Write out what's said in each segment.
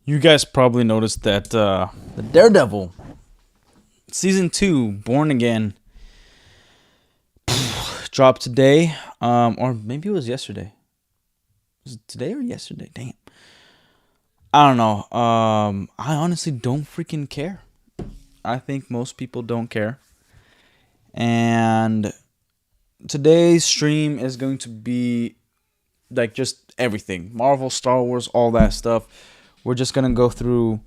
You guys probably noticed that the Daredevil season 2, Born Again, dropped today, or maybe it was yesterday. Was it today or yesterday? Damn, I don't know. I honestly don't freaking care. I think most people don't care, and today's stream is going to be like just everything, Marvel, Star Wars, all that stuff. We're just gonna go through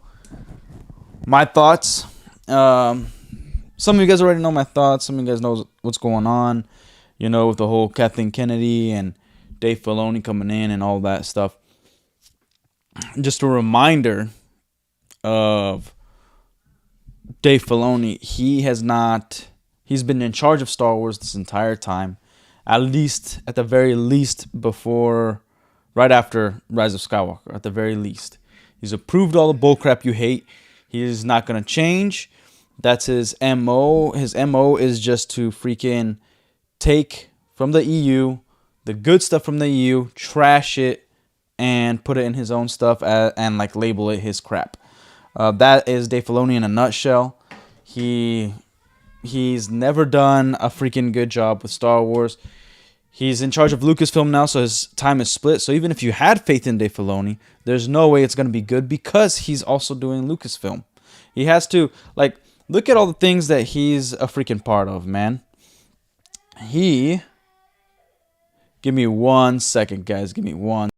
my thoughts. Some of you guys already know my thoughts. Some of you guys know what's going on, with the whole Kathleen Kennedy and Dave Filoni coming in and all that stuff. Just a reminder of Dave Filoni. He's been in charge of Star Wars this entire time, at the very least, right after Rise of Skywalker, at the very least. He's approved all the bullcrap you hate. He is not going to change. That's his MO. His MO is just to freaking take from the EU, the good stuff from the EU, trash it, and put it in his own stuff and like label it his crap. That is Dave Filoni in a nutshell. He's never done a freaking good job with Star Wars. He's in charge of Lucasfilm now, so his time is split. So even if you had faith in Dave Filoni, there's no way it's going to be good because he's also doing Lucasfilm. He has to, look at all the things that he's a freaking part of, man. Give me 1 second, guys. Give me one.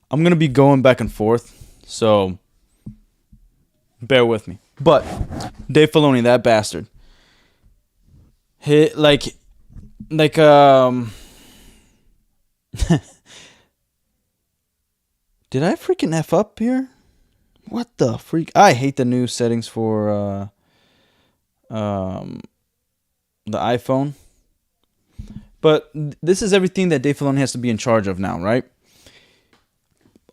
I'm going to be going back and forth, so bear with me. But Dave Filoni, that bastard. Hit like Did I freaking F up here? What the freak? I hate the new settings for the iPhone. But this is everything that Dave Filoni has to be in charge of now, right?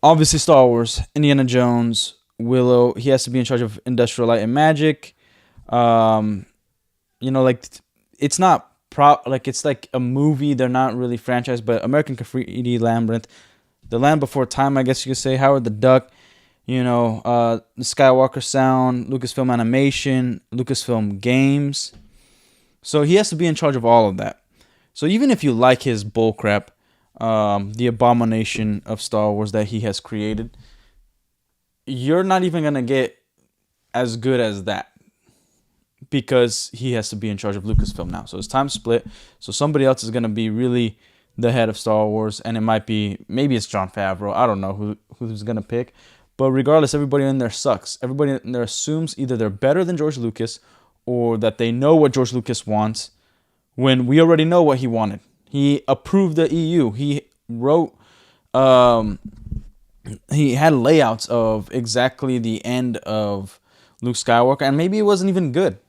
Obviously, Star Wars, Indiana Jones, Willow. He has to be in charge of Industrial Light and Magic. Um, like it's not like it's like a movie. They're not really franchised, but American Graffiti, Labyrinth, The Land Before Time, I guess you could say, Howard the Duck. The Skywalker Sound, Lucasfilm Animation, Lucasfilm Games. So he has to be in charge of all of that. So even if you like his bullcrap, the abomination of Star Wars that he has created, you're not even going to get as good as that because he has to be in charge of Lucasfilm now. So it's time split. So somebody else is going to be really the head of Star Wars, and it might be, maybe it's Jon Favreau. I don't know who's going to pick. But regardless, everybody in there sucks. Everybody in there assumes either they're better than George Lucas or that they know what George Lucas wants when we already know what he wanted. He approved the EU. He wrote, he had layouts of exactly the end of Luke Skywalker, and maybe it wasn't even good.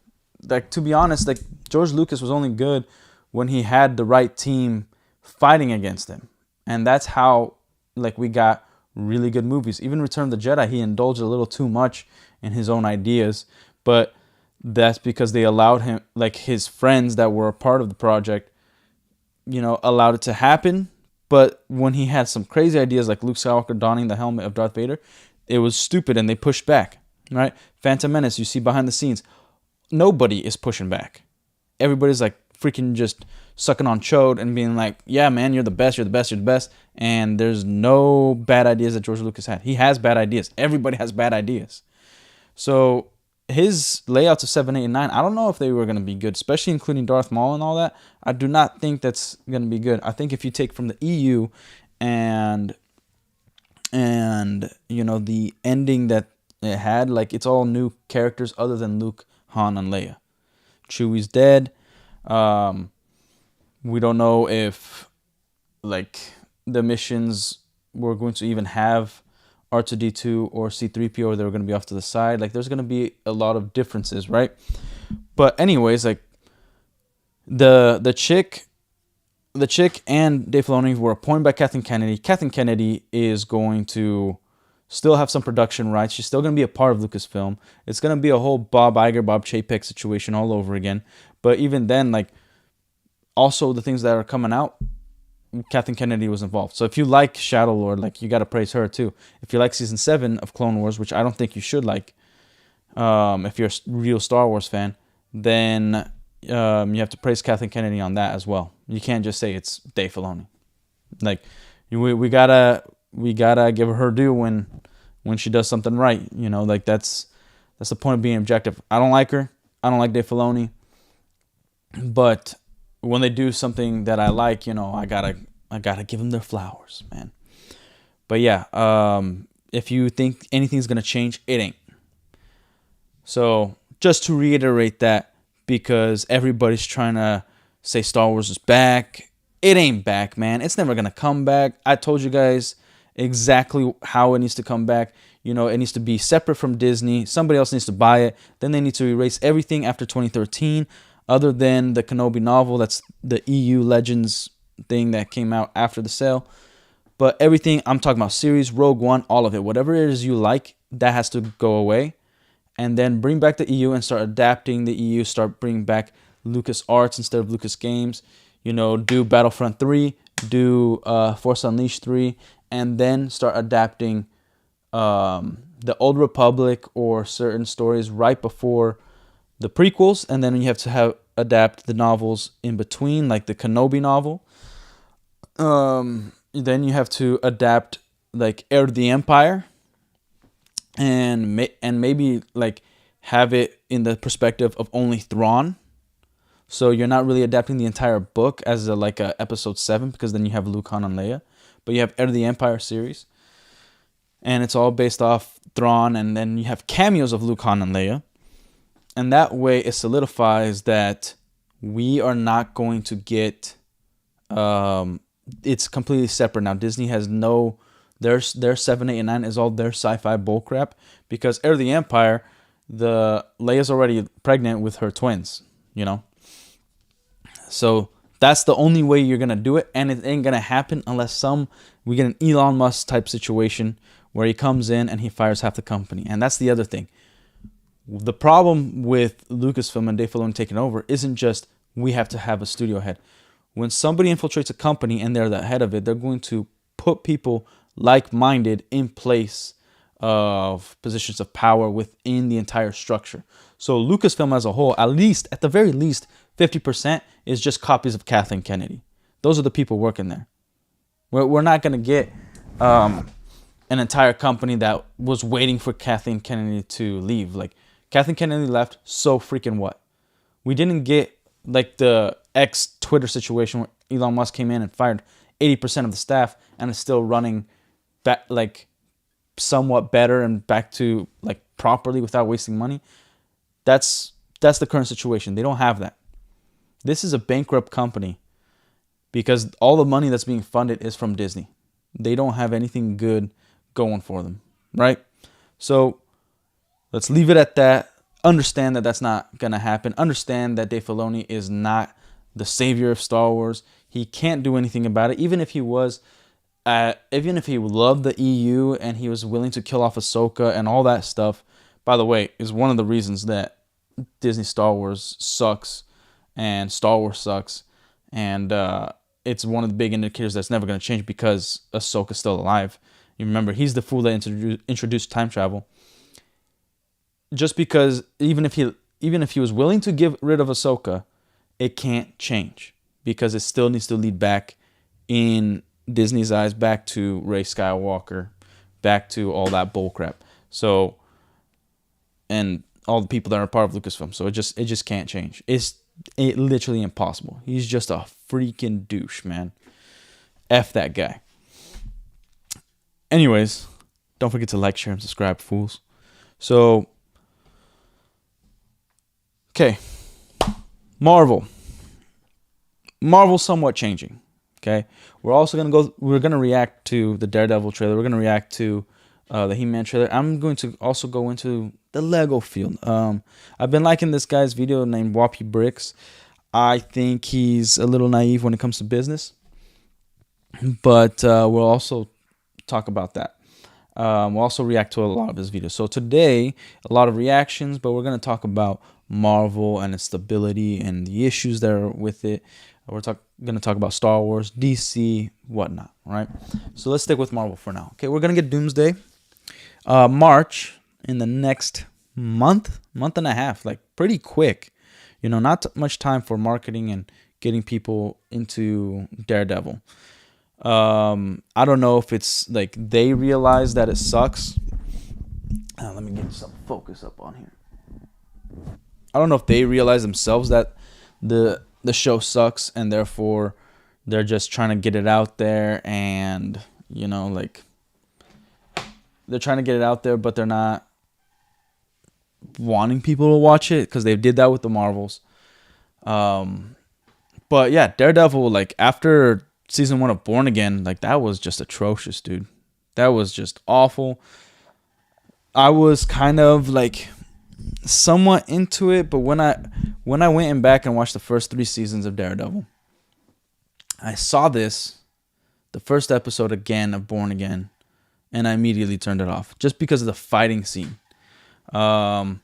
Like, to be honest, like, George Lucas was only good when he had the right team fighting against him. And that's how, like, we got really good movies. Even Return of the Jedi, he indulged a little too much in his own ideas, but that's because they allowed him, like his friends that were a part of the project, allowed it to happen. But when he had some crazy ideas like Luke Skywalker donning the helmet of Darth Vader, it was stupid and they pushed back, right? Phantom Menace, you see behind the scenes, nobody is pushing back. Everybody's like freaking just sucking on chode and being like, yeah, man, you're the best, you're the best, you're the best. And there's no bad ideas that George Lucas had. He has bad ideas. Everybody has bad ideas. So his layouts of 7, 8, and 9, I don't know if they were going to be good, especially including Darth Maul and all that. I do not think that's going to be good. I think if you take from the EU and the ending that it had, like, it's all new characters other than Luke, Han, and Leia. Chewie's dead. We don't know if, like, the missions were going to even have R2-D2 or C-3PO, or they were going to be off to the side. Like, there's going to be a lot of differences, right? But anyways, like, the chick and Dave Filoni were appointed by Kathleen Kennedy. Kathleen Kennedy is going to still have some production rights. She's still going to be a part of Lucasfilm. It's going to be a whole Bob Iger, Bob Chapek situation all over again. But even then, like, also the things that are coming out, Kathleen Kennedy was involved. So if you like Shadow Lord, like, you got to praise her too. If you like season 7 of Clone Wars, which I don't think you should like, if you're a real Star Wars fan, then you have to praise Kathleen Kennedy on that as well. You can't just say it's Dave Filoni. Like, we gotta give her due when she does something right. Like, that's the point of being objective. I don't like her. I don't like Dave Filoni. But when they do something that I like, I gotta give them their flowers, man. But yeah, if you think anything's gonna change, it ain't. So just to reiterate that, because everybody's trying to say Star Wars is back, it ain't back, man. It's never gonna come back. I told you guys exactly how it needs to come back. It needs to be separate from Disney. Somebody else needs to buy it. Then they need to erase everything after 2013. Other than the Kenobi novel, that's the EU Legends thing that came out after the sale. But everything, I'm talking about series, Rogue One, all of it, whatever it is you like, that has to go away. And then bring back the EU and start adapting the EU, start bringing back Lucas Arts instead of Lucas Games. Do Battlefront 3, do Force Unleashed 3, and then start adapting the Old Republic or certain stories right before the prequels, and then you have to adapt the novels in between, like the Kenobi novel. Then you have to adapt, like, Heir to the Empire, and maybe, like, have it in the perspective of only Thrawn. So you're not really adapting the entire book as a episode 7, because then you have Luke, Han, and Leia. But you have Heir to the Empire series, and it's all based off Thrawn, and then you have cameos of Luke, Han, and Leia. And that way it solidifies that we are not going to get, it's completely separate now. Disney has their 7, 8, and 9 is all their sci-fi bullcrap, because Heir to the Empire, Leia's already pregnant with her twins, So That's the only way you're gonna do it, and it ain't gonna happen unless we get an Elon Musk type situation where he comes in and he fires half the company. And that's the other thing. The problem with Lucasfilm and Dave Filoni taking over isn't just we have to have a studio head. When somebody infiltrates a company and they're the head of it, they're going to put people like-minded in place of positions of power within the entire structure. So Lucasfilm as a whole, at the very least, 50% is just copies of Kathleen Kennedy. Those are the people working there. We're not going to get an entire company that was waiting for Kathleen Kennedy to leave. Like, Kathleen Kennedy left, so freaking what? We didn't get like the ex-Twitter situation where Elon Musk came in and fired 80% of the staff and is still running back, like, somewhat better and back to like properly without wasting money. That's the current situation. They don't have that. This is a bankrupt company because all the money that's being funded is from Disney. They don't have anything good going for them, right? So let's leave it at that. Understand that that's not going to happen. Understand that Dave Filoni is not the savior of Star Wars. He can't do anything about it. Even if he was, even if he loved the EU and he was willing to kill off Ahsoka and all that stuff, by the way, is one of the reasons that Disney Star Wars sucks and Star Wars sucks. And it's one of the big indicators that's never going to change because Ahsoka's still alive. You remember, he's the fool that introduced time travel. Just because even if he was willing to get rid of Ahsoka, it can't change because it still needs to lead back in Disney's eyes back to Rey Skywalker, back to all that bullcrap. So, and all the people that are part of Lucasfilm. So it just can't change. It's literally impossible. He's just a freaking douche, man. F that guy. Anyways, don't forget to like, share, and subscribe, fools. So, okay. Marvel somewhat changing. Okay. We're going to react to the Daredevil trailer. We're going to react to the He-Man trailer. I'm going to also go into the Lego field. I've been liking this guy's video named Whoppy Bricks. I think he's a little naive when it comes to business, but we'll also talk about that. We'll also react to a lot of his videos. So today, a lot of reactions, but we're going to talk about Marvel and its stability and the issues that are with it. We're going to talk about Star Wars, DC, whatnot, right? So let's stick with Marvel for now. Okay, we're going to get Doomsday. March, in the next month and a half, like pretty quick. You know, not much time for marketing and getting people into Daredevil. I don't know if it's like they realize that it sucks. Let me get some focus up on here. I don't know if they realize themselves that the show sucks and therefore they're just trying to get it out there and, you know, like they're trying to get it out there, but they're not wanting people to watch it because they did that with the Marvels. But yeah, Daredevil, like after season 1 of Born Again, like that was just atrocious, dude. That was just awful. I was kind of like somewhat into it, but when I went back and watched the first 3 seasons of Daredevil, I saw the first episode again of Born Again, and I immediately turned it off just because of the fighting scene. Not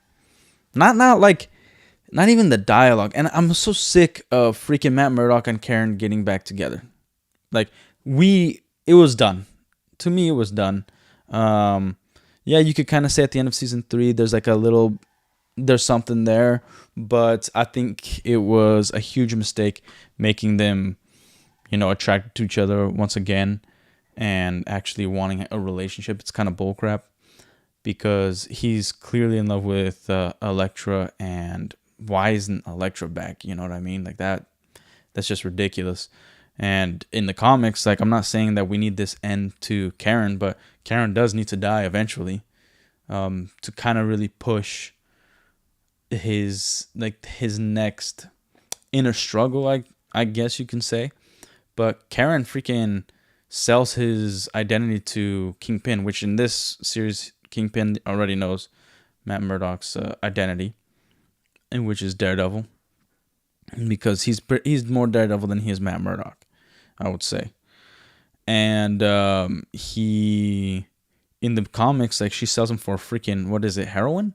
even the dialogue. And I'm so sick of freaking Matt Murdock and Karen getting back together. Like it was done. To me, it was done. Yeah, you could kind of say at the end of season 3, there's something there, but I think it was a huge mistake making them, you know, attracted to each other once again and actually wanting a relationship. It's kind of bullcrap because he's clearly in love with Elektra, and why isn't Elektra back? You know what I mean? Like that's just ridiculous. And in the comics, like, I'm not saying that we need this end to Karen, but Karen does need to die eventually, to kind of really push his next inner struggle, I guess you can say. But Karen freaking sells his identity to Kingpin, which in this series, Kingpin already knows Matt Murdock's identity, and which is Daredevil. because he's more Daredevil than he is Matt Murdock, I would say. And he in the comics, like, she sells him for freaking, what is it, heroin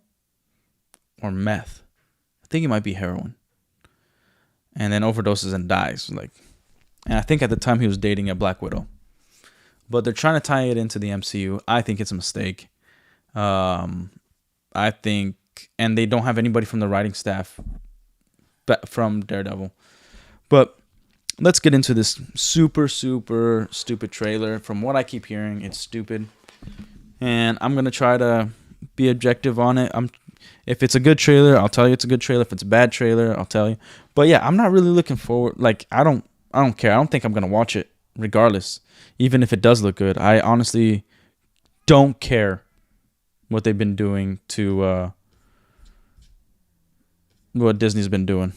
or meth? I think it might be heroin. And then overdoses and dies. Like, and I think at the time he was dating a Black Widow. But they're trying to tie it into the MCU. I think it's a mistake. I think, and they don't have anybody from the writing staff from Daredevil. But let's get into this super, super stupid trailer. From what I keep hearing, it's stupid. And I'm going to try to be objective on it. If it's a good trailer, I'll tell you it's a good trailer. If it's a bad trailer, I'll tell you. But yeah, I'm not really looking forward. Like, I don't care. I don't think I'm going to watch it regardless. Even if it does look good. I honestly don't care what they've been doing to what Disney's been doing.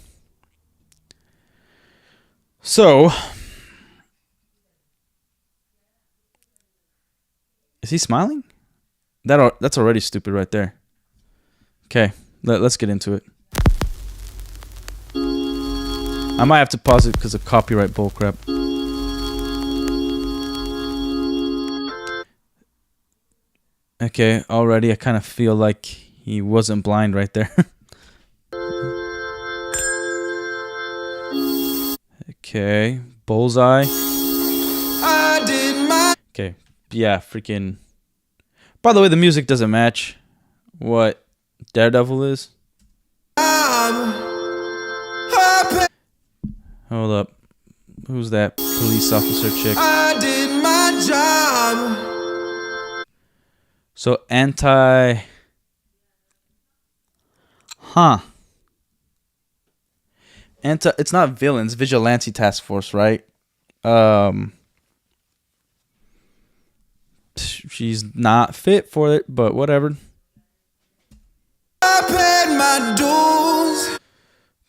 So, is he smiling? That's already stupid right there. Okay, let's get into it. I might have to pause it because of copyright bullcrap. Okay, already I kind of feel like he wasn't blind right there. Okay, bullseye. Okay, yeah, freaking. By the way, the music doesn't match what Daredevil is. Hold up. Who's that police officer chick? I did my job. So it's not villains, vigilante task force, right? She's not fit for it, but whatever. I paid my dues.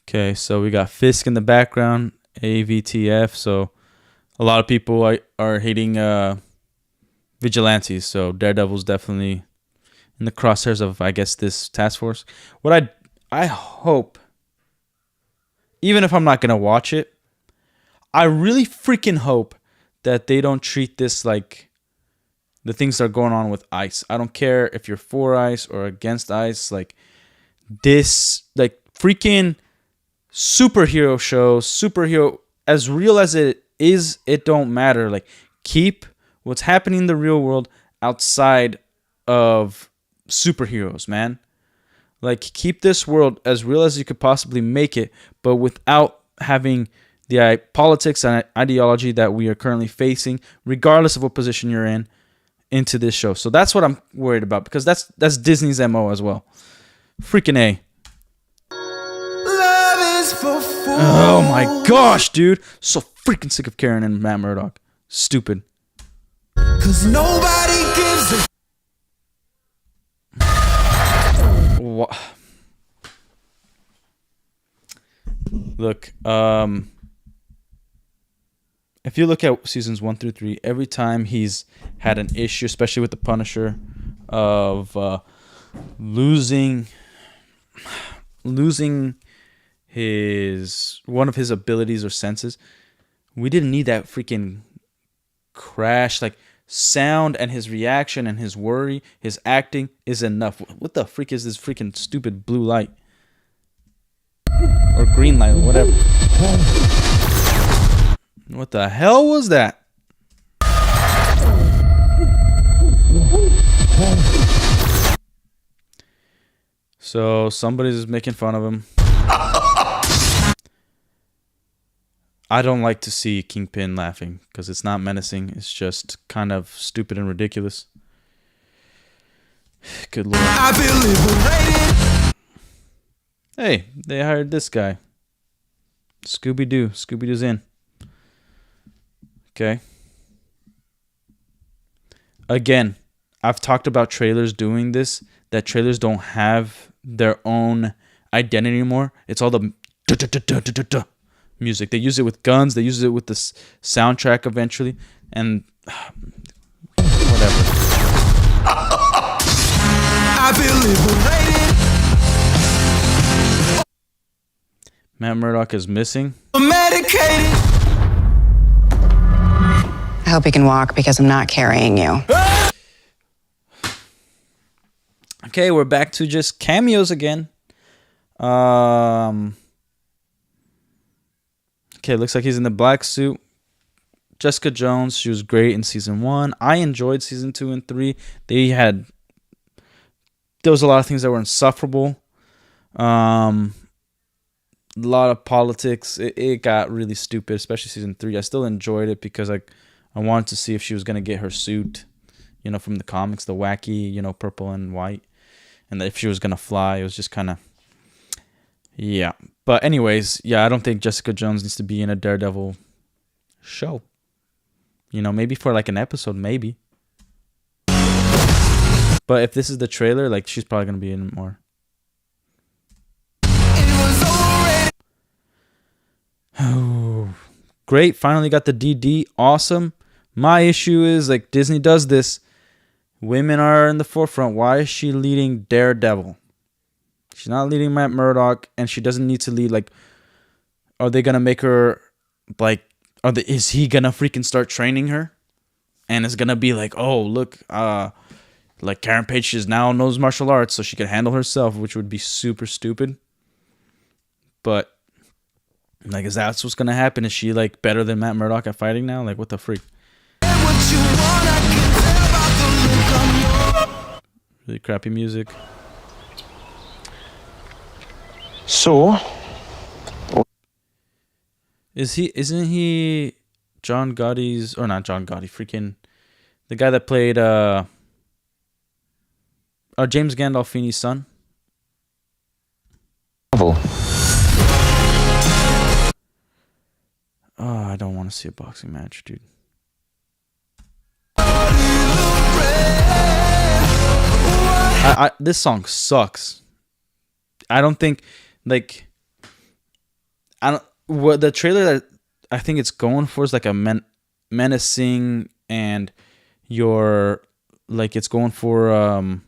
Okay, so we got Fisk in the background, AVTF. So a lot of people are hating vigilantes. So Daredevil's definitely in the crosshairs of, I guess, this task force. What I hope, even if I'm not gonna watch it, I really freaking hope that they don't treat this like the things that are going on with ICE. I don't care if you're for ICE or against ICE. Like, this, like, freaking superhero show, as real as it is, it don't matter. Like, keep what's happening in the real world outside of superheroes, man. Like, keep this world as real as you could possibly make it, but without having the politics and ideology that we are currently facing, regardless of what position you're in, into this show. So that's what I'm worried about, because that's Disney's MO as well. Freaking A. Love is for fools. Oh my gosh, dude. So freaking sick of Karen and Matt Murdock. Stupid. Cause nobody gives a what? Look, if you look at seasons 1 through 3, every time he's had an issue, especially with the Punisher, of losing one of his abilities or senses, we didn't need that freaking crash. Like, sound and his reaction and his worry, his acting is enough. What the freak is this freaking stupid blue light? Or green light, or whatever. What the hell was that? So somebody's making fun of him. I don't like to see Kingpin laughing because it's not menacing. It's just kind of stupid and ridiculous. Good lord. I feel liberated. Hey, they hired this guy. Scooby-Doo. Scooby-Doo's in. Okay. Again, I've talked about trailers doing this, that trailers don't have their own identity anymore. It's all the music. They use it with guns. They use it with the soundtrack eventually. And whatever. I feel liberated. Matt Murdock is missing. Medicated. I hope you can walk because I'm not carrying you. Okay, we're back to just cameos again. Okay, looks like he's in the black suit. Jessica Jones, she was great in season 1. I enjoyed season 2 and 3. There was a lot of things that were insufferable. A lot of politics. It got really stupid, especially season 3. I still enjoyed it because I wanted to see if she was gonna get her suit, from the comics, the wacky, purple and white, and if she was gonna fly. It was just kind of, yeah. But anyways, yeah, I don't think Jessica Jones needs to be in a Daredevil show. Maybe for like an episode, maybe. But if this is the trailer, like, she's probably gonna be in it more. Oh, great! Finally got the DD. Awesome. My issue is, like, Disney does this. Women are in the forefront. Why is she leading Daredevil? She's not leading Matt Murdock, and she doesn't need to lead. Like, are they gonna make her like? Is he gonna freaking start training her? And it's gonna be like, oh, look, like Karen Page is now knows martial arts, so she can handle herself, which would be super stupid. But like, is that what's gonna happen? Is she like better than Matt Murdock at fighting now? Like, what the freak? Really crappy music. So, Isn't he John Gotti's, or not John Gotti, freaking the guy that played James Gandolfini's son? Oh, I don't want to see a boxing match, dude. This song sucks. I don't think, like, what the trailer that I think it's going for is like a menacing, and it's going for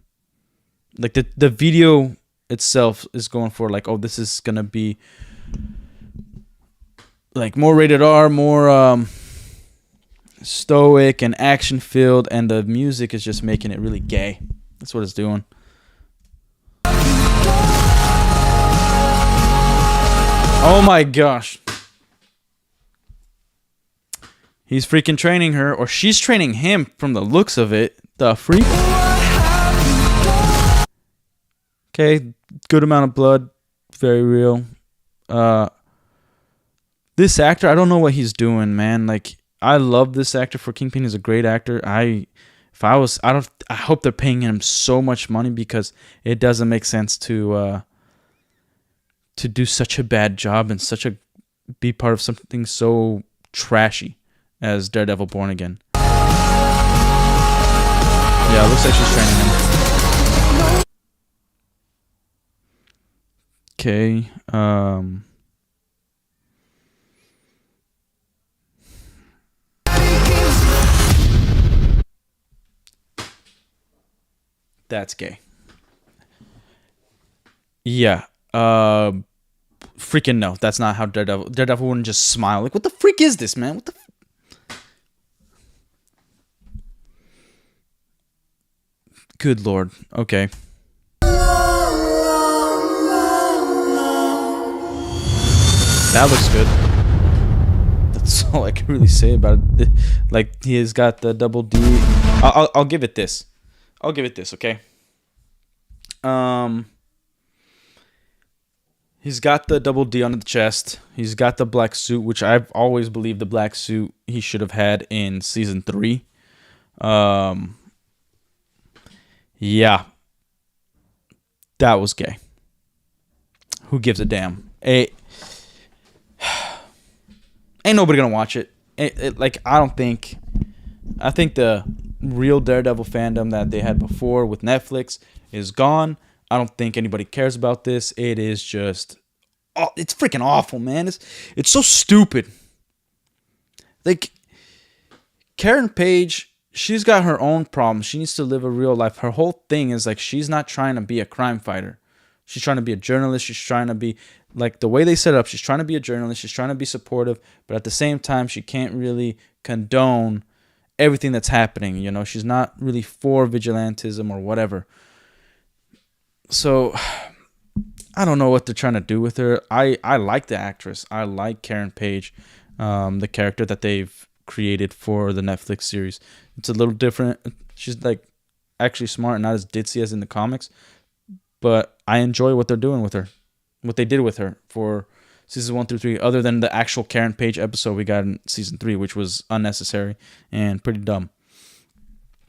like the video itself is going for like, oh, this is gonna be like more rated R, more stoic and action filled, and the music is just making it really gay. That's what it's doing. Oh my gosh. He's freaking training her, or she's training him from the looks of it. The freak. Okay, good amount of blood. Very real. This actor, I don't know what he's doing, man. Like, I love this actor for Kingpin. He's a great actor. I hope they're paying him so much money, because it doesn't make sense to do such a bad job and be part of something so trashy as Daredevil Born Again. Yeah, it looks like she's training him. Okay. That's gay. Yeah. Freaking no. That's not how Daredevil wouldn't just smile. Like, what the freak is this, man? What the Good Lord. Okay. That looks good. That's all I can really say about it. Like, he has got the double D. I'll give it this. I'll give it this, okay? He's got the double D on the chest. He's got the black suit, which I've always believed the black suit he should have had in season 3. Yeah. That was gay. Who gives a damn? Ain't nobody gonna watch it. I think the real Daredevil fandom that they had before with Netflix is gone. I don't think anybody cares about this. It is just, it's freaking awful, man. It's so stupid. Like, Karen Page, she's got her own problems. She needs to live a real life. Her whole thing is like, she's not trying to be a crime fighter. She's trying to be a journalist. She's trying to be like the way they set it up. She's trying to be a journalist. She's trying to be supportive, but at the same time, she can't really condone everything that's happening. You know, she's not really for vigilantism or whatever. So I don't know what they're trying to do with her. I like the actress. I like Karen Page, the character that they've created for the Netflix series. It's a little different. She's like actually smart and not as ditzy as in the comics. But I enjoy what they're doing with her, what they did with her for seasons 1 through 3, other than the actual Karen Page episode we got in season 3, which was unnecessary and pretty dumb.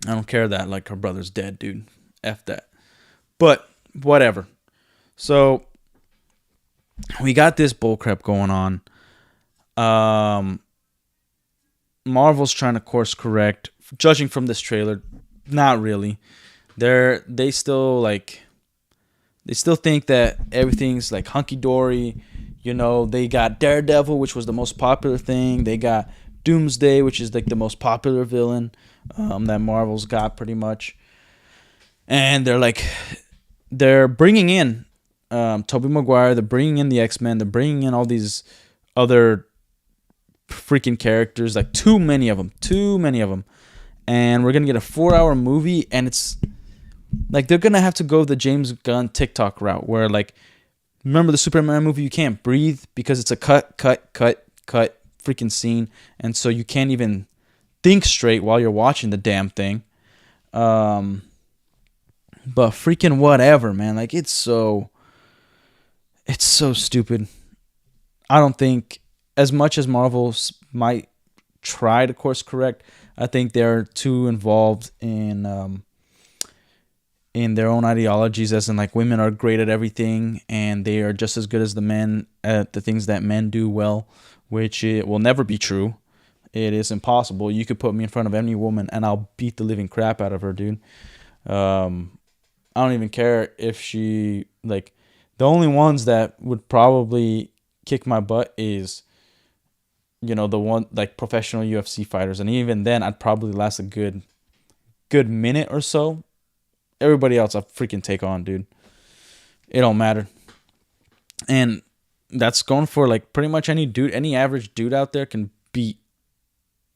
I don't care that like her brother's dead, dude. F that. But whatever. So we got this bullcrap going on. Marvel's trying to course correct. Judging from this trailer, not really. They still think that everything's like hunky dory. You know, they got Daredevil, which was the most popular thing. They got Doomsday, which is like the most popular villain that Marvel's got pretty much. And they're bringing in Tobey Maguire. They're bringing in the X-Men. They're bringing in all these other freaking characters, like too many of them. And we're going to get a 4-hour movie, and it's like they're going to have to go the James Gunn TikTok route where, like, remember the Superman movie? You can't breathe because it's a cut freaking scene. And so you can't even think straight while you're watching the damn thing. But freaking whatever, man. Like, it's so stupid. I don't think, as much as Marvel might try to course correct, I think they're too involved in their own ideologies, as in like women are great at everything and they are just as good as the men at the things that men do well, which it will never be true. It is impossible. You could put me in front of any woman and I'll beat the living crap out of her, dude. I don't even care if she, like, the only ones that would probably kick my butt is, you know, the one, like, professional UFC fighters. And even then, I'd probably last a good minute or so. Everybody else, I freaking take on, dude. It don't matter. And that's going for, like, pretty much any dude, any average dude out there can beat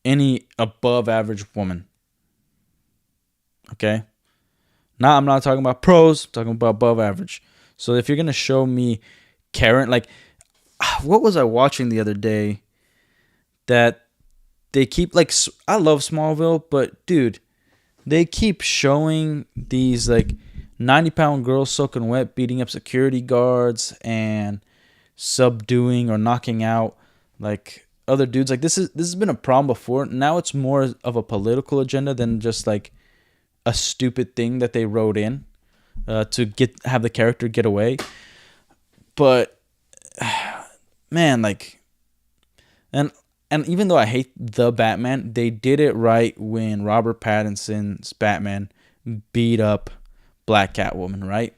any above average woman. Okay? Now, I'm not talking about pros. I'm talking about above average. So if you're going to show me Karen, like, what was I watching the other day that they keep, like, I love Smallville, but, dude, they keep showing these, like, 90-pound girls soaking wet, beating up security guards and subduing or knocking out, like, other dudes. Like, this has been a problem before. Now it's more of a political agenda than just, like, a stupid thing that they wrote in to have the character get away. But, man, like, and even though I hate the Batman, they did it right when Robert Pattinson's Batman beat up Black Catwoman, right?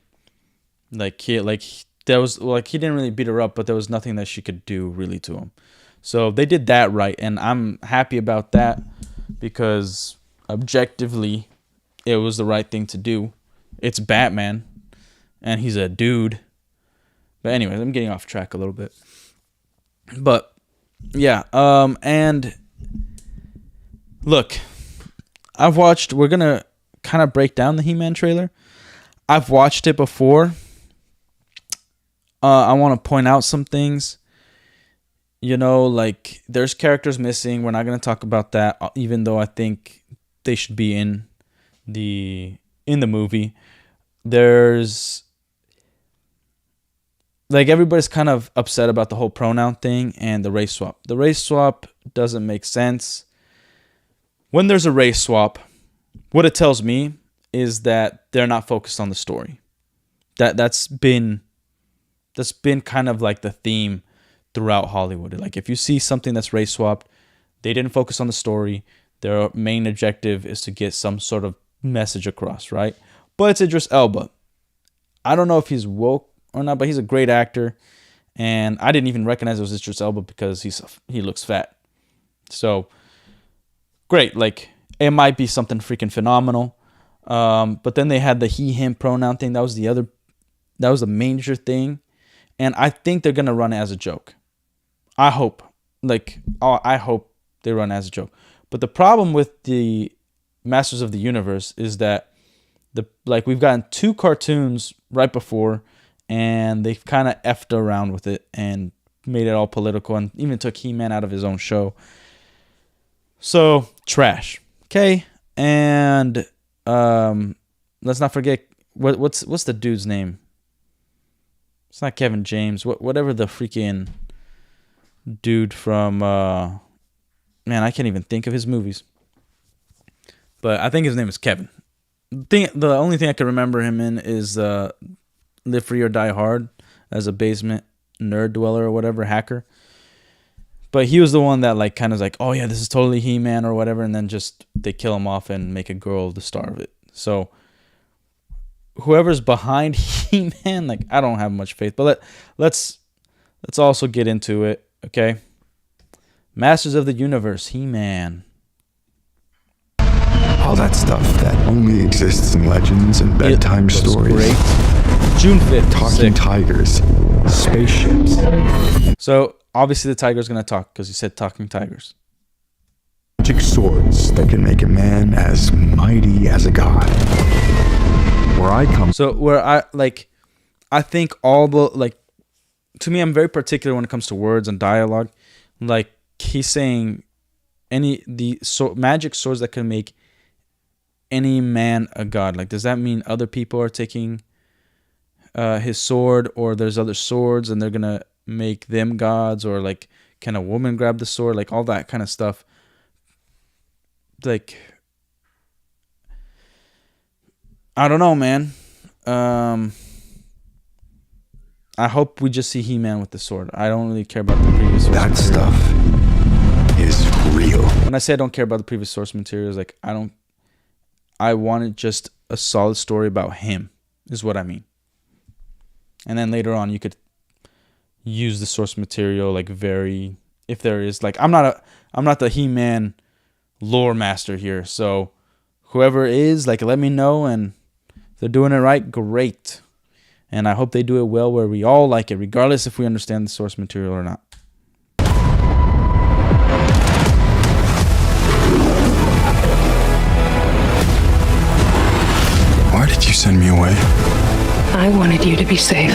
Like, he didn't really beat her up, but there was nothing that she could do really to him. So they did that right, and I'm happy about that because objectively, it was the right thing to do. It's Batman, and he's a dude. But anyways, I'm getting off track a little bit. But yeah, and look, we're gonna kind of break down the He-Man trailer. I've watched it before. I want to point out some things. You know, like, there's characters missing. We're not gonna talk about that, even though I think they should be in the movie. There's, like, everybody's kind of upset about the whole pronoun thing and the race swap. The race swap doesn't make sense. When there's a race swap, what it tells me is that they're not focused on the story. That's been kind of like the theme throughout Hollywood. Like, if you see something that's race swapped, they didn't focus on the story. Their main objective is to get some sort of message across, right? But it's Idris Elba. I don't know if he's woke or not, but he's a great actor, and I didn't even recognize it was Idris Elba because he looks fat. So great, like, it might be something freaking phenomenal. But then they had the he/him pronoun thing. That was the other That was the major thing. And I think they're going to run it as a joke. I hope. I hope they run it as a joke. But the problem with the Masters of the Universe is that we've gotten 2 cartoons right before, and they've kind of effed around with it and made it all political, and even took He-Man out of his own show. So trash. Okay, and let's not forget what's the dude's name? It's not Kevin James. Whatever the freaking dude from man, I can't even think of his movies. But I think his name is Kevin. The only thing I can remember him in is Live Free or Die Hard as a basement nerd dweller or whatever, hacker. But he was the one that like kind of like, oh yeah, this is totally He-Man or whatever, and then just they kill him off and make a girl the star of it. So whoever's behind He-Man, like I don't have much faith. But let's also get into it, okay? Masters of the Universe, He-Man. All that stuff that only exists in legends and bedtime stories. Great. June 5th. Talking tigers, spaceships. So obviously the tiger's gonna talk because he said talking tigers. Magic swords that can make a man as mighty as a god. Where I come. So I think all the to me, I'm very particular when it comes to words and dialogue. Like he's saying, magic swords that can make any man a god. Like, does that mean other people are taking his sword, or there's other swords and they're gonna make them gods, or like can a woman grab the sword? Like all that kind of stuff. Like I don't know, man. I hope we just see He-Man with the sword. I don't really care about the previous source That material. stuff is real. When I say I don't care about the previous source materials, like I wanted just a solid story about him, is what I mean. And then later on, you could use the source material if there is I'm not the He-Man lore master here. So whoever is let me know, and if they're doing it right, great. And I hope they do it well where we all like it, regardless if we understand the source material or not. Why did you send me away? I wanted you to be safe.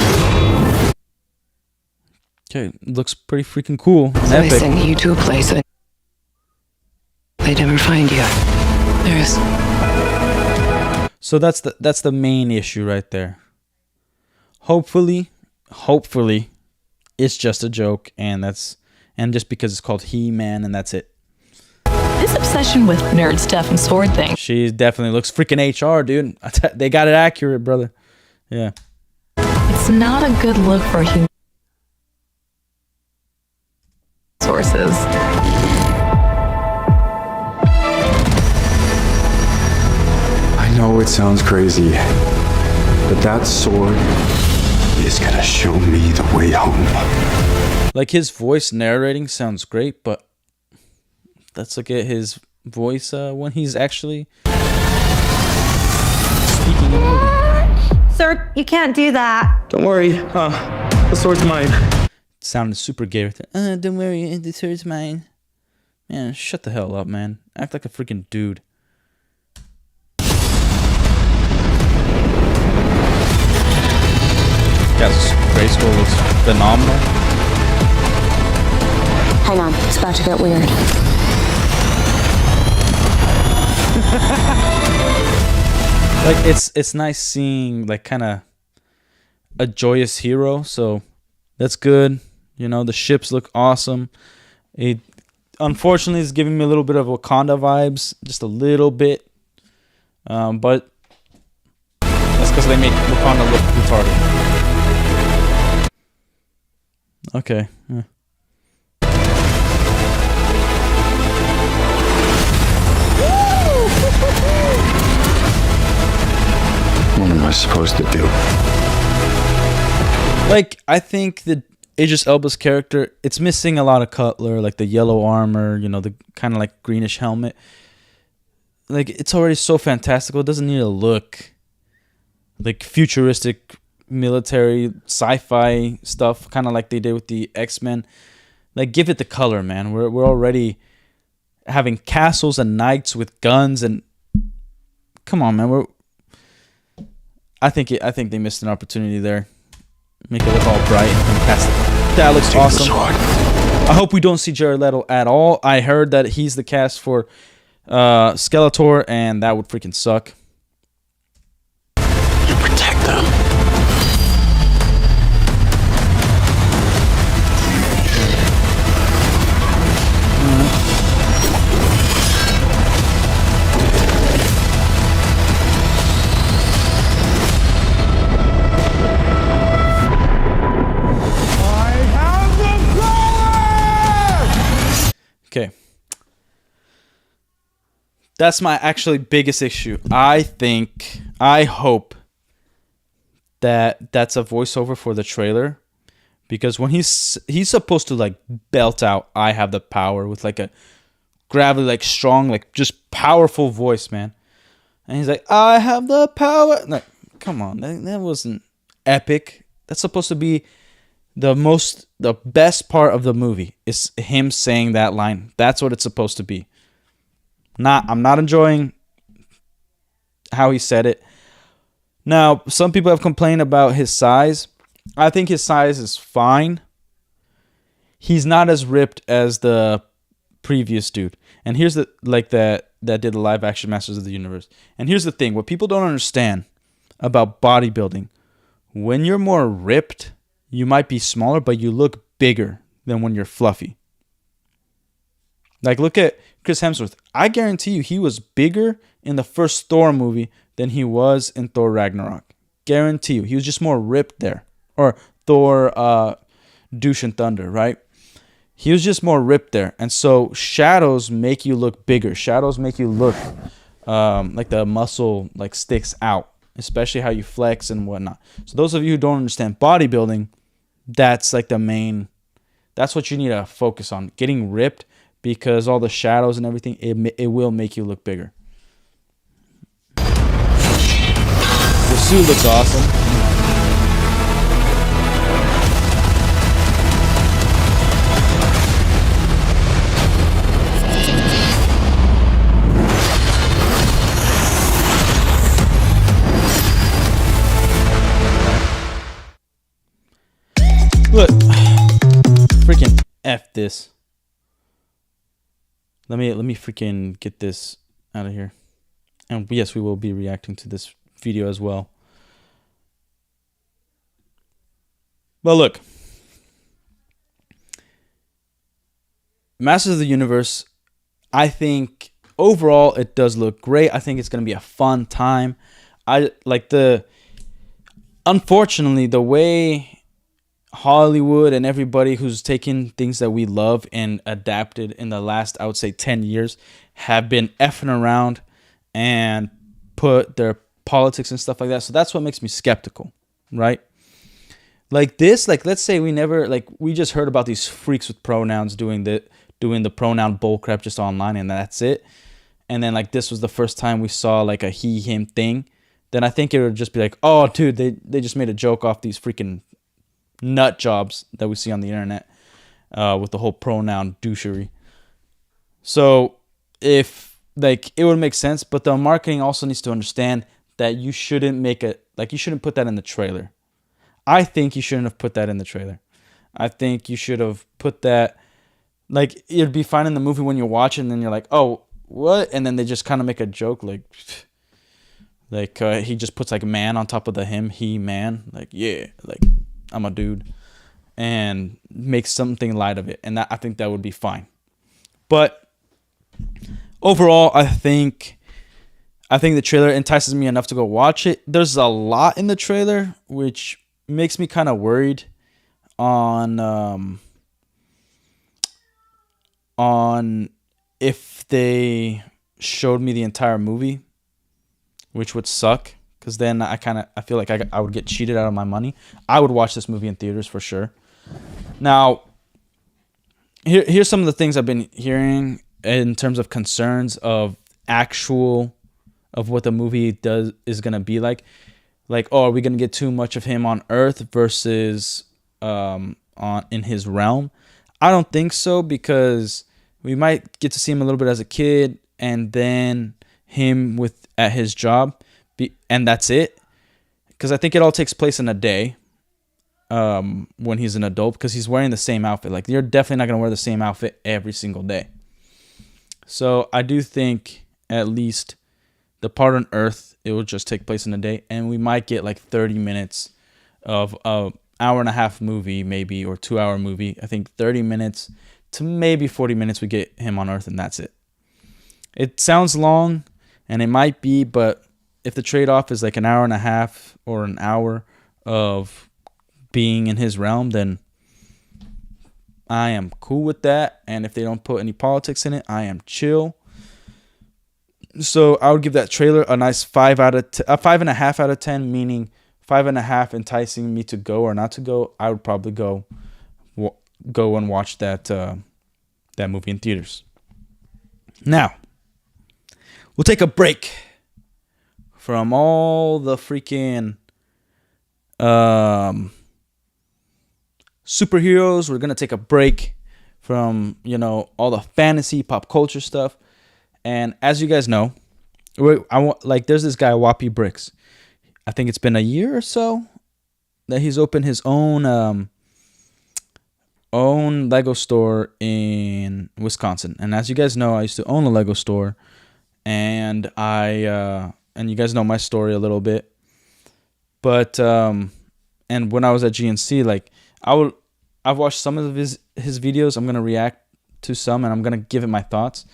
Okay, looks pretty freaking cool. So I Epic. sent you to a place that they'd never find you. There's So that's the main issue right there. Hopefully, it's just a joke, and just because it's called He-Man, and that's it. This obsession with nerd stuff and sword things. She definitely looks freaking HR, dude. They got it accurate, brother. Yeah. It's not a good look for human sources. I know it sounds crazy, but that sword is gonna show me the way home. Like his voice narrating sounds great, but let's look at his voice when he's actually speaking in a movie. Sir, you can't do that. Don't worry, the sword's mine. Sounded super gay with it. Don't worry, the sword's mine. Man, shut the hell up, man. Act like a freaking dude. Guy's grade school looks phenomenal. Hang on, it's about to get weird. It's nice seeing kind of a joyous hero, so that's good. The ships look awesome. It unfortunately is giving me a little bit of Wakanda vibes, just a little bit, but that's because they make Wakanda look retarded. Okay. Yeah. What am I supposed to do? I think that Idris Elba's character, it's missing a lot of color, like the yellow armor, the kind of greenish helmet. It's already so fantastical. It doesn't need to look futuristic military sci-fi stuff, kind of like they did with the X-Men. Like, give it the color, man. We're already having castles and knights with guns, and come on, man. I think they missed an opportunity there. Make it look all bright and fantastic. That looks awesome. I hope we don't see Jared Leto at all. I heard that he's the cast for Skeletor, and that would freaking suck. You protect them. Okay. That's my actually biggest issue. I hope that that's a voiceover for the trailer, because when he's supposed to like belt out "I have the power" with like a gravelly, like strong, like just powerful voice, man. And he's like, "I have the power." Like, come on, that wasn't epic. That's supposed to be the best part of the movie, is him saying that line. That's what it's supposed to be. I'm not enjoying how he said it. Now, some people have complained about his size. I think his size is fine. He's not as ripped as the previous dude. And here's that did the live action Masters of the Universe. And here's the thing, what people don't understand about bodybuilding: when you're more ripped, you might be smaller, but you look bigger than when you're fluffy. Like, look at Chris Hemsworth. I guarantee you he was bigger in the first Thor movie than he was in Thor Ragnarok. Guarantee you. He was just more ripped there. Or Thor Douche and Thunder, right? He was just more ripped there. And so shadows make you look bigger. Shadows make you look like the muscle like sticks out, especially how you flex and whatnot. So those of you who don't understand bodybuilding, that's like that's what you need to focus on, getting ripped, because all the shadows and everything, it will make you look bigger. The suit looks awesome. Look, freaking F this. Let me freaking get this out of here. And yes, we will be reacting to this video as well. But look, Masters of the Universe, I think overall it does look great. I think it's going to be a fun time. Unfortunately, the way Hollywood and everybody who's taken things that we love and adapted in the last, I would say, 10 years have been effing around and put their politics and stuff like that. So that's what makes me skeptical, right? Like this, like let's say we just heard about these freaks with pronouns doing the pronoun bullcrap just online, and that's it. And then like this was the first time we saw like a he, him thing. Then I think it would just be like, oh dude, they just made a joke off these freaking nut jobs that we see on the internet with the whole pronoun douchery. So if like it would make sense, but the marketing also needs to understand that you shouldn't put that in the trailer. I think you shouldn't have put that in the trailer. I think you should have put that, like, it'd be fine in the movie when you watch it and then you're like, oh, what? And then they just kind of make a joke like he just puts like man on top of the him, he, man, like, yeah, like I'm a dude, and make something light of it. And I think that would be fine. But overall, I think the trailer entices me enough to go watch it. There's a lot in the trailer, which makes me kind of worried on if they showed me the entire movie, which would suck. Because then I feel like I would get cheated out of my money. I would watch this movie in theaters for sure. Now, here's some of the things I've been hearing in terms of concerns of what the movie is gonna be like. like, oh, are we gonna get too much of him on Earth versus on in his realm? I don't think so, because we might get to see him a little bit as a kid, and then him with at his job, and that's it. Because I think it all takes place in a day when he's an adult, because he's wearing the same outfit. Like, you're definitely not going to wear the same outfit every single day. So I do think at least the part on Earth, it will just take place in a day, and we might get like 30 minutes of a hour and a half movie, maybe, or 2 hour movie. I think 30 minutes to maybe 40 minutes we get him on Earth, and that's it. It sounds long, and it might be, but if the trade-off is like an hour and a half or an hour of being in his realm, then I am cool with that. And if they don't put any politics in it, I am chill. So I would give that trailer a nice 5.5 out of 10, meaning 5.5 enticing me to go or not to go. I would probably go and watch that movie in theaters. Now, we'll take a break from all the freaking superheroes. We're gonna take a break from, all the fantasy pop culture stuff. And as you guys know, there's this guy Whoppy Bricks. I think it's been a year or so that he's opened his own Lego store in Wisconsin. And as you guys know, I used to own a Lego store, and and you guys know my story a little bit. But and when I was at GNC, like, I've watched some of his videos. I'm gonna react to some, and I'm gonna give it my thoughts.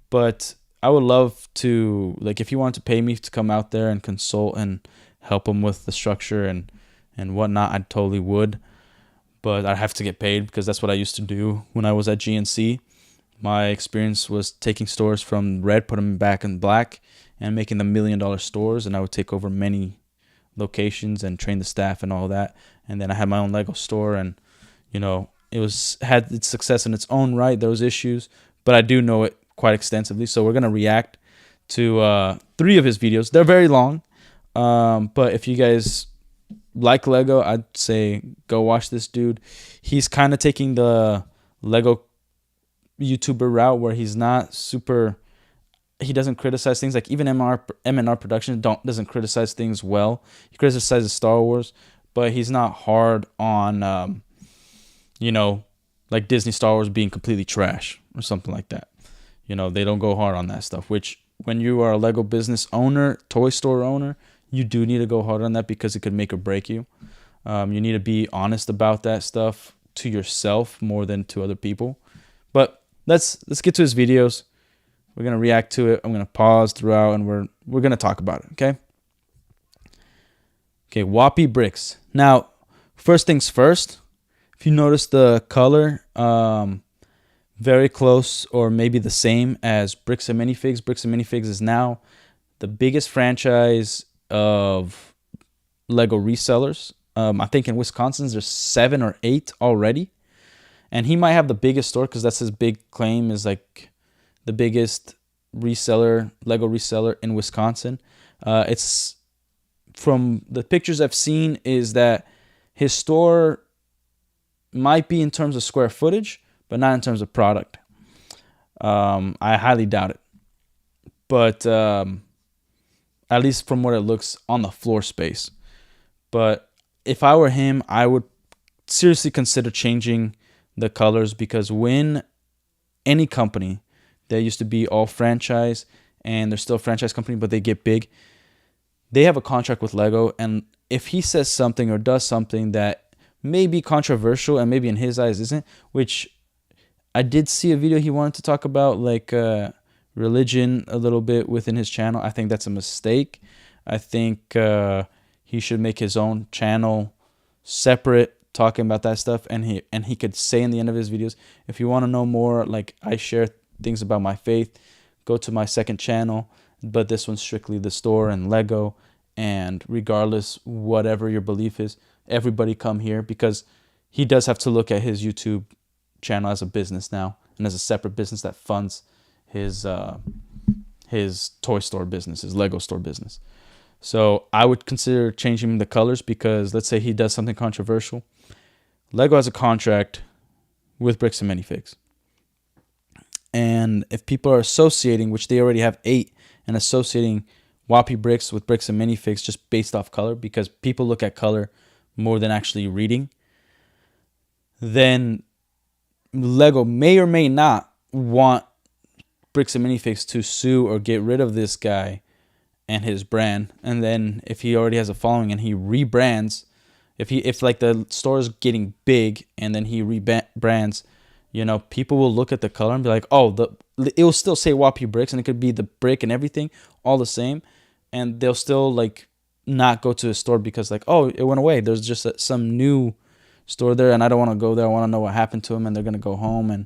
But I would love to, like, if you want to pay me to come out there and consult and help him with the structure and whatnot, I totally would. But I have to get paid, because that's what I used to do when I was at GNC. My experience was taking stores from red, put them back in black, and making them $1 million stores. And I would take over many locations and train the staff and all that. And then I had my own Lego store, and it had its success in its own right. There was issues, but I do know it quite extensively. So we're gonna react to 3 of his videos. They're very long, but if you guys like Lego, I'd say go watch this dude. He's kind of taking the Lego YouTuber route, where he's not super. He doesn't criticize things, like even M&R Productions doesn't criticize things well. He criticizes Star Wars, but he's not hard on like Disney Star Wars being completely trash or something like that. They don't go hard on that stuff, which when you are a Lego business owner, toy store owner, you do need to go hard on that, because it could make or break you. You need to be honest about that stuff to yourself more than to other people. But let's get to his videos. We're gonna react to it. I'm gonna pause throughout, and we're gonna talk about it. Okay, Whoppy Bricks. Now, first things first. If you notice the color, very close or maybe the same as Bricks and Minifigs. Bricks and Minifigs is now the biggest franchise of Lego resellers. I think in Wisconsin there's 7 or 8 already, and he might have the biggest store, because that's his big claim, is like the biggest Lego reseller in Wisconsin. It's, from the pictures I've seen, is that his store might be in terms of square footage, but not in terms of product. I highly doubt it. But at least from what it looks on the floor space. But if I were him, I would seriously consider changing the colors, because when any company that used to be all franchise, and they're still a franchise company, but they get big, they have a contract with Lego. And if he says something or does something that may be controversial, and maybe in his eyes isn't, which I did see a video he wanted to talk about, like religion a little bit within his channel. I think that's a mistake. I think he should make his own channel separate, talking about that stuff. And he could say in the end of his videos, if you want to know more, like, I share things about my faith, go to my second channel, but this one's strictly the store and Lego. And regardless, whatever your belief is, everybody come here, because he does have to look at his YouTube channel as a business now, and as a separate business that funds his toy store business, his Lego store business. So I would consider changing the colors because let's say he does something controversial. Lego has a contract with Bricks and Minifigs. And if people are associating, which they already have 8, and associating Whoppy Bricks with Bricks and Minifigs just based off color, because people look at color more than actually reading, then Lego may or may not want Bricks and Minifigs to sue or get rid of this guy and his brand. And then if he already has a following and he rebrands, if like the store is getting big and then he rebrands, you know, people will look at the color and be like, oh, it will still say Whoppy Bricks, and it could be the brick and everything all the same, and they'll still like not go to the store because like, oh, it went away. There's just some new store there, and I don't want to go there. I want to know what happened to him, and they're gonna go home and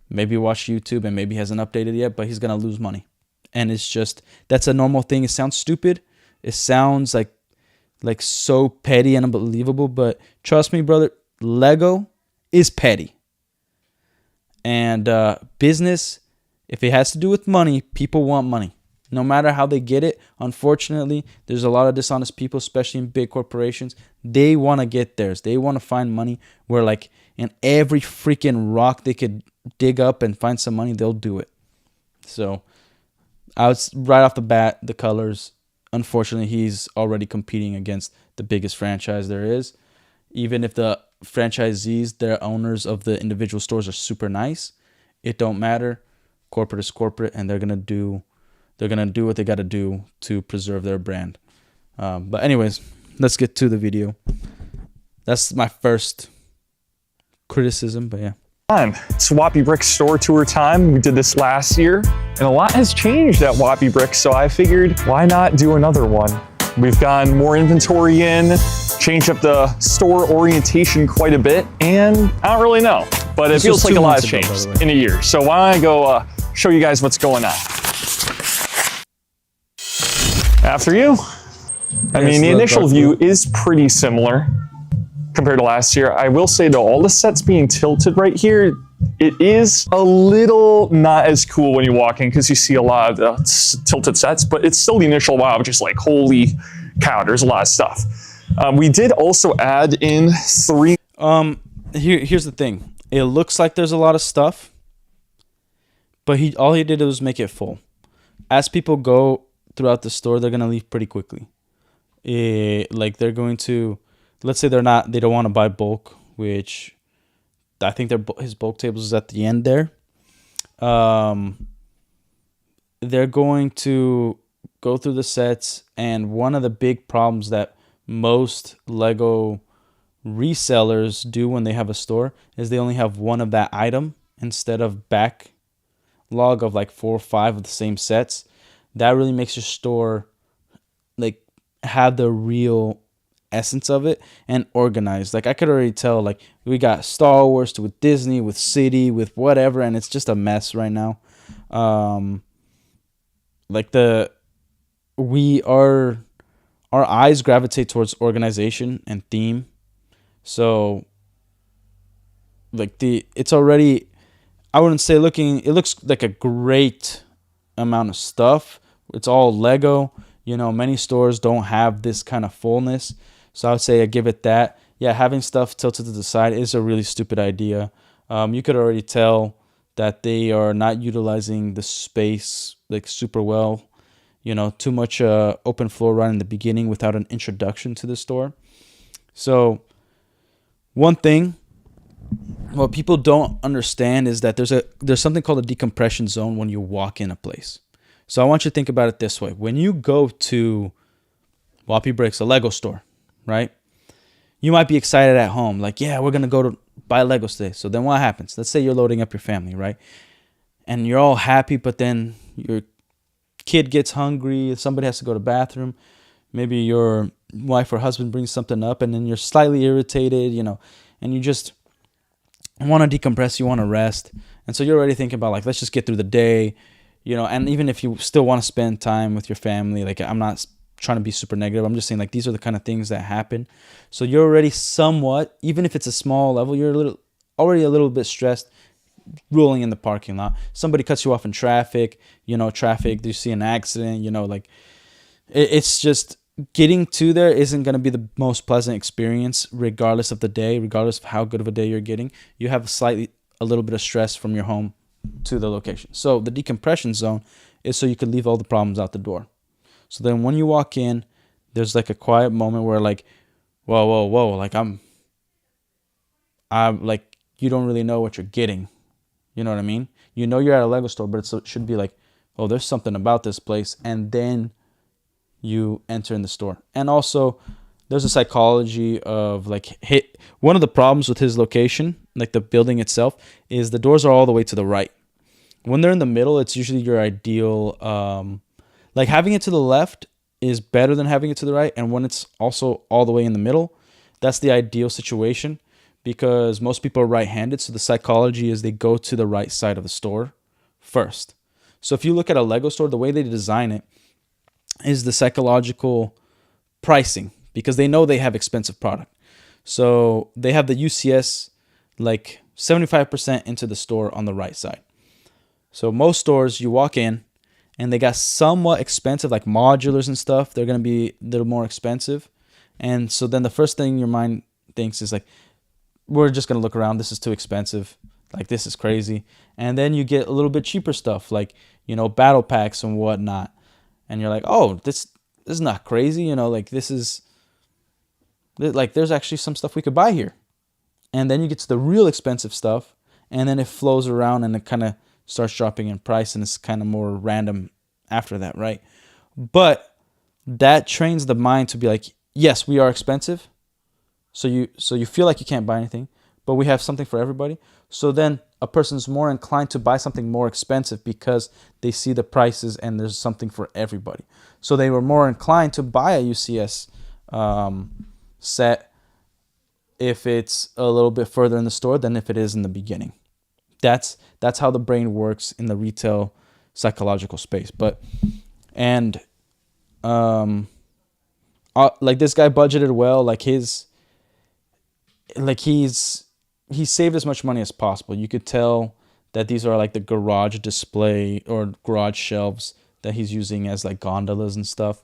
maybe watch YouTube, and maybe he hasn't updated yet, but he's gonna lose money. And it's just, that's a normal thing. It sounds stupid. It sounds like so petty and unbelievable, but trust me, brother, Lego is petty. And business, if it has to do with money, people want money. No matter how they get it, unfortunately, there's a lot of dishonest people, especially in big corporations. They want to get theirs. They want to find money where like in every freaking rock they could dig up and find some money, they'll do it. So I was right off the bat, the colors, unfortunately, he's already competing against the biggest franchise there is. Even if the franchisees, they're owners of the individual stores, are super nice, it don't matter. Corporate is corporate, and they're gonna do what they gotta do to preserve their brand. But anyways, let's get to the video. That's my first criticism, but yeah. It's Whoppy Bricks store tour time. We did this last year, and a lot has changed at Whoppy Bricks, so I figured why not do another one? We've gotten more inventory in, changed up the store orientation quite a bit, and I don't really know, but it feels like a lot has changed in a year. So why don't I go show you guys what's going on. After you. I mean, the initial view is pretty similar compared to last year. I will say though, all the sets being tilted right here, it is a little not as cool when you walk in because you see a lot of the tilted sets, but it's still the initial wow, just like, holy cow, there's a lot of stuff. We did also add in 3. Here's the thing. It looks like there's a lot of stuff, but all he did was make it full. As people go throughout the store, they're gonna leave pretty quickly. Like they're going to, let's say they don't want to buy bulk, which I think his bulk tables is at the end there. They're going to go through the sets, and one of the big problems that most Lego resellers do when they have a store is they only have one of that item instead of backlog of like 4 or 5 of the same sets. That really makes your store like have the real essence of it and organized. Like I could already tell, like we got Star Wars with Disney, with City, with whatever, and it's just a mess right now. Like our eyes gravitate towards organization and theme. So like it's already, I wouldn't say it looks like a great amount of stuff. It's all Lego. You know, many stores don't have this kind of fullness. So I would say I give it that. Yeah, having stuff tilted to the side is a really stupid idea. You could already tell that they are not utilizing the space like super well. You know, too much open floor right in the beginning without an introduction to the store. So one thing, what people don't understand is that there's something called a decompression zone when you walk in a place. So I want you to think about it this way. When you go to Whoppy Bricks, a Lego store, right? You might be excited at home. Like, yeah, we're going to go to buy Legos today. So then what happens? Let's say you're loading up your family, right? And you're all happy, but then your kid gets hungry. Somebody has to go to the bathroom. Maybe your wife or husband brings something up, and then you're slightly irritated, you know, and you just want to decompress. You want to rest. And so you're already thinking about, like, let's just get through the day, you know, and even if you still want to spend time with your family, like, I'm not trying to be super negative. I'm just saying, like, these are the kind of things that happen. So you're already somewhat, even if it's a small level, you're already a little bit stressed rolling in the parking lot. Somebody cuts you off in traffic, you see an accident, like it's just getting to there isn't going to be the most pleasant experience regardless of the day, regardless of how good of a day you're getting. You have a little bit of stress from your home to the location. So the decompression zone is so you can leave all the problems out the door. So then when you walk in, there's like a quiet moment where like, whoa, like I'm like, you don't really know what you're getting. You know what I mean? You know you're at a Lego store, but it should be like, oh, there's something about this place. And then you enter in the store. And also, there's a psychology of like, one of the problems with his location, like the building itself, is the doors are all the way to the right. When they're in the middle, it's usually your ideal, like having it to the left is better than having it to the right. And when it's also all the way in the middle, that's the ideal situation, because most people are right-handed. So the psychology is they go to the right side of the store first. So if you look at a Lego store, the way they design it is the psychological pricing, because they know they have expensive product. So they have the UCS like 75% into the store on the right side. So most stores, you walk in and they got somewhat expensive, like modulars and stuff. They're going to be a little more expensive. And so then the first thing your mind thinks is like, we're just going to look around. This is too expensive. Like, this is crazy. And then you get a little bit cheaper stuff, like, you know, battle packs and whatnot. And you're like, oh, this is not crazy. You know, like this is like, there's actually some stuff we could buy here. And then you get to the real expensive stuff. And then it flows around and it kind of starts dropping in price. And it's kind of more random after that, right? But that trains the mind to be like, yes, we are expensive. So you feel like you can't buy anything, but we have something for everybody. So then a person's more inclined to buy something more expensive because they see the prices and there's something for everybody. So they were more inclined to buy a UCS set if it's a little bit further in the store than if it is in the beginning. That's how the brain works in the retail psychological space. Like this guy budgeted well. He saved as much money as possible. You could tell that these are like the garage display or garage shelves that he's using as like gondolas and stuff.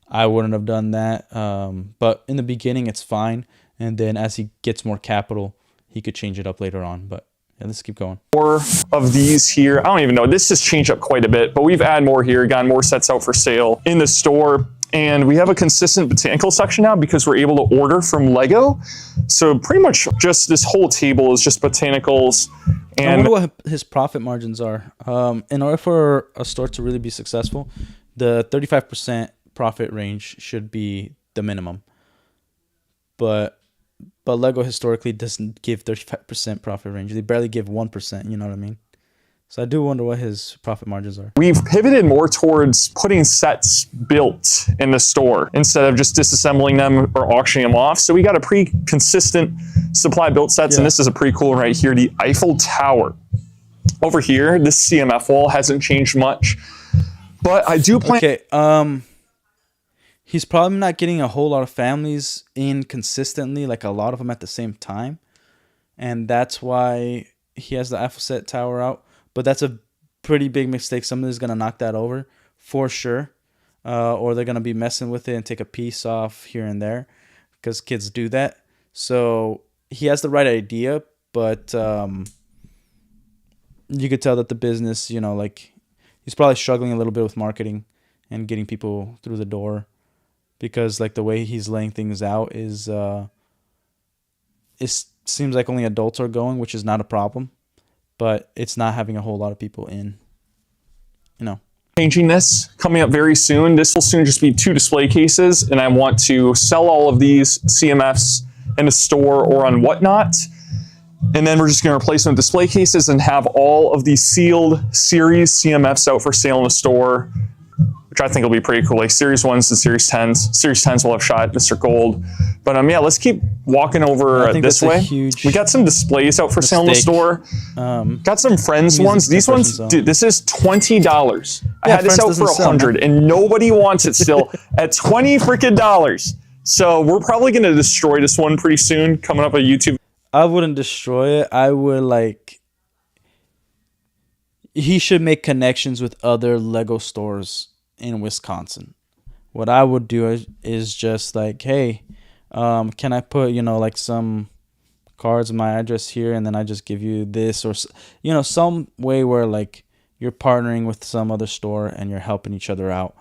I wouldn't have done that. But in the beginning, it's fine. And then as he gets more capital, he could change it up later on. But yeah, let's keep going. More of these here. I don't even know. This has changed up quite a bit, but we've added more here, gotten more sets out for sale in the store. And we have a consistent botanical section now because we're able to order from Lego. So pretty much just this whole table is just botanicals. And I wonder what his profit margins are. In order for a store to really be successful, the 35% profit range should be the minimum. But Lego historically doesn't give 35% profit range. They barely give 1%, you know what I mean? So I do wonder what his profit margins are. We've pivoted more towards putting sets built in the store instead of just disassembling them or auctioning them off. So we got a pretty consistent supply built sets, and this is a pretty cool one right here, the Eiffel Tower. Over here, this CMF wall hasn't changed much, but I do plan. Okay, he's probably not getting a whole lot of families in consistently, like a lot of them at the same time, and that's why he has the Eiffel set tower out. But that's a pretty big mistake. Somebody's going to knock that over for sure. Or they're going to be messing with it and take a piece off here and there because kids do that. So he has the right idea, but you could tell that the business, you know, like he's probably struggling a little bit with marketing and getting people through the door because like the way he's laying things out is it seems like only adults are going, which is not a problem. But it's not having a whole lot of people in, you know. Changing this coming up very soon. This will soon just be 2 display cases, and I want to sell all of these CMFs in a store or on Whatnot. And then we're just going to replace them with display cases and have all of these sealed series CMFs out for sale in the store, which I think will be pretty cool. Like Series 1s and Series 10s. Series 10s will have shot Mr. Gold. But yeah, let's keep walking over this way. We got some displays out for sale in the store. Got some Friends ones. These ones, dude, this is $20. I had this out for $100 and nobody wants it still at $20 freaking. So we're probably going to destroy this one pretty soon, coming up on YouTube. I wouldn't destroy it. I would like, he should make connections with other Lego stores in Wisconsin. what I would do is just like, hey, can I put, like some cards, my address here, and then I just give you this, or, some way where like you're partnering with some other store and you're helping each other out.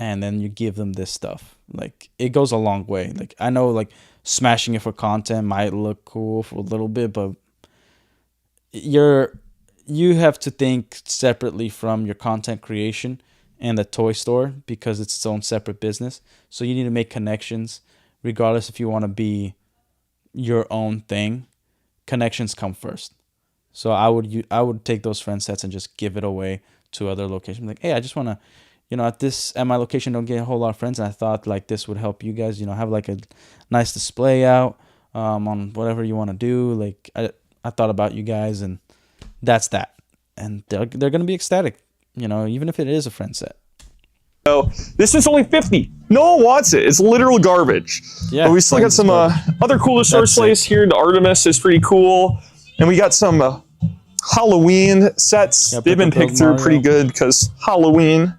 And then you give them this stuff. Like, it goes a long way. Like, I know like smashing it for content might look cool for a little bit, but you have to think separately from your content creation and the toy store, because it's its own separate business. So you need to make connections regardless if you want to be your own thing. Connections come first. So I would take those friend sets and just give it away to other locations. Like, hey, I just want to, at my location don't get a whole lot of friends, and I thought like this would help you guys, have like a nice display out on whatever you want to do. Like, I thought about you guys, and that's that. And they're gonna be ecstatic, even if it is a friend set. So this is only 50. No one wants it. It's literal garbage. Yeah, but we still got some other cool sword slays here. The Artemis is pretty cool, and we got some Halloween sets. Yeah, they've been picked through pretty good because Halloween.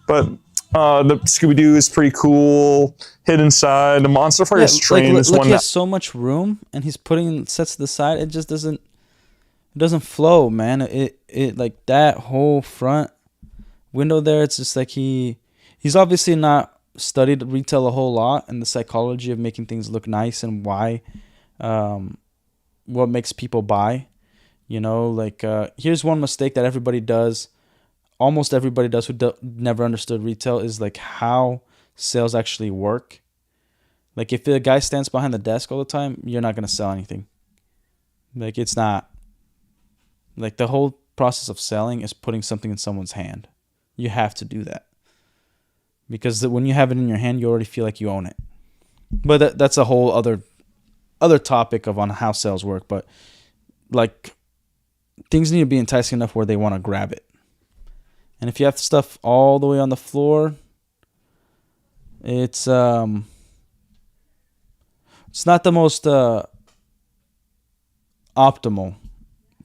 But the Scooby-Doo is pretty cool. Hidden Side, the Monster Fighter's Train is one he that has so much room, and he's putting sets to the side. It just doesn't flow, man. It like that whole front window there. It's just like he's obviously not studied retail a whole lot and the psychology of making things look nice and why, what makes people buy. Here's one mistake that everybody does. Almost everybody does who never understood retail, is like how sales actually work. Like, if the guy stands behind the desk all the time, you're not going to sell anything. Like, it's not. Like, the whole process of selling is putting something in someone's hand. You have to do that. Because when you have it in your hand, you already feel like you own it. But that's a whole other topic on how sales work. But, like, things need to be enticing enough where they want to grab it. And if you have stuff all the way on the floor, it's not the most optimal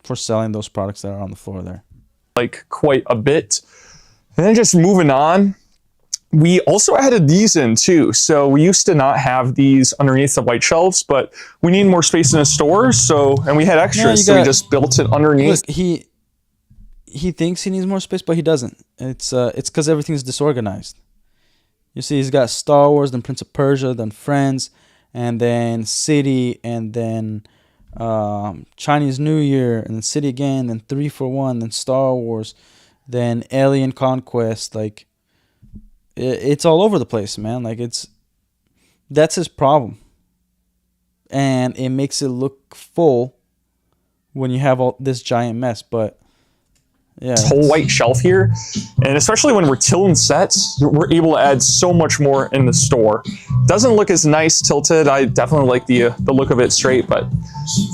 for selling those products that are on the floor there. like quite a bit. And then just moving on, we also added these in too. So we used to not have these underneath the white shelves, but we need more space in the store. And we had extras, so we just built it underneath. Look, he thinks he needs more space, but he doesn't. It's because everything's disorganized. You see, he's got Star Wars, then Prince of Persia, then Friends, and then City, and then Chinese New Year, and then City again, then 3 for 1, then Star Wars, then Alien Conquest. Like, it's all over the place, man. Like, that's his problem. And it makes it look full when you have all this giant mess, but yeah, this whole white shelf here, and especially when we're tilting sets, we're able to add so much more in the store. Doesn't look as nice tilted. I definitely like the look of it straight, but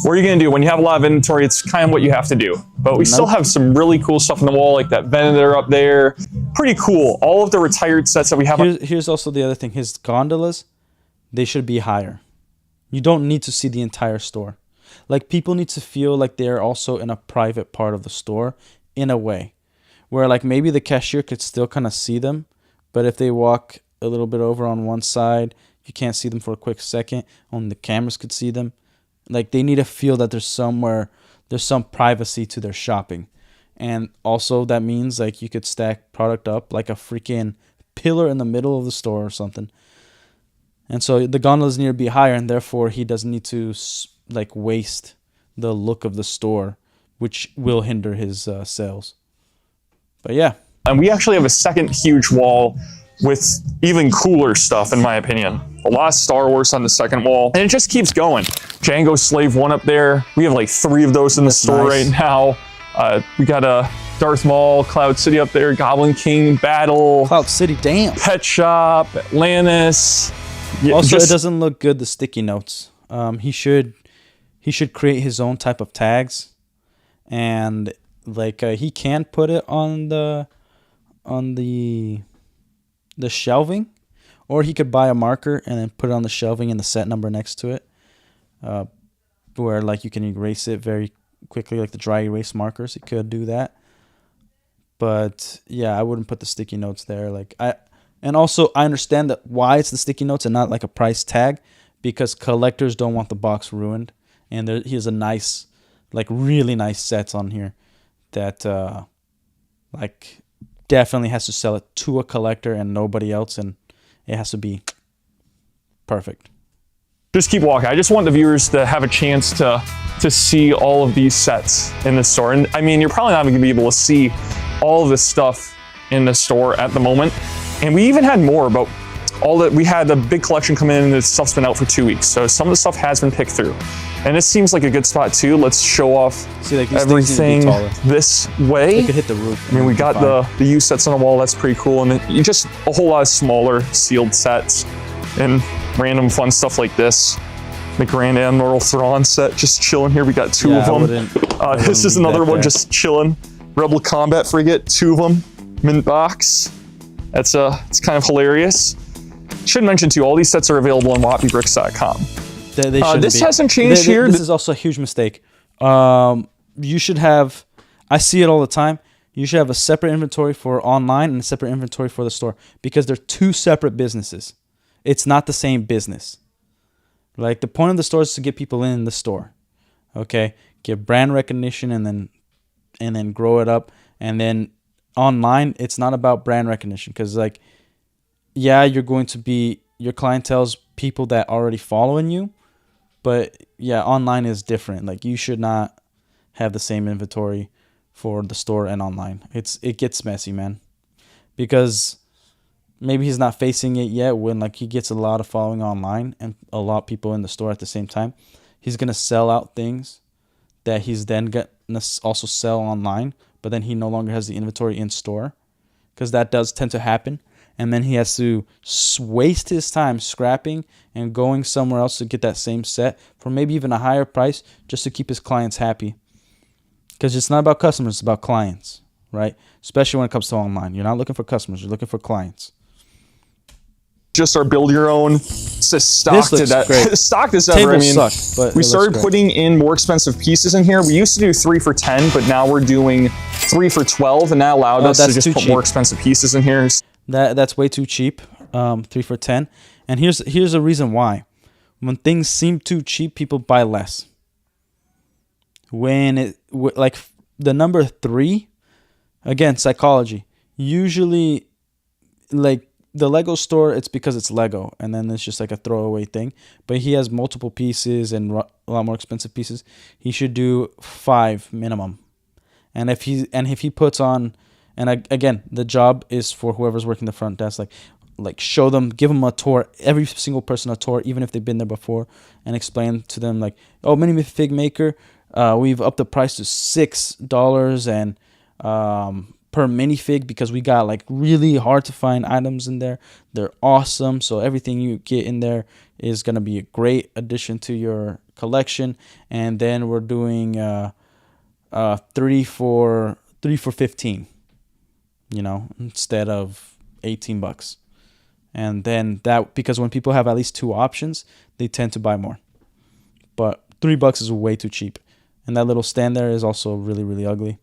what are you gonna do when you have a lot of inventory? It's kind of what you have to do. But we still have some really cool stuff on the wall, like that Venator up there. Pretty cool. All of the retired sets that we have. Here's also the other thing. His gondolas, they should be higher. You don't need to see the entire store. Like, people need to feel like they're also in a private part of the store, in a way where like maybe the cashier could still kind of see them, but if they walk a little bit over on one side, you can't see them for a quick second. Only the cameras could see them. Like, they need to feel that there's some privacy to their shopping. And also that means like you could stack product up like a freaking pillar in the middle of the store or something. And so the gondolas need to be higher, and therefore he doesn't need to like waste the look of the store, which will hinder his sales. But yeah. And we actually have a second huge wall with even cooler stuff, in my opinion. A lot of Star Wars on the second wall. And it just keeps going. Django Slave 1 up there. We have like 3 of those in the store right now. We got a Darth Maul, Cloud City up there, Goblin King, Battle. Cloud City, damn. Pet Shop, Atlantis. Yeah, also, it doesn't look good, the sticky notes. He should create his own type of tags. And like he can put it on the shelving, or he could buy a marker and then put it on the shelving and the set number next to it, where like you can erase it very quickly, like the dry erase markers. He could do that, but yeah, I wouldn't put the sticky notes there. Like, And also, I understand that why it's the sticky notes and not like a price tag, because collectors don't want the box ruined. And he has a nice, like really nice sets on here that like definitely has to sell it to a collector and nobody else, and it has to be perfect. Just keep walking. I just want the viewers to have a chance to see all of these sets in the store. And I mean, you're probably not going to be able to see all of this stuff in the store at the moment. And we even had more, but we had a big collection come in and the stuff's been out for 2 weeks. So some of the stuff has been picked through. And this seems like a good spot too. Let's show off everything this way. They could hit the roof. I mean, we got the U sets on the wall. That's pretty cool. And then you just a whole lot of smaller sealed sets and random fun stuff like this. The Grand Admiral Thrawn set just chilling here. We got two of them. This is another one just chilling. Rebel Combat Frigate, 2 of them. Mint box. It's kind of hilarious. Should mention too, all these sets are available on WappyBricks.com. This hasn't changed here. This is also a huge mistake. You should have, I see it all the time. You should have a separate inventory for online and a separate inventory for the store, because they're 2 separate businesses. It's not the same business. Like, the point of the store is to get people in the store. Okay? Get brand recognition and then grow it up. And then online, it's not about brand recognition, because like, yeah, you're going to be, your clientele's people that already following you, but yeah, online is different. Like, you should not have the same inventory for the store and online. It gets messy, man, because maybe he's not facing it yet. When like he gets a lot of following online and a lot of people in the store at the same time, he's gonna sell out things that he's then gonna also sell online, but then he no longer has the inventory in store, because that does tend to happen. And then he has to waste his time scrapping and going somewhere else to get that same set for maybe even a higher price, just to keep his clients happy. Because it's not about customers, it's about clients, right? Especially when it comes to online. You're not looking for customers, you're looking for clients. Just our build your own. It's as stocked as ever. I mean, but we started putting in more expensive pieces in here. We used to do 3 for $10, but now we're doing 3 for $12, and that allowed us to just put more expensive pieces in here. That's way too cheap. 3 for $10, and here's a reason why. When things seem too cheap, people buy less. When like the number 3, again, psychology. Usually, like the Lego store, it's because it's Lego, and then it's just like a throwaway thing. But he has multiple pieces and a lot more expensive pieces. He should do 5 minimum. And if he puts on, and again, the job is for whoever's working the front desk, like show them, give them a tour, every single person a tour, even if they've been there before, and explain to them like, oh, minifig maker, we've upped the price to $6 and per minifig, because we got like really hard to find items in there. They're awesome, so everything you get in there is gonna be a great addition to your collection. And then we're doing 3 for $15, instead of $18. And then that, because when people have at least 2 options, they tend to buy more. But $3 is way too cheap, and that little stand there is also really, really ugly.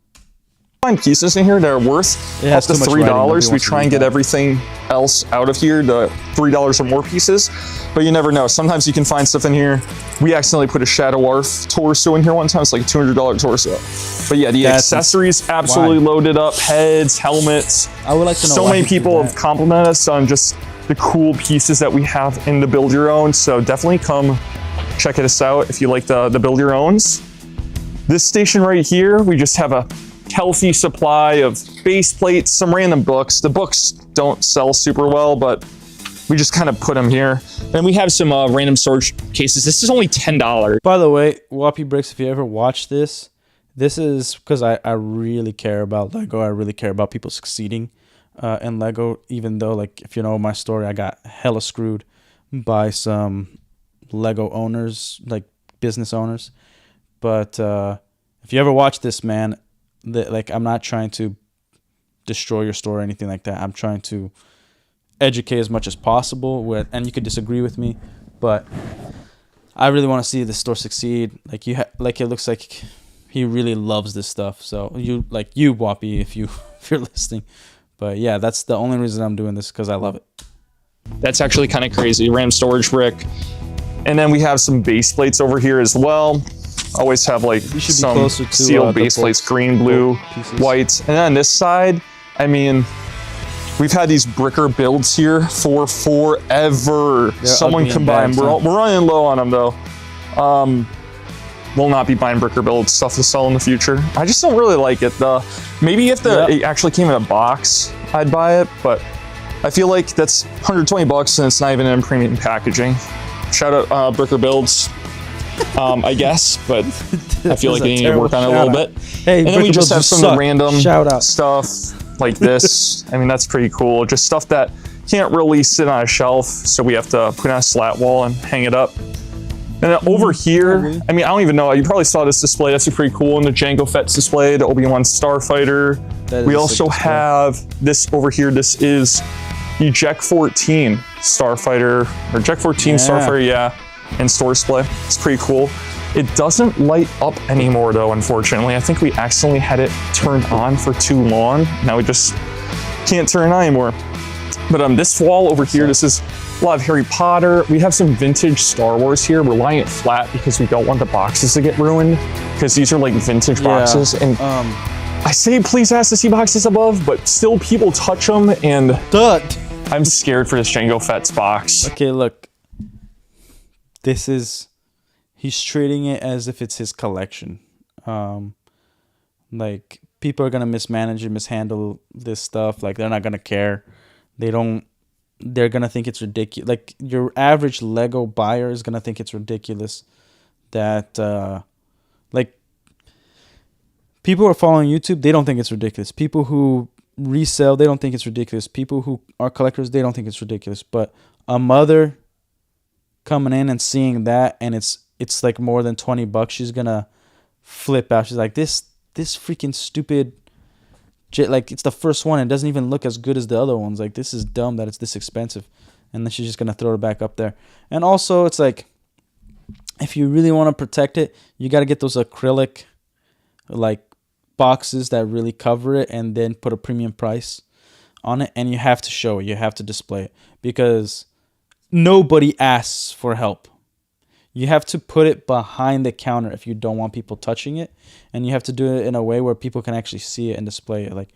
Find pieces in here that are worth up to $3. We try and get everything else out of here, the $3 or more pieces, but you never know. Sometimes you can find stuff in here. We accidentally put a Shadow Arf torso in here one time. It's like a $200 torso. But yeah, the accessories absolutely loaded up. Heads, helmets. I would like to know. So many people have complimented us on just the cool pieces that we have in the Build Your Own. So definitely come check us out if you like the Build Your Owns. This station right here, we just have a healthy supply of base plates, some random books. The books don't sell super well, but we just kind of put them here. And we have some random storage cases. This is only $10. By the way, Wappy Bricks, if you ever watch this is because I really care about Lego. I really care about people succeeding in Lego, even though, like, if you know my story, I got hella screwed by some Lego owners, like business owners. But if you ever watch this, man, I'm not trying to destroy your store or anything like that. I'm trying to educate as much as possible. And you could disagree with me, but I really want to see the store succeed. Like it looks like he really loves this stuff. So you Wappy, if you're listening, But yeah, that's the only reason I'm doing this, because I love it. That's actually kind of crazy. RAM storage brick. And then we have some base plates over here as well. Always have like some sealed base plates, green, blue, white. And then on this side, I mean, we've had these bricker builds here for forever. Someone can buy them. We're running low on them though. We'll not be buying bricker build stuff to sell in the future. I just don't really like it. Maybe if it actually came in a box, I'd buy it, but I feel like that's 120 bucks and it's not even in premium packaging. Shout out Bricker Builds, I guess, but I feel like they need to work on it a little bit. Hey, and then we just have some random stuff like this. I mean, that's pretty cool. Just stuff that can't really sit on a shelf, so we have to put it on a slat wall and hang it up. And then over here, I mean, I don't even know. You probably saw this display. That's pretty cool. And the Jango Fett's display, the Obi-Wan Starfighter. We also have this over here. This is the Jek 14 Starfighter, or Jek 14 Starfighter, yeah, and store display. It's pretty cool. It doesn't light up anymore though, unfortunately. I think we accidentally had it turned on for too long. Now we just can't turn it on anymore. But this wall over here, this is a lot of Harry Potter. We have some vintage Star Wars here. We're lying it flat because we don't want the boxes to get ruined, because these are like vintage boxes. And I say please ask to see boxes above, but still people touch them, and I'm scared for this Jango Fett's box. Okay, look. He's treating it as if it's his collection. Like, people are gonna mismanage and mishandle this stuff. Like, they're not gonna care. They're gonna think it's ridiculous. Like, your average Lego buyer is gonna think it's ridiculous that like, people who are following YouTube, they don't think it's ridiculous. People who resell, they don't think it's ridiculous. People who are collectors, they don't think it's ridiculous. But a mother coming in and seeing that, and it's like more than 20 bucks, she's gonna flip out. She's like, this freaking stupid, like, it's the first one. It doesn't even look as good as the other ones. Like, this is dumb that it's this expensive. And then she's just gonna throw it back up there. And also, it's like, if you really want to protect it, you got to get those acrylic, like, boxes that really cover it, and then put a premium price on it. And you have to show it. You have to display it, because nobody asks for help. You have to put it behind the counter if you don't want people touching it, and you have to do it in a way where people can actually see it and display it. Like,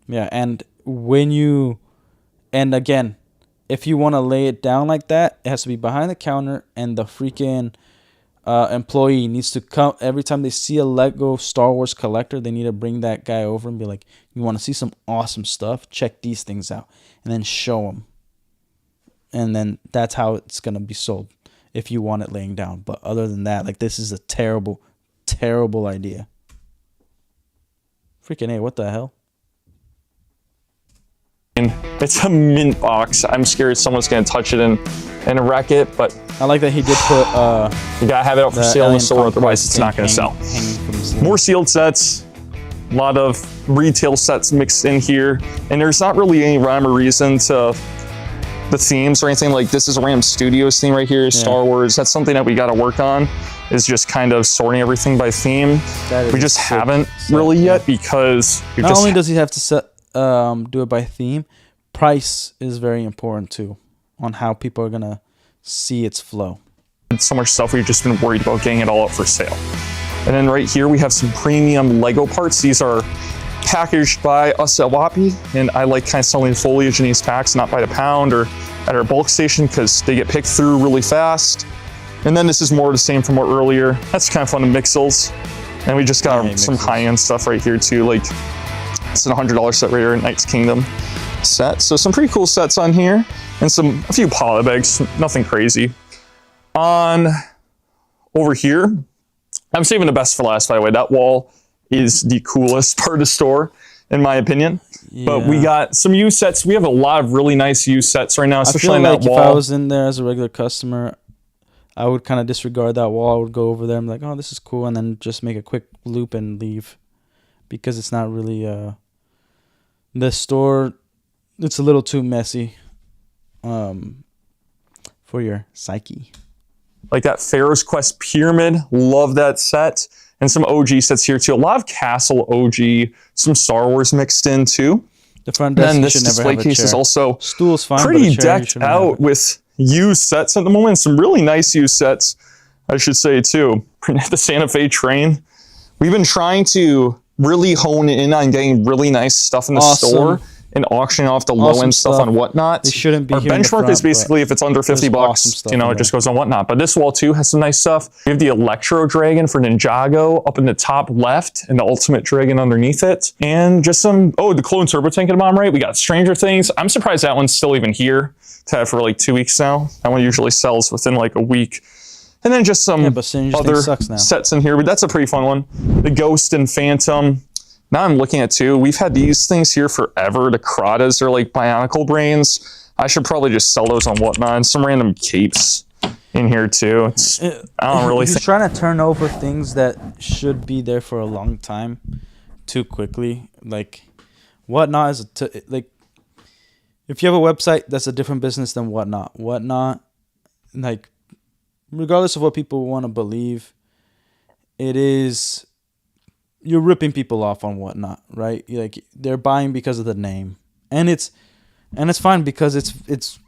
yeah, and again, if you want to lay it down like that, it has to be behind the counter, and the freaking employee needs to come every time they see a Lego Star Wars collector. They need to bring that guy over and be like, "You want to see some awesome stuff? Check these things out," and then show them. And then that's how it's gonna be sold, if you want it laying down. But other than that, like, this is a terrible, terrible idea. Freaking A, what the hell? It's a mint box. I'm scared someone's gonna touch it and wreck it, but I like that he did put you gotta have it out for sale in the store, otherwise it's not gonna sell. More sealed sets, a lot of retail sets mixed in here, and there's not really any rhyme or reason to the themes or anything. Like, this is a Ram Studios theme right here, Star Wars. That's something that we got to work on, is just kind of sorting everything by theme. We just haven't really yet, because not only does he have to do it by theme, price is very important too, on how people are gonna see its flow. So much stuff, we've just been worried about getting it all up for sale. And then right here we have some premium Lego parts. These are packaged by us at Wappy, and I like kind of selling foliage in these packs, not by the pound or at our bulk station, because they get picked through really fast. And then this is more of the same from what earlier. That's kind of fun to mixels. And we just got some high-end stuff right here too. Like, it's an $100 set right here, a Knight's Kingdom set. So some pretty cool sets on here, and a few poly bags, nothing crazy. On over here, I'm saving the best for last, by the way. That wall is the coolest part of the store, in my opinion. Yeah. But we got some used sets. We have a lot of really nice used sets right now, especially on that wall. If I was in there as a regular customer, I would kind of disregard that wall. I would go over there and be like, oh, this is cool, and then just make a quick loop and leave, because it's not really the store. It's a little too messy for your psyche. Like that Pharaoh's Quest Pyramid, love that set. And some OG sets here too. A lot of Castle OG, some Star Wars mixed in too. The front desk, Then you this should never display have a case is chair. also Stool's fine, but a pretty chair, you decked shouldn't have out it. with used sets at the moment. Some really nice used sets, I should say, too. The Santa Fe train. We've been trying to really hone in on getting really nice stuff in the Awesome. store and auctioning off the low-end stuff on Whatnot. They shouldn't be Our here in the benchmark front, is basically if it's under 50 there's bucks, awesome stuff you know, in it just there. goes on Whatnot. But this wall, too, has some nice stuff. We have the Electro Dragon for Ninjago up in the top left and the Ultimate Dragon underneath it. And just some, oh, the Clone Turbo Tank at the bottom right. We got Stranger Things. I'm surprised that one's still even here. It's had it for like 2 weeks now. That one usually sells within like a week. And then just some but Stranger other Things sucks now. sets in here, but that's a pretty fun one. The Ghost and Phantom. Now I'm looking at two. We've had these things here forever. The Kratas are like Bionicle brains. I should probably just sell those on Whatnot. And some random capes in here too. I don't really He's think. trying to turn over things that should be there for a long time too quickly. Like Whatnot is like if you have a website, that's a different business than Whatnot. Whatnot, like regardless of what people want to believe, it is. You're ripping people off on Whatnot, right? Like they're buying because of the name, and it's fine because it's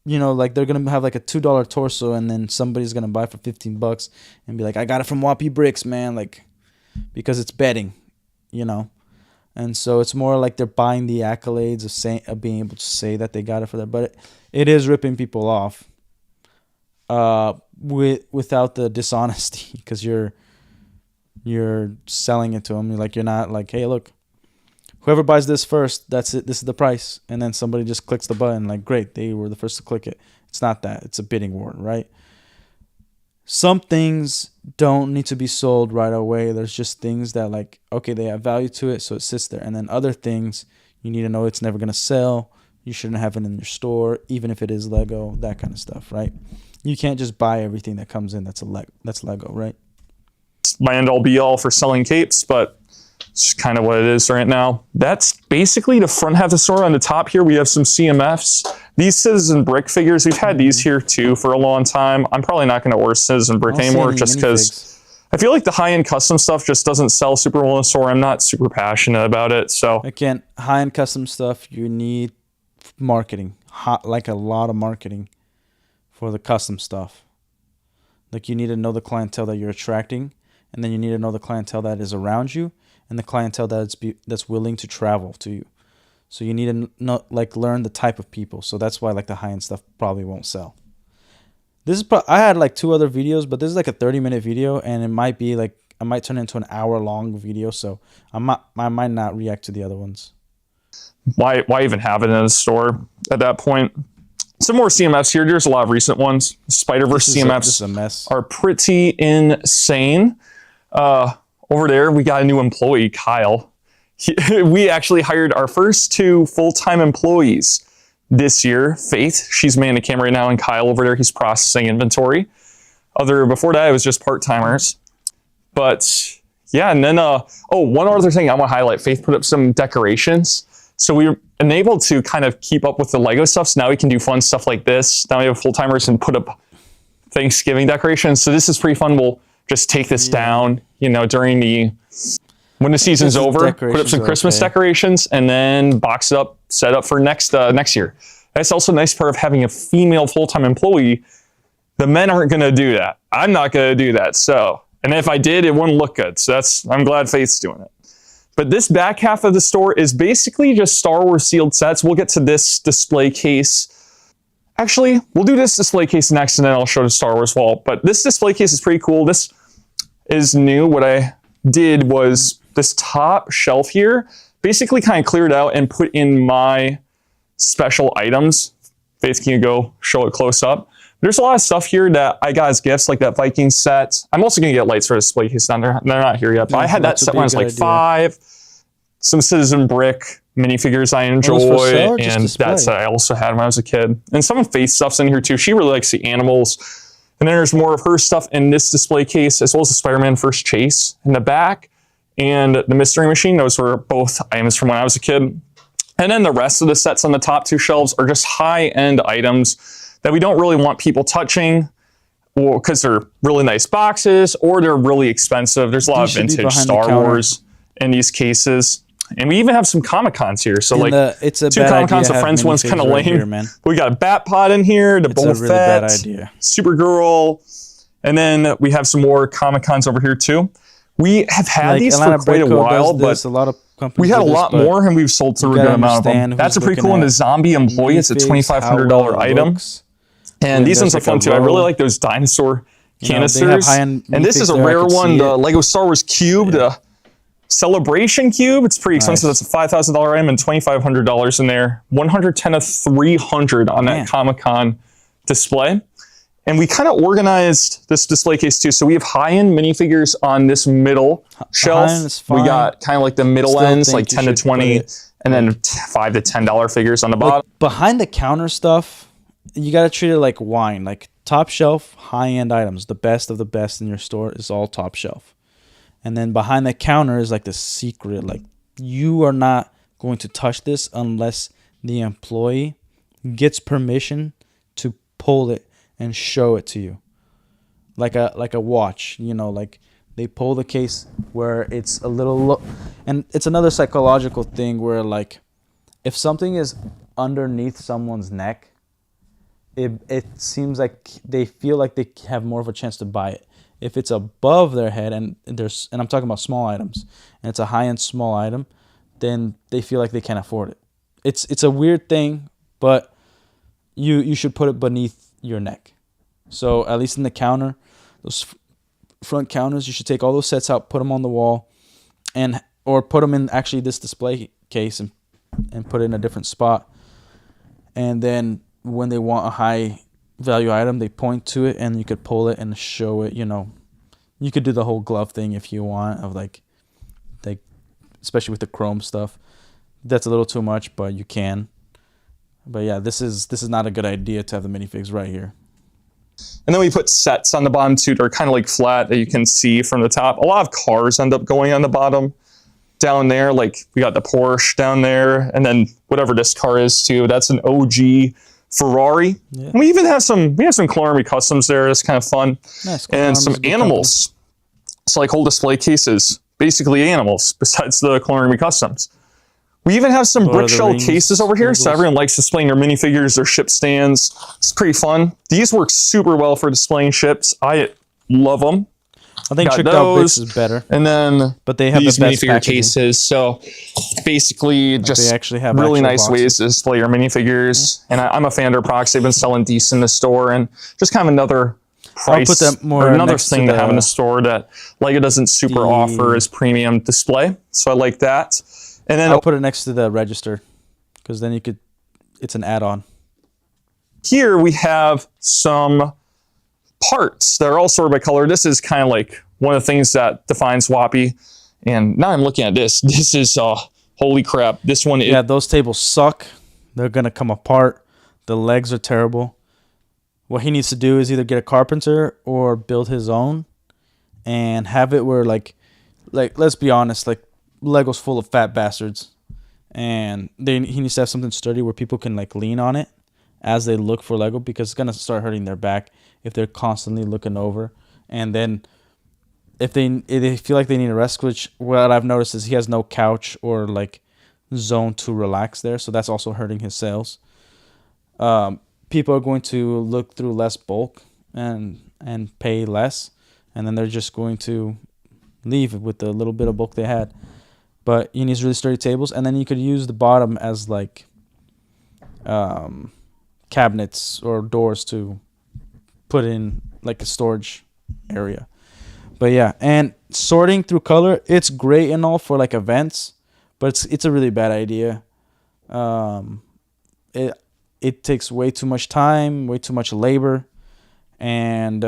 you know, like they're gonna have like a $2 torso, and then somebody's gonna buy for $15 and be like, I got it from Wappy Bricks, man, like because it's betting, you know, and so it's more like they're buying the accolades of being able to say that they got it for that, but it is ripping people off, without the dishonesty, because you're selling it to them. You're not like, hey, look, whoever buys this first, that's it. This is the price. And then somebody just clicks the button. Like, great, they were the first to click it. It's not that. It's a bidding war, right? Some things don't need to be sold right away. There's just things that like, okay, they have value to it, so it sits there. And then other things, you need to know it's never going to sell. You shouldn't have it in your store, even if it is Lego, that kind of stuff, right? You can't just buy everything that comes in that's Lego, right? My end all be all for selling capes, but it's kind of what it is right now. That's basically the front half of the store. On the top here, we have some CMFs. These Citizen Brick figures, we've had these here too for a long time. I'm probably not going to order Citizen Brick anymore just because I feel like the high-end custom stuff just doesn't sell super well in the store. I'm not super passionate about it. So again, high-end custom stuff, you need marketing, like a lot of marketing for the custom stuff. Like you need to know the clientele that you're attracting. And then you need to know the clientele that is around you and the clientele that's willing to travel to you. So you need to learn the type of people. So that's why like the high-end stuff probably won't sell. I had like 2 other videos, but this is like a 30-minute video, and it might be like I might turn it into an hour-long video. So I might not react to the other ones. Why even have it in a store at that point? Some more CMFs here. There's a lot of recent ones. Spider-Verse CMFs This is a mess. are pretty insane. Over there, we got a new employee, Kyle. We actually hired our first 2 full-time employees this year. Faith, she's manning the camera right now, and Kyle over there, he's processing inventory. Before that, it was just part-timers. But yeah, and then, one other thing I want to highlight. Faith put up some decorations. So we were enabled to kind of keep up with the Lego stuff. So now we can do fun stuff like this. Now we have full-timers and put up Thanksgiving decorations. So this is pretty fun. We'll just take this down, you know, when the season's over, put up some Christmas decorations, and then box it up, set up for next year. That's also a nice part of having a female full-time employee. The men aren't going to do that. I'm not going to do that. So, and if I did, it wouldn't look good. So I'm glad Faith's doing it. But this back half of the store is basically just Star Wars sealed sets. We'll get to this display case. Actually, we'll do this display case next, and then I'll show the Star Wars wall. But this display case is pretty cool. This is new. What I did was this top shelf here, basically kind of cleared out and put in my special items. Faith, can you go show it close up? There's a lot of stuff here that I got as gifts, like that Viking set. I'm also going to get lights for a display case down there. They're not here yet, but I had that set when I was like 5. Some Citizen Brick minifigures I enjoy, and that set I also had when I was a kid. And some of Faith's stuff's in here too. She really likes the animals. And then there's more of her stuff in this display case, as well as the Spider-Man First Chase in the back. And the Mystery Machine, those were both items from when I was a kid. And then the rest of the sets on the top 2 shelves are just high-end items that we don't really want people touching, or because they're really nice boxes, or they're really expensive. There's a lot of vintage Star Wars in these cases. And we even have some Comic-Cons here. So And like it's a two bad Comic-Cons, idea the to have Friends one's kind of minifigs lame. right here, man. We got a Bat-Pod in here, the It's a Boba really Fett, bad idea. Supergirl, and then we have some more Comic-Cons over here too. We have had Like these Atlanta for quite a Breakco while, does but this, a lot of companies we had a do this, lot but more, and we've sold through a gotta good amount of them. understand That's a who's pretty cool looking one. The at Zombie Employee. It's a minifigs, how $2,500 well it item. looks. And When these ones are there's fun like a too. I really row, like those dinosaur they have canisters. high-end And this minifigs is a there, I rare could one, see the it. Lego Star Wars Cube, the Celebration Cube. It's pretty expensive. Nice. That's a $5,000 item and $2,500 in there. 110 of 300 on Man. that Comic-Con display. And we kind of organized this display case too. So we have high-end minifigures on this middle shelf. high-end is We fine. got kind of like the middle Still ends, think like you 10 to should put 20, it, and then $5 to $10 figures on the bottom. Like behind the counter stuff, you gotta treat it like wine. Like top shelf, high end items, the best of the best in your store is all top shelf. And then behind the counter is like the secret. Like you are not going to touch this unless the employee gets permission to pull it and show it to you. Like a watch, you know, like they pull the case where it's a little and it's another psychological thing where like if something is underneath someone's neck, it seems like they feel like they have more of a chance to buy it. If it's above their head and I'm talking about small items and it's a high-end small item, then they feel like they can't afford it. It's a weird thing, but you should put it beneath your neck. So at least in the counter, those front counters, you should take all those sets out, put them on the wall, or put them in actually this display case and put it in a different spot. And then when they want a high value item, they point to it and you could pull it and show it. You know, you could do the whole glove thing if you want, of like especially with the chrome stuff. That's a little too much, but you can. But yeah, this is not a good idea to have the minifigs right here. And then we put sets on the bottom too. They're kind of like flat that you can see from the top. A lot of cars end up going on the bottom down there. Like we got the Porsche down there, and then whatever this car is too. That's an OG Ferrari. Yeah. And we even have some Claremy customs there. That's kind of fun. Nice. And some animals. It's like whole display cases, basically animals besides the Claremy customs. We even have some brick shell cases over here, so everyone likes displaying their minifigures, their ship stands. It's pretty fun. These work super well for displaying ships. I love them. I think tricked out bits is better. And then but they have these the best minifigure packaging. Cases. So basically just they actually have really nice boxes. ways to display your minifigures. And I'm a fan of their products. They've been selling decent in the store, and just kind of another price, I'll put that more or another next thing to to have in the store that LEGO doesn't super offer as premium display. So I like that. And then I'll put it next to the register because then it's an add-on. Here we have some parts that are all sorted by color. This is kind of like one of the things that defines Whoppy. And now I'm looking at this. This is, holy crap. This one is... Yeah, those tables suck. They're going to come apart. The legs are terrible. What he needs to do is either get a carpenter or build his own and have it where like let's be honest, like Lego's full of fat bastards, and he needs to have something sturdy where people can like lean on it as they look for Lego, because it's gonna start hurting their back if they're constantly looking over. And then if they feel like they need a rest, which what I've noticed is he has no couch or like zone to relax there, so that's also hurting his sales. People are going to look through less bulk and pay less, and then they're just going to leave with the little bit of bulk they had. But he needs really sturdy tables, and then you could use the bottom as like cabinets or doors to put in like a storage area. But yeah, and sorting through color, it's great and all for like events, but it's a really bad idea. It takes way too much time, way too much labor, and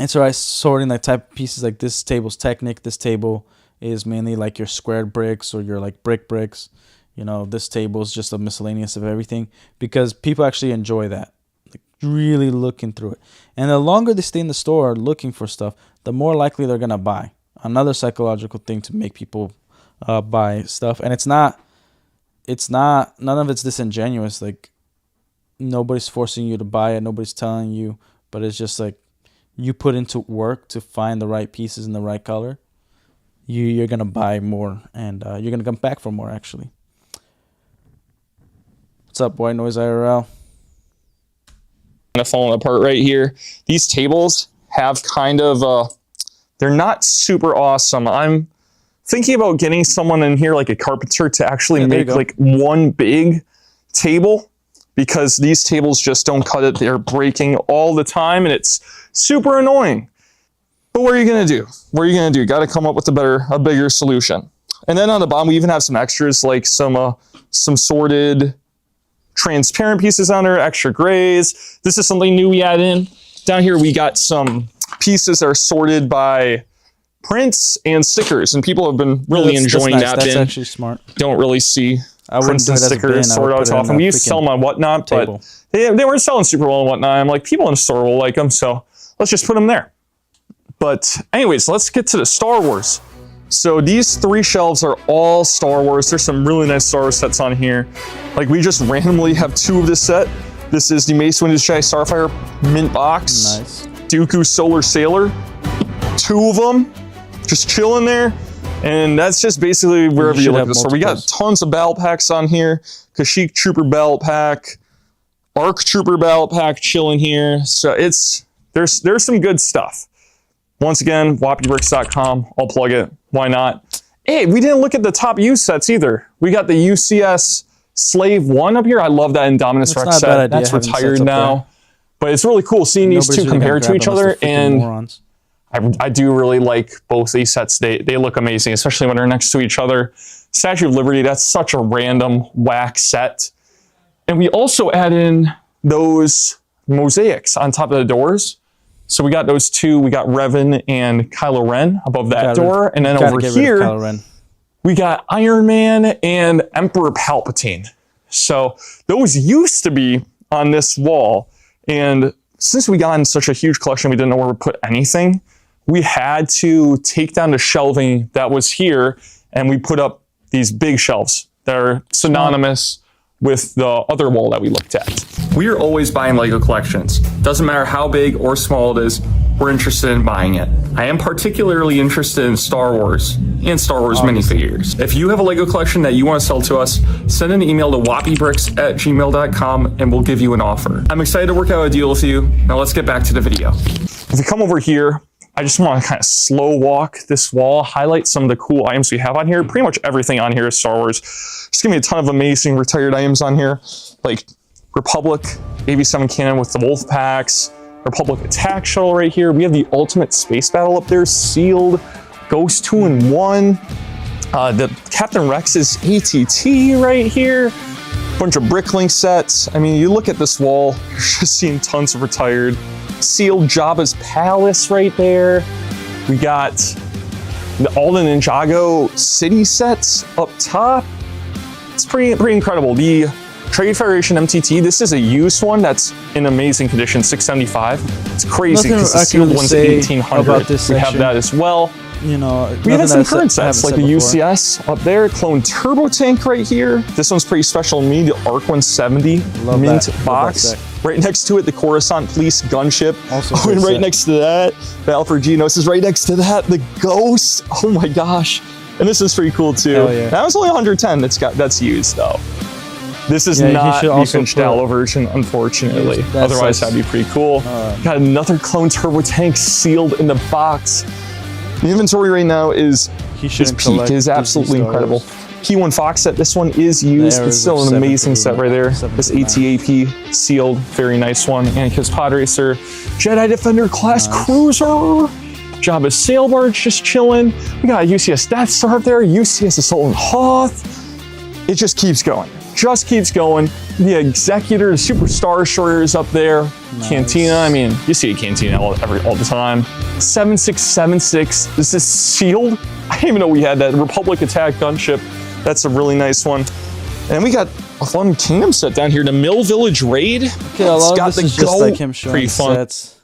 so I sorting like type of pieces. Like this table's Technic. This table is mainly like your squared bricks or your like brick bricks. You know, this table is just a miscellaneous of everything because people actually enjoy that, like really looking through it. And the longer they stay in the store looking for stuff, the more likely they're gonna buy. Another psychological thing to make people buy stuff, and none of it's disingenuous. Like nobody's forcing you to buy it, nobody's telling you, but it's just like you put into work to find the right pieces in the right color. you're gonna buy more, and you're gonna come back for more. Actually, what's up, White Noise IRL? Kind of falling apart right here. These tables have kind of they're not super awesome. I'm thinking about getting someone in here like a carpenter to actually make like one big table, because these tables just don't cut it. They're breaking all the time and it's super annoying. But what are you gonna do? What are you gonna do? Got to come up with a bigger solution. And then on the bottom, we even have some extras, like some sorted transparent pieces on there, extra grays. This is something new we add in. Down here, we got some pieces that are sorted by prints and stickers, and people have been really enjoying that bin. That's actually smart. Don't really see prints and stickers sorted out often. We used to sell them on Whatnot, but they weren't selling super well on Whatnot. I'm like, people in the store will like them, so let's just put them there. But anyways, let's get to the Star Wars. So these 3 shelves are all Star Wars. There's some really nice Star Wars sets on here. Like, we just randomly have 2 of this set. This is the Mace Windu Jedi Starfire mint box. Nice. Dooku Solar Sailor. 2 of them. Just chilling there. And that's just basically wherever you look at the store. We got tons of battle packs on here. Kashyyyk Trooper battle pack. Arc Trooper battle pack chilling here. So there's some good stuff. Once again, whoppybricks.com. I'll plug it. Why not? Hey, we didn't look at the top U sets either. We got the UCS Slave 1 up here. I love that Indominus Rex set. That's retired now. But it's really cool seeing these two compared to each other. And I do really like both these sets. They look amazing, especially when they're next to each other. Statue of Liberty, that's such a random whack set. And we also add in those mosaics on top of the doors. So we got those 2. We got Revan and Kylo Ren above that door. And then over here, we got Iron Man and Emperor Palpatine. So those used to be on this wall. And since we got in such a huge collection, we didn't know where to put anything. We had to take down the shelving that was here, and we put up these big shelves that are synonymous with the other wall that we looked at. We are always buying LEGO collections. Doesn't matter how big or small it is, we're interested in buying it. I am particularly interested in Star Wars and Star Wars minifigures. If you have a LEGO collection that you want to sell to us, send an email to whoppybricks@gmail.com and we'll give you an offer. I'm excited to work out a deal with you. Now let's get back to the video. If you come over here, I just want to kind of slow walk this wall, highlight some of the cool items we have on here. Pretty much everything on here is Star Wars. Just give me a ton of amazing retired items on here, like Republic AV7 cannon with the Wolf packs, Republic attack shuttle right here. We have the ultimate space battle up there, sealed, Ghost 2-in-1. The Captain Rex's ATT right here. Bunch of Bricklink sets. I mean, you look at this wall, you're just seeing tons of retired. Sealed Jabba's Palace right there. We got all the Ninjago city sets up top. It's pretty incredible. The Trade Federation MTT, this is a used one that's in amazing condition, 675. It's crazy because the sealed one's 1800. We have that as well. You know, we have some current sets like the UCS up there, Clone Turbo Tank right here. This one's pretty special to me, the ARC 170 mint box. Right next to it, the Coruscant Police gunship. Also and right next to that, the Alfred Genos is right next to that, the Ghost. Oh my gosh. And this is pretty cool too. Yeah. That was only 110 that's used though. This is not the Finch Dallo version, unfortunately. Otherwise, that'd be pretty cool. Got another Clone Turbo Tank sealed in the box. The inventory right now is peak. Is absolutely incredible. P1 Fox set, this one is used. It's still an amazing set right there. This ATAP sealed, very nice one. Anakin's Pod Racer, Jedi Defender class cruiser, Jabba's sail barge just chilling. We got a UCS Death Star up there, UCS Assault and Hoth. It just keeps going. Just keeps going. The Executor, the Super Star Destroyer is up there. Nice. Cantina, I mean, you see a Cantina all the time. 7676, this is sealed. I didn't even know we had that. Republic Attack Gunship, that's a really nice one. And we got a fun Kingdom set down here, the Mill Village Raid. Okay, a lot of this is just like him showing sets.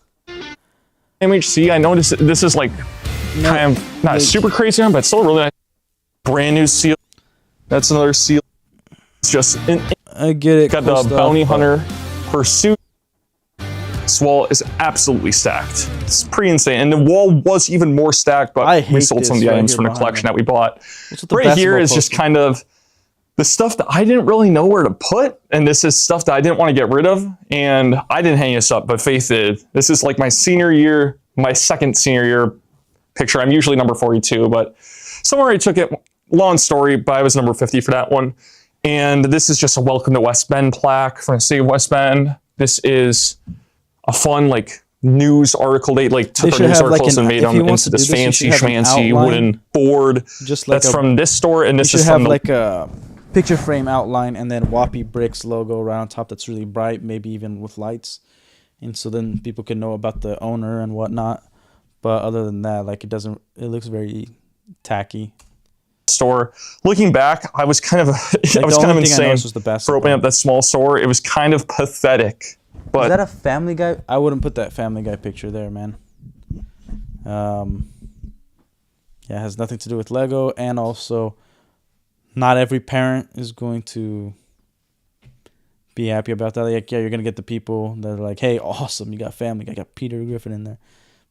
MHC, I noticed this is like kind of not super crazy, but still really nice. Brand new seal. That's another seal. It's just, I get it. Got the Bounty Hunter Pursuit. This wall is absolutely stacked. It's pretty insane. And the wall was even more stacked, but we sold some of the items from the collection that we bought. Right here is just kind of the stuff that I didn't really know where to put. And this is stuff that I didn't want to get rid of. And I didn't hang this up, but Faith did. This is like my senior year, my second senior year picture. I'm usually number 42, but somewhere I took it, long story, but I was number 50 for that one. And this is just a welcome to West Bend plaque from the city of West Bend. This is a fun like news article. They like took our news articles and made them into this fancy schmancy wooden board. Just like that's from this store, and this is from like a picture frame outline, and then Whoppy Bricks logo right on top. That's really bright, maybe even with lights, and so then people can know about the owner and whatnot. But other than that, like it doesn't. It looks very tacky. Store. Looking back, I was kind of I was kind of insane for opening up that small store. It was kind of pathetic. But is that a Family Guy? I wouldn't put that Family Guy picture there, man. Yeah, it has nothing to do with Lego, and also not every parent is going to be happy about that. Like, yeah, you're gonna get the people that are like, "Hey, awesome, you got Family Guy, got Peter Griffin in there,"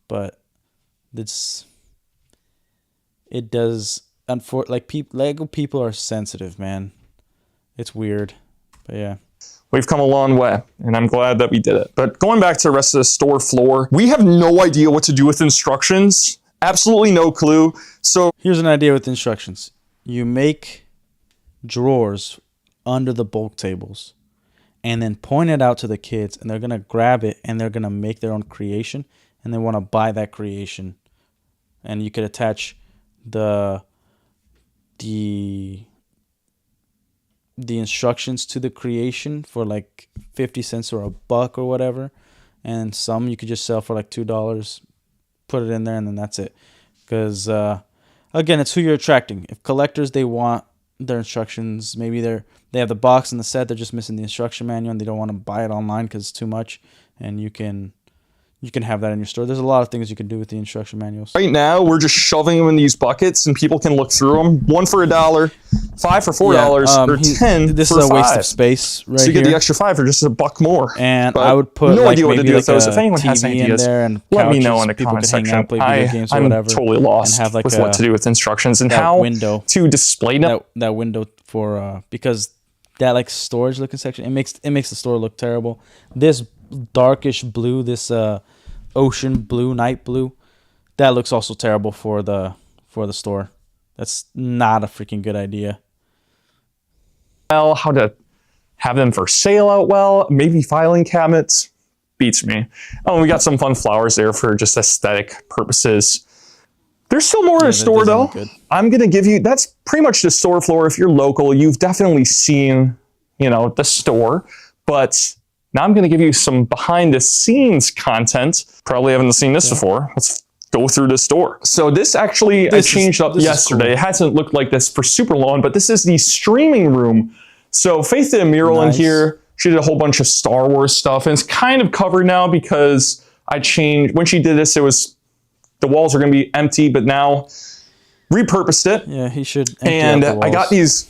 but it does. Lego people are sensitive, man. It's weird, but yeah. We've come a long way, and I'm glad that we did it. But going back to the rest of the store floor, we have no idea what to do with instructions. Absolutely no clue. So here's an idea with instructions. You make drawers under the bulk tables and then point it out to the kids, and they're going to grab it and they're going to make their own creation, and they want to buy that creation. And you could attach the instructions to the creation for like 50 cents or $1 or whatever, and some you could just sell for like $2, put it in there, and then that's it. Because again, it's who you're attracting. If collectors, they want their instructions, maybe they have the box and the set, they're just missing the instruction manual and they don't want to buy it online because it's too much, and you can have that in your store. There's a lot of things you can do with the instruction manuals. Right now, we're just shoving them in these buckets, and people can look through them. 1 for $1, 5 for $4, or 10 This for is a waste $5. of space, right? So you here. get the extra 5 for just $1 more. And but I would put no like idea what to maybe do like with those. a If anyone has TV any in ideas, there and let me know couches, in the people comment could hang section. out, play video games or whatever, totally lost and have like with what to do with instructions and how window, to display them. That window for because that like storage looking section, it makes the store look terrible. This darkish blue, this ocean blue, night blue, that looks also terrible for the store. That's not a freaking good idea. Well, how to have them for sale out well, maybe filing cabinets, beats me. Oh, we got some fun flowers there for just aesthetic purposes. There's still more in the store though. I'm gonna give you, that's pretty much the store floor. If you're local, you've definitely seen, the store, but now I'm gonna give you some behind the scenes content. Probably haven't seen this before. Let's go through the store. So this actually, I changed up yesterday. Cool. It hasn't looked like this for super long, but this is the streaming room. So Faith did a mural in here. She did a whole bunch of Star Wars stuff, and it's kind of covered now because I changed, when she did this, the walls are gonna be empty, but now repurposed it. Yeah, he should. And I got these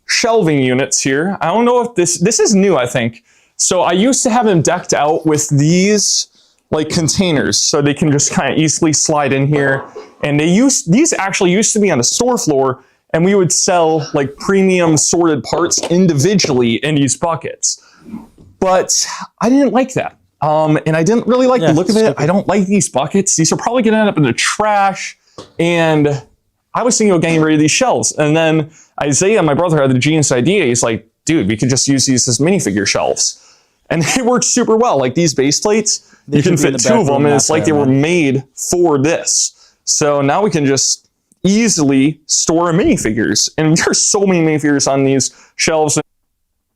shelving units here. I don't know if this is new, I think. So I used to have them decked out with these like containers, so they can just kind of easily slide in here. And these actually used to be on the store floor, and we would sell like premium sorted parts individually in these buckets. But I didn't like that. And I didn't really like the look of it. I don't like these buckets. These are probably gonna end up in the trash. And I was thinking of getting rid of these shelves. And then Isaiah, my brother, had the genius idea. He's like, dude, we could just use these as minifigure shelves. And they work super well. Like these base plates, you can fit 2 of them, and it's like they were made for this. So now we can just easily store minifigures. And there's so many minifigures on these shelves. It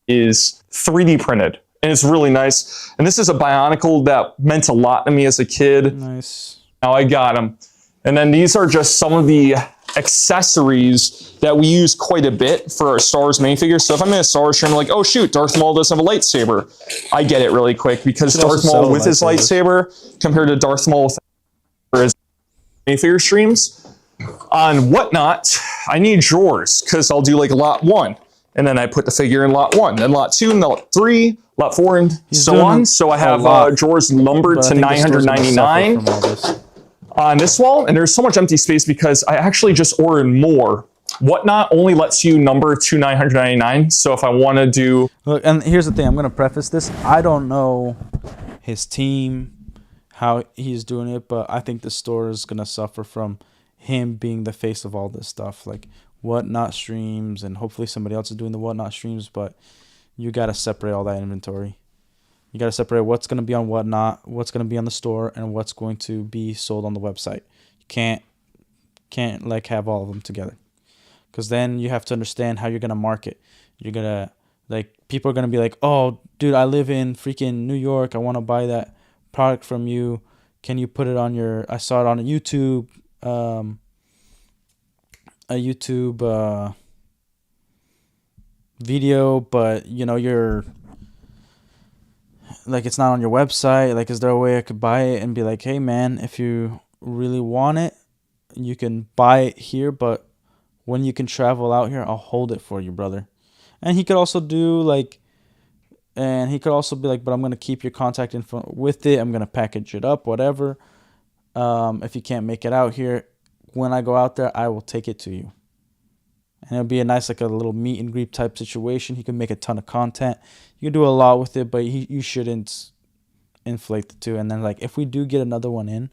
is 3D printed, and it's really nice. And this is a Bionicle that meant a lot to me as a kid. Nice. Now I got them. And then these are just some of the accessories that we use quite a bit for our Star Wars minifigures. So if I'm in a Star Wars stream, I'm like, oh shoot, Darth Maul doesn't have a lightsaber. I get it really quick because Darth Maul with his lightsaber compared to Darth Maul with his minifigure streams. On Whatnot, I need drawers because I'll do like lot 1. and then I put the figure in lot 1, then lot 2, and lot 3, lot 4, and so on. So I have drawers numbered to 999 on this wall, and there's so much empty space because I actually just ordered more. Whatnot only lets you number to 999, so if I want to do... Look, and here's the thing, I'm going to preface this. I don't know his team, how he's doing it, but I think the store is going to suffer from him being the face of all this stuff, like Whatnot streams, and hopefully somebody else is doing the Whatnot streams, but you got to separate all that inventory. You got to separate what's going to be on Whatnot, what's going to be on the store, and what's going to be sold on the website. You can't like have all of them together, because then you have to understand how you're going to market. You're going to, like, people are going to be like, oh, dude, I live in freaking New York. I want to buy that product from you. Can you put it on your, I saw it on YouTube, video, but you know, you're like, it's not on your website. Like, is there a way I could buy it and be like, hey man, if you really want it, you can buy it here, but when you can travel out here, I'll hold it for you, brother. And he could also do like, and he could also be like, but I'm going to keep your contact info with it. I'm going to package it up, whatever. If you can't make it out here, when I go out there, I will take it to you. And it'll be a nice, like a little meet and greet type situation. He can make a ton of content. You can do a lot with it, but you shouldn't inflate the two. And then, like, if we do get another one in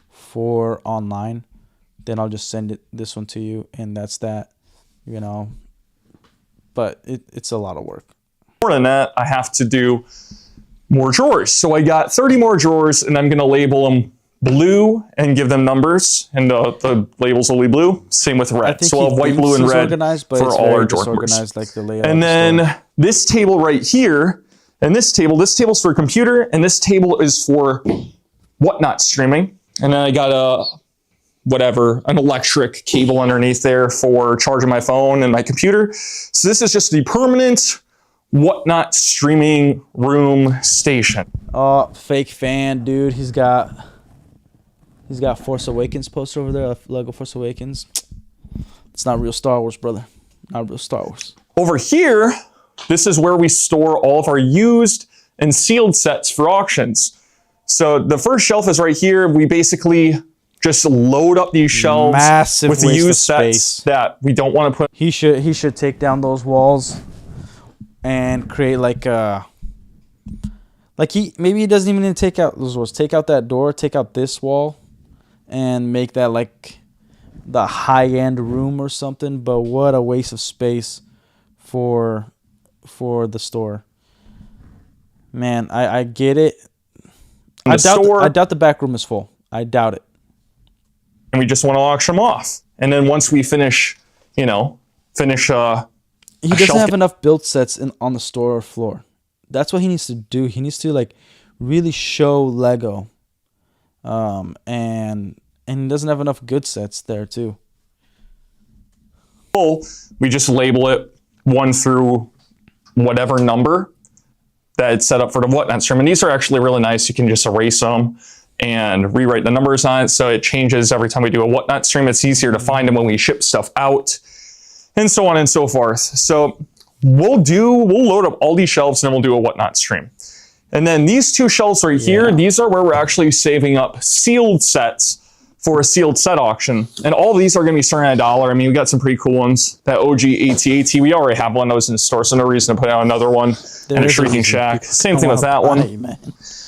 for online, then I'll just send this one to you, and that's that, you know. But it's a lot of work. More than that, I have to do more drawers. So I got 30 more drawers, and I'm going to label them blue and give them numbers, and the labels will be blue. Same with red. So I'll have white, blue, and red for all our drawers. Like the layout. And then this table right here, and this table's for computer, and this table is for Whatnot streaming. And then I got an electric cable underneath there for charging my phone and my computer. So this is just the permanent Whatnot streaming room station. Oh, fake fan, dude. He's got Force Awakens poster over there, Lego Force Awakens. It's not real Star Wars, brother. Not real Star Wars. Over here, this is where we store all of our used and sealed sets for auctions. So the first shelf is right here. We basically just load up these shelves with the used sets that we don't want to put. He should take down those walls and create like maybe he doesn't even need to take out those walls. Take out that door, take out this wall, and make that like the high-end room or something. But what a waste of space for the store. Man, I get it. I doubt the back room is full. I doubt it. And we just want to auction them off. And then once we finish. He doesn't have enough build sets on the store floor. That's what he needs to do. He needs to like really show Lego. And he doesn't have enough good sets there too. We just label it 1 through whatever number that it's set up for the Whatnot stream. And these are actually really nice. You can just erase them and rewrite the numbers on it, so it changes every time we do a Whatnot stream. It's easier to find them when we ship stuff out, and so on and so forth. So we'll load up all these shelves, and then we'll do a Whatnot stream. And then these two shelves right here, these are where we're actually saving up sealed sets for a sealed set auction. And all of these are going to be starting at $1. I mean, we got some pretty cool ones. That OG AT-AT, we already have one that was in the store, so no reason to put out another one. And a Shrieking Shack. Same thing with that one.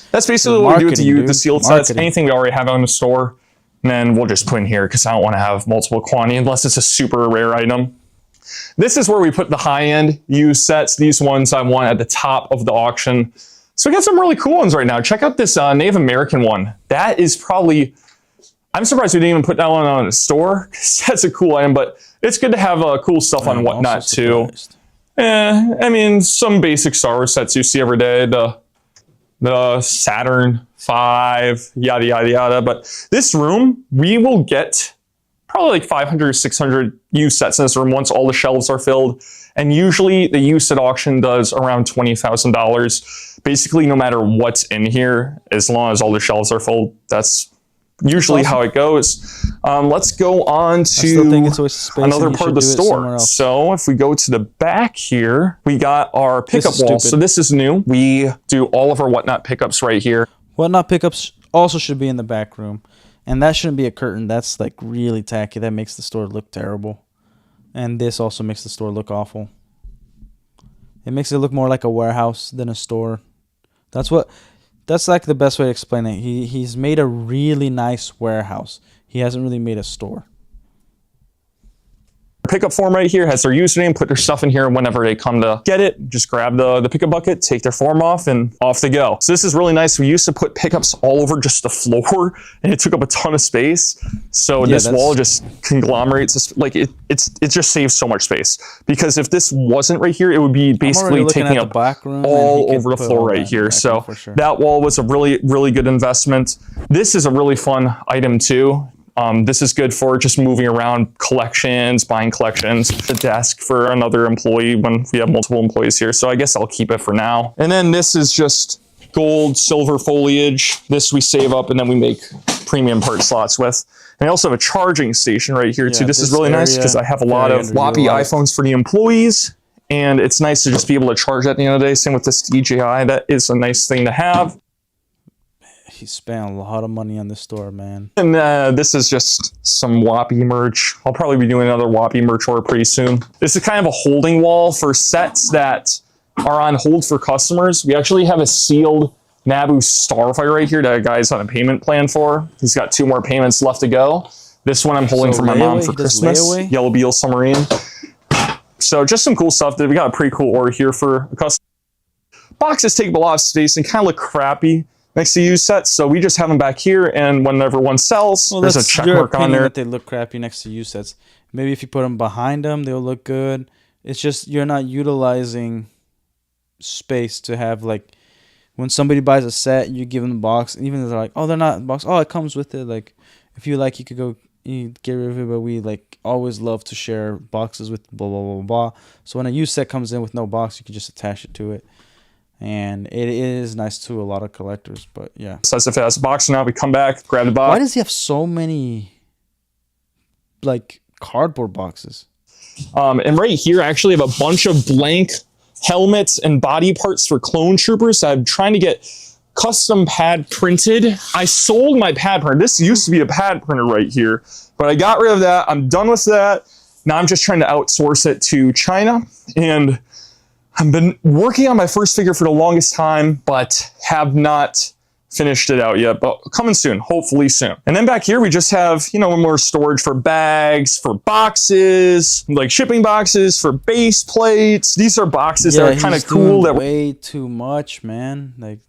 That's basically what we do with the sealed sets. Anything we already have on the store, and then we'll just put in here because I don't want to have multiple quantity unless it's a super rare item. This is where we put the high-end used sets. These ones I want at the top of the auction. So we got some really cool ones right now. Check out this Native American one. That is probably... I'm surprised we didn't even put that one on the store. That's a cool item, but it's good to have cool stuff on Whatnot too. I mean, some basic Star Wars sets you see every day. The Saturn V, yada, yada, yada. But this room, we will get probably like 500 or 600 used sets in this room once all the shelves are filled. And usually the used set auction does around $20,000. Basically, no matter what's in here, as long as all the shelves are full, that's usually how it goes. Let's go on to another part of the store. So if we go to the back here, we got our pickup wall. So this is new. We do all of our whatnot pickups right here. Whatnot pickups also should be in the back room. And that shouldn't be a curtain. That's like really tacky. That makes the store look terrible. And this also makes the store look awful. It makes it look more like a warehouse than a store. That's like the best way to explain it. He's made a really nice warehouse. He hasn't really made a store. Pickup form right here has their username, put their stuff in here, and whenever they come to get it, just grab the pickup bucket, take their form off, and off they go. So this is really nice. We used to put pickups all over just the floor, and it took up a ton of space. So this wall just conglomerates, like it just saves so much space. Because if this wasn't right here, it would be basically taking up all over the floor right here. So that wall was a really, really good investment. This is a really fun item too. This is good for just moving around collections, buying collections, the desk for another employee when we have multiple employees here. So I guess I'll keep it for now. And then this is just gold, silver foliage. This we save up and then we make premium part slots with. And I also have a charging station right here too. This is really nice because I have a lot of floppy iPhones for the employees. And it's nice to just be able to charge at the end of the day. Same with this DJI. That is a nice thing to have. He spent a lot of money on this store, man. And this is just some Whoppy merch. I'll probably be doing another Whoppy merch order pretty soon. This is kind of a holding wall for sets that are on hold for customers. We actually have a sealed Naboo Starfighter right here that a guy's on a payment plan for. He's got 2 more payments left to go. This one I'm holding for my mom for Christmas. Yellow Beetle Submarine. So just some cool stuff. We got a pretty cool order here for a customer. Boxes take up a lot of space and kind of look crappy next to used sets, so we just have them back here, and whenever one sells, there's a check mark on there. That they look crappy next to used sets. Maybe if you put them behind them, they'll look good. It's just you're not utilizing space to have, like, when somebody buys a set, you give them the box, and even if they're like, oh, they're not in the box, oh, it comes with it. Like, if you like, you could go get rid of it, but we like always love to share boxes with blah blah blah blah. So when a used set comes in with no box, you can just attach it to it. And it is nice to a lot of collectors, but yeah. So if it has a box now, we come back, grab the box. Why does he have so many, like, cardboard boxes? And right here, I actually have a bunch of blank helmets and body parts for clone troopers. I'm trying to get custom pad printed. I sold my pad printer. This used to be a pad printer right here, but I got rid of that. I'm done with that. Now I'm just trying to outsource it to China, and I've been working on my first figure for the longest time, but have not finished it out yet, but coming soon, hopefully soon. And then back here, we just have, you know, more storage for bags, for boxes, like shipping boxes, for base plates. These are boxes that are kind of cool. That way too much, man. Like,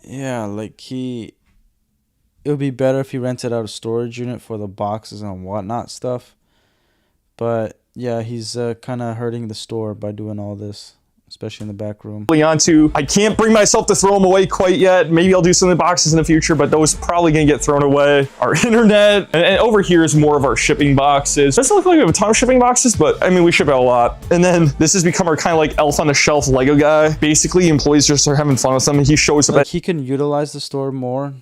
yeah, like it would be better if he rented out a storage unit for the boxes and whatnot stuff. But yeah, he's kind of hurting the store by doing all this, especially in the back room. I can't bring myself to throw them away quite yet. Maybe I'll do some of the boxes in the future, but those probably gonna get thrown away. Our internet, and over here is more of our shipping boxes. Doesn't look like we have a ton of shipping boxes, but I mean, we ship out a lot. And then this has become our kind of like elf on the shelf Lego guy. Basically, employees just are having fun with them, and he shows up. Like, he can utilize the store more,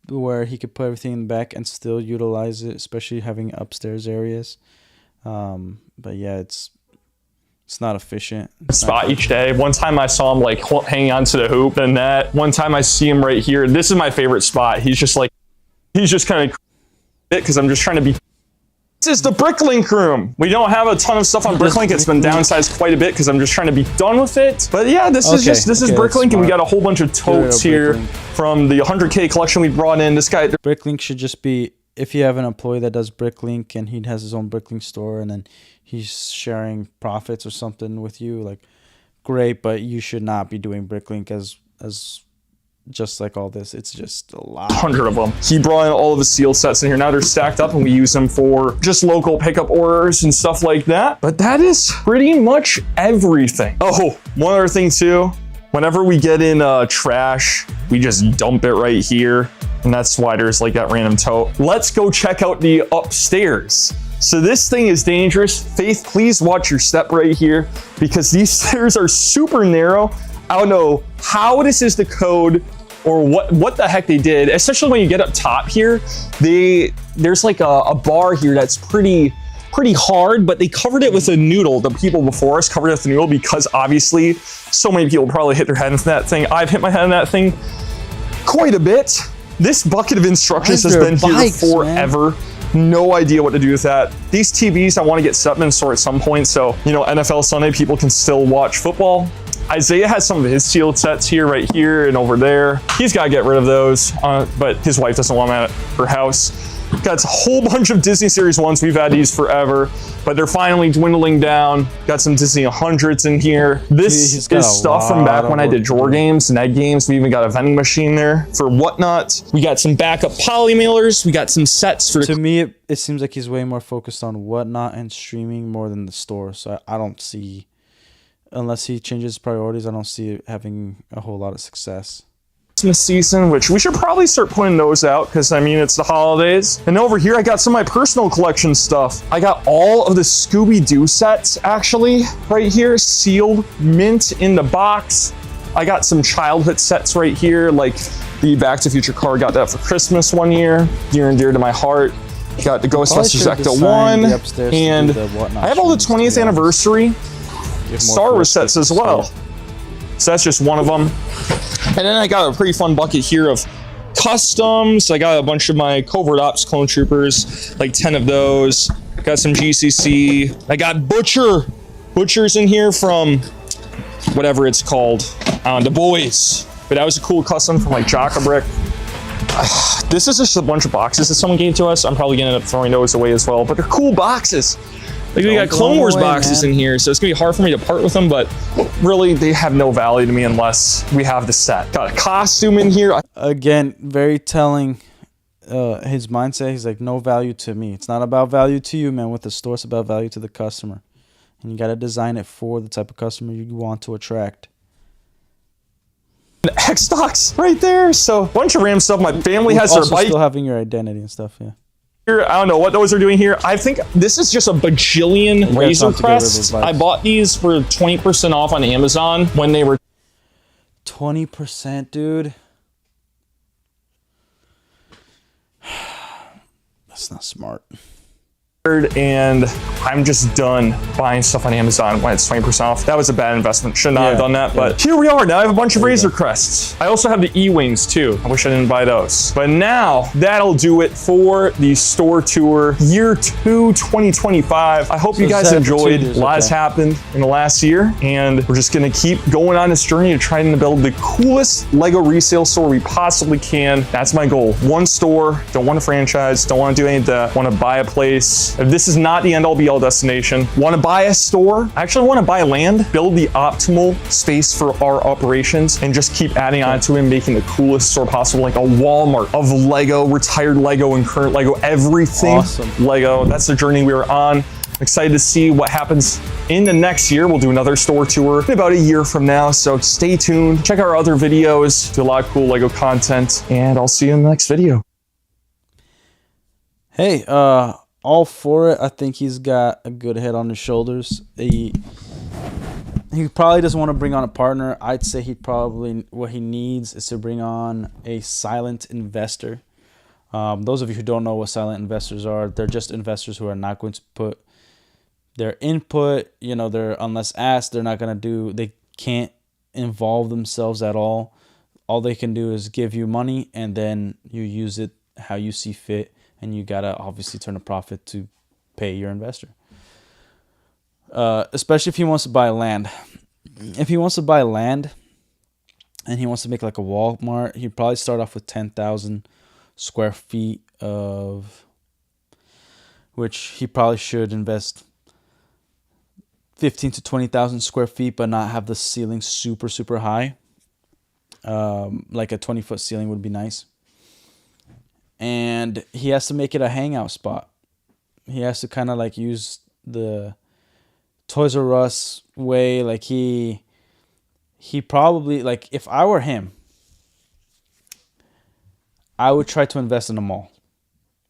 where he could put everything in the back and still utilize it, especially having upstairs areas. But yeah, it's not efficient. Spot each day. One time I saw him like hanging onto the hoop and that. One time I see him right here. This is my favorite spot. He's just kind of because I'm just trying to be. This is the Bricklink room. We don't have a ton of stuff on Bricklink. It's been downsized quite a bit because I'm just trying to be done with it. But yeah, this is Bricklink, and we got a whole bunch of totes here from the 100K collection we brought in. This guy. Bricklink should just be, if you have an employee that does Bricklink and he has his own Bricklink store and then he's sharing profits or something with you, like, great, but you should not be doing Bricklink as just like all this. It's just a lot. 100 of them. He brought in all of the sealed sets in here. Now they're stacked up and we use them for just local pickup orders and stuff like that. But that is pretty much everything. Oh, one other thing too. Whenever we get in trash, we just dump it right here. And that's why there's like that random tote. Let's go check out the upstairs. So this thing is dangerous. Faith, please watch your step right here because these stairs are super narrow. I don't know how this is the code or what the heck they did, especially when you get up top here. There's like a bar here that's pretty hard, but they covered it with a noodle. The people before us covered it with a noodle because obviously so many people probably hit their head into that thing. I've hit my head in that thing quite a bit. This bucket of instructions has been here forever. Man. No idea what to do with that. These TVs I want to get set up in store at some point, so you know, NFL Sunday people can still watch football. Isaiah has some of his sealed sets here, right here and over there. He's got to get rid of those, but his wife doesn't want them at her house. Got a whole bunch of Disney Series 1s. We've had these forever, but they're finally dwindling down. Got some Disney 100s in here. This is stuff from back when I did drawer games, Ned games. We even got a vending machine there for Whatnot. We got some backup poly mailers. We got some sets for... To me, it seems like he's way more focused on Whatnot and streaming more than the store. So I don't see, unless he changes priorities, I don't see it having a whole lot of success. Christmas season, which we should probably start putting those out because I mean it's the holidays. And over here I got some of my personal collection stuff. I got all of the Scooby-Doo sets actually right here, sealed, mint in the box. I got some childhood sets right here, like the Back to the Future car. Got that for Christmas one year, near and dear to my heart. Got the Ghostbusters Ecto 1, and I have all the 20th anniversary Star Wars sets as well. So that's just one of them. And then I got a pretty fun bucket here of customs. I got a bunch of my Covert Ops Clone Troopers, like 10 of those. Got some GCC. I got Butchers in here from whatever it's called, The Boys. But that was a cool custom from like Jockabrick. This is just a bunch of boxes that someone gave to us. I'm probably gonna end up throwing those away as well, but they're cool boxes. Like we got Clone Wars boxes in here, so it's gonna be hard for me to part with them, but really they have no value to me unless we have the set. Got a costume in here. Again, very telling, his mindset. He's like, no value to me. It's not about value to you, man. With the store, it's about value to the customer. And you gotta design it for the type of customer you want to attract. X-Stocks right there. So a bunch of Ram stuff. My family has their bike. Still having your identity and stuff, yeah. Here, I don't know what those are doing here. I think this is just a bajillion Razor Crests. I bought these for 20% off on Amazon when they were 20%, dude. That's not smart. And I'm just done buying stuff on Amazon when it's 20% off. That was a bad investment. Should not have done that, but here we are. Now I have a bunch of Razor Crests. I also have the E-Wings too. I wish I didn't buy those. But now that'll do it for the store tour year 2, 2025. I hope you guys enjoyed. A lot has happened in the last year, and we're just gonna keep going on this journey of trying to build the coolest Lego resale store we possibly can. That's my goal. One store, don't want a franchise, don't want to do any of that, want to buy a place. If this is not the end-all be-all destination, want to buy a store, I actually want to buy land, build the optimal space for our operations, and just keep adding on to it and making the coolest store possible, like a Walmart of Lego, retired Lego and current Lego, everything Lego. That's the journey we are on. Excited to see what happens in the next year. We'll do another store tour in about a year from now, so stay tuned. Check out our other videos, do a lot of cool Lego content, and I'll see you in the next video. Hey, all for it. I think he's got a good head on his shoulders. He probably doesn't want to bring on a partner. I'd say what he needs is to bring on a silent investor. Those of you who don't know what silent investors are, they're just investors who are not going to put their input, unless asked, they can't involve themselves at all. All they can do is give you money, and then you use it how you see fit. And you gotta obviously turn a profit to pay your investor. Especially if he wants to buy land. If he wants to buy land and he wants to make like a Walmart, he'd probably start off with 10,000 square feet of, which he probably should invest 15 to 20,000 square feet, but not have the ceiling super, super high. Like a 20-foot ceiling would be nice. And he has to make it a hangout spot. He has to kind of like use the Toys R Us way. Like he probably, like if I were him, I would try to invest in a mall.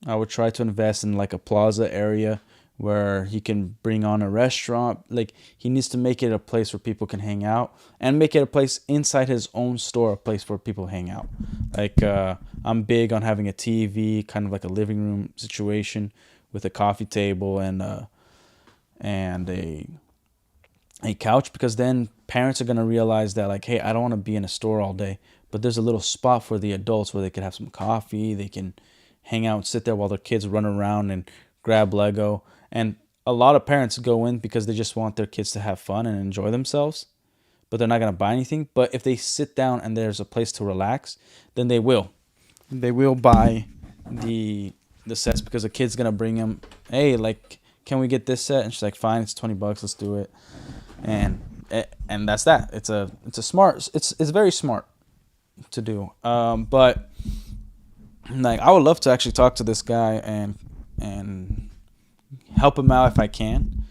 I would try to invest in like a plaza area where he can bring on a restaurant. Like, he needs to make it a place where people can hang out, and make it a place inside his own store, a place where people hang out. Like, I'm big on having a TV, kind of like a living room situation with a coffee table and a couch, because then parents are going to realize that, like, hey, I don't want to be in a store all day, but there's a little spot for the adults where they could have some coffee, they can hang out and sit there while their kids run around and grab Lego. And a lot of parents go in because they just want their kids to have fun and enjoy themselves, but they're not going to buy anything. But if they sit down and there's a place to relax, then they will buy the sets, because the kid's going to bring them, hey, like, can we get this set? And she's like, fine, it's $20, let's do it. And that's that. It's very smart to do. But like, I would love to actually talk to this guy and help him out if I can.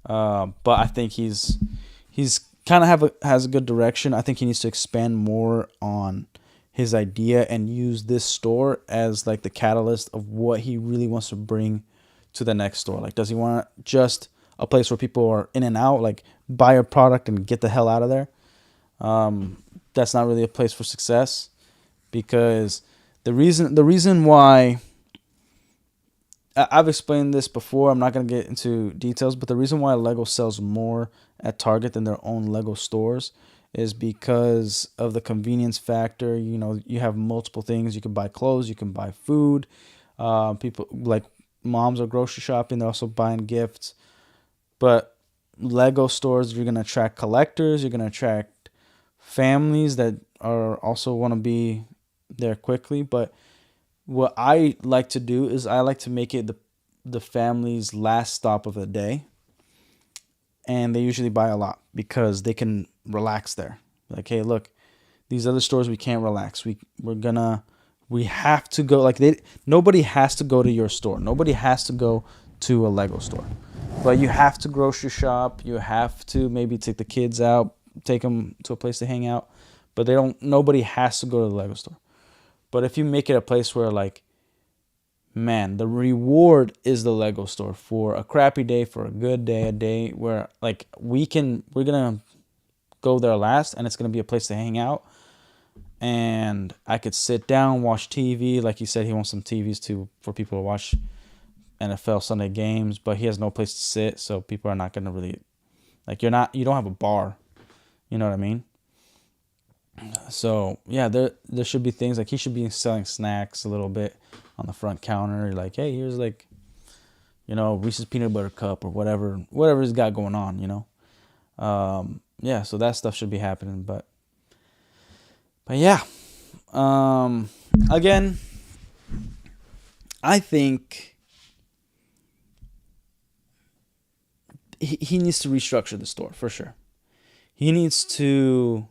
But I think he's kind of has a good direction. I think he needs to expand more on his idea and use this store as like the catalyst of what he really wants to bring to the next store. Like, does he want just a place where people are in and out, like buy a product and get the hell out of there? That's not really a place for success, because the reason why, I've explained this before, I'm not going to get into details, but the reason why Lego sells more at Target than their own Lego stores is because of the convenience factor. You know, you have multiple things. You can buy clothes, you can buy food. People, like, moms are grocery shopping, they're also buying gifts. But Lego stores, you're going to attract collectors, you're going to attract families that are also want to be there quickly. But what I like to do is I like to make it the family's last stop of the day. And they usually buy a lot because they can relax there. Like, hey, look, these other stores we can't relax. We have to go. Like, nobody has to go to your store. Nobody has to go to a Lego store. But you have to grocery shop. You have to maybe take the kids out, take them to a place to hang out. But nobody has to go to the Lego store. But if you make it a place where, like, man, the reward is the Lego store for a crappy day, for a good day, a day where, like, we're going to go there last, and it's going to be a place to hang out. And I could sit down, watch TV. Like he said, he wants some TVs for people to watch NFL Sunday games, but he has no place to sit, so people are not going to really, like, you don't have a bar. You know what I mean? So, yeah, there should be things, like, he should be selling snacks a little bit on the front counter. Like, hey, here's, like, you know, Reese's Peanut Butter Cup or whatever he's got going on, you know? Yeah, so that stuff should be happening, but yeah, again, I think he needs to restructure the store for sure. He needs to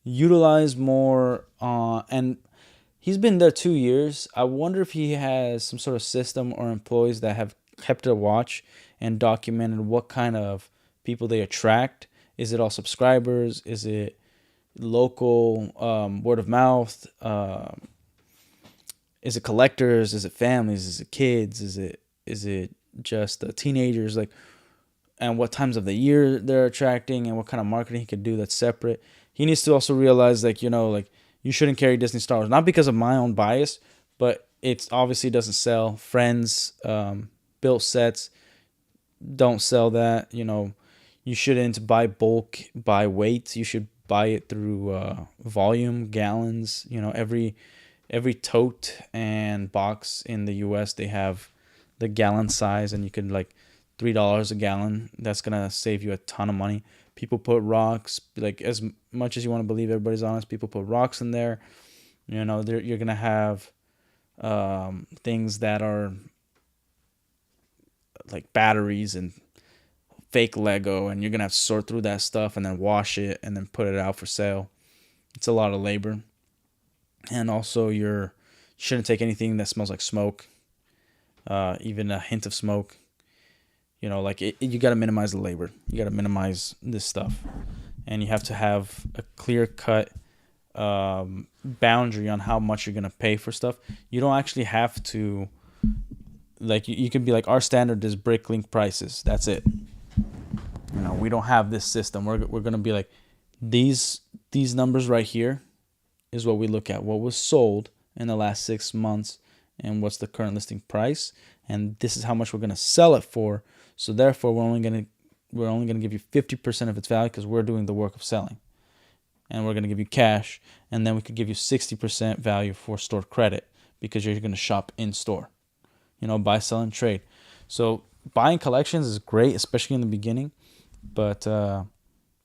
utilize more, and he's been there 2 years. I wonder if he has some sort of system or employees that have kept a watch and documented what kind of people they attract. Is it all subscribers? Is it local, word of mouth? Is it collectors? Is it families? Is it kids? Is it just teenagers? Like, and what times of the year they're attracting, and what kind of marketing he could do that's separate. He needs to also realize, like, you know, like, you shouldn't carry Disney Star Wars, not because of my own bias, but it obviously doesn't sell. Friends, built sets don't sell that. You know, you shouldn't buy bulk by weight. You should buy it through volume, gallons. You know, every tote and box in the US, they have the gallon size, and you can, like, $3 a gallon. That's gonna save you a ton of money. People put rocks, like, as much as you want to believe everybody's honest, people put rocks in there. You know, you're gonna have things that are like batteries and fake Lego, and you're gonna have to sort through that stuff and then wash it and then put it out for sale. It's a lot of labor. And also, you shouldn't take anything that smells like smoke, even a hint of smoke. You know, like, you got to minimize the labor. You got to minimize this stuff. And you have to have a clear-cut boundary on how much you're going to pay for stuff. You don't actually have to like you could be like, our standard is Bricklink prices. That's it. You know, we don't have this system. We're gonna be like, these numbers right here is what we look at. What was sold in the last 6 months, and what's the current listing price, and this is how much we're gonna sell it for. So therefore, we're only gonna give you 50% of its value because we're doing the work of selling, and we're gonna give you cash, and then we could give you 60% value for store credit because you're gonna shop in store. You know, buy, sell, and trade. So buying collections is great, especially in the beginning. But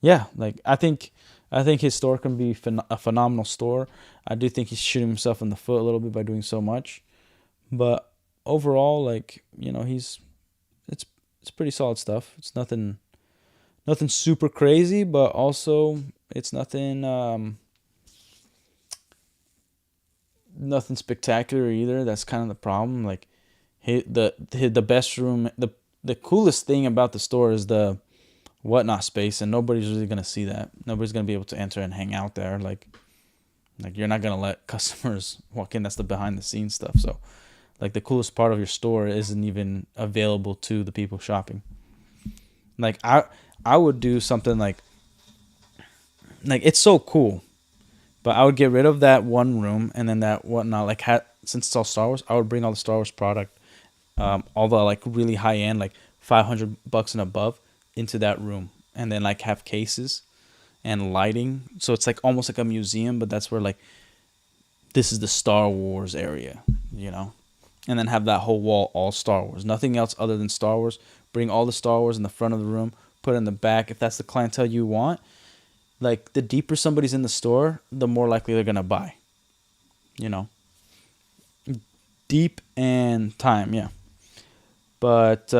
yeah, like I think his store can be a phenomenal store. I do think he's shooting himself in the foot a little bit by doing so much. But overall, like, you know, it's pretty solid stuff. It's nothing super crazy, but also it's nothing spectacular either. That's kind of the problem. Like, the best room, the coolest thing about the store is the whatnot space, and nobody's really gonna see that. Nobody's gonna be able to enter and hang out there. Like you're not gonna let customers walk in. That's the behind the scenes stuff. So, like, the coolest part of your store isn't even available to the people shopping. Like I would do something like it's so cool, but I would get rid of that one room and then that whatnot. Like, since it's all Star Wars, I would bring all the Star Wars product, all the like really high end, like $500 and above, into that room, and then like have cases and lighting, so it's like almost like a museum, but that's where like this is the Star Wars area, you know, and then have that whole wall all Star Wars, nothing else other than Star Wars. Bring all the Star Wars in the front of the room, put it in the back if that's the clientele you want. Like, the deeper somebody's in the store, the more likely they're gonna buy, you know. Deep and time, yeah. But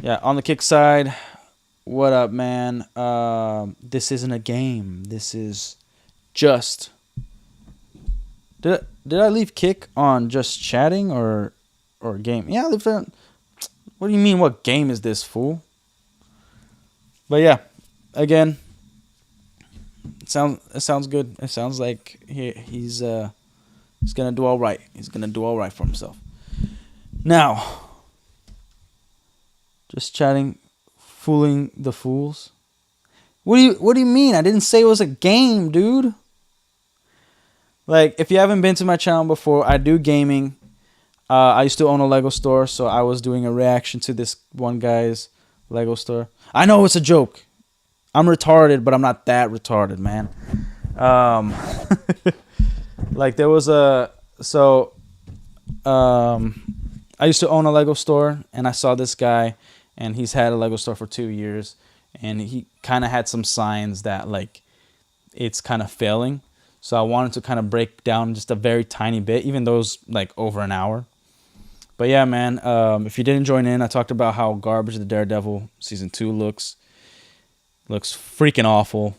yeah, on the kick side, what up, man? This isn't a game. This is just. Did I leave kick on just chatting or game? Yeah, I left it. What do you mean? What game is this, fool? But yeah, again, it sounds good. It sounds like he's gonna do all right. He's gonna do all right for himself. Now, just chatting, fooling the fools. What do you mean? I didn't say it was a game, dude. Like, if you haven't been to my channel before, I do gaming. I used to own a Lego store, so I was doing a reaction to this one guy's Lego store. I know it's a joke. I'm retarded, but I'm not that retarded, man. Like, there was I used to own a Lego store, and I saw this guy, and he's had a Lego store for 2 years, and he kind of had some signs that, like, it's kind of failing. So I wanted to kind of break down just a very tiny bit, even though it was like over an hour. But yeah, man, if you didn't join in, I talked about how garbage the Daredevil Season 2 looks. Looks freaking awful.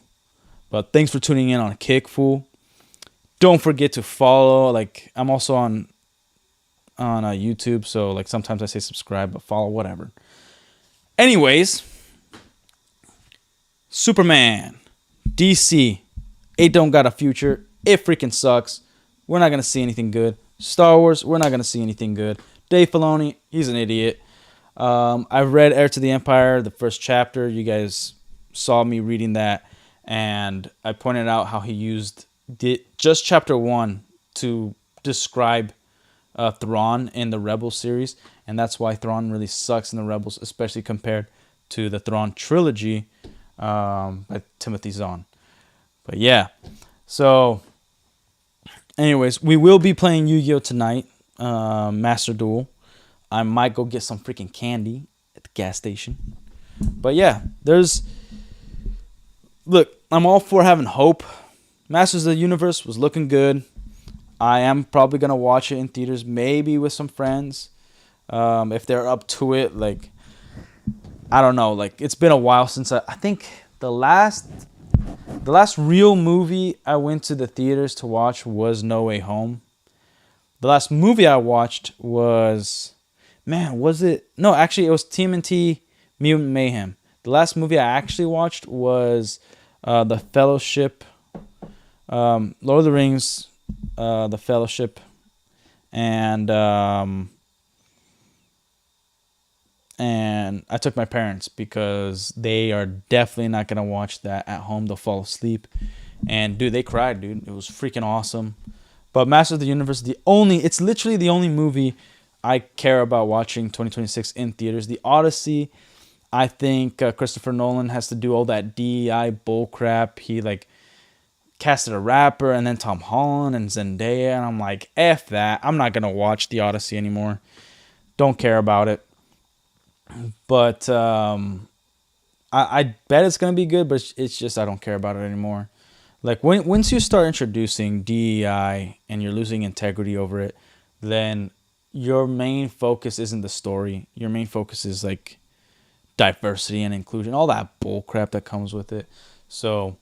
But thanks for tuning in on Kick, fool. Don't forget to follow. Like, I'm also on YouTube, so like sometimes I say subscribe, but follow, whatever. Anyways, Superman, DC, it don't got a future. It freaking sucks. We're not gonna see anything good. Star Wars, we're not gonna see anything good. Dave Filoni, he's an idiot. I've read Heir to the Empire, the first chapter. You guys saw me reading that, and I pointed out how he used just chapter 1 to describe Thrawn in the Rebels series, and that's why Thrawn really sucks in the Rebels, especially compared to the Thrawn trilogy by Timothy Zahn. But yeah, so anyways, we will be playing Yu-Gi-Oh! Tonight, Master Duel. I might go get some freaking candy at the gas station. But yeah, look, I'm all for having hope. Masters of the Universe was looking good. I am probably going to watch it in theaters, maybe with some friends. If they're up to it, like, I don't know. Like, it's been a while since I think the last real movie I went to the theaters to watch was No Way Home. The last movie I watched was, it was TMNT Mutant Mayhem. The last movie I actually watched was The Fellowship, Lord of the Rings, The Fellowship, and I took my parents because they are definitely not gonna watch that at home. They'll fall asleep. And dude, they cried, dude. It was freaking awesome. But Masters of the Universe, it's literally the only movie I care about watching 2026 in theaters. The Odyssey, I think Christopher Nolan has to do all that DEI bullcrap. He like casted a rapper and then Tom Holland and Zendaya, and I'm like, F that. I'm not gonna watch The Odyssey anymore. Don't care about it. But I bet it's gonna be good, but it's just I don't care about it anymore. Like once you start introducing DEI and you're losing integrity over it, then your main focus isn't the story. Your main focus is like diversity and inclusion, all that bull crap that comes with it. So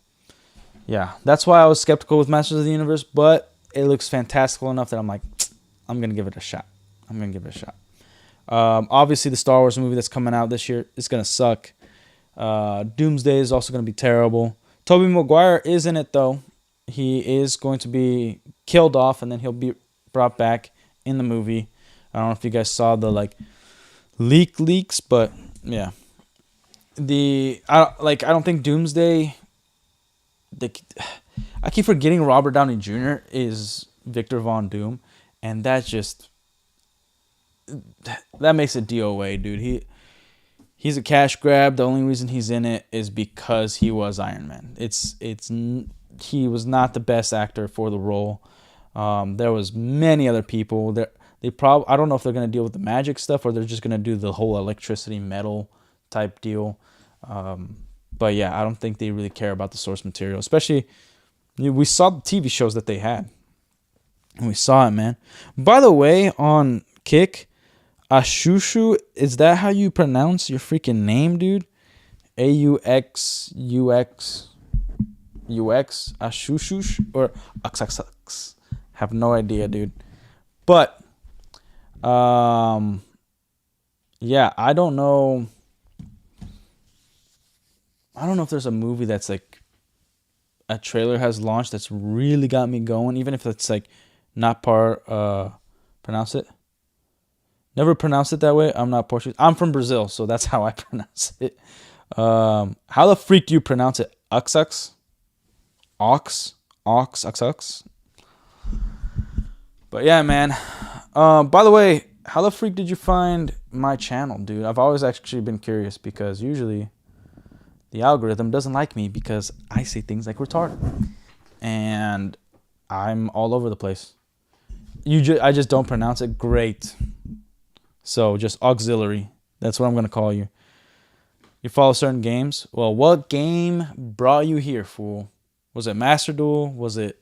yeah, that's why I was skeptical with Masters of the Universe, but it looks fantastical enough that I'm like, I'm gonna give it a shot. Obviously, the Star Wars movie that's coming out this year is gonna suck. Doomsday is also gonna be terrible. Tobey Maguire is in it though. He is going to be killed off, and then he'll be brought back in the movie. I don't know if you guys saw the like leaks, but yeah. I don't think Doomsday. I keep forgetting Robert Downey Jr. is Victor Von Doom, and that makes it DOA, dude. He's a cash grab. The only reason he's in it is because he was Iron Man. He was not the best actor for the role. There was many other people. I don't know if they're gonna deal with the magic stuff or they're just gonna do the whole electricity metal type deal. But yeah, I don't think they really care about the source material. Especially, we saw the TV shows that they had. And we saw it, man. By the way, on Kick, Ashushu, is that how you pronounce your freaking name, dude? AUXUX Ashushush or XXX? Have no idea, dude. But yeah, I don't know if there's a movie that's like a trailer has launched that's really got me going, even if it's like not pronounce it. Never pronounce it that way. I'm not Portuguese. I'm from Brazil, so that's how I pronounce it. How the freak do you pronounce it? Uxux? Uxux? But yeah, man. By the way, how the freak did you find my channel, dude? I've always actually been curious because usually the algorithm doesn't like me because I say things like retarded. And I'm all over the place. I just don't pronounce it great. So just auxiliary. That's what I'm going to call you. You follow certain games? Well, what game brought you here, fool? Was it Master Duel? Was it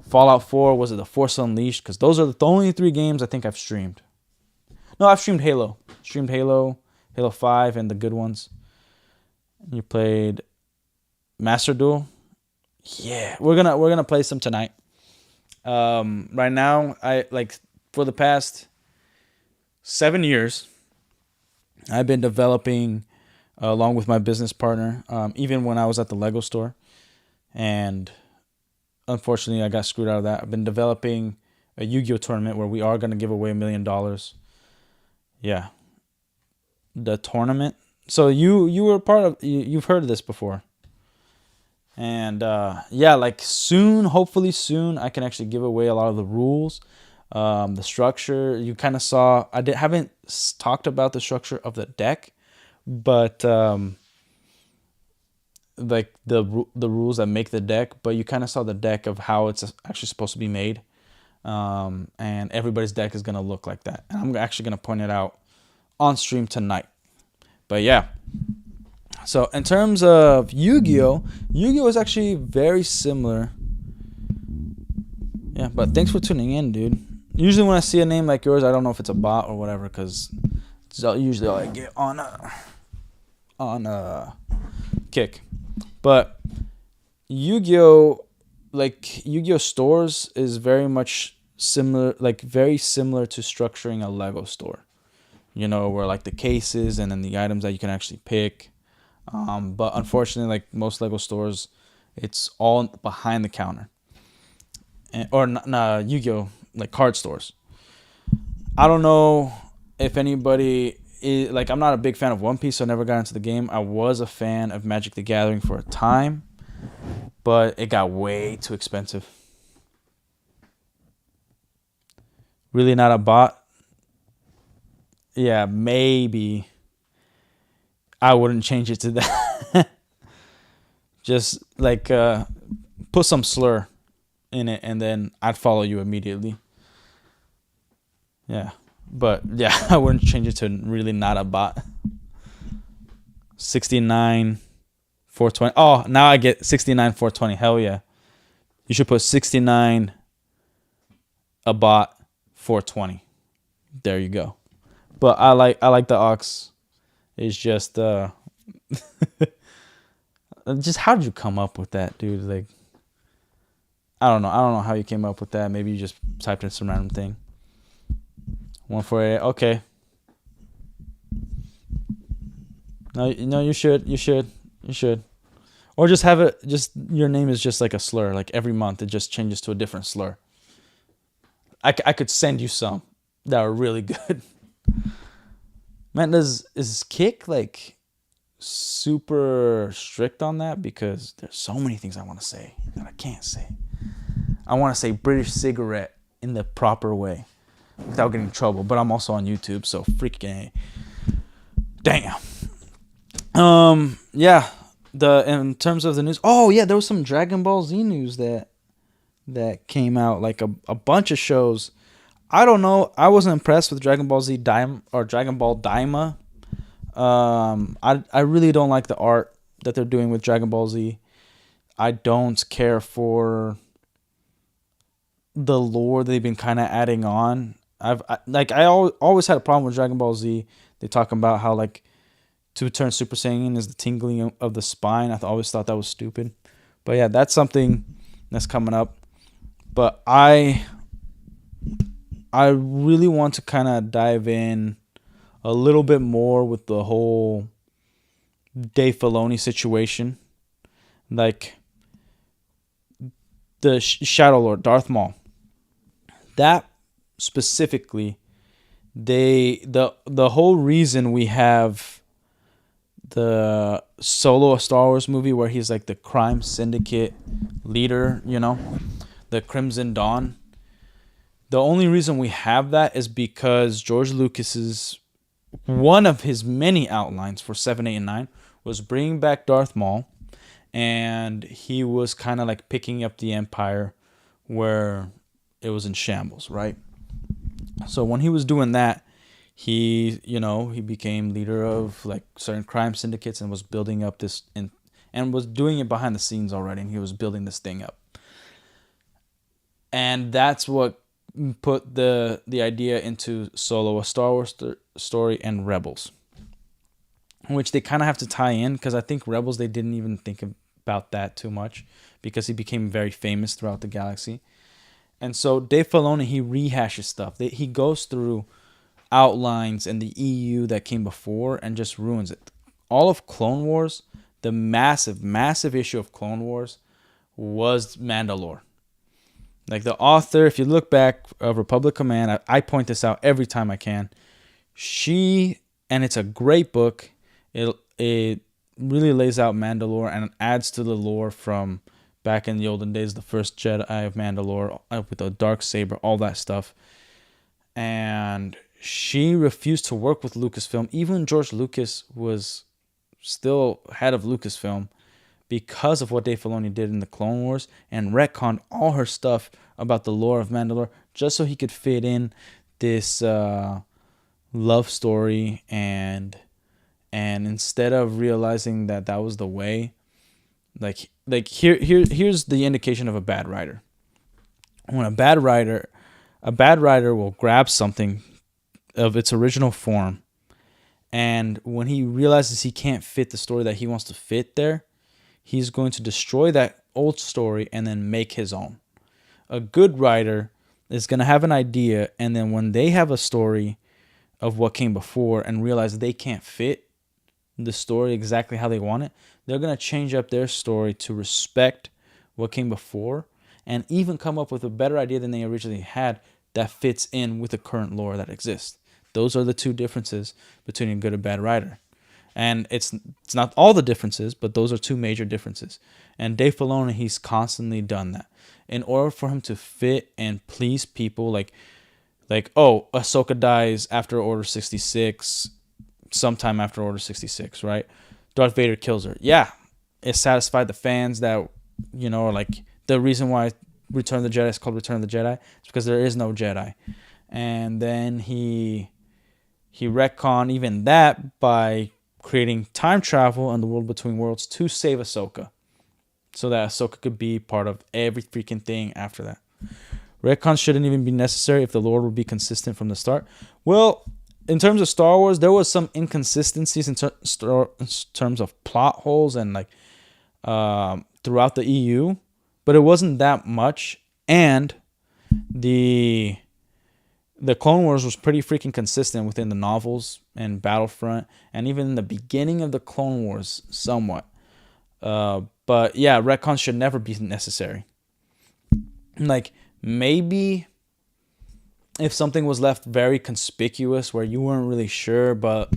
Fallout 4? Was it The Force Unleashed? Because those are the only 3 games I think I've streamed. No, I've streamed Halo. Halo 5, and the good ones. You played Master Duel? Yeah, we're gonna play some tonight. Right now, for the past 7 years, I've been developing along with my business partner, even when I was at the Lego store. And unfortunately, I got screwed out of that. I've been developing a Yu-Gi-Oh tournament where we are going to give away $1 million. Yeah. The tournament. So you were part of, you've heard of this before. And yeah, like soon, hopefully soon, I can actually give away a lot of the rules. The structure, you kind of saw, haven't talked about the structure of the deck, but like the rules that make the deck, but you kind of saw the deck of how it's actually supposed to be made. And everybody's deck is going to look like that. And I'm actually going to point it out on stream tonight. But yeah. So in terms of Yu-Gi-Oh! Yu-Gi-Oh! Is actually very similar. Yeah, but thanks for tuning in, dude. Usually when I see a name like yours, I don't know if it's a bot or whatever, because it's usually all I get on Kick. But Yu-Gi-Oh! Like Yu-Gi-Oh! Stores is very much similar, like very similar to structuring a Lego store. You know, where like the cases and then the items that you can actually pick. But unfortunately, like most Lego stores, it's all behind the counter. Yu-Gi-Oh! like card stores. I don't know if anybody is, like, I'm not a big fan of One Piece, so I never got into the game. I was a fan of Magic the Gathering for a time, but it got way too expensive. Really not a bot? Yeah, maybe. I wouldn't change it to that. Just like put some slur in it, and then I'd follow you immediately. Yeah. But yeah, I wouldn't change it to really not a bot. 69 420. Oh, now I get 69 420. Hell yeah. You should put 69 a bot 420. There you go. But I like the Ox. It's just just how did you come up with that, dude? Like, I don't know how you came up with that. Maybe you just typed in some random thing. 148. Okay. No, you should. Or just have it. Just your name is just like a slur. Like every month, it just changes to a different slur. I could send you some that are really good. Man, is Kick like super strict on that? Because there's so many things I want to say that I can't say. I want to say British cigarette in the proper way without getting in trouble, but I'm also on YouTube, so freaking damn. Yeah. In terms of the news, oh yeah, there was some Dragon Ball Z news that came out, like a bunch of shows. I don't know. I wasn't impressed with Dragon Ball Z Daima or Dragon Ball Daima. I really don't like the art that they're doing with Dragon Ball Z. I don't care for the lore they've been kind of adding on. I always had a problem with Dragon Ball Z. They talk about how like to turn Super Saiyan is the tingling of the spine. I always thought that was stupid. But yeah, that's something that's coming up. But I really want to kind of dive in a little bit more with the whole Dave Filoni situation. Like the Shadow Lord, Darth Maul. That specifically, the whole reason we have the Solo a Star Wars movie where he's like the crime syndicate leader, the Crimson Dawn. The only reason we have that is because George Lucas's one of his many outlines for 7, 8, and 9 was bringing back Darth Maul, and he was kind of like picking up the Empire where it was in shambles, right? So when he was doing that, he became leader of like certain crime syndicates and was building up this and was doing it behind the scenes already, and he was building this thing up. And that's what put the idea into Solo, a Star Wars story, and Rebels, which they kind of have to tie in, because I think Rebels, they didn't even think about that too much because he became very famous throughout the galaxy. And so Dave Filoni, he rehashes stuff. He goes through outlines and the EU that came before and just ruins it. All of Clone Wars, the massive issue of Clone Wars was Mandalore. Like the author, if you look back of Republic Command, I point this out every time I can. And it's a great book. It really lays out Mandalore and adds to the lore from back in the olden days, the first Jedi of Mandalore with the dark saber, all that stuff. And she refused to work with Lucasfilm, even George Lucas was still head of Lucasfilm, because of what Dave Filoni did in the Clone Wars, and retconned all her stuff about the lore of Mandalore just so he could fit in this love story. And instead of realizing that was the way, here's the indication of a bad writer. When a bad writer will grab something of its original form, and when he realizes he can't fit the story that he wants to fit there, he's going to destroy that old story and then make his own. A good writer is going to have an idea, and then when they have a story of what came before and realize they can't fit the story exactly how they want it, they're going to change up their story to respect what came before and even come up with a better idea than they originally had that fits in with the current lore that exists. Those are the two differences between a good and bad writer. And it's not all the differences, but those are two major differences. And Dave Filoni, he's constantly done that. In order for him to fit and please people, like oh, Ahsoka dies after Order 66, sometime after Order 66, right? Darth Vader kills her. Yeah, it satisfied the fans that, like the reason why Return of the Jedi is called Return of the Jedi is because there is no Jedi. And then he retconned even that by creating time travel in the world between worlds to save Ahsoka, so that Ahsoka could be part of every freaking thing after that. Retcon shouldn't even be necessary if the lore would be consistent from the start. Well, in terms of Star Wars, there was some inconsistencies in terms of plot holes and like throughout the EU, but it wasn't that much. And the Clone Wars was pretty freaking consistent within the novels and Battlefront, and even in the beginning of the Clone Wars, somewhat. But yeah, retcons should never be necessary. Like, maybe if something was left very conspicuous where you weren't really sure, but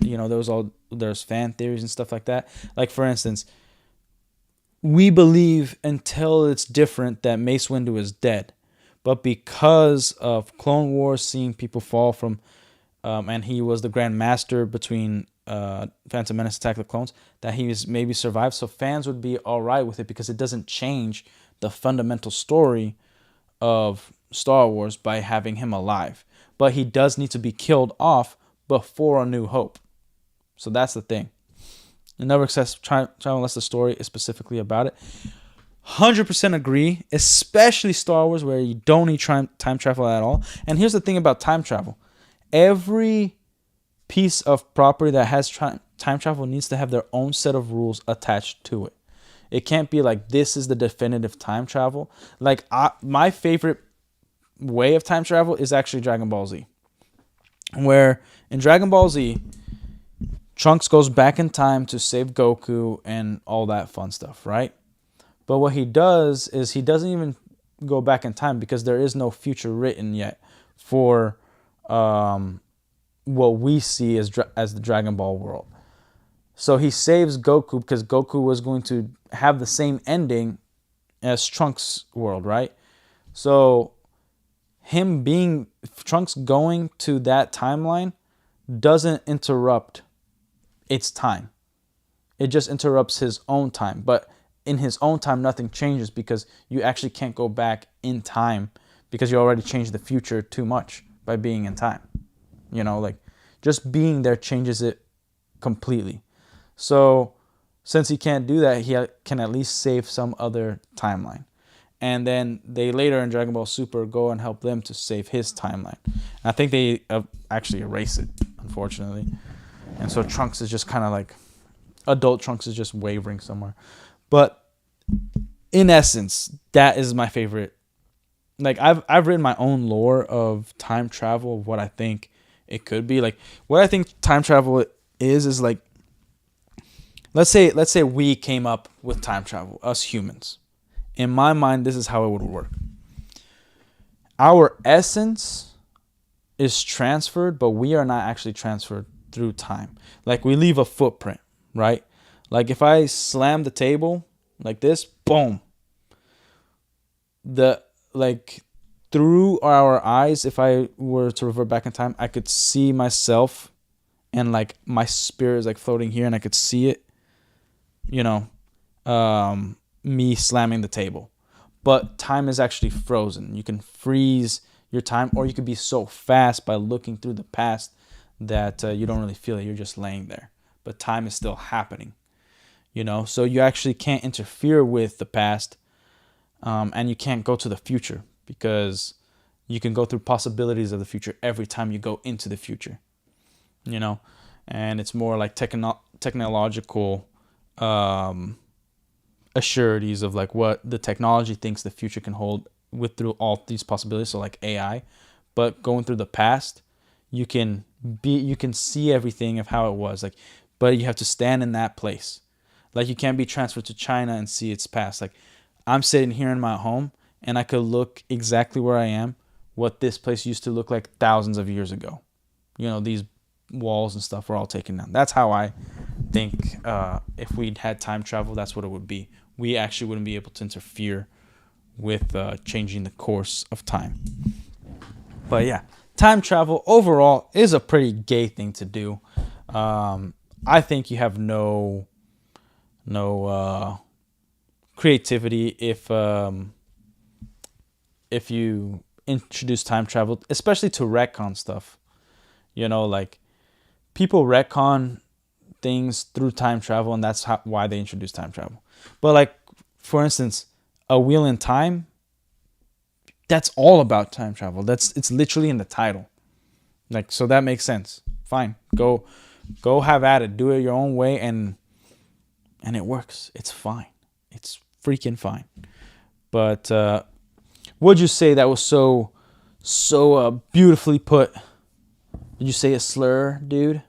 there's fan theories and stuff like that. Like, for instance, we believe until it's different that Mace Windu is dead. But because of Clone Wars, seeing people fall from, and he was the Grand Master between Phantom Menace, Attack of the Clones, that he was maybe survived. So fans would be all right with it because it doesn't change the fundamental story of Star Wars by having him alive. But he does need to be killed off before A New Hope. So that's the thing. It never says travel unless the story is specifically about it. 100% agree, especially Star Wars, where you don't need time travel at all. And here's the thing about time travel. Every piece of property that has time travel needs to have their own set of rules attached to it. It can't be like, this is the definitive time travel. Like, my favorite way of time travel is actually Dragon Ball Z. Where in Dragon Ball Z, Trunks goes back in time to save Goku and all that fun stuff, right? But what he does is he doesn't even go back in time because there is no future written yet for what we see as the Dragon Ball world. So he saves Goku because Goku was going to have the same ending as Trunks' world, right? So Trunks going to that timeline doesn't interrupt its time. It just interrupts his own time. But in his own time, nothing changes because you actually can't go back in time because you already changed the future too much by being in time. Like, just being there changes it completely. So since he can't do that, he can at least save some other timeline. And then they later in Dragon Ball Super go and help them to save his timeline. And I think they actually erase it, unfortunately. And so Trunks is just kind of like, adult Trunks is just wavering somewhere. But in essence, that is my favorite. Like, I've written my own lore of time travel, of what I think it could be. Like, what I think time travel is like, let's say we came up with time travel, us humans. In my mind, this is how it would work. Our essence is transferred, but we are not actually transferred through time. Like, we leave a footprint, right? Like, if I slam the table like this, boom. Through our eyes, if I were to revert back in time, I could see myself and like my spirit is like floating here and I could see it, me slamming the table. But time is actually frozen. You can freeze your time, or you could be so fast by looking through the past that you don't really feel it. You're just laying there. But time is still happening, So you actually can't interfere with the past, and you can't go to the future because you can go through possibilities of the future every time you go into the future, And it's more like technological assurities of like what the technology thinks the future can hold through all these possibilities. So like AI, but going through the past, you can see everything of how it was, like, but you have to stand in that place. Like, you can't be transferred to China and see its past. Like, I'm sitting here in my home and I could look exactly where I am what this place used to look like thousands of years ago. You know, these walls and stuff were all taken down. That's how I think if we'd had time travel, that's what it would be. We actually wouldn't be able to interfere with changing the course of time. But yeah, time travel overall is a pretty gay thing to do. I think you have no creativity if you introduce time travel, especially to retcon stuff. You know, like people retcon things through time travel, and that's why they introduce time travel. But like, for instance, A Wheel in Time, that's all about time travel. It's literally in the title. Like, so that makes sense. Fine. Go have at it. Do it your own way, and it works. It's fine. It's freaking fine. But what'd you say that was so beautifully put? Did you say a slur, dude?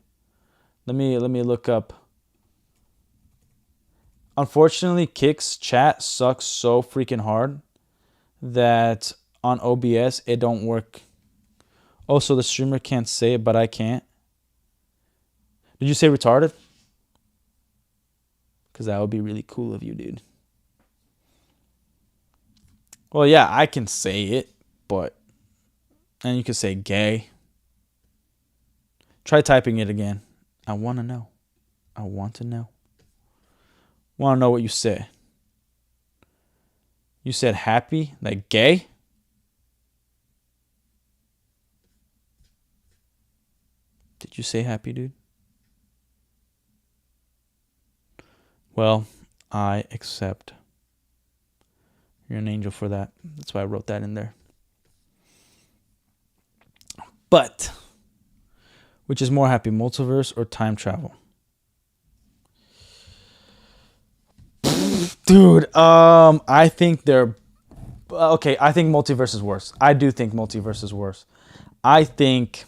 Let me look up. Unfortunately, Kick's chat sucks so freaking hard that on OBS it don't work. Oh, so the streamer can't say it, but I can't. Did you say retarded? Because that would be really cool of you, dude. Well, yeah, I can say it, but... And you can say gay. Try typing it again. I want to know. I want to know. Want to know what you said. You said happy, like gay? Did you say happy, dude? Well, I accept. You're an angel for that. That's why I wrote that in there. But, which is more happy, multiverse or time travel? Dude, I think they're... Okay, I think multiverse is worse. I do think multiverse is worse. I think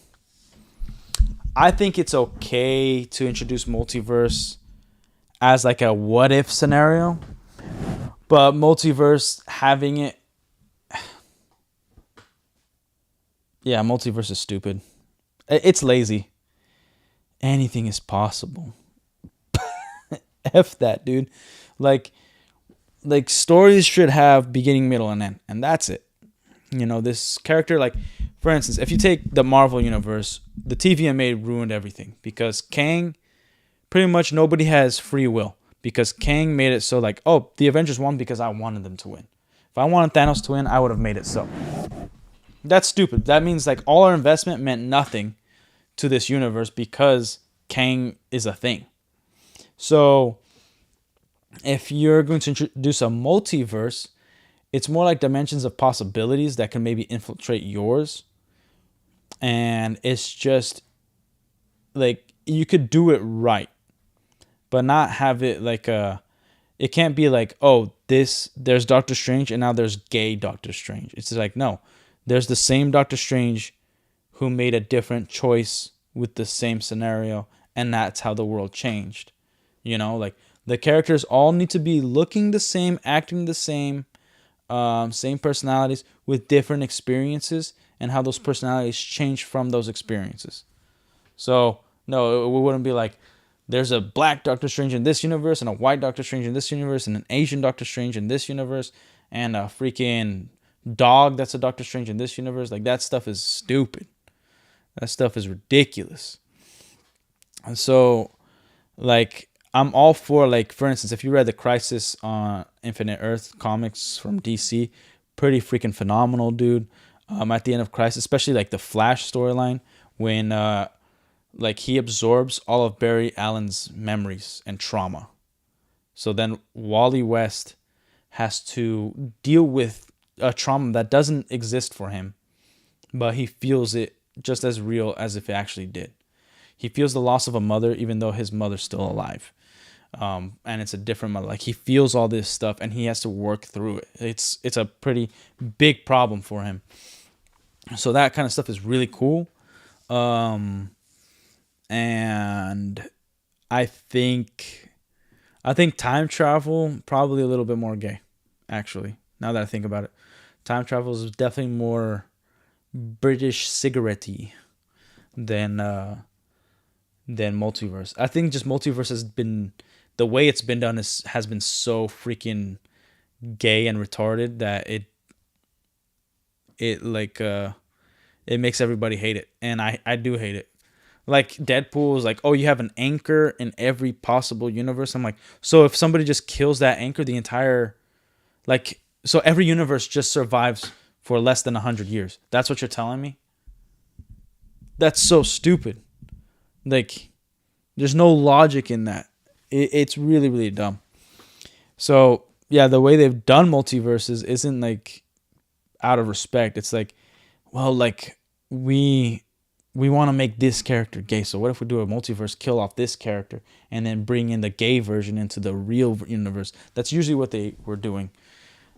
it's okay to introduce multiverse as like a what if scenario, but multiverse having it, yeah, multiverse is stupid. It's lazy. Anything is possible. F that, dude. Like stories should have beginning, middle, and end, and that's it. You know, this character, like, for instance, if you take the Marvel universe, the TVA ruined everything because Kang, pretty much nobody has free will because Kang made it so like, oh, the Avengers won because I wanted them to win. If I wanted Thanos to win, I would have made it so. That's stupid. That means like all our investment meant nothing to this universe because Kang is a thing. So if you're going to introduce a multiverse, it's more like dimensions of possibilities that can maybe infiltrate yours. And it's just like you could do it right, but not have it like it can't be like, oh, there's Doctor Strange and now there's gay Doctor Strange. It's like, no, there's the same Doctor Strange who made a different choice with the same scenario, and that's how the world changed. You know, like the characters all need to be looking the same, acting the same, same personalities with different experiences and how those personalities change from those experiences. So, no, it wouldn't be like there's a black Doctor Strange in this universe and a white Doctor Strange in this universe and an Asian Doctor Strange in this universe and a freaking dog that's a Doctor Strange in this universe. Like, that stuff is stupid. That stuff is ridiculous. And so, like, I'm all for, like, for instance, if you read the Crisis on Infinite Earth comics from DC, pretty freaking phenomenal, dude. At the end of Crisis, especially like the Flash storyline, when like he absorbs all of Barry Allen's memories and trauma. So then Wally West has to deal with a trauma that doesn't exist for him, but he feels it just as real as if it actually did. He feels the loss of a mother, even though his mother's still alive. And it's a different mother. Like, he feels all this stuff and he has to work through it. It's a pretty big problem for him. So that kind of stuff is really cool. And I think time travel probably a little bit more gay, actually. Now that I think about it, time travel is definitely more British cigarette-y than multiverse. I think just multiverse has been, the way it's been done has been so freaking gay and retarded that it makes everybody hate it, and I do hate it. Like Deadpool is like, oh, you have an anchor in every possible universe. I'm like, so if somebody just kills that anchor, the entire, like, so every universe just survives for less than 100 years. That's what you're telling me? That's so stupid. Like, there's no logic in that. It's really, really dumb. So yeah, the way they've done multiverses isn't like out of respect. It's like, well, like we want to make this character gay. So what if we do a multiverse, kill off this character, and then bring in the gay version into the real universe? That's usually what they were doing.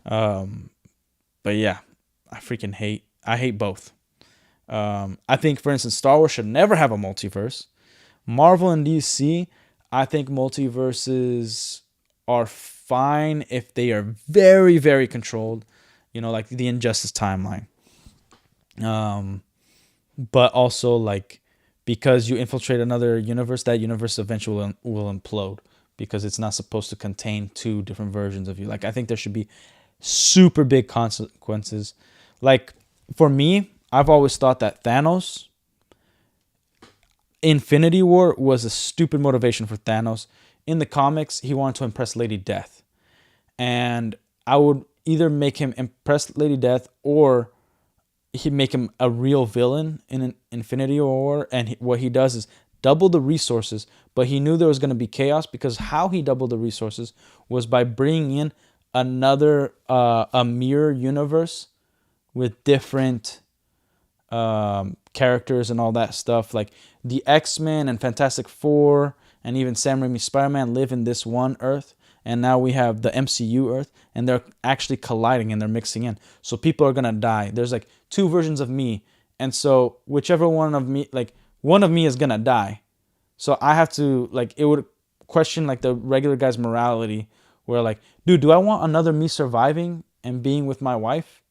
But yeah, I hate both. I think, for instance, Star Wars should never have a multiverse. Marvel and DC, I think multiverses are fine if they are very, very controlled, like the Injustice timeline. But also, like, because you infiltrate another universe, that universe eventually will implode because it's not supposed to contain two different versions of you. Like, I think there should be super big consequences. Like, for me, I've always thought that Thanos, Infinity War was a stupid motivation for Thanos. In the comics, he wanted to impress Lady Death. And I would either make him impress Lady Death, or he'd make him a real villain in an Infinity War. And what he does is double the resources, but he knew there was going to be chaos, because how he doubled the resources was by bringing in another, a mirror universe with different characters and all that stuff. Like the X-Men and Fantastic Four and even Sam Raimi's Spider-Man live in this one Earth, and now we have the MCU Earth, and they're actually colliding and they're mixing in. So people are gonna die. There's like two versions of me, and so whichever one of me, like one of me is gonna die. So I have to, like, it would question like the regular guy's morality, where like, dude, do I want another me surviving and being with my wife,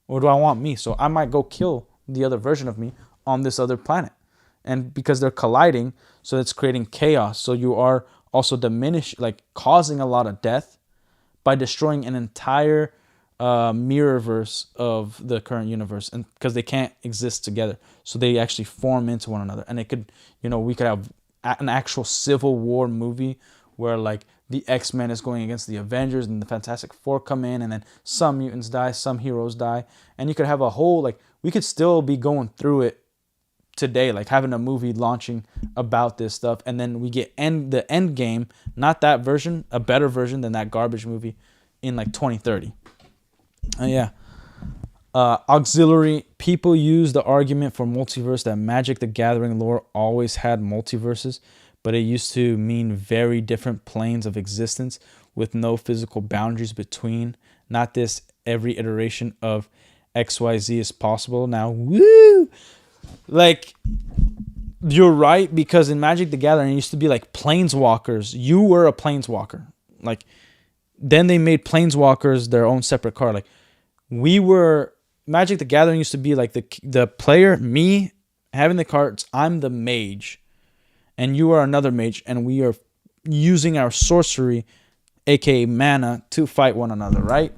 or do I want me? So I might go kill the other version of me on this other planet. And because they're colliding, so it's creating chaos. So you are also causing a lot of death by destroying an entire mirrorverse of the current universe, and because they can't exist together, so they actually form into one another. And it could, we could have an actual Civil War movie where like the X-Men is going against the Avengers, and the Fantastic Four come in, and then some mutants die, some heroes die, and you could have a whole, like, we could still be going through it today, like having a movie launching about this stuff, and then we get the end game, not that version, a better version than that garbage movie, in like 2030. Auxiliary, people use the argument for multiverse that Magic the Gathering lore always had multiverses, but it used to mean very different planes of existence with no physical boundaries between. Not this every iteration of XYZ is possible now. Woo! Like, you're right, because in Magic the Gathering, it used to be like planeswalkers. You were a planeswalker. Like, then they made planeswalkers their own separate card. Like, Magic the Gathering used to be like the player, me, having the cards, I'm the mage, and you are another mage, and we are using our sorcery, aka mana, to fight one another, right?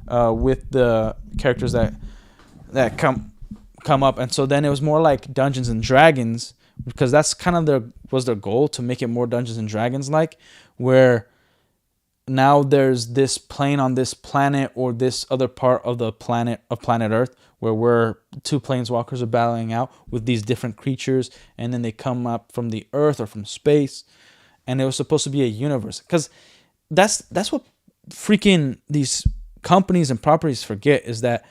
With the characters that come up. And so then it was more like Dungeons and Dragons, because that's kind of their goal, to make it more Dungeons and Dragons like, where now there's this plane on this planet, or this other part of the planet Earth, where we're two planeswalkers are battling out with these different creatures, and then they come up from the Earth or from space, and it was supposed to be a universe. Because that's what freaking these companies and properties forget, is that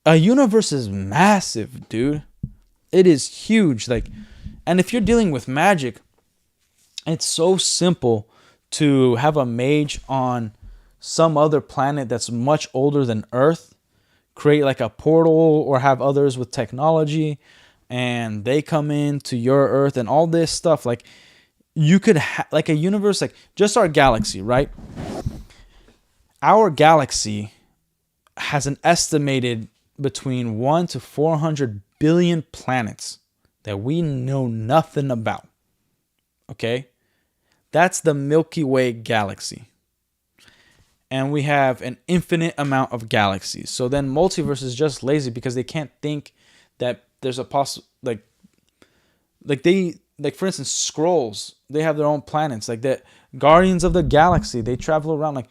a universe is massive, dude. It is huge. Like, and if you're dealing with Magic, it's so simple to have a mage on some other planet that's much older than Earth, create like a portal, or have others with technology, and they come into your Earth and all this stuff. Like, you could like a universe, like just our galaxy, right? Our galaxy has an estimated between 1 to 400 billion planets that we know nothing about. Okay? That's the Milky Way galaxy. And we have an infinite amount of galaxies. So then multiverse is just lazy because they can't think that there's a possible, like for instance, scrolls, they have their own planets. Like the Guardians of the Galaxy, they travel around. Like,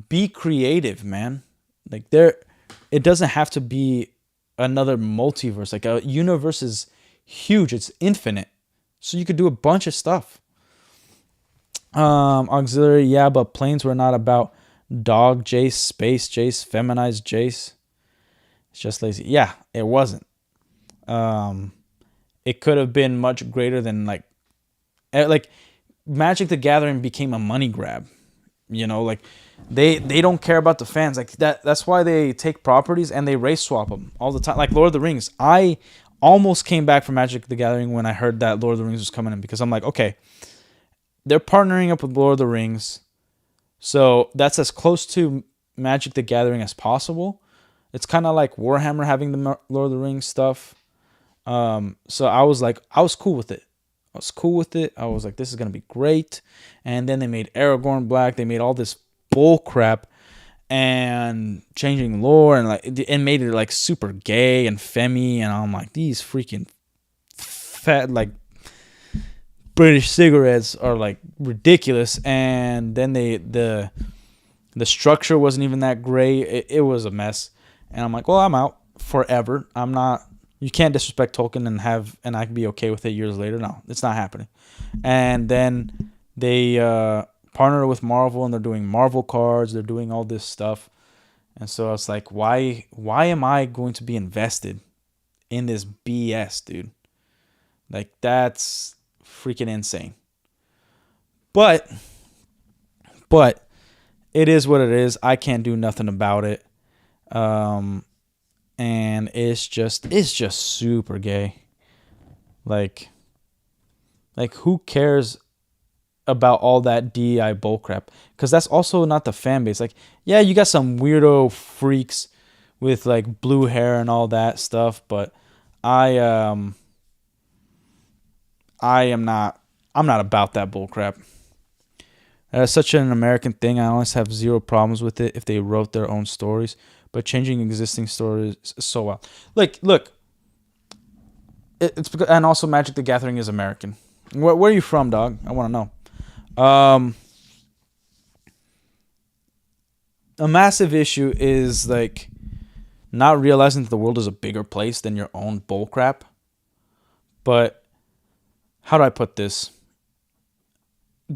be creative, man. Like, it doesn't have to be another multiverse. Like, a universe is huge, it's infinite, so you could do a bunch of stuff. Auxiliary, yeah, but planes were not about dog Jace, space Jace, feminized Jace. It's just lazy. Yeah, it wasn't. It could have been much greater than like Magic the Gathering became a money grab. You know, like they don't care about the fans. Like that's why they take properties and they race swap them all the time. Like Lord of the Rings. I almost came back from Magic the Gathering when I heard that Lord of the Rings was coming in, because I'm like, okay, they're partnering up with Lord of the Rings. So that's as close to Magic the Gathering as possible. It's kind of like Warhammer having the Lord of the Rings stuff. So I was cool with it. I was like, this is going to be great. And then they made Aragorn black. They made all this bull crap and changing lore and made it like super gay and femmy. And I'm like, these freaking fat, like British cigarettes are like ridiculous. And then the structure wasn't even that great. It was a mess. And I'm like, well, I'm out forever. I'm not. You can't disrespect Tolkien and I can be okay with it years later. No, it's not happening. And then they partner with Marvel and they're doing Marvel cards. They're doing all this stuff. And so I was like, why am I going to be invested in this BS, dude? Like, that's freaking insane. But it is what it is. I can't do nothing about it. And it's just super gay. Like who cares about all that DEI bullcrap? Because that's also not the fan base. Like, yeah, you got some weirdo freaks with like blue hair and all that stuff, but I'm not about that bullcrap. It's such an American thing. I always have zero problems with it if they wrote their own stories. But changing existing stories so well. Like, look, it's because, and also Magic the Gathering is American. Where are you from, dog? I want to know. A massive issue is like not realizing that the world is a bigger place than your own bullcrap. But how do I put this?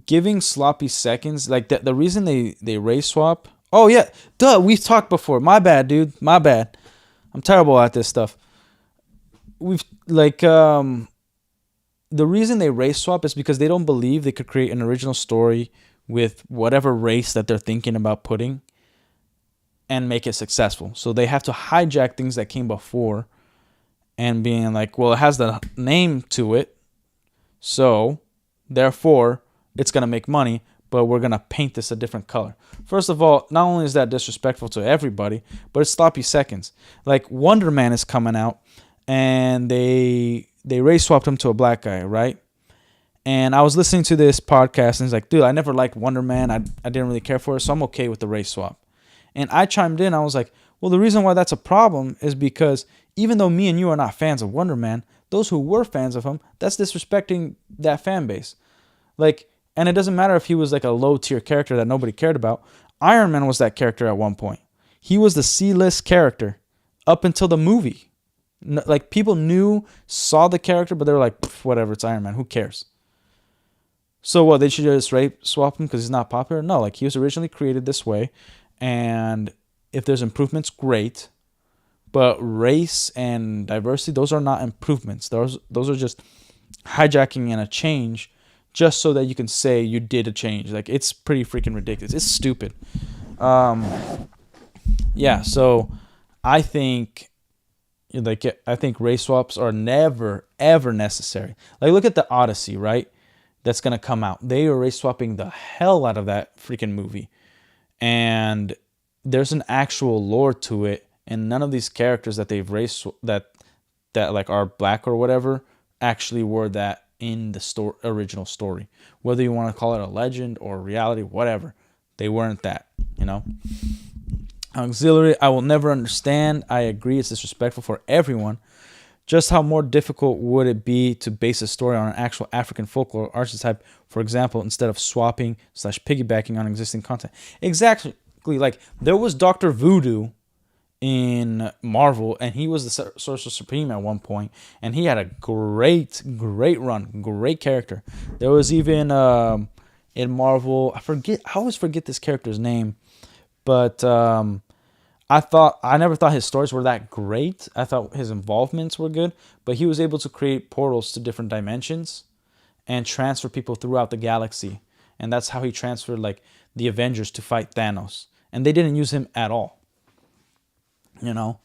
Giving sloppy seconds, like the reason they race swap. Oh, yeah. Duh, we've talked before. My bad, dude. My bad. I'm terrible at this stuff. The reason they race swap is because they don't believe they could create an original story with whatever race that they're thinking about putting and make it successful. So they have to hijack things that came before and being like, well, it has the name to it, so therefore it's going to make money, but we're going to paint this a different color. First of all, not only is that disrespectful to everybody, but it's sloppy seconds. Like Wonder Man is coming out and they race swapped him to a black guy, right? And I was listening to this podcast and he's like, dude, I never liked Wonder Man. I didn't really care for it, so I'm okay with the race swap. And I chimed in. I was like, well, the reason why that's a problem is because even though me and you are not fans of Wonder Man, those who were fans of him, that's disrespecting that fan base. Like, and it doesn't matter if he was like a low tier character that nobody cared about. Iron Man was that character at one point. He was the C-list character up until the movie. Like, people saw the character, but they were like, whatever, it's Iron Man. Who cares? So what, they should just swap him because he's not popular? No, like, he was originally created this way. And if there's improvements, great. But race and diversity, those are not improvements. Those are just hijacking and a change just so that you can say you did a change. Like, it's pretty freaking ridiculous. It's stupid. Yeah, so I think race swaps are never, ever necessary. Like, look at the Odyssey, right? That's going to come out. They are race swapping the hell out of that freaking movie. And there's an actual lore to it and none of these characters that they've raised that like are black or whatever actually were that in the original story. Whether you want to call it a legend or reality, whatever, they weren't that, you know. Auxiliary, I will never understand. I agree, it's disrespectful for everyone. Just how more difficult would it be to base a story on an actual African folklore archetype, for example, instead of swapping / piggybacking on existing content? Exactly. Like, there was Dr. Voodoo in Marvel, and he was the Sorcerer Supreme at one point, and he had a great run, great character. There was even in Marvel, I always forget this character's name, but I never thought his stories were that great. I thought his involvements were good, but he was able to create portals to different dimensions and transfer people throughout the galaxy. And that's how he transferred like the Avengers to fight Thanos. And they didn't use him at all. You know?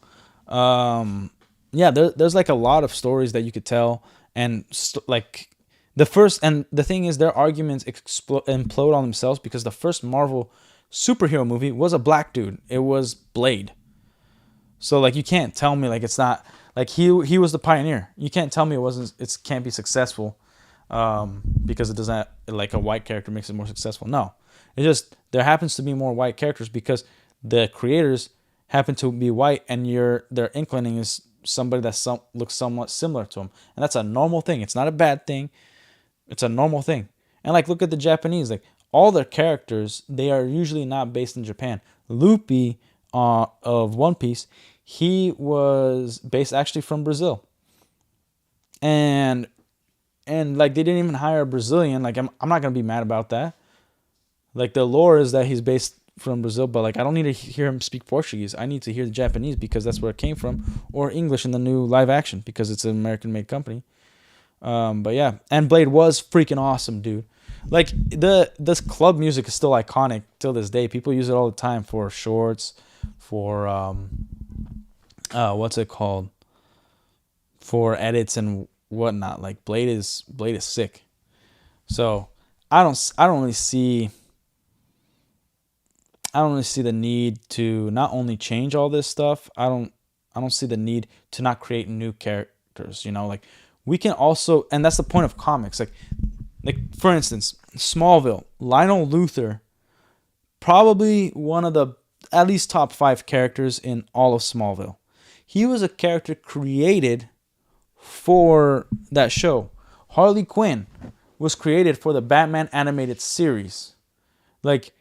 Yeah, there's like a lot of stories that you could tell. And like the thing is, their arguments implode on themselves because the first Marvel superhero movie was a black dude. It was Blade. So like, you can't tell me like it's not like he was the pioneer. You can't tell me it can't be successful because it doesn't, like, a white character makes it more successful. No, it just, there happens to be more white characters because the creators happen to be white, and their inclining is somebody that looks somewhat similar to them, and that's a normal thing. It's not a bad thing. It's a normal thing. And like, look at the Japanese, like, all their characters, they are usually not based in Japan. Luffy of One Piece, he was based actually from Brazil. And like, they didn't even hire a Brazilian. Like, I'm not going to be mad about that. Like, the lore is that he's based from Brazil, but like, I don't need to hear him speak Portuguese. I need to hear the Japanese because that's where it came from, or English in the new live action because it's an American-made company. But yeah, and Blade was freaking awesome, dude. Like, this club music is still iconic till this day. People use it all the time for shorts, for what's it called? For edits and whatnot. Like, Blade is sick. So I don't really see the need to not only change all this stuff. I don't see the need to not create new characters. You know, like, we can also, and that's the point of comics. Like, for instance, Smallville, Lionel Luthor, probably one of the at least top 5 characters in all of Smallville. He was a character created for that show. Harley Quinn was created for the Batman animated series. Like,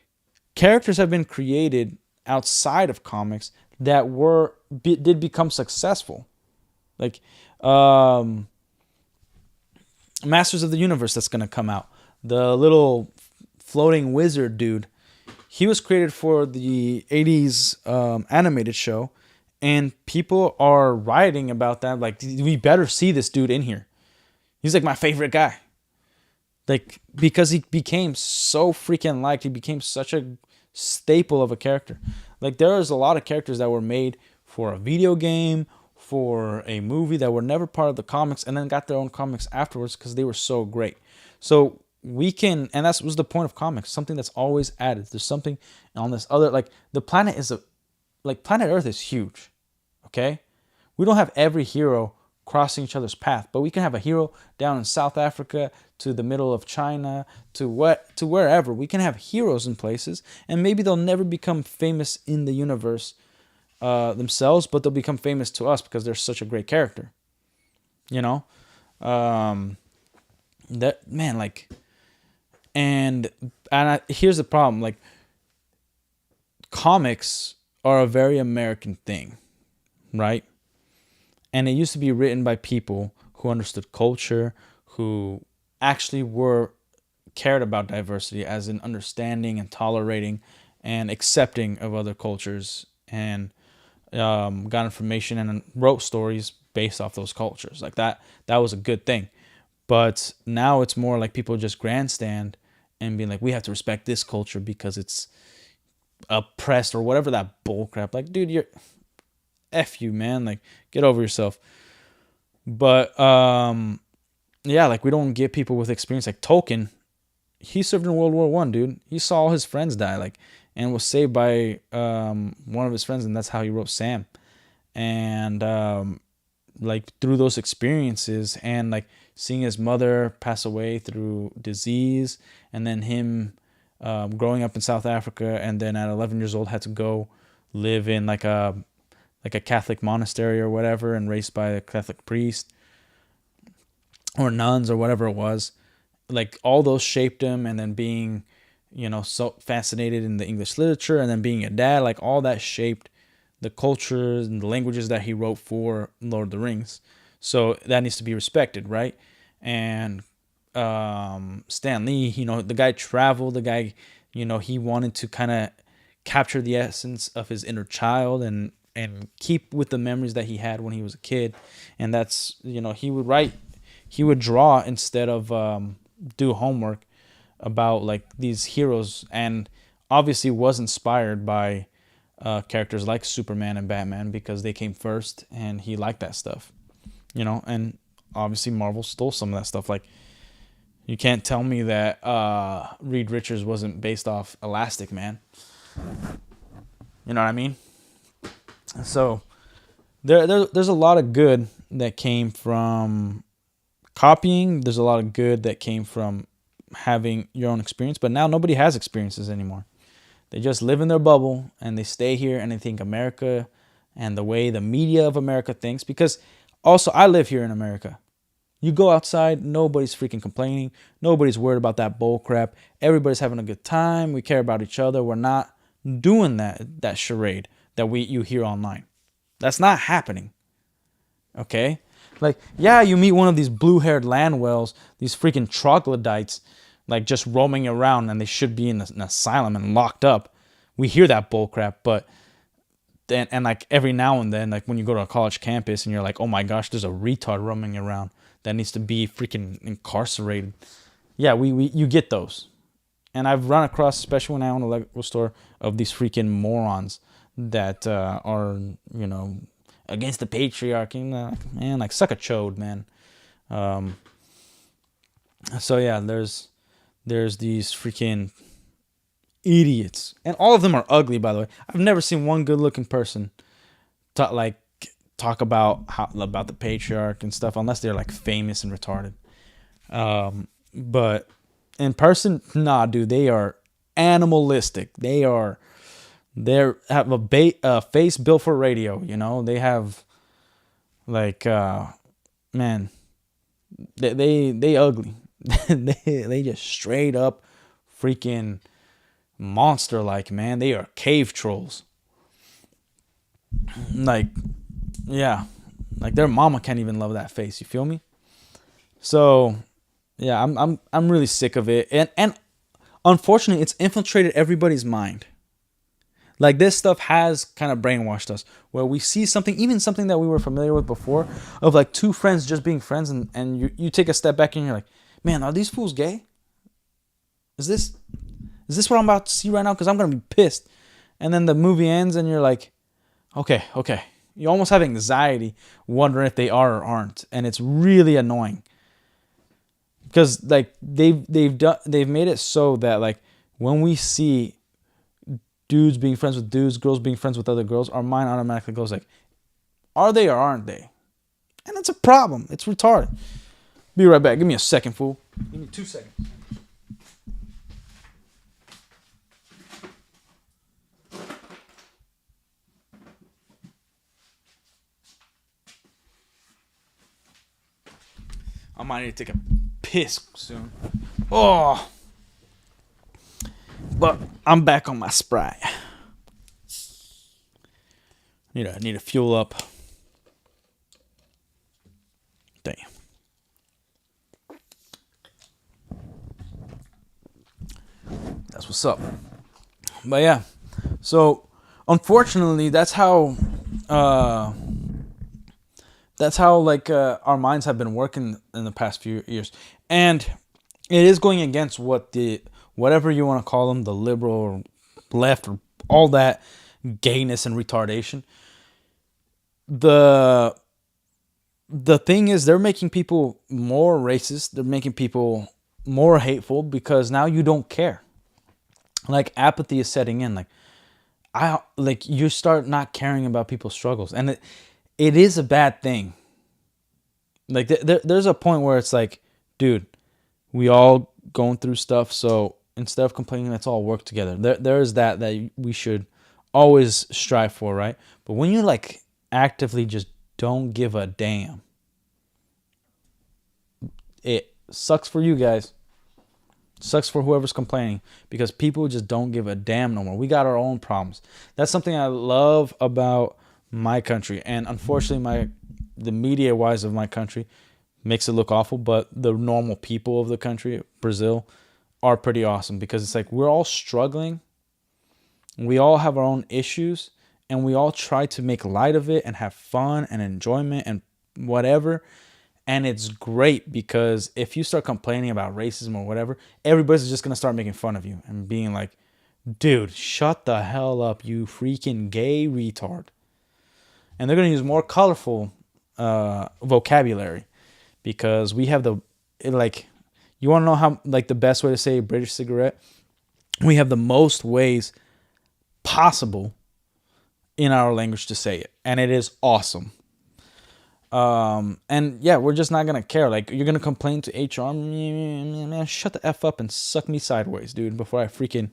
characters have been created outside of comics that did become successful. Like, Masters of the Universe that's going to come out. The little floating wizard dude. He was created for the 80s animated show. And people are rioting about that. Like, we better see this dude in here. He's like my favorite guy. Like, because he became so freaking liked. He became such a staple of a character. Like, there is a lot of characters that were made for a video game, for a movie, that were never part of the comics, and then got their own comics afterwards because they were so great. So we can, and that was the point of comics, something that's always added. There's something on this other, like, the planet is planet Earth is huge. Okay? We don't have every hero crossing each other's path, but we can have a hero down in South Africa, to the middle of China, to wherever. We can have heroes in places, and maybe they'll never become famous in the universe themselves, but they'll become famous to us because they're such a great character. You know? That, man, like, here's the problem. Like, comics are a very American thing, right? And it used to be written by people who understood culture, who actually cared about diversity, as in understanding and tolerating and accepting of other cultures, and got information and wrote stories based off those cultures. Like, that was a good thing. But now it's more like people just grandstand and being like, we have to respect this culture because it's oppressed or whatever, that bull crap. Like, dude, you're F you, man. Like, get over yourself. But yeah, like, we don't get people with experience. Like, Tolkien, he served in World War I, dude. He saw all his friends die, like, and was saved by one of his friends, and that's how he wrote Sam. and like through those experiences, and like seeing his mother pass away through disease, and then him growing up in South Africa, and then at 11 years old had to go live in like a Catholic monastery or whatever, and raised by a Catholic priest or nuns or whatever it was. Like all those shaped him, and then being, so fascinated in the English literature, and then being a dad, like all that shaped the cultures and the languages that he wrote for Lord of the Rings. So that needs to be respected, right? And Stan Lee, the guy traveled, the guy, he wanted to kind of capture the essence of his inner child and keep with the memories that he had when he was a kid. And that's, he would write, he would draw instead of do homework about like these heroes, and obviously was inspired by characters like Superman and Batman because they came first, and he liked that stuff, and obviously Marvel stole some of that stuff. Like, you can't tell me that Reed Richards wasn't based off Elastic Man. You know what I mean? So there's a lot of good that came from copying. There's a lot of good that came from having your own experience, but now nobody has experiences anymore. They just live in their bubble, and they stay here, and they think America and the way the media of America thinks. Because also, I live here in America. You go outside, nobody's freaking complaining. Nobody's worried about that bull crap. Everybody's having a good time. We care about each other. We're not doing that charade that you hear online. That's not happening. Okay? Like, yeah, you meet one of these blue-haired land whales, these freaking troglodytes, like just roaming around, and they should be in an asylum and locked up. We hear that bullcrap, but then, and like every now and then, like when you go to a college campus and you're like, oh my gosh, there's a retard roaming around that needs to be freaking incarcerated. Yeah, you get those. And I've run across, especially when I own a Lego store, of these freaking morons that are, against the patriarchy. Man, like, suck a chode, man. So yeah, there's these freaking idiots, and all of them are ugly, by the way. I've never seen one good-looking person talk about the patriarch and stuff, unless they're like famous and retarded. But in person, nah, dude, they are animalistic. They have a face built for radio. They have like man, they ugly. they just straight up freaking monster like, man. They are cave trolls. Like, yeah, like their mama can't even love that face. You feel me? So yeah, I'm really sick of it, and unfortunately, it's infiltrated everybody's mind. Like, this stuff has kind of brainwashed us, where we see something, even something that we were familiar with before, of like two friends just being friends, and you take a step back and you're like, man, are these fools gay? Is this what I'm about to see right now? Because I'm gonna be pissed. And then the movie ends, and you're like, okay. You almost have anxiety, wondering if they are or aren't, and it's really annoying. Because like they've made it so that like when we see dudes being friends with dudes, girls being friends with other girls, our mind automatically goes like, are they or aren't they? And it's a problem. It's retarded. Be right back. Give me a second, fool. Give me 2 seconds. I might need to take a piss soon. Oh. But I'm back on my Sprite. Need to fuel up. Damn. That's what's up. But yeah. So unfortunately, that's how like our minds have been working in the past few years, and it is going against whatever you want to call them, the liberal or left or all that gayness and retardation. The thing is, they're making people more racist. They're making people more hateful because now you don't care. Like, apathy is setting in. Like, I like you start not caring about people's struggles, and it is a bad thing. Like there's a point where it's like, dude, we all going through stuff, so instead of complaining, let's all work together. There is that we should always strive for, right? But when you like actively just don't give a damn, it sucks for you guys. Sucks for whoever's complaining, because people just don't give a damn no more. We got our own problems. That's something I love about my country, and unfortunately the media wise of my country makes it look awful, but the normal people of the country, Brazil, are pretty awesome, because it's like we're all struggling. We all have our own issues, and we all try to make light of it and have fun and enjoyment and whatever. And it's great, because if you start complaining about racism or whatever, everybody's just going to start making fun of you and being like, dude, shut the hell up, you freaking gay retard. And they're going to use more colorful vocabulary, because we have you want to know how, like, the best way to say British cigarette? We have the most ways possible in our language to say it. And it is awesome. And yeah, we're just not gonna care. Like, you're gonna complain to HR, man, shut the F up and suck me sideways, dude, before I freaking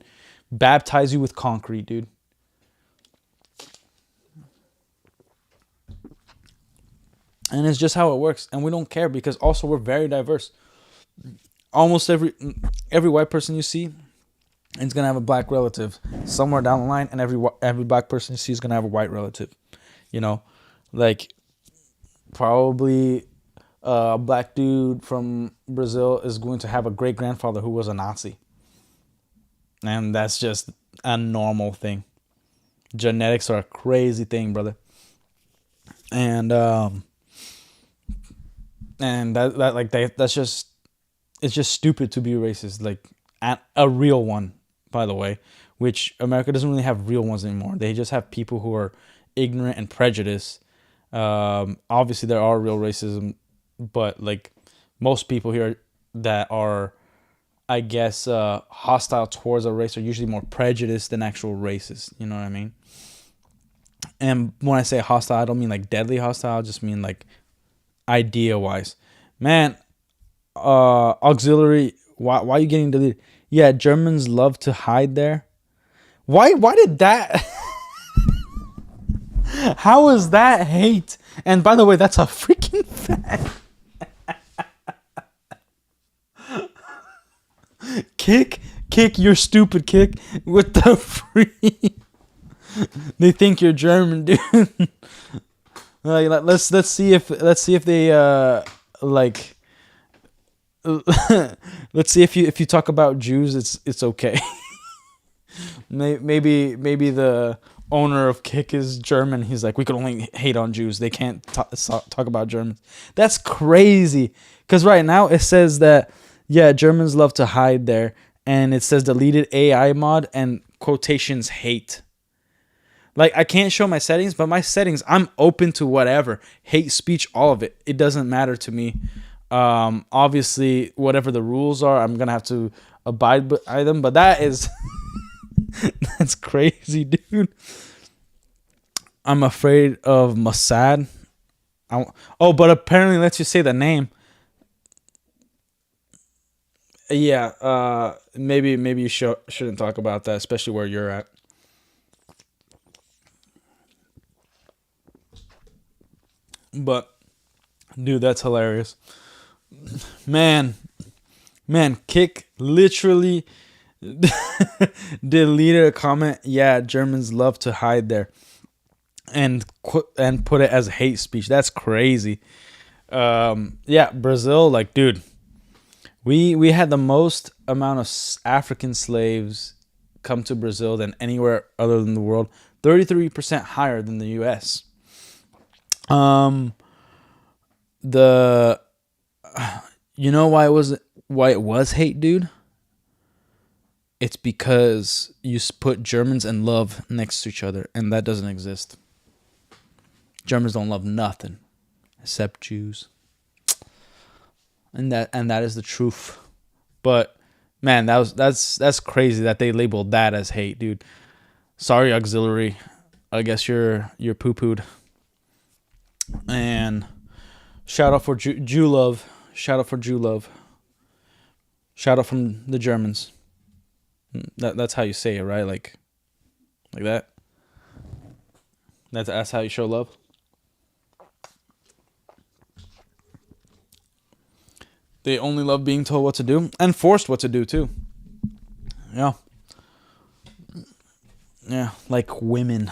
baptize you with concrete, dude. And it's just how it works, and we don't care, because also we're very diverse. Almost every white person you see is gonna have a black relative somewhere down the line, and every black person you see is gonna have a white relative. You know, like, probably a black dude from Brazil is going to have a great grandfather who was a Nazi. And that's just a normal thing. Genetics are a crazy thing, brother. And that's just, it's just stupid to be racist. Like, a real one, by the way, which America doesn't really have real ones anymore. They just have people who are ignorant and prejudiced. Obviously there are real racism, but like most people here that are, I guess, hostile towards a race are usually more prejudiced than actual racist. You know what I mean? And when I say hostile, I don't mean like deadly hostile. I just mean like idea wise. Man, auxiliary. Why are you getting deleted? Yeah, Germans love to hide there. Why did that? How is that hate? And by the way, that's a freaking fact. Kick, you're stupid, Kick. With the free. They think you're German, dude. Let's see if they like. Let's see if you talk about Jews, it's okay. Maybe the owner of Kick is German. He's like, we can only hate on Jews. They can't talk about Germans. That's crazy. Because right now it says that, yeah, Germans love to hide there. And it says deleted AI mod and quotations hate. Like, I can't show my settings, but my settings, I'm open to whatever. Hate speech, all of it. It doesn't matter to me. Obviously, whatever the rules are, I'm going to have to abide by them. But that is... that's crazy, dude. I'm afraid of Mossad. But apparently lets you say the name. Yeah, maybe you shouldn't talk about that, especially where you're at. But, dude, that's hilarious. Man, Kick literally deleted a comment. Yeah, Germans love to hide there, and put it as hate speech. That's crazy. Yeah, Brazil, like, dude, we had the most amount of African slaves come to Brazil than anywhere other than the world. 33% higher than the U.S. You know why it was hate, dude? It's because you put Germans and love next to each other, and that doesn't exist. Germans don't love nothing except Jews. And that is the truth. But man, that's crazy that they labeled that as hate, dude. Sorry, auxiliary. I guess you're poo-pooed. And shout out for Jew love. Shout out for Jew love. Shout out from the Germans. That's how you say it, right? Like that. That's how you show love. They only love being told what to do and forced what to do too. Yeah. Yeah, like women.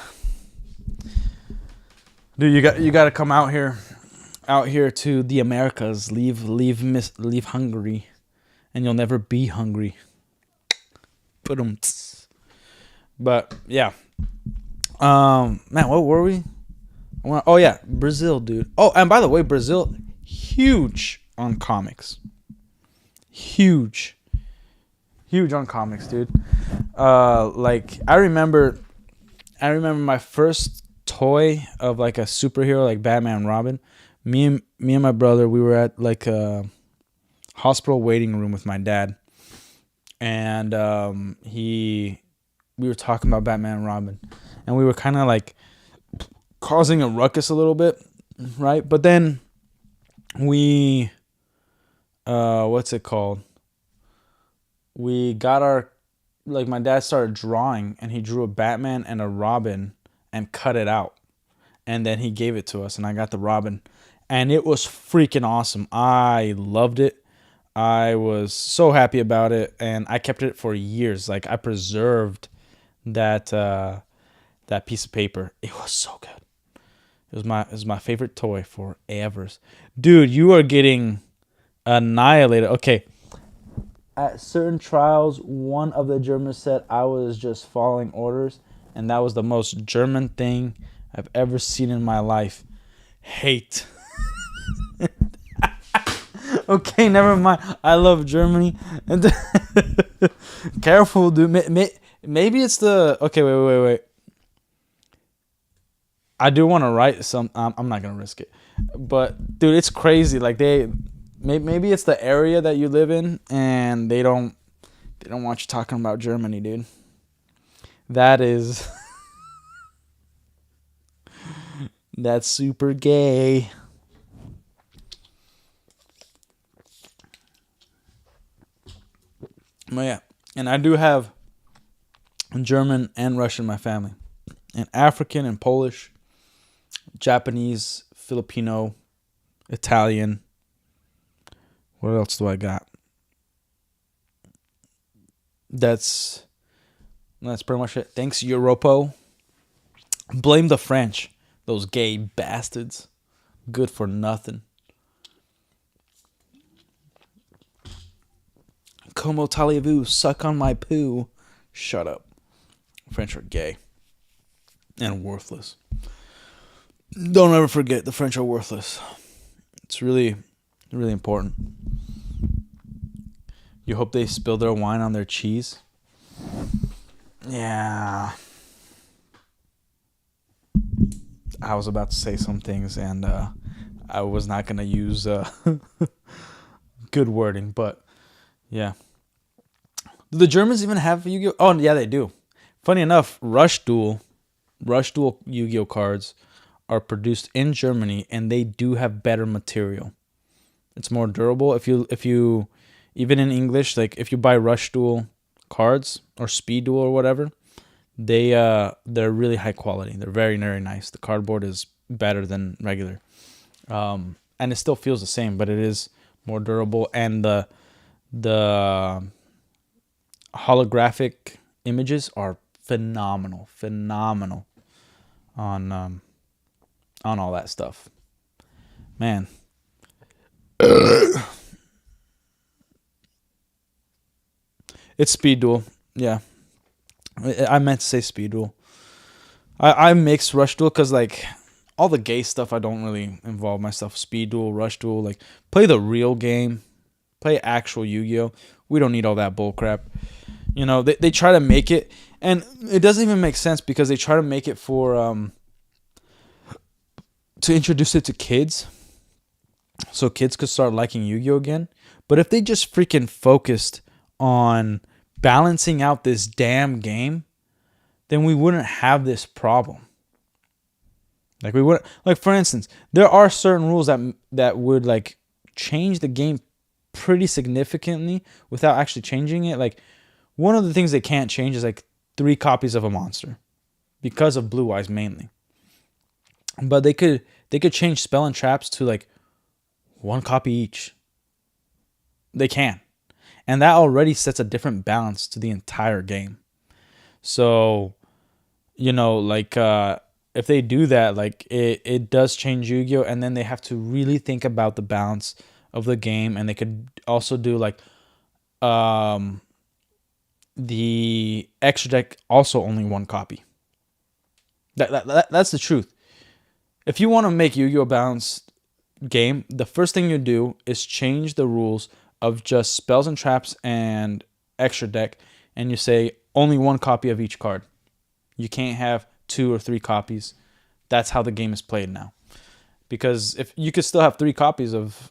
Dude, you got to come out here to the Americas. Leave Hungary, and you'll never be hungry. But yeah. Man, what were we? Oh yeah, Brazil, dude. Oh, and by the way, Brazil, huge on comics. Huge on comics, dude. Like I remember my first toy of like a superhero like Batman and Robin. Me and my brother, we were at like a hospital waiting room with my dad, and we were talking about Batman and Robin, and we were kind of like causing a ruckus a little bit, right? But then we what's it called? We got like my dad started drawing, and he drew a Batman and a Robin and cut it out. And then he gave it to us, and I got the Robin. And it was freaking awesome. I loved it. I was so happy about it, and I kept it for years. Like I preserved that piece of paper. It was so good. It was my favorite toy forever. Dude, you are getting annihilated. Okay. At certain trials, one of the Germans said I was just following orders, and that was the most German thing I've ever seen in my life. Hate. Okay, never mind. I love Germany. Careful, dude. Maybe it's the... Okay, wait. I do want to write some... I'm not going to risk it. But, dude, it's crazy. Like, maybe it's the area that you live in, and they don't want you talking about Germany, dude. That is... That's super gay. But yeah, and I do have German and Russian in my family, and African and Polish, Japanese, Filipino, Italian. What else do I got? That's pretty much it. Thanks, Europo. Blame the French. Those gay bastards. Good for nothing. Como talez-vous? Suck on my poo. Shut up. French are gay. And worthless. Don't ever forget the French are worthless. It's really, really important. You hope they spill their wine on their cheese? Yeah. I was about to say some things, and I was not going to use good wording, but yeah. Do the Germans even have Yu-Gi-Oh? Oh, yeah, they do. Funny enough, Rush Duel Yu-Gi-Oh cards are produced in Germany, and they do have better material. It's more durable. If you even in English, like if you buy Rush Duel cards or Speed Duel or whatever, they're really high quality. They're very, very nice. The cardboard is better than regular, and it still feels the same, but it is more durable. And the holographic images are phenomenal on all that stuff. Man. It's Speed Duel. Yeah. I meant to say Speed Duel. I mix Rush Duel because, like, all the gay stuff, I don't really involve myself. Speed Duel, Rush Duel. Like, play the real game. Play actual Yu-Gi-Oh! We don't need all that bull crap. You know, they try to make it, and it doesn't even make sense because they try to make it for, to introduce it to kids. So kids could start liking Yu-Gi-Oh! Again. But if they just freaking focused on balancing out this damn game, then we wouldn't have this problem. Like we would, like for instance, there are certain rules that would like change the game pretty significantly without actually changing it. Like one of the things they can't change is like 3 copies of a monster because of Blue Eyes mainly. But they could change spell and traps to like 1 copy each. They can. And that already sets a different balance to the entire game. So, you know, like if they do that, like it does change Yu-Gi-Oh! And then they have to really think about the balance of the game. And they could also do like the extra deck also only 1 copy. That's the truth. If you want to make Yu-Gi-Oh! A balanced game, the first thing you do is change the rules of just spells and traps and extra deck, and you say only 1 copy of each card. You can't have 2 or 3 copies. That's how the game is played now. Because if you could still have 3 copies of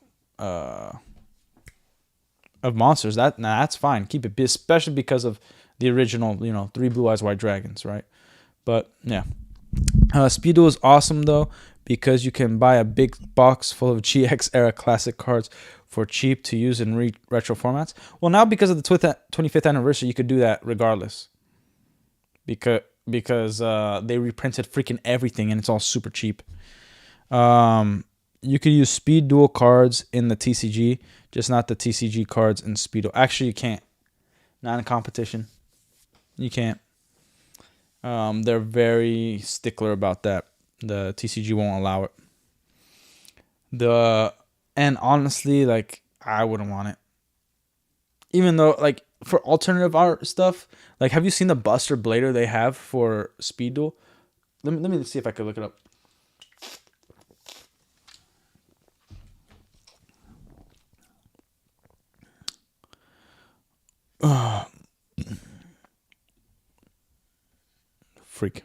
monsters, that's fine. Keep it, especially because of the original, you know, 3 Blue Eyes White Dragons, right? But yeah, Speed Duel is awesome though, because you can buy a big box full of GX era classic cards for cheap to use in retro formats. Well, now because of the 25th anniversary, you could do that regardless. Because they reprinted freaking everything and it's all super cheap. You could use Speed Duel cards in the TCG, just not the TCG cards in Speed Duel. Actually, you can't. Not in competition. You can't. They're very stickler about that. The TCG won't allow it. And honestly, like, I wouldn't want it. Even though, like, for alternative art stuff, like, have you seen the Buster Blader they have for Speed Duel? Let me see if I could look it up. Freak.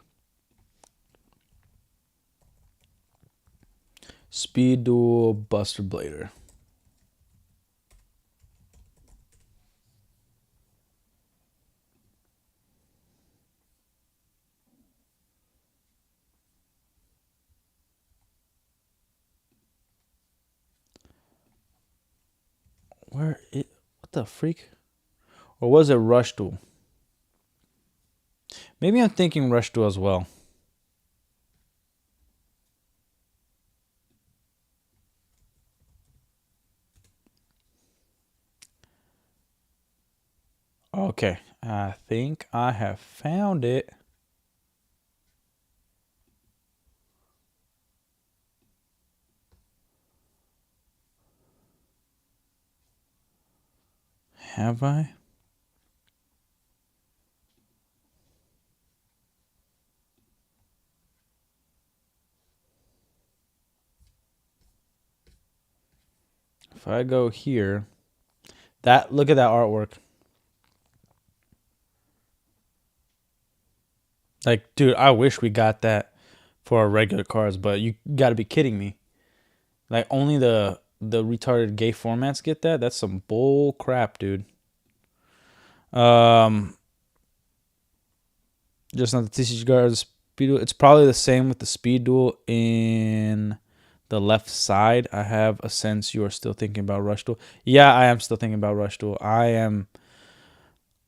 Speed Duel Buster Blader. What the freak? Or was it Rush Duel? Maybe I'm thinking Rush Duel as well. Okay, I think I have found it. Have I? If I go here, look at that artwork. Like, dude, I wish we got that for our regular cards, but you got to be kidding me. Like, only the retarded gay formats get that? That's some bull crap, dude. Just not the TCG cards. Speed Duel. It's probably the same with the Speed Duel in the left side. I have a sense you are still thinking about Rush Duel. Yeah, I am still thinking about Rush Duel. I am,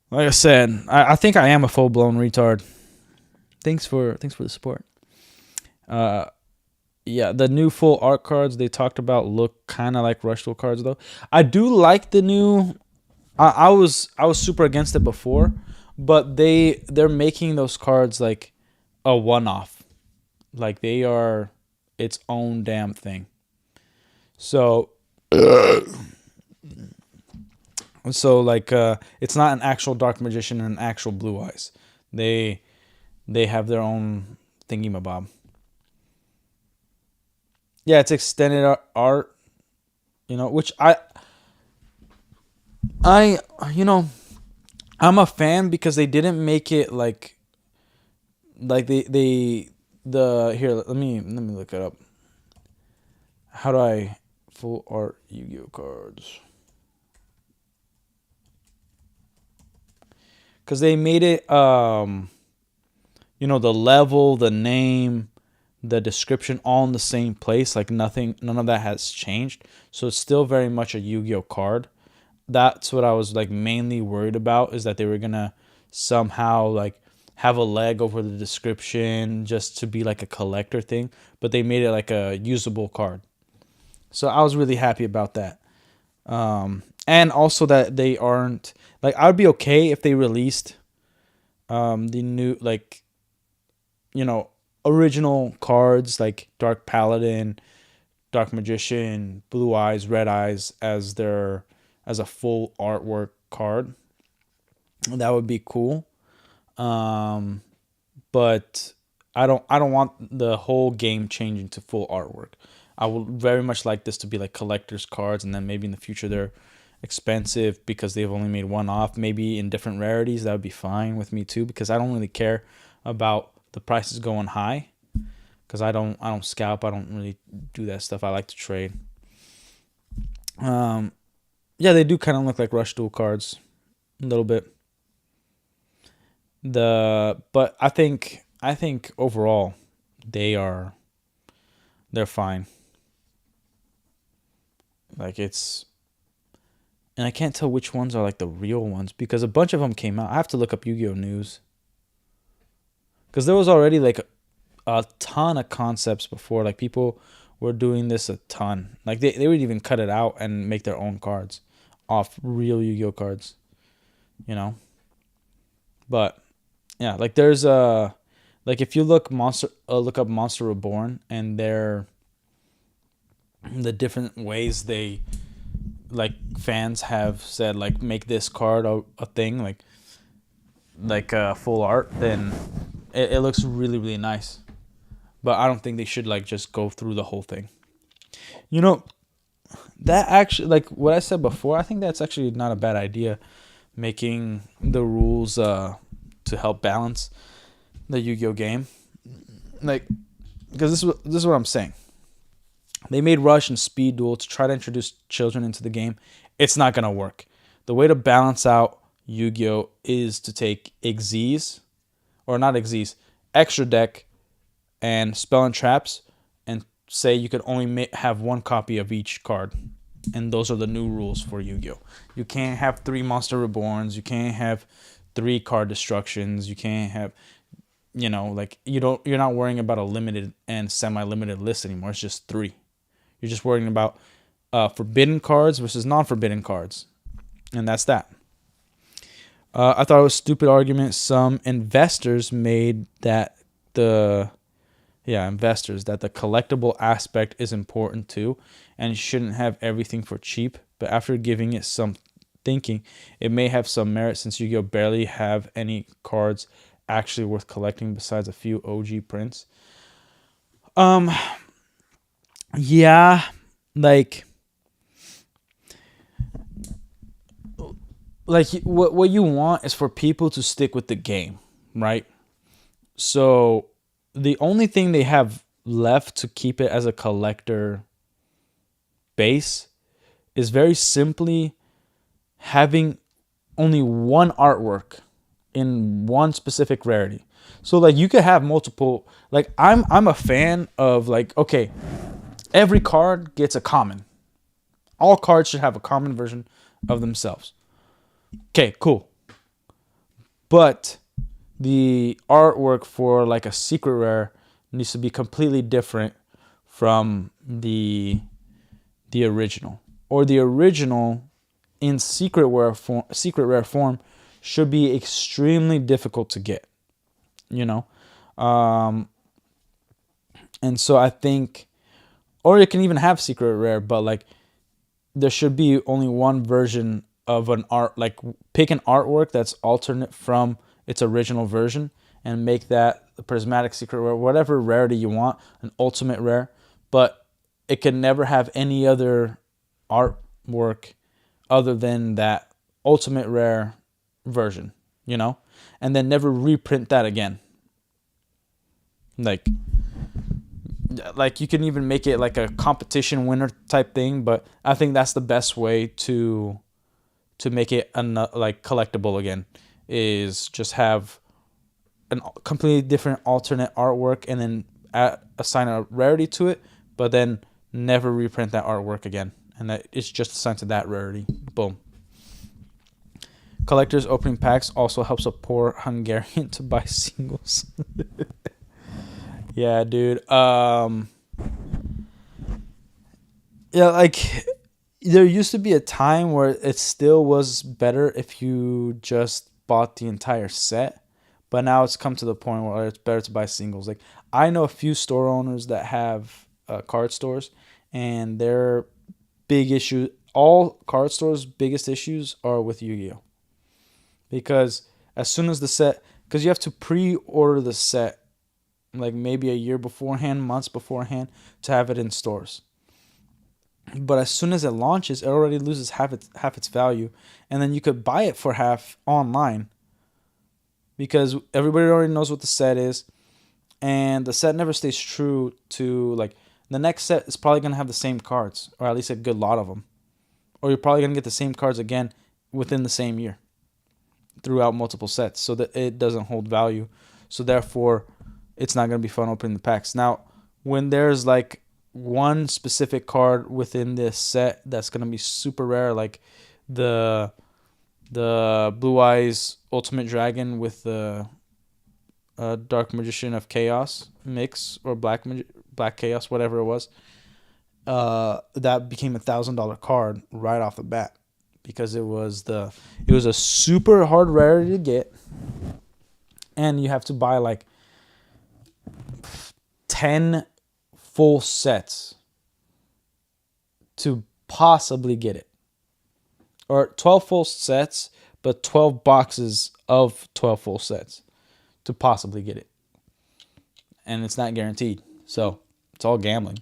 like I said, I think I am a full-blown retard. Thanks for the support. Yeah, the new full art cards they talked about look kind of like Rush Duel cards though. I do like the new. I was super against it before, but they're making those cards like a one-off, like they are its own damn thing. So like it's not an actual Dark Magician and an actual Blue Eyes. They have their own thingy-mabob. Yeah, it's extended art, you know, which you know, I'm a fan because they didn't make it like here, let me look it up. How do I full art Yu-Gi-Oh cards? Because they made it the level, the name, the description all in the same place. Like none of that has changed. So it's still very much a Yu-Gi-Oh card. That's what I was like mainly worried about, is that they were gonna somehow like have a leg over the description just to be like a collector thing, but they made it like a usable card. So I was really happy about that. And also that they aren't like, I would be okay if they released the new like original cards like Dark Paladin, Dark Magician, Blue Eyes, Red Eyes as a full artwork card. That would be cool. But I don't want the whole game changing to full artwork. I would very much like this to be like collector's cards, and then maybe in the future they're expensive because they've only made one off, maybe in different rarities. That would be fine with me too, because I don't really care about the prices going high, because I don't scalp. I don't really do that stuff. I like to trade. Yeah, they do kind of look like Rush Duel cards a little bit. But I think overall they're fine. Like and I can't tell which ones are like the real ones, because a bunch of them came out. I have to look up Yu-Gi-Oh news, because there was already like a ton of concepts before. Like people were doing this a ton. Like they would even cut it out and make their own cards off real Yu-Gi-Oh cards, But yeah, like there's like if you look up Monster Reborn, and the different ways they like fans have said like make this card a thing, like full art, then it looks really, really nice. But I don't think they should like just go through the whole thing. That actually, like what I said before, I think that's actually not a bad idea, making the rules to help balance the Yu-Gi-Oh game. Like, because this is what I'm saying. They made Rush and Speed Duel to try to introduce children into the game. It's not going to work. The way to balance out Yu-Gi-Oh is to take Xyz, or not Xyz, Extra Deck and Spell and Traps, and say you could only have one copy of each card. And those are the new rules for Yu-Gi-Oh. You can't have 3 Monster Reborns. You can't have 3 card destructions. You can't have, like you're not worrying about a limited and semi-limited list anymore. It's just 3. You're just worrying about forbidden cards versus non-forbidden cards, and that's that. I thought it was a stupid argument. Some investors made that the collectible aspect is important too, and you shouldn't have everything for cheap. But after giving it some thinking, it may have some merit, since you barely have any cards actually worth collecting besides a few OG prints. Yeah, like what you want is for people to stick with the game, right? So the only thing they have left to keep it as a collector base is very simply having only one artwork in one specific rarity. So like you could have multiple, like I'm a fan of like, okay, every card gets a common. All cards should have a common version of themselves. Okay, cool. But the artwork for like a secret rare needs to be completely different from the original. Or the original in secret rare form should be extremely difficult to get. And so I think, or it can even have secret rare, but like there should be only one version of an art, like pick an artwork that's alternate from its original version and make that the prismatic secret rare, whatever rarity you want, an ultimate rare, but it can never have any other artwork other than that ultimate rare version, and then never reprint that again. Like you can even make it like a competition winner type thing, but I think that's the best way to make it like collectible again, is just have completely different alternate artwork and then assign a rarity to it, but then never reprint that artwork again, and that it's just assigned to that rarity. Boom. Collectors opening packs also helps a poor Hungarian to buy singles. Yeah, dude. Yeah, like there used to be a time where it still was better if you just bought the entire set, but now it's come to the point where it's better to buy singles. Like I know a few store owners that have card stores, and their big issue, all card stores' biggest issues are with Yu-Gi-Oh. Because as soon as the set, because you have to pre-order the set like maybe a year beforehand, months beforehand, to have it in stores. But as soon as it launches, it already loses half its value, and then you could buy it for half online because everybody already knows what the set is, and the set never stays true to, like, the next set is probably gonna have the same cards, or at least a good lot of them, or you're probably gonna get the same cards again within the same year throughout multiple sets, so that it doesn't hold value. So therefore, it's not gonna be fun opening the packs. Now, when there's like one specific card within this set that's gonna be super rare, like the Blue Eyes Ultimate Dragon with the Dark Magician of Chaos mix, or Black Chaos, whatever it was, that became $1,000 card right off the bat because it was a super hard rarity to get, and you have to buy like 10 full sets to possibly get it, or 12 full sets, but 12 boxes of 12 full sets to possibly get it, and it's not guaranteed, so it's all gambling.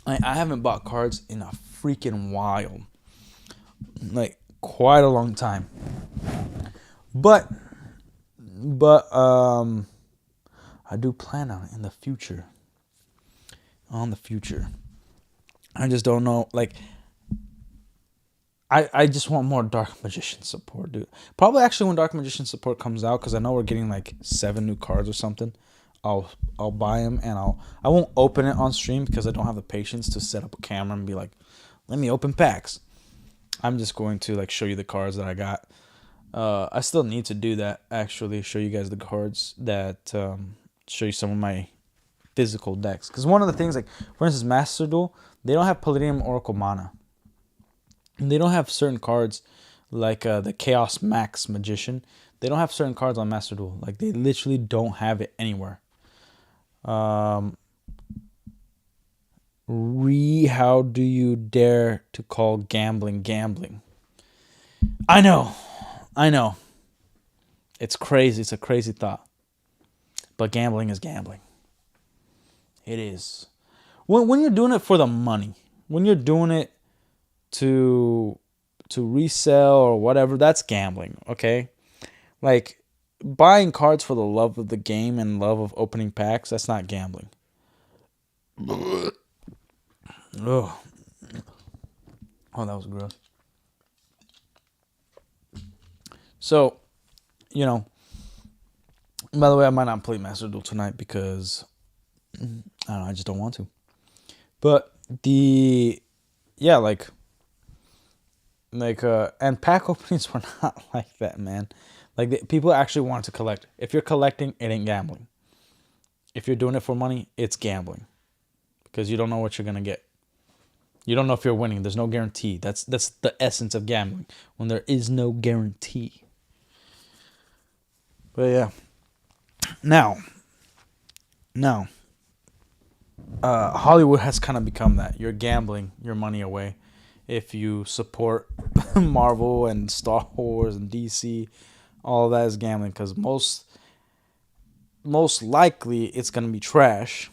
I haven't bought cards in a freaking while, like quite a long time, but I do plan on it in the future. I just don't know, like I just want more Dark Magician support, dude. Probably actually when Dark Magician support comes out, because I know we're getting like 7 new cards or something, I'll buy them, and I won't open it on stream because I don't have the patience to set up a camera and be like, let me open packs. I'm just going to like show you the cards that I got. I still need to do that, actually, show you guys the cards that show you some of my physical decks. Because one of the things, like for instance, Master Duel, they don't have Palladium Oracle Mana. And they don't have certain cards like the Chaos Max Magician. They don't have certain cards on Master Duel. Like they literally don't have it anywhere. How do you dare to call gambling? I know. It's crazy. It's a crazy thought. But gambling is gambling. It is. When you're doing it for the money, when you're doing it to resell or whatever, that's gambling, okay? Like buying cards for the love of the game and love of opening packs, that's not gambling. Oh, that was gross. So, by the way, I might not play Master Duel tonight because I don't know, I just don't want to. But and pack openings were not like that, man. Like people actually want to collect. If you're collecting, it ain't gambling. If you're doing it for money, it's gambling, because you don't know what you're gonna get. You don't know if you're winning. There's no guarantee. That's the essence of gambling, when there is no guarantee. But yeah. Now, Hollywood has kind of become that. You're gambling your money away if you support Marvel and Star Wars and DC. All of that is gambling, because most likely it's gonna be trash.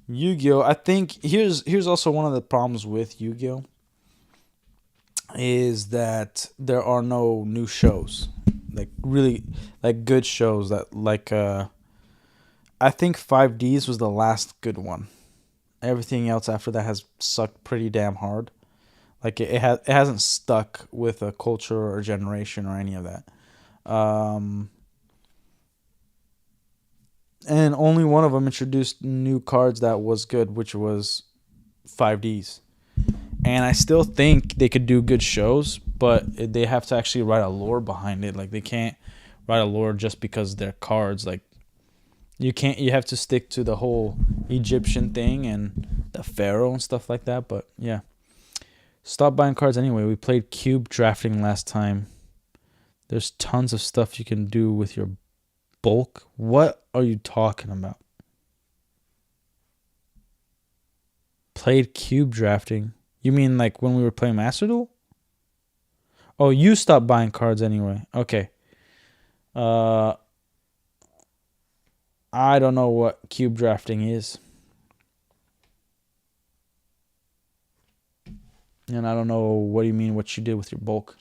Yu-Gi-Oh! I think here's also one of the problems with Yu-Gi-Oh! Is that there are no new shows, like really like good shows that like I think 5Ds was the last good one. Everything else after that has sucked pretty damn hard. Like it hasn't stuck with a culture or a generation or any of that. And only one of them introduced new cards that was good, which was 5Ds. And I still think they could do good shows, but they have to actually write a lore behind it. Like they can't write a lore just because they're cards. Like you have to stick to the whole Egyptian thing and the pharaoh and stuff like that. But yeah, stop buying cards anyway. We played cube drafting last time. There's tons of stuff you can do with your bulk. What are you talking about? Played cube drafting. You mean like when we were playing Master Duel? Oh, you stopped buying cards anyway. Okay. I don't know what cube drafting is. And I don't know what do you mean what you did with your bulk.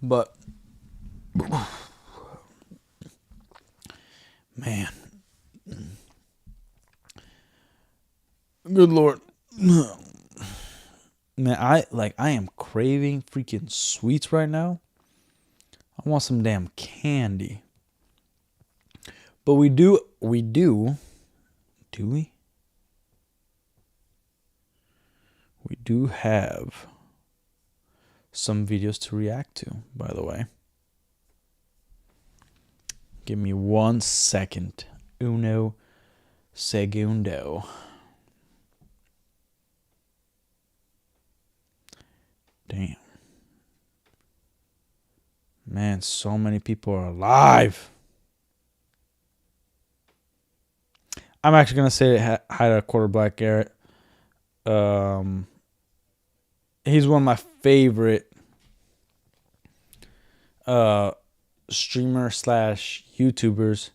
But man, good Lord, man, I am craving freaking sweets right now. I want some damn candy. But we do we? We do have some videos to react to, by the way. Give me 1 second. Uno segundo. Damn. Man, so many people are alive. I'm actually going to say hi to Quarter Black Garrett. He's one of my favorite streamer / YouTubers.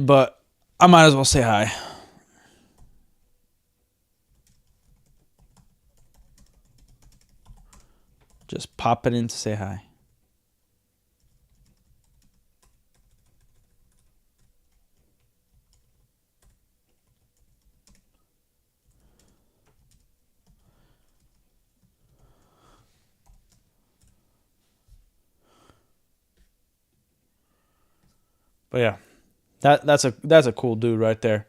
But I might as well say hi. Just pop it in to say hi. But yeah, that's a cool dude right there.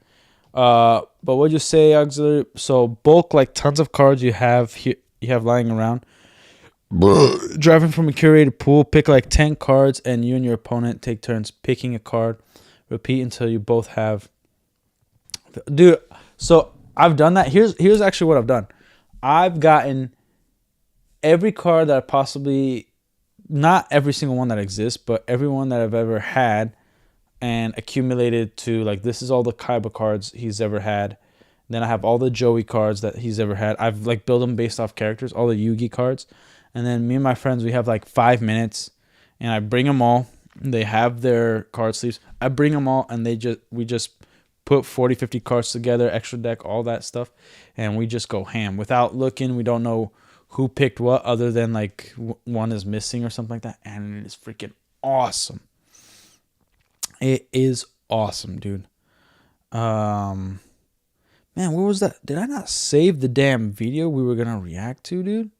But what'd you say, auxiliary? So bulk, like tons of cards you have lying around. Driving from a curated pool, pick like 10 cards, and you and your opponent take turns picking a card. Repeat until you both have. Dude, so I've done that. Here's actually what I've done. I've gotten every card that I possibly, not every single one that exists, but every one that I've ever had, and accumulated to like, this is all the Kaiba cards he's ever had. Then I have all the Joey cards that he's ever had. I've like built them based off characters, all the Yugi cards. And then me and my friends, we have like 5 minutes, and I bring them all. They have their card sleeves. I bring them all, and we just put 40, 50 cards together, extra deck, all that stuff, and we just go ham without looking. We don't know who picked what, other than like one is missing or something like that, and it is freaking awesome. It is awesome, dude. Man, what was that? Did I not save the damn video we were gonna react to, dude?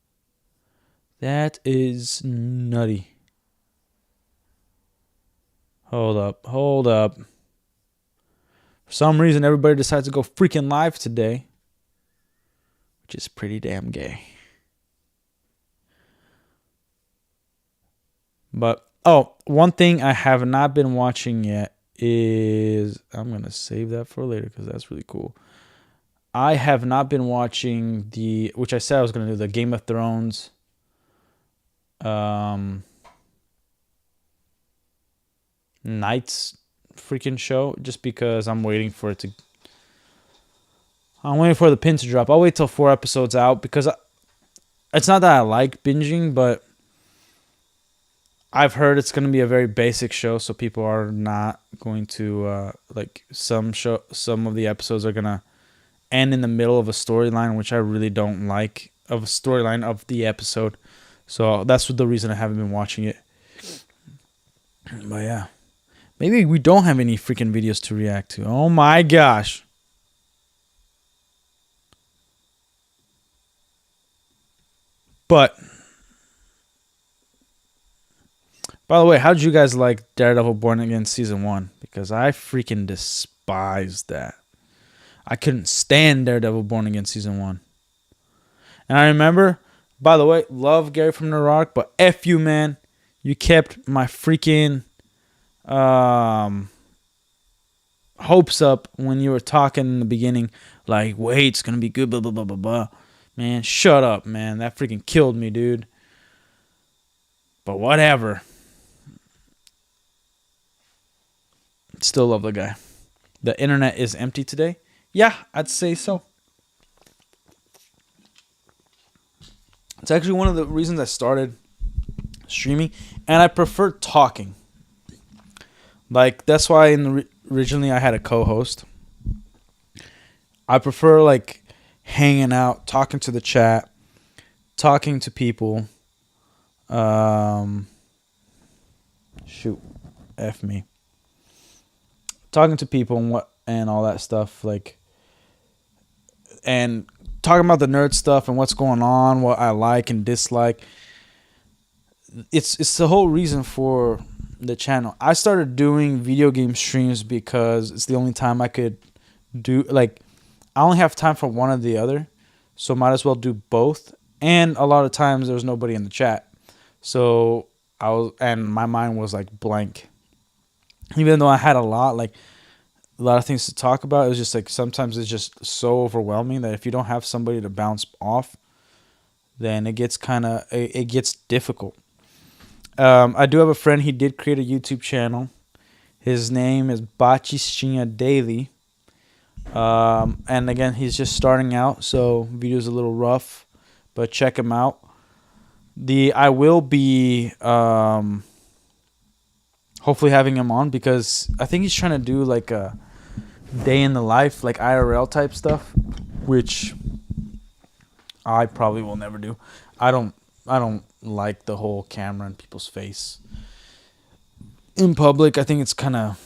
That is nutty. Hold up. For some reason, everybody decides to go freaking live today, which is pretty damn gay. But, one thing I have not been watching yet is, I'm going to save that for later because that's really cool. I have not been watching which I said I was going to do, the Game of Thrones Nights freaking show, just because I'm waiting for the pin to drop. I'll wait till 4 episodes out, because it's not that I like binging, but I've heard it's going to be a very basic show, so people are not going to like some of the episodes are going to end in the middle of a storyline, which I really don't like, of a storyline of the episode. So that's the reason I haven't been watching it. But yeah. Maybe we don't have any freaking videos to react to. Oh my gosh. But, by the way, how did you guys like Daredevil Born Again Season 1? Because I freaking despised that. I couldn't stand Daredevil Born Again Season 1. And I remember, by the way, love Gary from Neurotic, but F you, man. You kept my freaking hopes up when you were talking in the beginning. Like, wait, it's going to be good, blah, blah, blah, blah, blah. Man, shut up, man. That freaking killed me, dude. But whatever. Still love the guy. The internet is empty today. Yeah, I'd say so. It's actually one of the reasons I started streaming, and I prefer talking. Like, that's why originally I had a co-host. I prefer like hanging out, talking to the chat, talking to people. Shoot, F me. Talking to people and all that stuff, like, and talking about the nerd stuff and what's going on, what I like and dislike. It's the whole reason for the channel. I started doing video game streams because it's the only time I could do, like, I only have time for one or the other, so might as well do both. And a lot of times there was nobody in the chat, so and my mind was like blank. Even though I had a lot of things to talk about, it was just like sometimes it's just so overwhelming that if you don't have somebody to bounce off, then it gets difficult. I do have a friend. He did create a YouTube channel. His name is Batistinha Daily. And again, he's just starting out, so video's a little rough, but check him out. I will be hopefully having him on, because I think he's trying to do like a day in the life, like IRL type stuff, which I probably will never do. I don't like the whole camera in people's face in public. I think it's kind of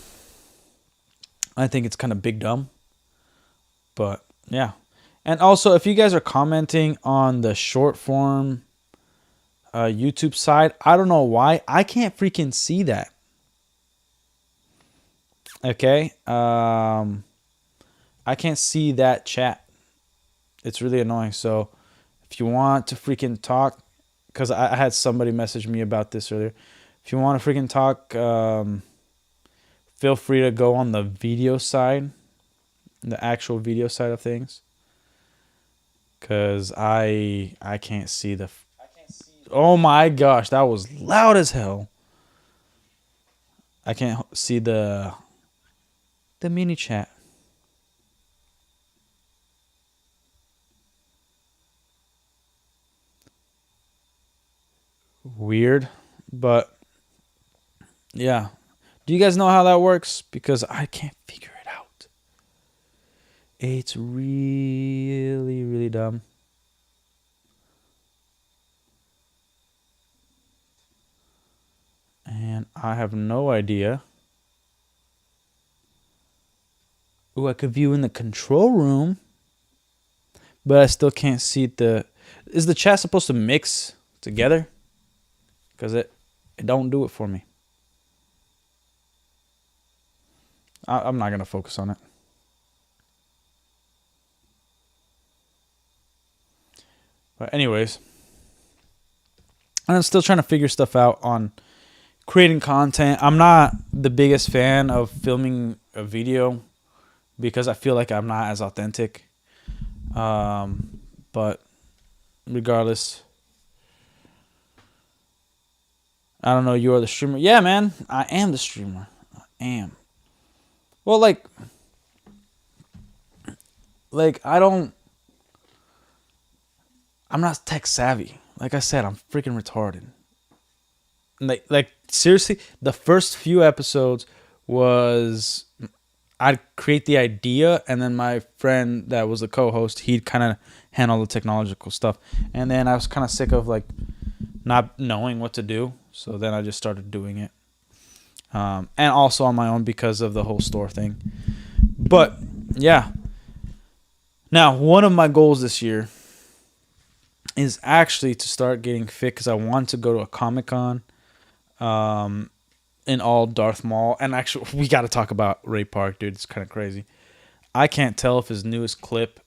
big dumb. But yeah. And also, if you guys are commenting on the short form YouTube side, I don't know why I can't freaking see that. Okay, I can't see that chat. It's really annoying. So if you want to freaking talk, because I had somebody message me about this earlier. If you want to freaking talk, feel free to go on the video side, the actual video side of things. Because I can't see the... Oh my gosh, that was loud as hell. I can't see the mini chat. Weird, but yeah. Do you guys know how that works? Because I can't figure it out. It's really, really dumb. And I have no idea. Ooh, I could view in the control room, but I still can't see the... Is the chat supposed to mix together? Because it don't do it for me. I'm not going to focus on it. But anyways, I'm still trying to figure stuff out on creating content. I'm not the biggest fan of filming a video because I feel like I'm not as authentic. But regardless, I don't know, you're the streamer. Yeah, man, I am the streamer. I am. Well, like I'm not tech savvy. Like I said, I'm freaking retarded. Like seriously, the first few episodes was I'd create the idea, and then my friend that was the co-host, he'd kind of handle the technological stuff. And then I was kind of sick of like not knowing what to do, so then I just started doing it. and also on my own because of the whole store thing. But yeah. Now, one of my goals this year is actually to start getting fit because I want to go to a Comic-Con in all Darth Maul. And actually, we got to talk about Ray Park, dude. It's kind of crazy. I can't tell if his newest clip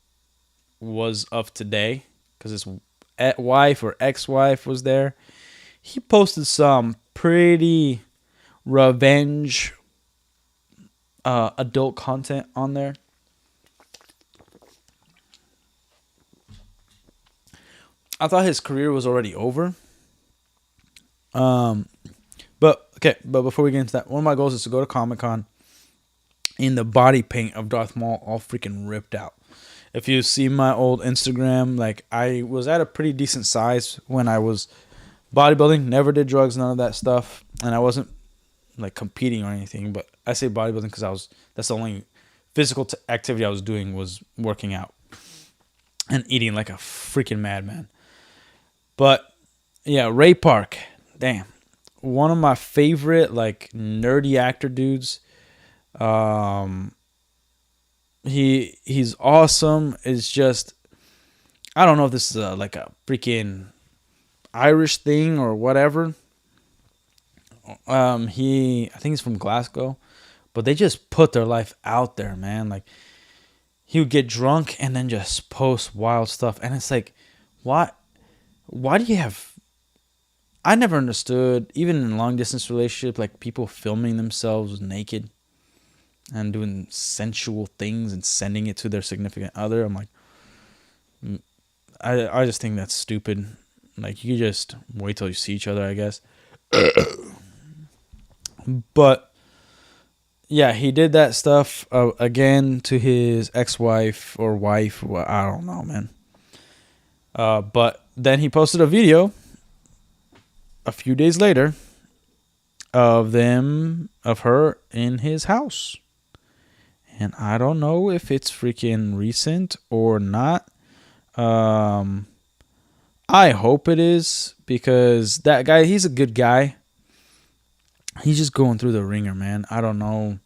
was of today because his wife or ex-wife was there. He posted some pretty revenge adult content on there. I thought his career was already over. But before we get into that, one of my goals is to go to Comic-Con in the body paint of Darth Maul all freaking ripped out. If you see my old Instagram, like I was at a pretty decent size when I was bodybuilding, never did drugs, none of that stuff, and I wasn't like competing or anything, but I say bodybuilding because that's the only physical activity I was doing was working out and eating like a freaking madman. But yeah, Ray Park, damn, one of my favorite like nerdy actor dudes. He's awesome. It's just I don't know if this is like a freaking Irish thing or whatever. I think he's from Glasgow, but they just put their life out there, man. Like he would get drunk and then just post wild stuff, and it's like, why do you have? I never understood, even in long distance relationship, like people filming themselves naked and doing sensual things and sending it to their significant other. I'm like, I just think that's stupid. Like you just wait till you see each other, I guess. But yeah, he did that stuff again to his ex-wife or wife. Well, I don't know, man. But then he posted a video a few days later of her in his house. And I don't know if it's freaking recent or not. I hope it is because that guy, he's a good guy. He's just going through the ringer, man. I don't know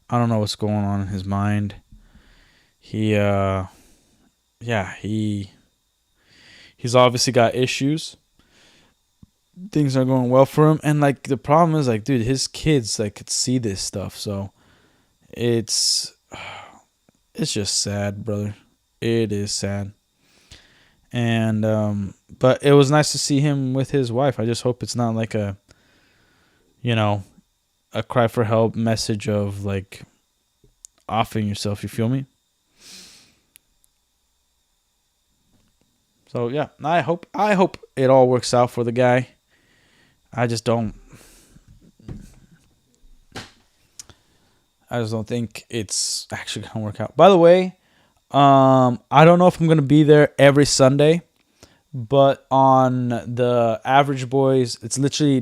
what's going on in his mind. He's obviously got issues. Things aren't going well for him, and like the problem is, like, dude, his kids like could see this stuff, so it's just sad, brother. It is sad. And but it was nice to see him with his wife. I just hope it's not like a cry for help message of like offing yourself, you feel me? So yeah, I hope it all works out for the guy. I just don't think it's actually gonna work out. By the way, I don't know if I'm gonna be there every Sunday, but on the Average Boys, it's literally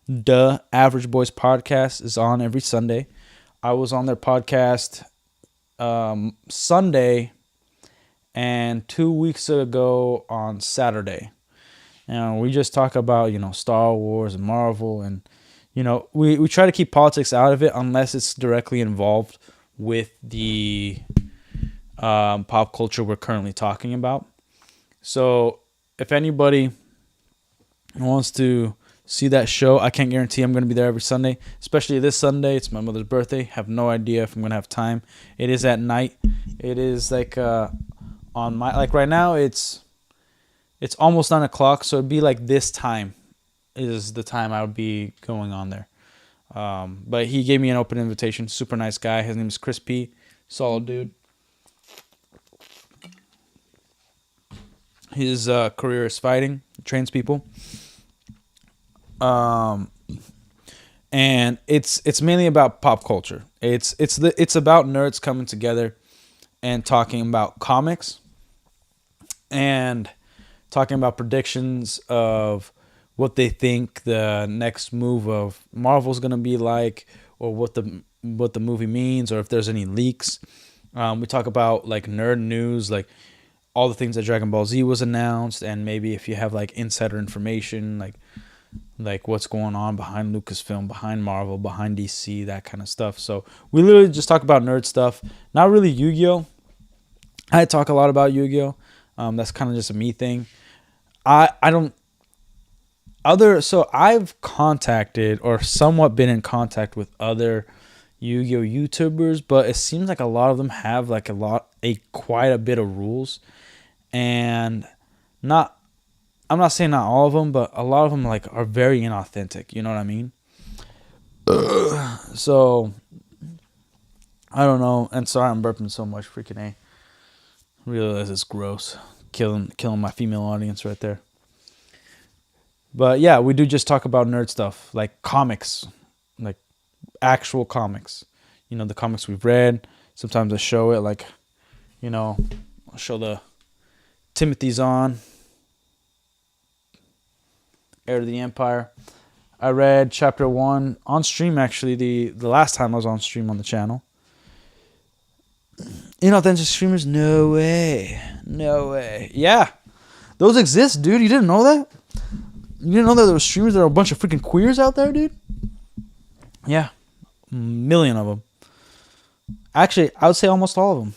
the Average Boys podcast is on every Sunday. I was on their podcast Sunday and 2 weeks ago on Saturday. And we just talk about, Star Wars and Marvel, and we try to keep politics out of it unless it's directly involved with the pop culture we're currently talking about. So if anybody wants to see that show, I can't guarantee I'm going to be there every Sunday, especially this Sunday. It's my mother's birthday. Have no idea if I'm going to have time. It is at night. It is like on my, like right now it's almost 9 o'clock, so it'd be like this time is the time I would be going on there. But he gave me an open invitation. Super nice guy. His name is Chris P. Solid dude. His career is fighting. He trains people. And it's mainly about pop culture. It's about nerds coming together and talking about comics and talking about predictions of what they think the next move of Marvel's gonna be like, or what the movie means, or if there's any leaks. We talk about like nerd news, like all the things that Dragon Ball Z was announced, and maybe if you have like insider information, like like what's going on behind Lucasfilm, behind Marvel, behind DC, that kind of stuff. So we literally just talk about nerd stuff, not really Yu-Gi-Oh. I talk a lot about Yu-Gi-Oh. That's kind of just a me thing. I don't so I've contacted or somewhat been in contact with other Yu-Gi-Oh YouTubers, but it seems like a lot of them have like quite a bit of rules, and I'm not saying not all of them, but a lot of them like are very inauthentic. You know what I mean? So I don't know. And sorry, I'm burping so much. Freaking A. Realize it's gross. Killing my female audience right there. But yeah, we do just talk about nerd stuff, like comics, like actual comics. You know, the comics we've read. Sometimes I show it, like, you know, I'll show the Timothy's on Heir to the Empire. I read chapter 1 on stream, actually, the last time I was on stream on the channel. Inauthentic streamers? No way. No way. Yeah. Those exist, dude. You didn't know that? You didn't know that there were streamers that are a bunch of freaking queers out there, dude? Yeah. A million of them. Actually, I would say almost all of them.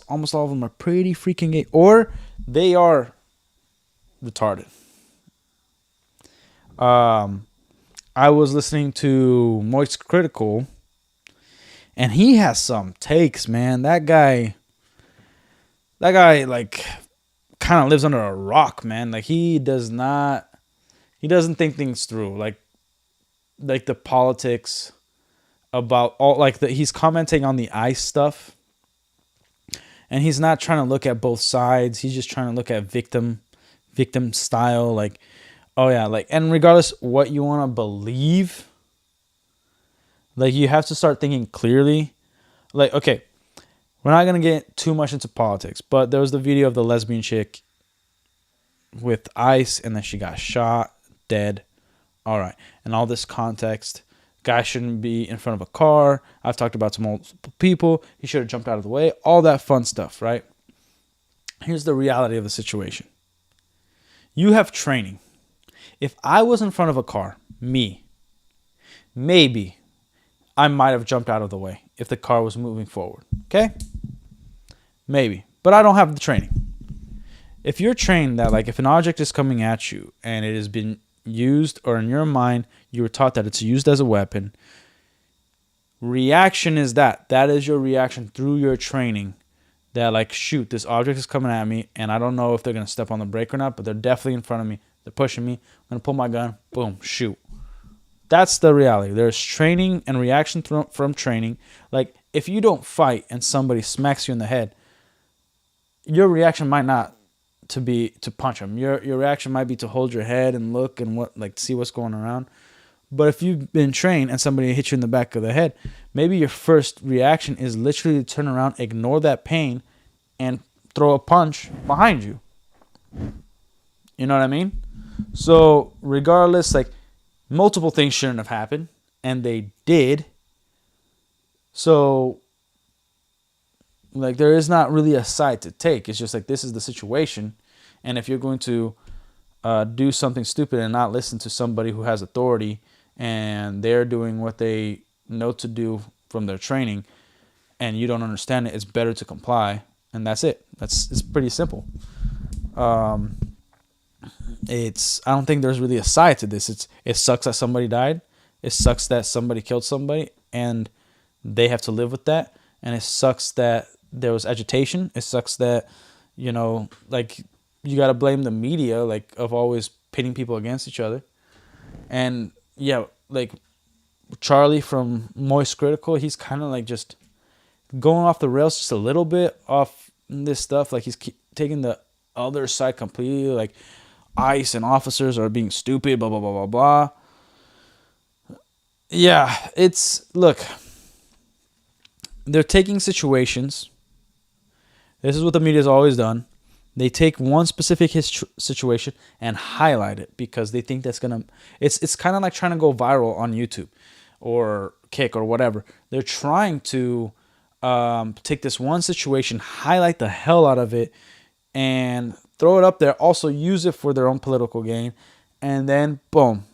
Almost all of them are pretty freaking gay. Or they are retarded. I was listening to Moist Critical, and he has some takes, man. That guy like kind of lives under a rock, man. Like he doesn't think things through. Like the politics about all, like he's commenting on the ICE stuff, and he's not trying to look at both sides. He's just trying to look at victim style, like, oh yeah, like, and regardless what you want to believe, like, you have to start thinking clearly. Like, okay, we're not going to get too much into politics, but there was the video of the lesbian chick with ICE, and then she got shot, dead. All right. And all this context, guy shouldn't be in front of a car. I've talked about to multiple people. He should have jumped out of the way. All that fun stuff, right? Here's the reality of the situation. You have training. If I was in front of a car, maybe I might have jumped out of the way if the car was moving forward. Okay? Maybe. But I don't have the training. If you're trained that, like, if an object is coming at you and it has been used, or in your mind you were taught that it's used as a weapon, reaction is that is your reaction through your training, that, like, shoot, this object is coming at me and I don't know if they're going to step on the brake or not, but they're definitely in front of me, they're pushing me, I'm going to pull my gun, boom, shoot. That's the reality. There's training and reaction from training. Like, if you don't fight and somebody smacks you in the head, your reaction might not to be to punch them. Your reaction might be to hold your head and look and see what's going around. But if you've been trained and somebody hits you in the back of the head, maybe your first reaction is literally to turn around, ignore that pain, and throw a punch behind you. You know what I mean? So regardless, like, multiple things shouldn't have happened, and they did. So, like, there is not really a side to take. It's just like, this is the situation, and if you're going to do something stupid and not listen to somebody who has authority and they're doing what they know to do from their training, and you don't understand it, it's better to comply, and that's it. It's pretty simple. I don't think there's really a side to this. It sucks that somebody died. It sucks that somebody killed somebody and they have to live with that. And it sucks that there was agitation. It sucks that, you know, like, you got to blame the media, like, of always pitting people against each other. And yeah, like, Charlie from Moist Critical, he's kind of like just going off the rails just a little bit off this stuff. Like, he's taking the other side completely, like, ICE and officers are being stupid, blah, blah, blah, blah, blah. Yeah, look, they're taking situations. This is what the media's always done. They take one specific situation and highlight it because they think that's going to, it's kind of like trying to go viral on YouTube or Kick or whatever. They're trying to take this one situation, highlight the hell out of it, and throw it up there, also use it for their own political gain, and then boom,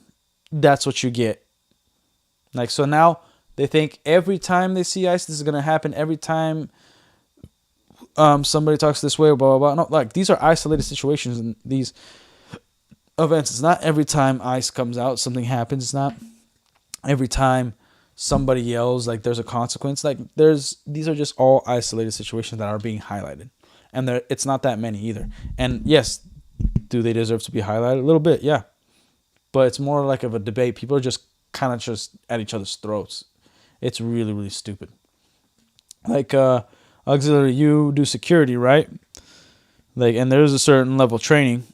that's what you get. Like, so now they think every time they see ice, this is gonna happen. Every time somebody talks this way, blah blah blah. No, like, these are isolated situations and these events. It's not every time ice comes out, something happens. It's not every time somebody yells, like, there's a consequence. Like, these are just all isolated situations that are being highlighted, and it's not that many either. And yes, do they deserve to be highlighted? A little bit, yeah, but it's more like of a debate. People are just kind of just at each other's throats. It's really, really stupid. Like, auxiliary, you do security, right? Like, and there's a certain level of training.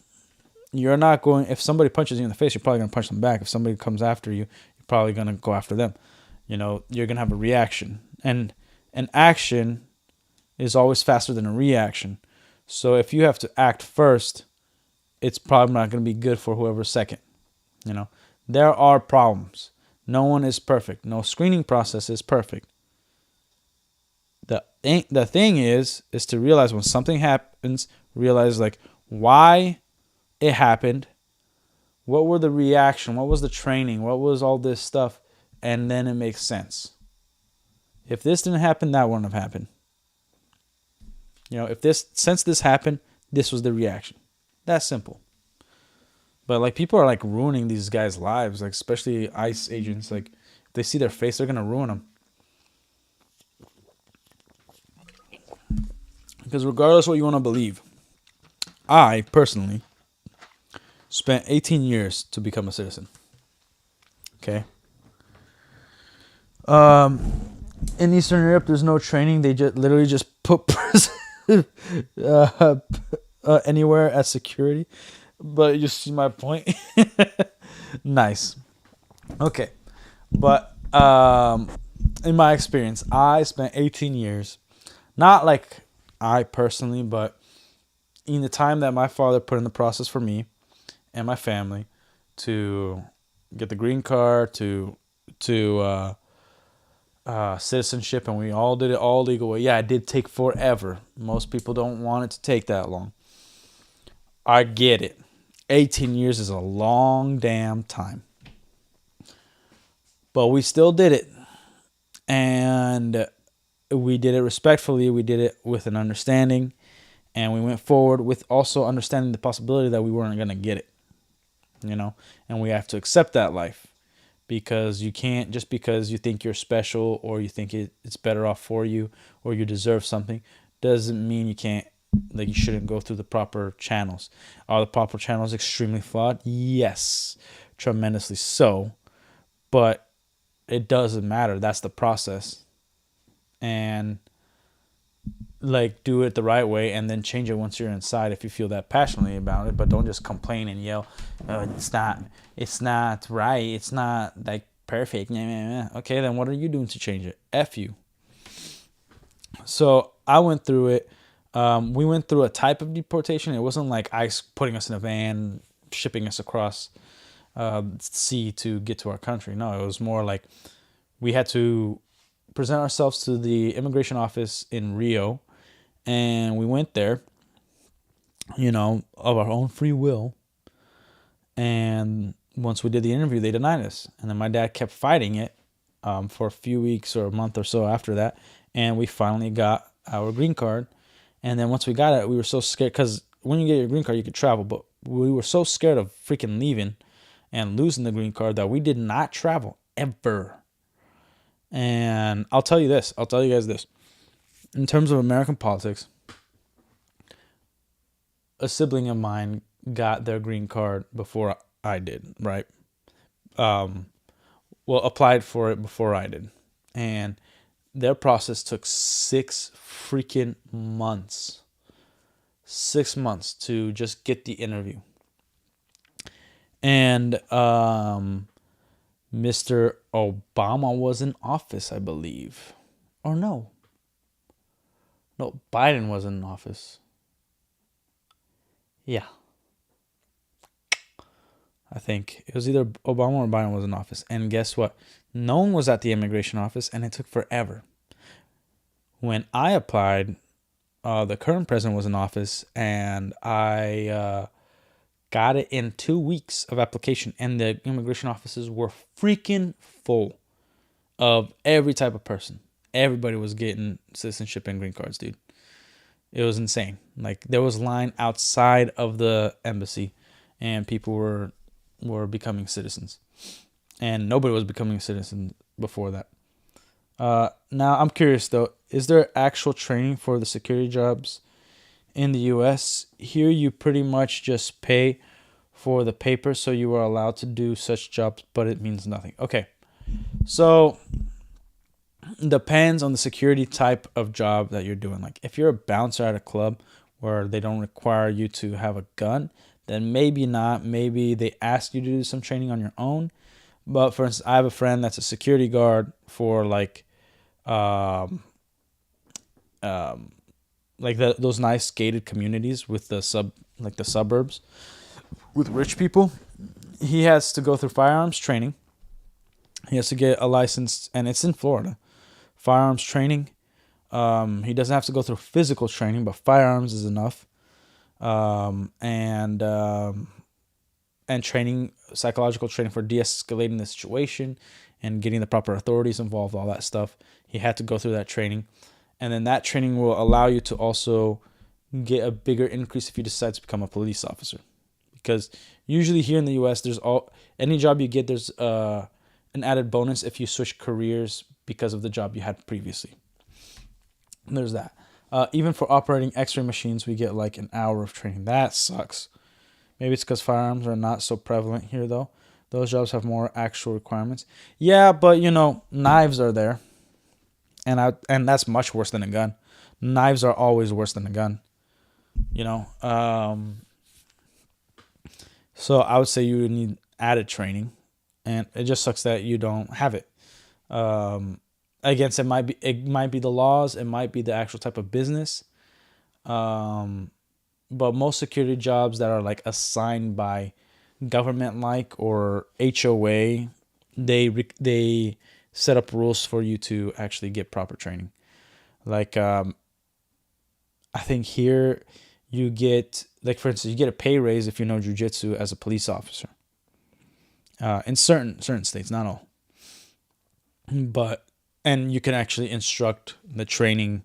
You're not going, if somebody punches you in the face, you're probably going to punch them back. If somebody comes after you, you're probably going to go after them. You know, you're going to have a reaction. And an action is always faster than a reaction. So if you have to act first, it's probably not going to be good for whoever's second. You know, there are problems. No one is perfect. No screening process is perfect. The thing is to realize when something happens, realize, like, why it happened, what were the reaction, what was the training, what was all this stuff, and then it makes sense. If this didn't happen, that wouldn't have happened. You know, since this happened, this was the reaction. That's simple. But, like, people are, like, ruining these guys' lives, like, especially ICE agents. Like, if they see their face, they're gonna ruin them. Because regardless of what you want to believe, I personally spent 18 years to become a citizen. Okay. In Eastern Europe, there's no training. They literally just put anywhere at security. But you see my point. Nice. Okay. But in my experience, I spent 18 years, not like I personally, but in the time that my father put in the process for me and my family to get the green card, to citizenship, and we all did it all legal way. Yeah, it did take forever. Most people don't want it to take that long. I get it. 18 years is a long damn time. But we still did it. And we did it respectfully. We did it with an understanding. And we went forward with also understanding the possibility that we weren't going to get it. You know? And we have to accept that life. Because you can't, just because you think you're special or you think it's better off for you or you deserve something, doesn't mean you can't, like, you shouldn't go through the proper channels. Are the proper channels extremely flawed? Yes, tremendously so. But it doesn't matter. That's the process. And, like, do it the right way and then change it once you're inside if you feel that passionately about it. But don't just complain and yell, oh, it's not right, it's not, like, perfect. Okay, then what are you doing to change it? F you. So I went through it. We went through a type of deportation. It wasn't like ICE putting us in a van, shipping us across sea to get to our country. No, it was more like we had to present ourselves to the immigration office in Rio, and we went there, you know, of our own free will. And once we did the interview, they denied us. And then my dad kept fighting it for a few weeks or a month or so after that. And we finally got our green card. And then once we got it, we were so scared, because when you get your green card, you could travel. But we were so scared of freaking leaving and losing the green card that we did not travel ever. And I'll tell you guys this. In terms of American politics, a sibling of mine got their green card before I did, right? Applied for it before I did. And their process took 6 freaking months. 6 months to just get the interview. And Mr. Obama was in office, I believe. Or no. No, Biden was in office. Yeah. I think it was either Obama or Biden was in office. And guess what? No one was at the immigration office, and it took forever. When I applied, the current president was in office, and I got it in 2 weeks of application, and the immigration offices were freaking full of every type of person. Everybody was getting citizenship and green cards, dude. It was insane. Like, there was line outside of the embassy, and people were becoming citizens, and nobody was becoming a citizen before that. Now I'm curious though, is there actual training for the security jobs in the US? Here you pretty much just pay for the paper, so you are allowed to do such jobs, but it means nothing. Okay, so depends on the security type of job that you're doing. Like, if you're a bouncer at a club where they don't require you to have a gun, then maybe not. Maybe they ask you to do some training on your own. But for instance, I have a friend that's a security guard for like those nice gated communities with the suburbs with rich people. He has to go through firearms training. He has to get a license, and it's in Florida. Firearms training. He doesn't have to go through physical training, but firearms is enough. And training, psychological training for de-escalating the situation and getting the proper authorities involved, all that stuff. He had to go through that training. And then that training will allow you to also get a bigger increase if you decide to become a police officer. Because usually here in the US, any job you get, there's an added bonus if you switch careers because of the job you had previously. There's that. Even for operating x-ray machines, we get like an hour of training. That sucks. Maybe it's because firearms are not so prevalent here, though. Those jobs have more actual requirements. Yeah, but, knives are there. And that's much worse than a gun. Knives are always worse than a gun. So I would say you would need added training. And it just sucks that you don't have it. Again, it might be the laws. It might be the actual type of business. But most security jobs that are like assigned by government, or HOA, they set up rules for you to actually get proper training. Like, I think here you get, like, for instance, you get a pay raise if you know jiu-jitsu as a police officer. In certain states, not all. And you can actually instruct the training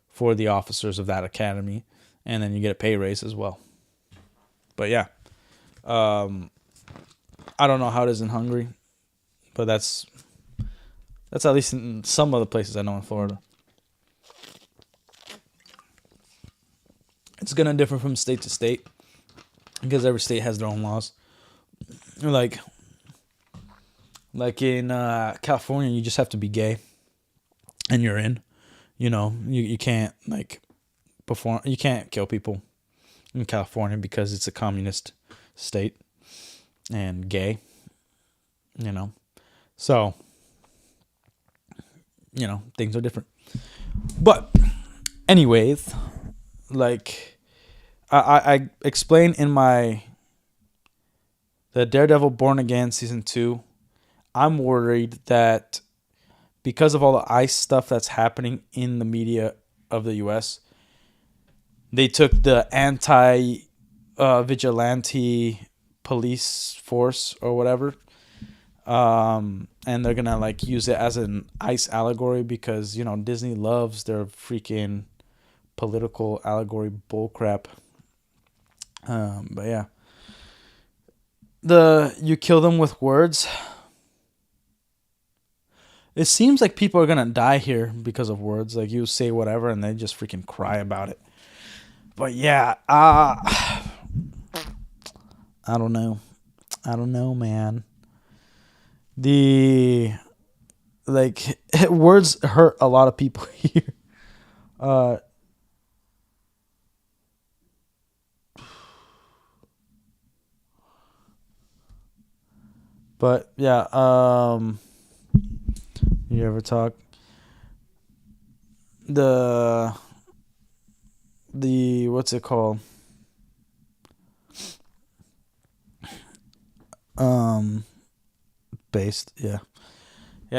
for the officers of that academy, and then you get a pay raise as well. But yeah, I don't know how it is in Hungary, but that's at least in some of the places I know in Florida. It's gonna differ from state to state because every state has their own laws. Like in California, you just have to be gay, and you're in. You can't perform. You can't kill people in California because it's a communist state and gay. So things are different. But anyways, like I explained in the Daredevil Born Again season 2, I'm worried that because of all the ICE stuff that's happening in the media of the US, they took the vigilante police force or whatever, and they're gonna use it as an ICE allegory because Disney loves their freaking political allegory bullcrap. But yeah, you kill them with words. It seems like people are gonna die here because of words. Like, you say whatever and they just freaking cry about it. But yeah, I don't know. Man. Words hurt a lot of people here. But yeah, you ever talk the what's it called? Based, yeah.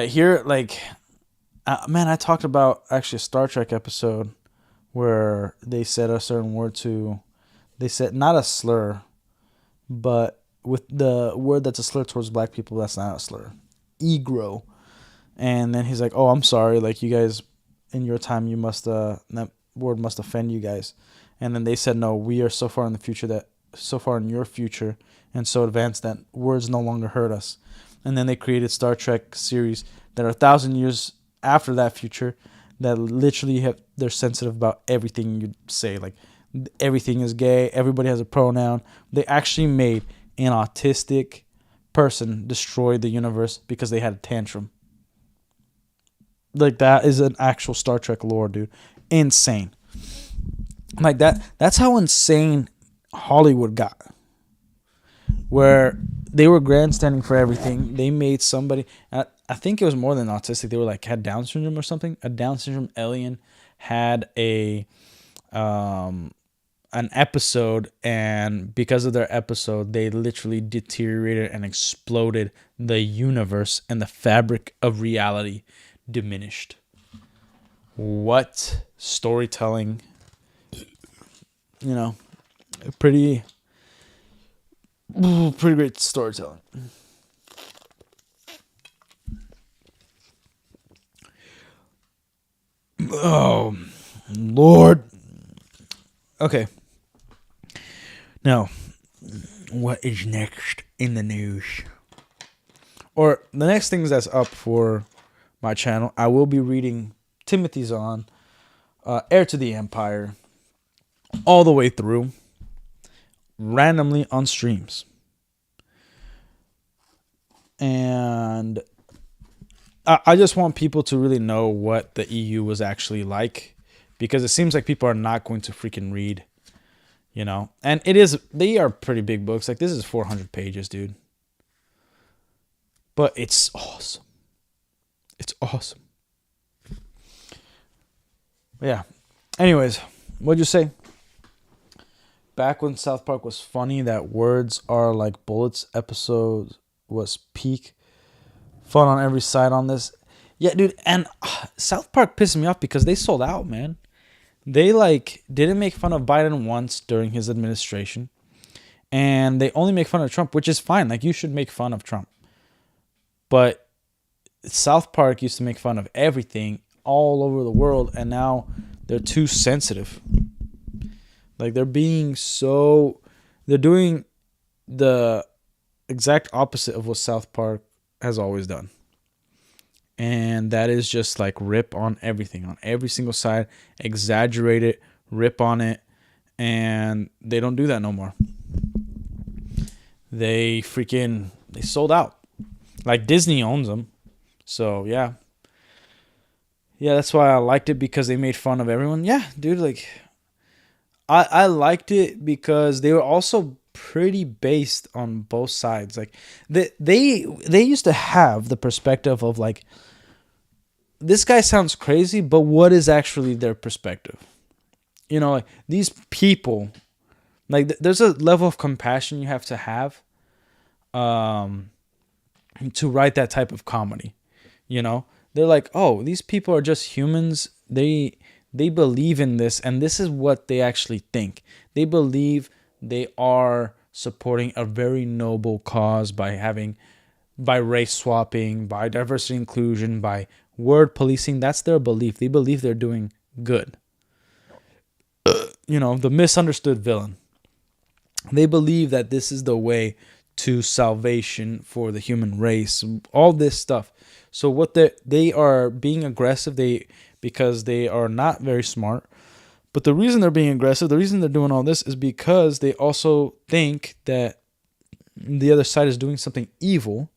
Here, man, I talked about actually a Star Trek episode where they said a certain word they said not a slur, but with the word that's a slur towards black people, that's not a slur. Egro. And then he's like, oh, I'm sorry. Like, you guys, in your time, you must, that word must offend you guys. And then they said, no, we are so far in your future and so advanced that words no longer hurt us. And then they created Star Trek series that are 1,000 years after that future that literally they're sensitive about everything you say. Like, everything is gay. Everybody has a pronoun. They actually made an autistic person destroy the universe because they had a tantrum. Like, that is an actual Star Trek lore, dude. Insane. Like, that's how insane Hollywood got. Where they were grandstanding for everything. They made somebody, I think it was more than autistic. They were like, had Down syndrome or something. A Down syndrome alien had an episode, and because of their episode, they literally deteriorated and exploded the universe, and the fabric of reality diminished. What storytelling, pretty great storytelling. Oh, Lord. Okay. Now, what is next in the news? Or the next things that's up for my channel, I will be reading Timothy Zahn, Heir to the Empire, all the way through, randomly on streams. And I just want people to really know what the EU was actually like, because it seems like people are not going to freaking read, and they are pretty big books. Like, this is 400 pages, dude. But it's awesome. It's awesome. Yeah. Anyways, what'd you say? Back when South Park was funny, that words are like bullets episode was peak. Fun on every side on this. Yeah, dude. And South Park pissed me off because they sold out, man. They didn't make fun of Biden once during his administration. And they only make fun of Trump, which is fine. Like, you should make fun of Trump. But South Park used to make fun of everything all over the world, and now they're too sensitive. Like, they're doing the exact opposite of what South Park has always done. And that is just like rip on everything, on every single side, exaggerate it, rip on it, and they don't do that no more. They sold out. Like, Disney owns them. So, yeah. Yeah, that's why I liked it, because they made fun of everyone. Yeah, dude, like, I liked it because they were also pretty based on both sides. Like, they used to have the perspective of, like, this guy sounds crazy, but what is actually their perspective? Like, these people, like, there's a level of compassion you have to write that type of comedy. They're like, oh, these people are just humans. They believe in this, and this is what they actually think. They believe they are supporting a very noble cause by race swapping, by diversity inclusion, by word policing. That's their belief. They believe they're doing good. The misunderstood villain. They believe that this is the way to salvation for the human race. All this stuff. So what they are being aggressive, because they are not very smart. But the reason they're being aggressive, the reason they're doing all this is because they also think that the other side is doing something evil,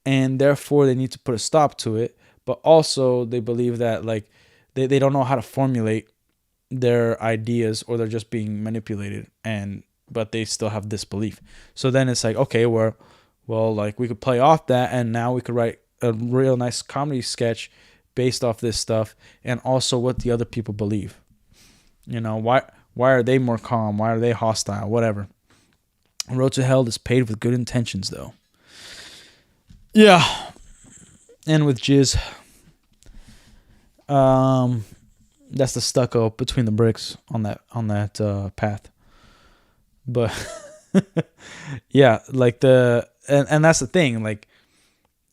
and therefore they need to put a stop to it. But also they believe that, like, they don't know how to formulate their ideas, or they're just being manipulated, but they still have disbelief. So then it's like, okay, well, like, we could play off that, and now we could write a real nice comedy sketch based off this stuff, and also what the other people believe. Why are they more calm? Why are they hostile? Whatever. Road to Hell is paved with good intentions, though. Yeah. And with jizz. That's the stucco between the bricks on that path. But Yeah, like and that's the thing. Like,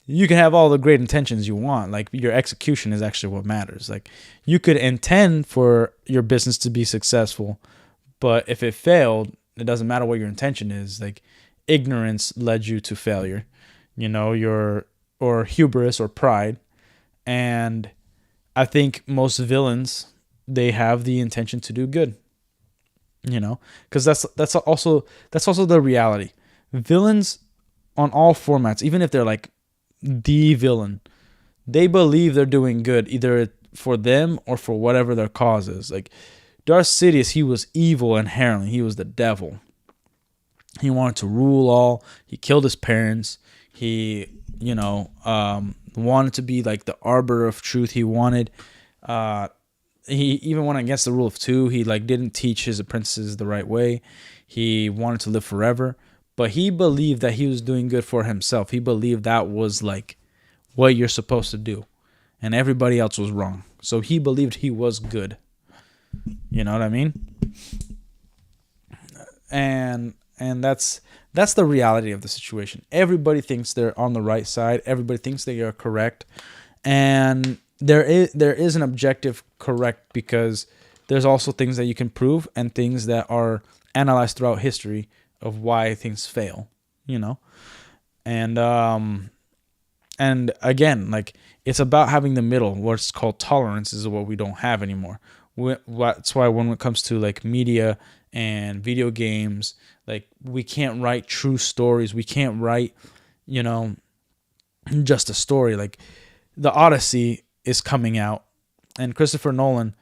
you can have all the great intentions you want. Like, your execution is actually what matters. Like, you could intend for your business to be successful, but if it failed, it doesn't matter what your intention is. Like, ignorance led you to failure, or hubris or pride. And I think most villains, they have the intention to do good, because that's also the reality. Villains on all formats, even if they're like the villain, they believe they're doing good, either for them or for whatever their cause is. Like, Darth Sidious, he was evil inherently. He was the devil. He wanted to rule all. He killed his parents. He, wanted to be like the arbiter of truth. He wanted, he even went against the rule of two. He like didn't teach his apprentices the right way. He wanted to live forever, but he believed that he was doing good for himself. He believed that was like what you're supposed to do, and everybody else was wrong. So he believed he was good. You know what I mean? And that's the reality of the situation. Everybody thinks they're on the right side. Everybody thinks they are correct, and there is an objective correct, because there's also things that you can prove and things that are analyzed throughout history of why things fail. And again, like, it's about having the middle. What's called tolerance is what we don't have anymore. That's why when it comes to like media and video games, like, we can't write true stories. We can't write, just a story. Like, the Odyssey is coming out, and Christopher Nolan,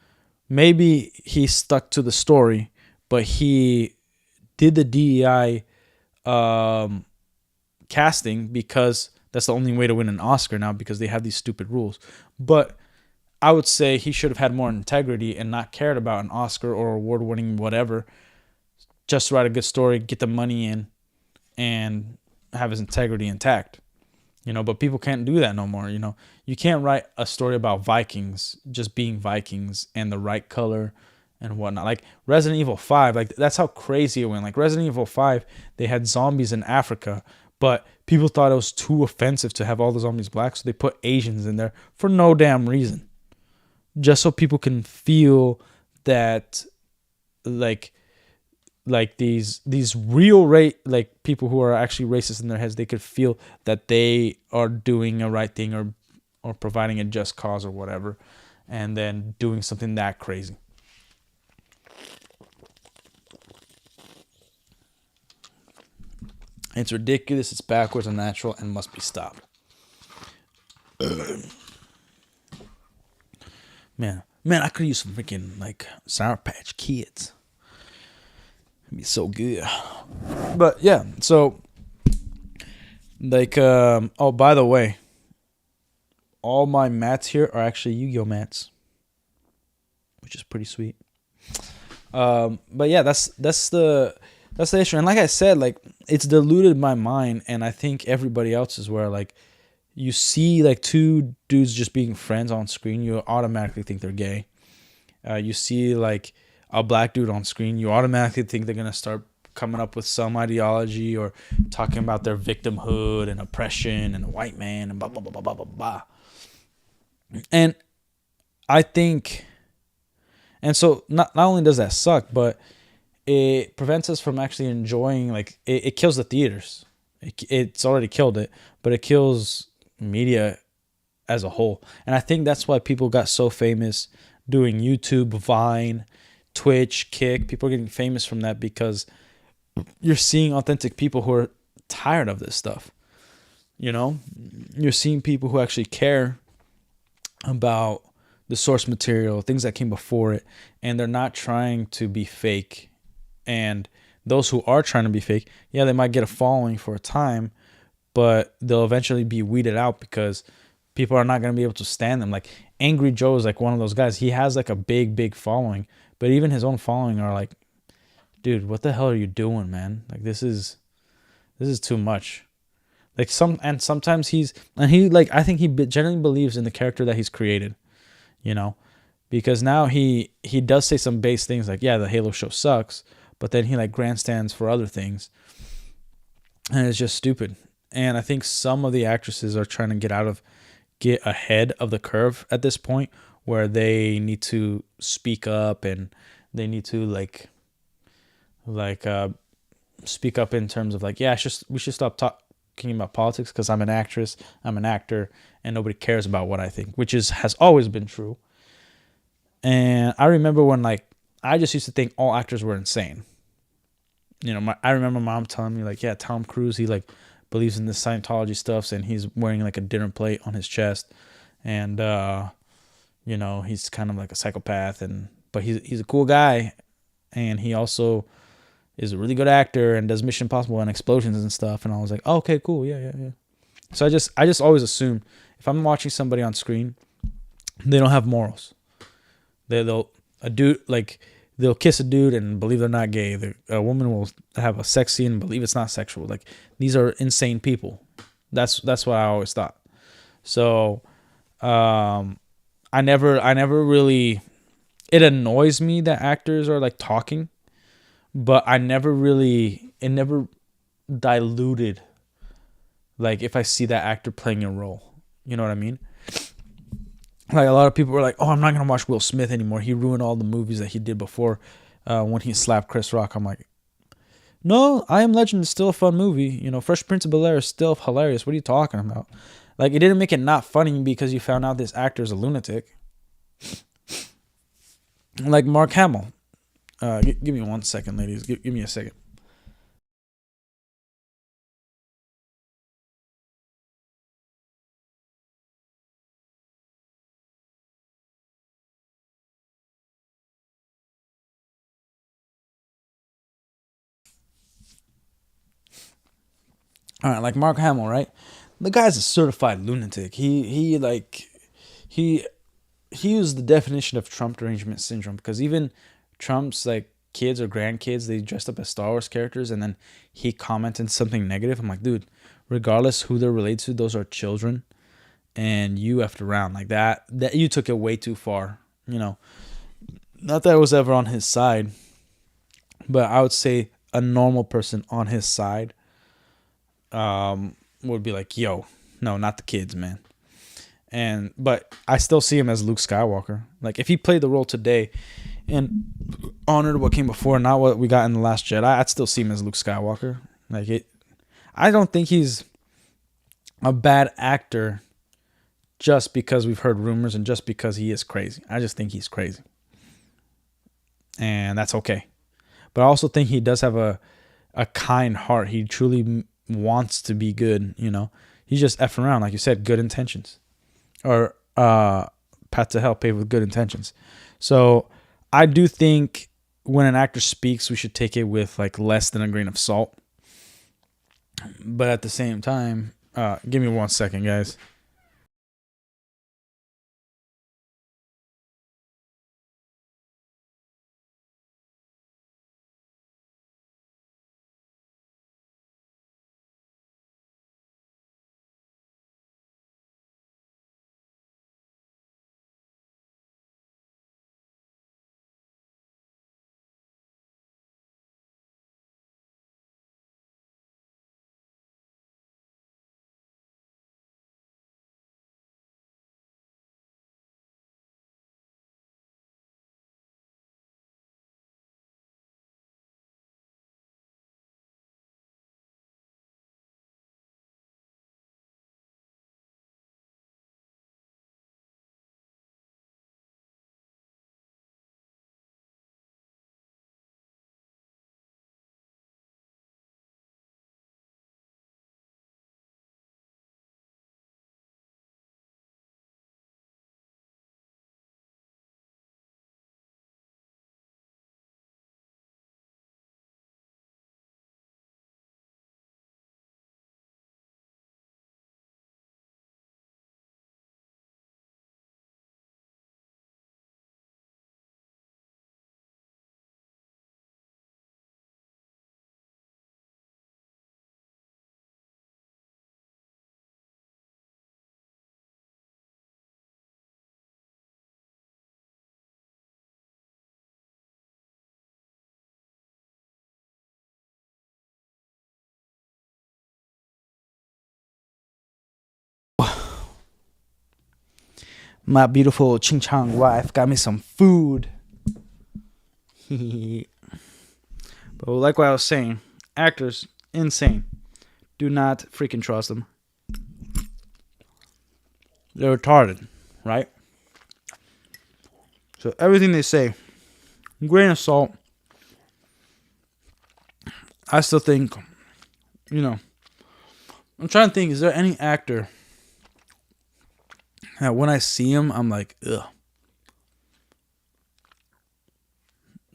maybe he stuck to the story, but he did the DEI casting because that's the only way to win an Oscar now, because they have these stupid rules. But I would say he should have had more integrity and not cared about an Oscar or award-winning whatever. Just write a good story, get the money in, and have his integrity intact. But people can't do that no more. You can't write a story about Vikings just being Vikings and the right color and whatnot. Like Resident Evil 5, like, that's how crazy it went. Like, Resident Evil 5, they had zombies in Africa, but people thought it was too offensive to have all the zombies black, so they put Asians in there for no damn reason. Just so people can feel that, like these real like people who are actually racist in their heads, they could feel that they are doing a right thing, or providing a just cause or whatever, and then doing something that crazy. It's ridiculous, it's backwards, unnatural, and must be stopped. Man, I could use some freaking like Sour Patch Kids. It'd be so good. But yeah, so like, oh, by the way, all my mats here are actually Yu-Gi-Oh mats, which is pretty sweet. But yeah, that's the issue. And like I said, like, it's deluded my mind, and I think everybody else is, where like, you see like two dudes just being friends on screen, you automatically think they're gay. You see like a black dude on screen, you automatically think they're going to start coming up with some ideology or talking about their victimhood and oppression and a white man and blah, blah, blah, blah, blah, blah, blah. And I think, and so not only does that suck, but it prevents us from actually enjoying, like, it kills the theaters. It's already killed it, but it kills media as a whole. And I think that's why people got so famous doing YouTube, Vine, Twitch, Kick. People are getting famous from that, because you're seeing authentic people who are tired of this stuff. You're seeing people who actually care about the source material, things that came before it, and they're not trying to be fake. And those who are trying to be fake, yeah, they might get a following for a time, but they'll eventually be weeded out, because people are not going to be able to stand them. Like, Angry Joe is like one of those guys. He has like a big following, but even his own following are like, dude, what the hell are you doing, man? Like, this is too much. Like, sometimes he I think he genuinely believes in the character that he's created, because now he does say some base things like, yeah, the Halo show sucks, but then he like grandstands for other things, and it's just stupid. And I think some of the actresses are trying to get ahead of the curve at this point, where they need to speak up, and they need to speak up in terms of like, yeah, we should stop talking about politics because I'm an actress, I'm an actor, and nobody cares about what I think, which has always been true. And I remember when like I just used to think all actors were insane. I remember my mom telling me like, yeah, Tom Cruise, he like believes in the Scientology stuff, and he's wearing like a dinner plate on his chest, and he's kind of like a psychopath, but he's a cool guy, and he also is a really good actor and does Mission Impossible and explosions and stuff. And I was like, oh, okay, cool, yeah. So I just always assume if I'm watching somebody on screen, they don't have morals. They'll kiss a dude and believe they're not gay. A woman will have a sex scene and believe it's not sexual. Like, these are insane people. That's what I always thought. So I never really, it annoys me that actors are like talking, but it never diluted, like, if I see that actor playing a role. You know what I mean? Like, a lot of people were like, oh, I'm not going to watch Will Smith anymore. He ruined all the movies that he did before when he slapped Chris Rock. I'm like, no, I Am Legend is still a fun movie. Fresh Prince of Bel-Air is still hilarious. What are you talking about? Like, it didn't make it not funny because you found out this actor is a lunatic. Like Mark Hamill. Give me 1 second, ladies. Give me a second. All right, like Mark Hamill, right? The guy's a certified lunatic. He was the definition of Trump derangement syndrome, because even Trump's like kids or grandkids, they dressed up as Star Wars characters, and then he commented something negative. I'm like, dude, regardless who they're related to, those are children, and you effed around like that you took it way too far. Not that I was ever on his side, but I would say a normal person on his side would be like, yo, no, not the kids, man. But I still see him as Luke Skywalker. Like, if he played the role today and honored what came before, not what we got in The Last Jedi, I'd still see him as Luke Skywalker. I don't think he's a bad actor just because we've heard rumors and just because he is crazy. I just think he's crazy. And that's okay. But I also think he does have a kind heart. He truly wants to be good, He's just effing around, like you said, good intentions. Or path to hell paved with good intentions. So I do think when an actor speaks, we should take it with like less than a grain of salt. But at the same time, give me 1 second, guys. My beautiful Ching Chong wife got me some food. But like what I was saying, actors, insane. Do not freaking trust them. They're retarded, right? So everything they say, grain of salt. I still think, I'm trying to think, is there any actor that when I see him, I'm like, ugh.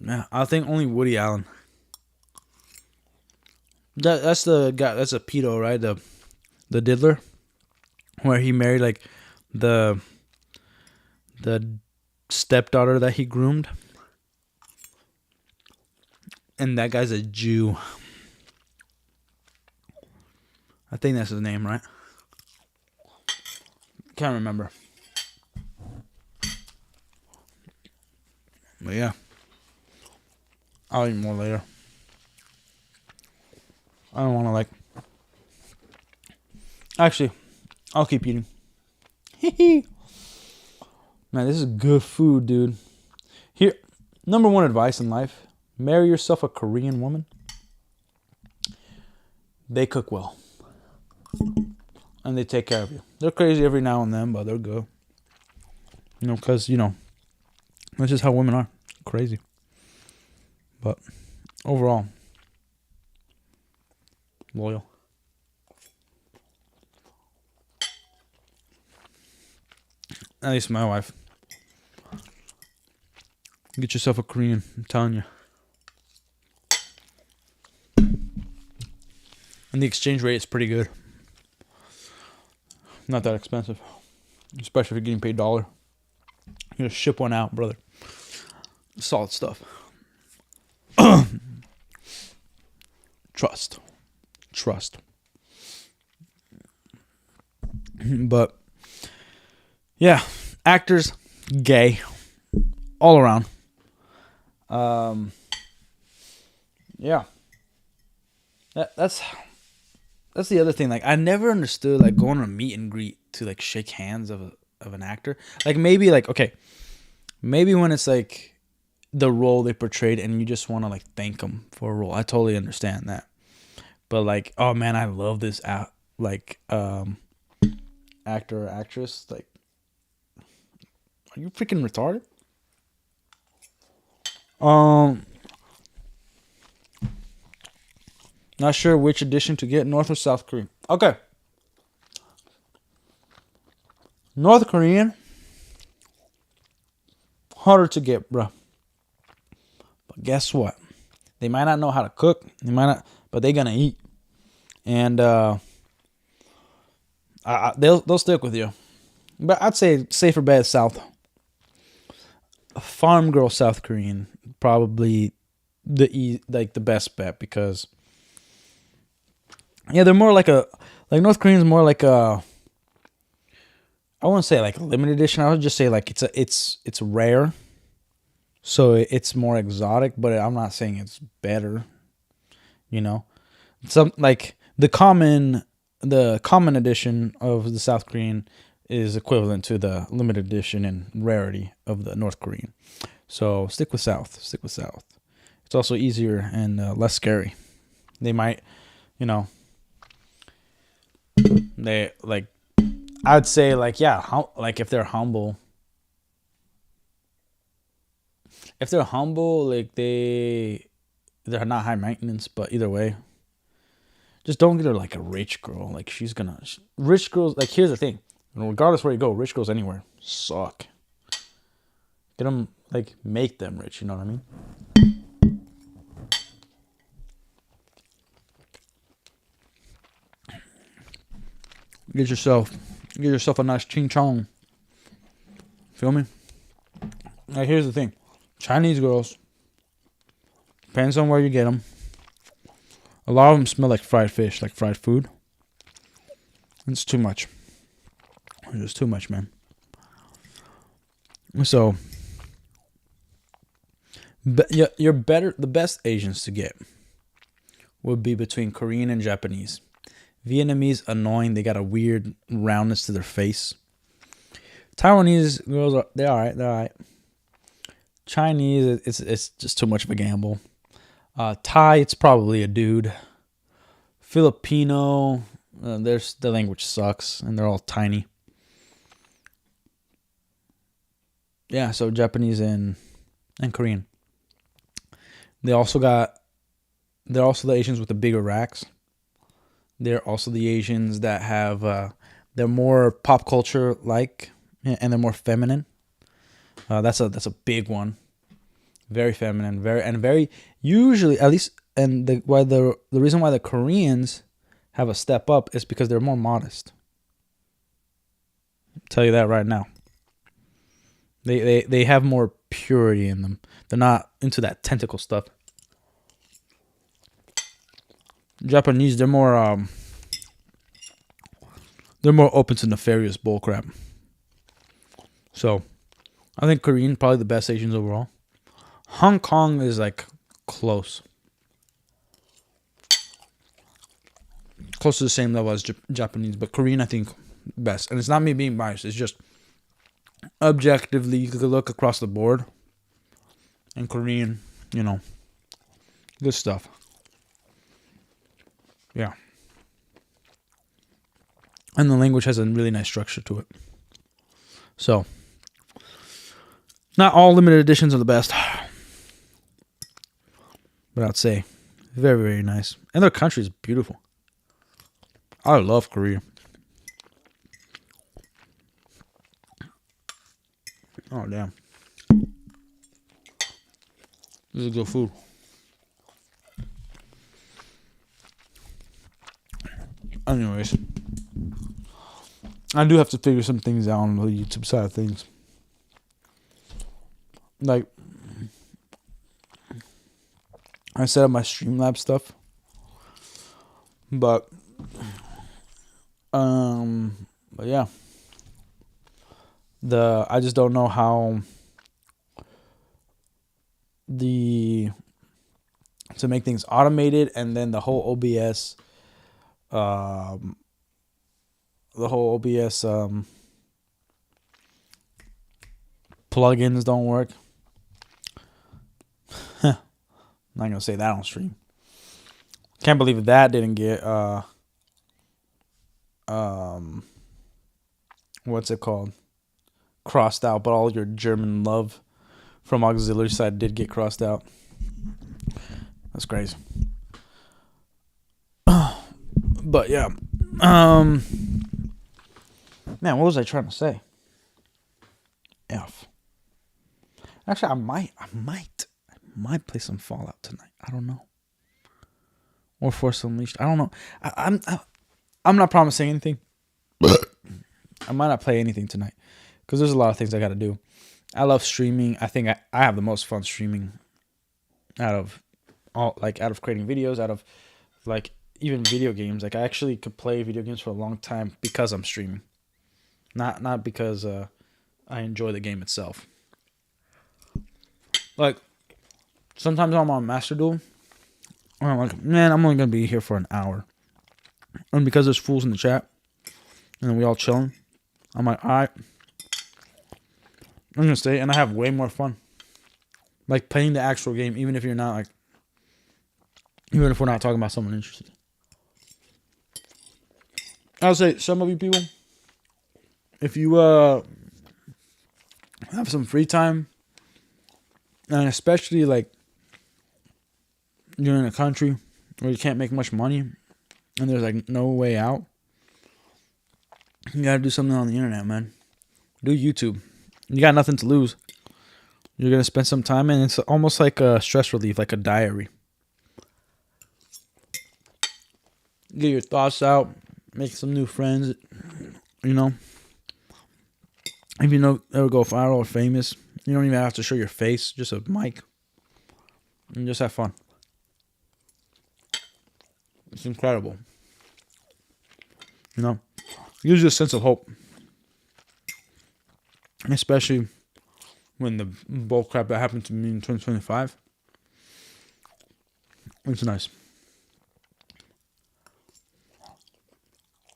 Yeah, I think only Woody Allen. That's the guy. That's a pedo, right? The diddler, where he married like the stepdaughter that he groomed, and that guy's a Jew. I think that's his name, right? Can't remember. But yeah, I'll eat more later. I don't want to Actually, I'll keep eating. Man, this is good food, dude. Here, number one advice in life: marry yourself a Korean woman. They cook well, and they take care of you. They're crazy every now and then, but they're good. Because that's just how women are, crazy. But overall, loyal. At least my wife. Get yourself a Korean, I'm telling you. And the exchange rate is pretty good. Not that expensive. Especially if you're getting paid $1. You gotta ship one out, brother. Solid stuff. Trust. But yeah, actors, gay, all around. Yeah, that's the other thing. Like, I never understood like going to a meet and greet to like shake hands of an actor. Like maybe when it's like the role they portrayed and you just want to like thank them for a role. I totally understand that. But like, oh man, I love this actor or actress. Like, are you freaking retarded? Not sure which edition to get, North or South Korean. Okay. North Korean, harder to get, bro. But guess what? They might not know how to cook. They might not, but they're gonna eat, and they'll stick with you. But I'd say safer bet South. A farm girl South Korean, probably the best bet, because yeah, they're more like North Korean's more like a, I wouldn't say like a limited edition. I would just say like it's rare, so it's more exotic. But I'm not saying it's better. Some like the common edition of the South Korean is equivalent to the limited edition in rarity of the North Korean. So stick with South. It's also easier and less scary. They might, they like, I'd say like, yeah, if they're humble, like they're not high maintenance, but either way, just don't get her like a rich girl. Like rich girls, like here's the thing. Regardless where you go, rich girls anywhere suck. Get them, like, make them rich, you know what I mean? Get yourself a nice ching chong. Feel me? Now here's the thing. Chinese girls, depends on where you get them. A lot of them smell like fried fish, like fried food. It's too much. It's just too much, man. So, the best Asians to get would be between Korean and Japanese. Vietnamese, annoying. They got a weird roundness to their face. Taiwanese girls are they're all right. They're all right. Chinese, it's just too much of a gamble. Thai, it's probably a dude. Filipino, the language sucks and they're all tiny. Yeah, so Japanese and Korean. They're also the Asians with the bigger racks. They're also the Asians that have they're more pop culture like and they're more feminine. That's a big one. Very feminine, very usually at least, and the reason why the Koreans have a step up is because they're more modest. I'll tell you that right now. They have more purity in them. They're not into that tentacle stuff. Japanese, they're more open to nefarious bullcrap. So, I think Korean probably the best Asians overall. Hong Kong is like close to the same level as Japanese, but Korean I think best. And it's not me being biased. It's just objectively you could look across the board, and Korean, good stuff. Yeah. And the language has a really nice structure to it. So, not all limited editions are the best, but I'd say very, very nice. And their country is beautiful. I love Korea. Oh, damn. This is good food. Anyways, I do have to figure some things out on the YouTube side of things. Like, I set up my Streamlabs stuff, but yeah, I just don't know how to make things automated, and then the whole OBS plugins don't work. I'm not gonna say that on stream. Can't believe that didn't get what's it called? Crossed out, but all your German love from auxiliary side did get crossed out. That's crazy. But yeah. Man, what was I trying to say? Actually, I might play some Fallout tonight. I don't know. Or Force Unleashed. I don't know. I'm not promising anything. I might not play anything tonight because there's a lot of things I got to do. I love streaming. I think I have the most fun streaming out of creating videos, out of like even video games. Like I actually could play video games for a long time because I'm streaming, not because I enjoy the game itself. Like sometimes I'm on Master Duel, and I'm like, man, I'm only gonna be here for an hour, and because there's fools in the chat, and we all chilling, I'm like, all right, I'm gonna stay, and I have way more fun. Like playing the actual game, even if we're not talking about someone interested. I'll say some of you people, if you have some free time, and especially like you're in a country where you can't make much money and there's like no way out, you gotta do something on the internet, man. Do YouTube. You got nothing to lose. You're gonna spend some time, and it's almost like a stress relief, like a diary. Get your thoughts out, make some new friends, If you ever go viral or famous, you don't even have to show your face, just a mic, and just have fun. It's incredible. It gives you a sense of hope, especially when the bull crap that happened to me in 2025. It's nice.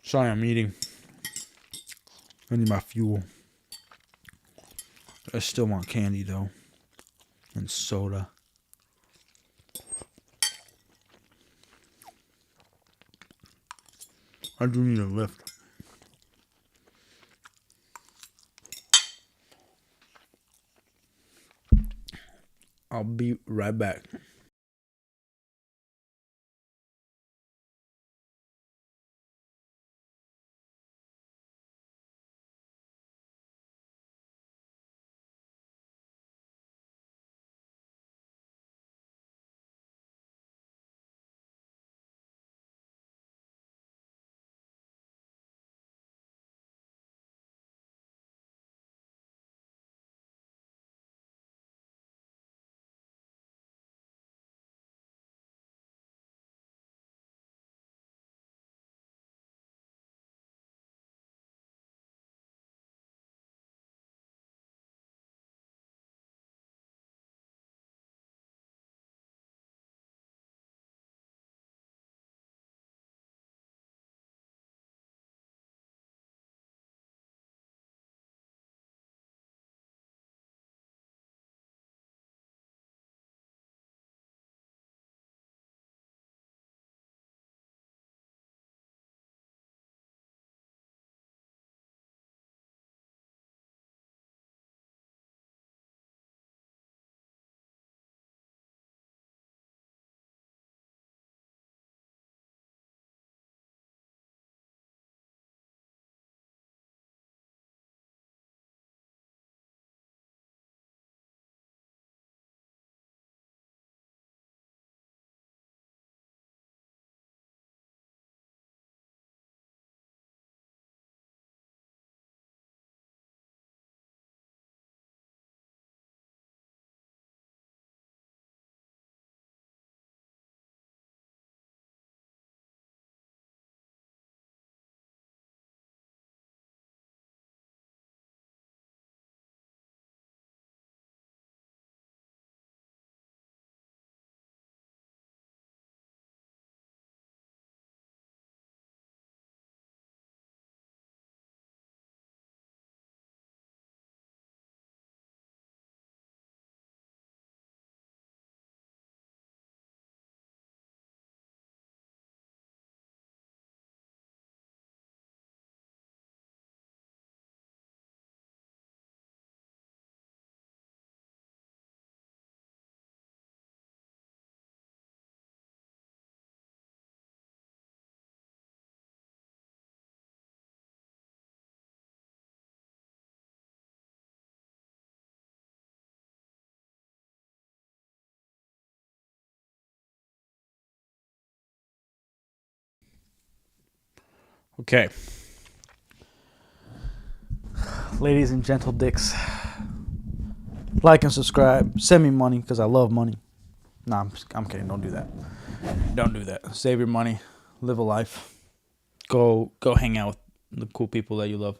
Sorry, I'm eating. I need my fuel. I still want candy though. And soda. I do need a lift. I'll be right back. Okay. Ladies and gentle dicks, like and subscribe. Send me money because I love money. Nah, I'm kidding. Don't do that. Don't do that. Save your money. Live a life. Go hang out with the cool people that you love.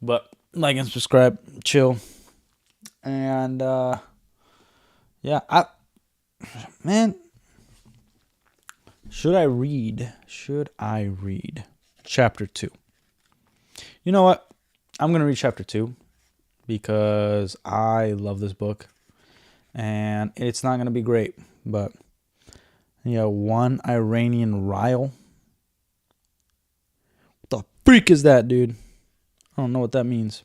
But like and subscribe. Chill. And yeah, man, should I read chapter 2? You know what? I'm going to read chapter 2 because I love this book and it's not going to be great, but yeah, one Iranian Ryle. What the freak is that, dude? I don't know what that means.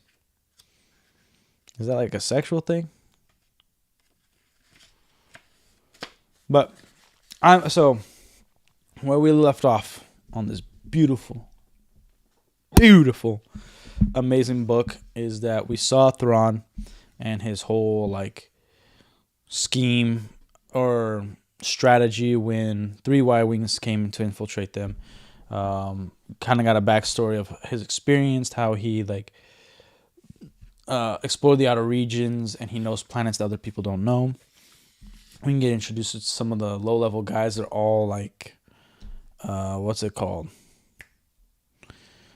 Is that like a sexual thing? But so where we left off on this beautiful, amazing book is that we saw Thrawn and his whole like scheme or strategy when 3 Y-Wings came to infiltrate them. Kind of got a backstory of his experience, how he like explored the outer regions and he knows planets that other people don't know. We can get introduced to some of the low-level guys. They're all like, what's it called?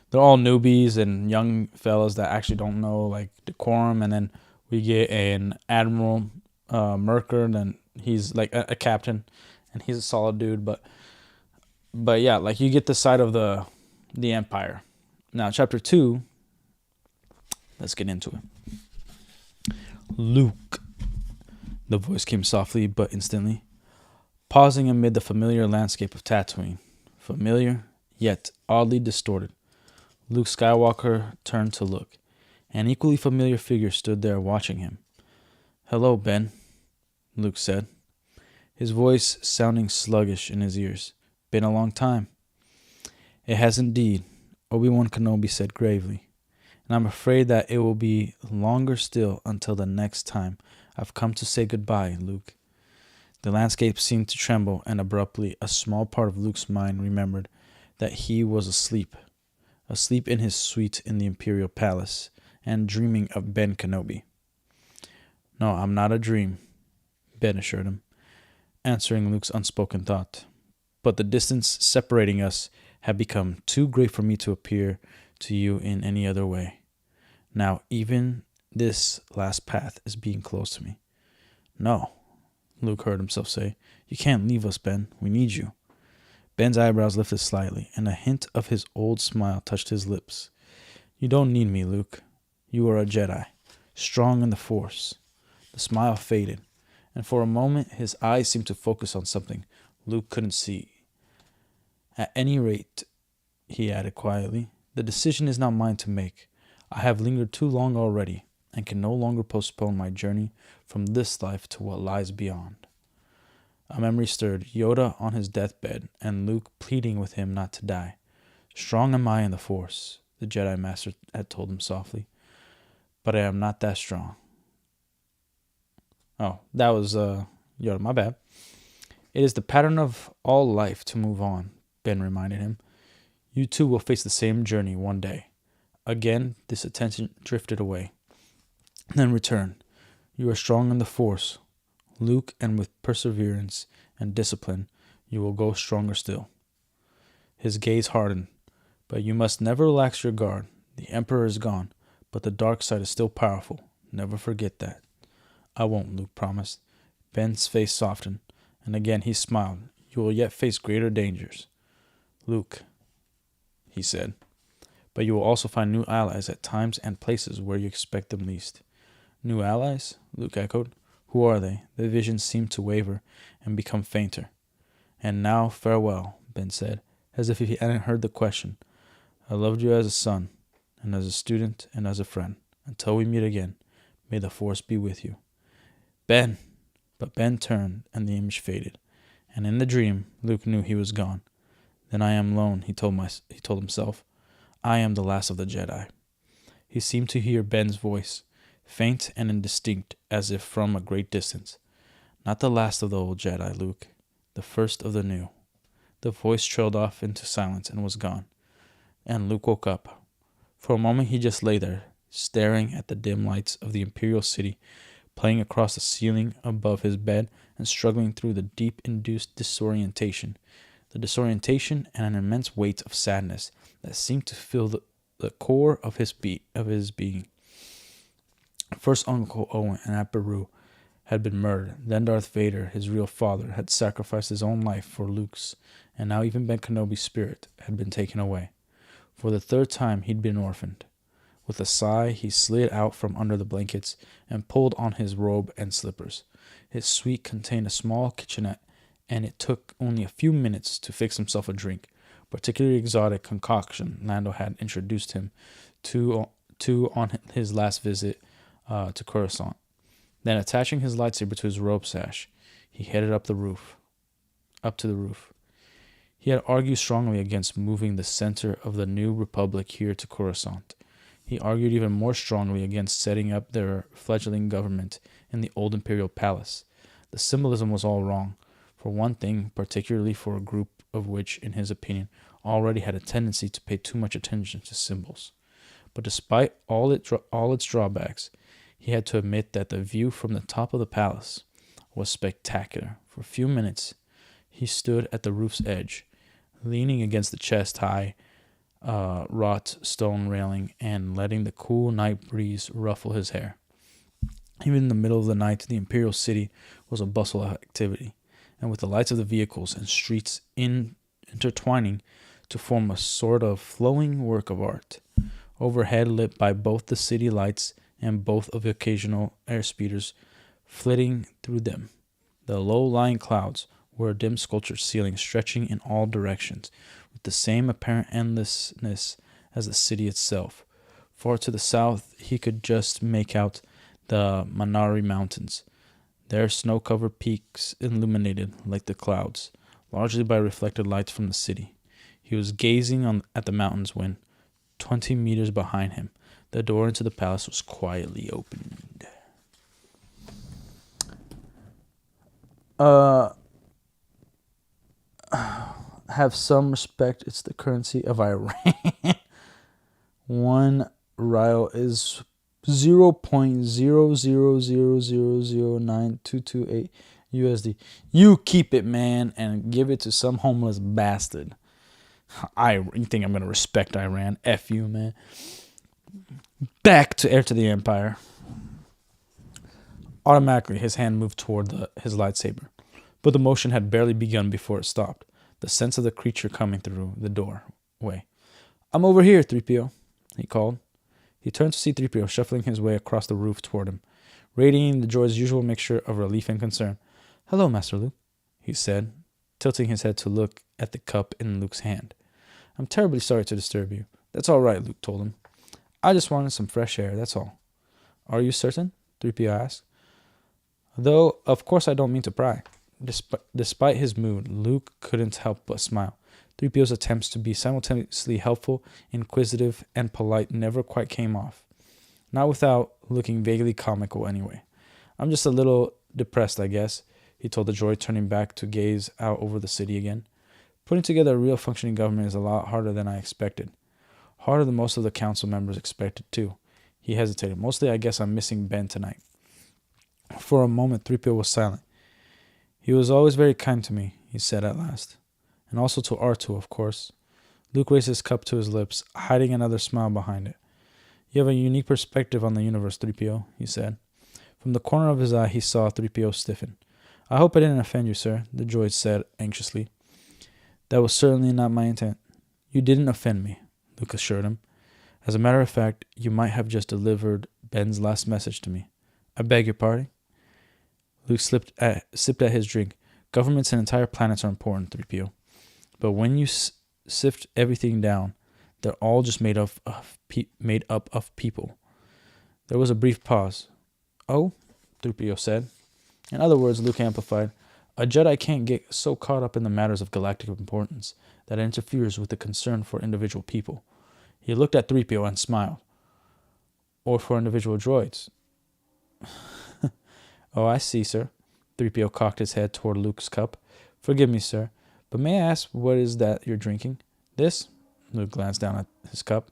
They're all newbies and young fellas that actually don't know like decorum. And then we get an Admiral Merker, and he's like a captain, and he's a solid dude. But yeah, like you get the side of the Empire. Now, chapter 2. Let's get into it. Luke. The voice came softly but instantly, pausing amid the familiar landscape of Tatooine. Familiar, yet oddly distorted. Luke Skywalker turned to look. An equally familiar figure stood there watching him. "Hello, Ben," Luke said, his voice sounding sluggish in his ears. "Been a long time." "It has indeed," Obi-Wan Kenobi said gravely. "And I'm afraid that it will be longer still until the next time I've come to say goodbye, Luke." The landscape seemed to tremble, and abruptly a small part of Luke's mind remembered that he was asleep in his suite in the Imperial Palace, and dreaming of Ben Kenobi. "No, I'm not a dream," Ben assured him, answering Luke's unspoken thought. "But the distance separating us had become too great for me to appear to you in any other way. Now, even this last path is being closed to me." "No," Luke heard himself say. "You can't leave us, Ben. We need you." Ben's eyebrows lifted slightly, and a hint of his old smile touched his lips. "You don't need me, Luke. You are a Jedi, strong in the Force." The smile faded, and for a moment his eyes seemed to focus on something Luke couldn't see. "At any rate," he added quietly, "the decision is not mine to make. I have lingered too long already, and can no longer postpone my journey from this life to what lies beyond." A memory stirred, Yoda on his deathbed, and Luke pleading with him not to die. "Strong am I in the Force," the Jedi Master had told him softly, "but I am not that strong." Oh, that was Yoda, my bad. "It is the pattern of all life to move on," Ben reminded him. "You too will face the same journey one day." Again, this attention drifted away, then returned. "You are strong in the Force, Luke, and with perseverance and discipline, you will go stronger still." His gaze hardened. "But you must never relax your guard. The Emperor is gone, but the dark side is still powerful. Never forget that." "I won't," Luke promised. Ben's face softened, and again he smiled. "You will yet face greater dangers, Luke," he said. "But you will also find new allies at times and places where you expect them least." "New allies?" Luke echoed. "Who are they?" The vision seemed to waver and become fainter. "And now, farewell," Ben said, as if he hadn't heard the question. "I loved you as a son, and as a student, and as a friend. Until we meet again, may the Force be with you." "Ben!" But Ben turned, and the image faded, and in the dream, Luke knew he was gone. "Then I am alone," he told himself. "I am the last of the Jedi." He seemed to hear Ben's voice, faint and indistinct, as if from a great distance. "Not the last of the old Jedi, Luke. The first of the new." The voice trailed off into silence and was gone, and Luke woke up. For a moment he just lay there, staring at the dim lights of the Imperial City playing across the ceiling above his bed and struggling through the deep-induced disorientation. The disorientation and an immense weight of sadness that seemed to fill the core of his being. First Uncle Owen and Aunt Beru had been murdered. Then Darth Vader, his real father, had sacrificed his own life for Luke's, and now even Ben Kenobi's spirit had been taken away. For the third time he'd been orphaned. With a sigh, he slid out from under the blankets and pulled on his robe and slippers. His suite contained a small kitchenette, and it took only a few minutes to fix himself a drink, particularly exotic concoction Lando had introduced him to on his last visit to Coruscant. Then, attaching his lightsaber to his robe sash, he headed up to the roof. He had argued strongly against moving the center of the new republic here to Coruscant. He argued even more strongly against setting up their fledgling government in the old Imperial Palace. The symbolism was all wrong, for one thing, particularly for a group of which, in his opinion, already had a tendency to pay too much attention to symbols. But despite all its drawbacks, he had to admit that the view from the top of the palace was spectacular. For a few minutes, he stood at the roof's edge, leaning against the chest-high wrought stone railing and letting the cool night breeze ruffle his hair. Even in the middle of the night, the Imperial City was a bustle of activity, and with the lights of the vehicles and streets intertwining to form a sort of flowing work of art. Overhead, lit by both the city lights and both of occasional airspeeders flitting through them. The low-lying clouds were a dim sculptured ceiling stretching in all directions, with the same apparent endlessness as the city itself. Far to the south, he could just make out the Manari Mountains, their snow-covered peaks illuminated like the clouds, largely by reflected lights from the city. He was gazing at the mountains when, 20 meters behind him, the door into the palace was quietly opened. Have some respect. It's the currency of Iran. 1 rial is 0.000009228 USD. You keep it, man, and give it to some homeless bastard. You think I'm gonna respect Iran? F you, man. Back to Heir to the Empire. Automatically, his hand moved toward his lightsaber, but the motion had barely begun before it stopped. The sense of the creature coming through the doorway. "I'm over here, 3PO," he called. He turned to see 3PO shuffling his way across the roof toward him, radiating the droid's usual mixture of relief and concern. "Hello, Master Luke," he said, tilting his head to look at the cup in Luke's hand. "I'm terribly sorry to disturb you." "That's all right," Luke told him. "I just wanted some fresh air, that's all." "Are you certain?" 3PO asked. "Though, of course I don't mean to pry." Despite his mood, Luke couldn't help but smile. 3PO's attempts to be simultaneously helpful, inquisitive, and polite never quite came off. Not without looking vaguely comical anyway. "I'm just a little depressed, I guess," he told the droid, turning back to gaze out over the city again. "Putting together a real functioning government is a lot harder than I expected. Harder than most of the council members expected, too." He hesitated. "Mostly, I guess I'm missing Ben tonight." For a moment, 3PO was silent. "He was always very kind to me," he said at last. "And also to R2, of course." Luke raised his cup to his lips, hiding another smile behind it. "You have a unique perspective on the universe, 3PO, he said. From the corner of his eye, he saw 3PO stiffen. "I hope I didn't offend you, sir," the droid said anxiously. "That was certainly not my intent." "You didn't offend me," Luke assured him. "As a matter of fact, you might have just delivered Ben's last message to me." "I beg your pardon?" Luke sipped at his drink. "Governments and entire planets are important, 3PO. But when you sift everything down, they're all just made up of people." There was a brief pause. "Oh?" 3PO said. In other words, Luke amplified, "A Jedi can't get so caught up in the matters of galactic importance that it interferes with the concern for individual people." He looked at 3PO and smiled. "Or for individual droids." "Oh, I see, sir." 3PO cocked his head toward Luke's cup. "Forgive me, sir, but may I ask what is that you're drinking?" "This?" Luke glanced down at his cup.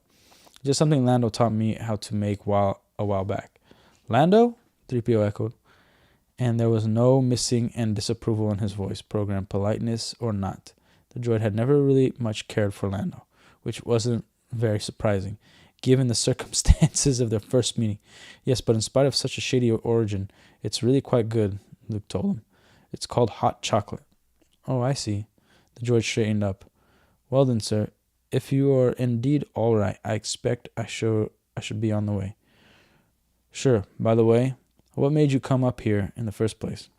"Just something Lando taught me how to make a while back." "Lando?" 3PO echoed. And there was no missing and disapproval in his voice, programmed politeness or not. The droid had never really much cared for Lando, which wasn't very surprising, given the circumstances of their first meeting. "Yes, but in spite of such a shady origin, it's really quite good," Luke told him. "It's called hot chocolate." "Oh, I see." The droid straightened up. "Well then, sir, if you are indeed all right, I expect I should be on the way." "Sure. By the way, what made you come up here in the first place?"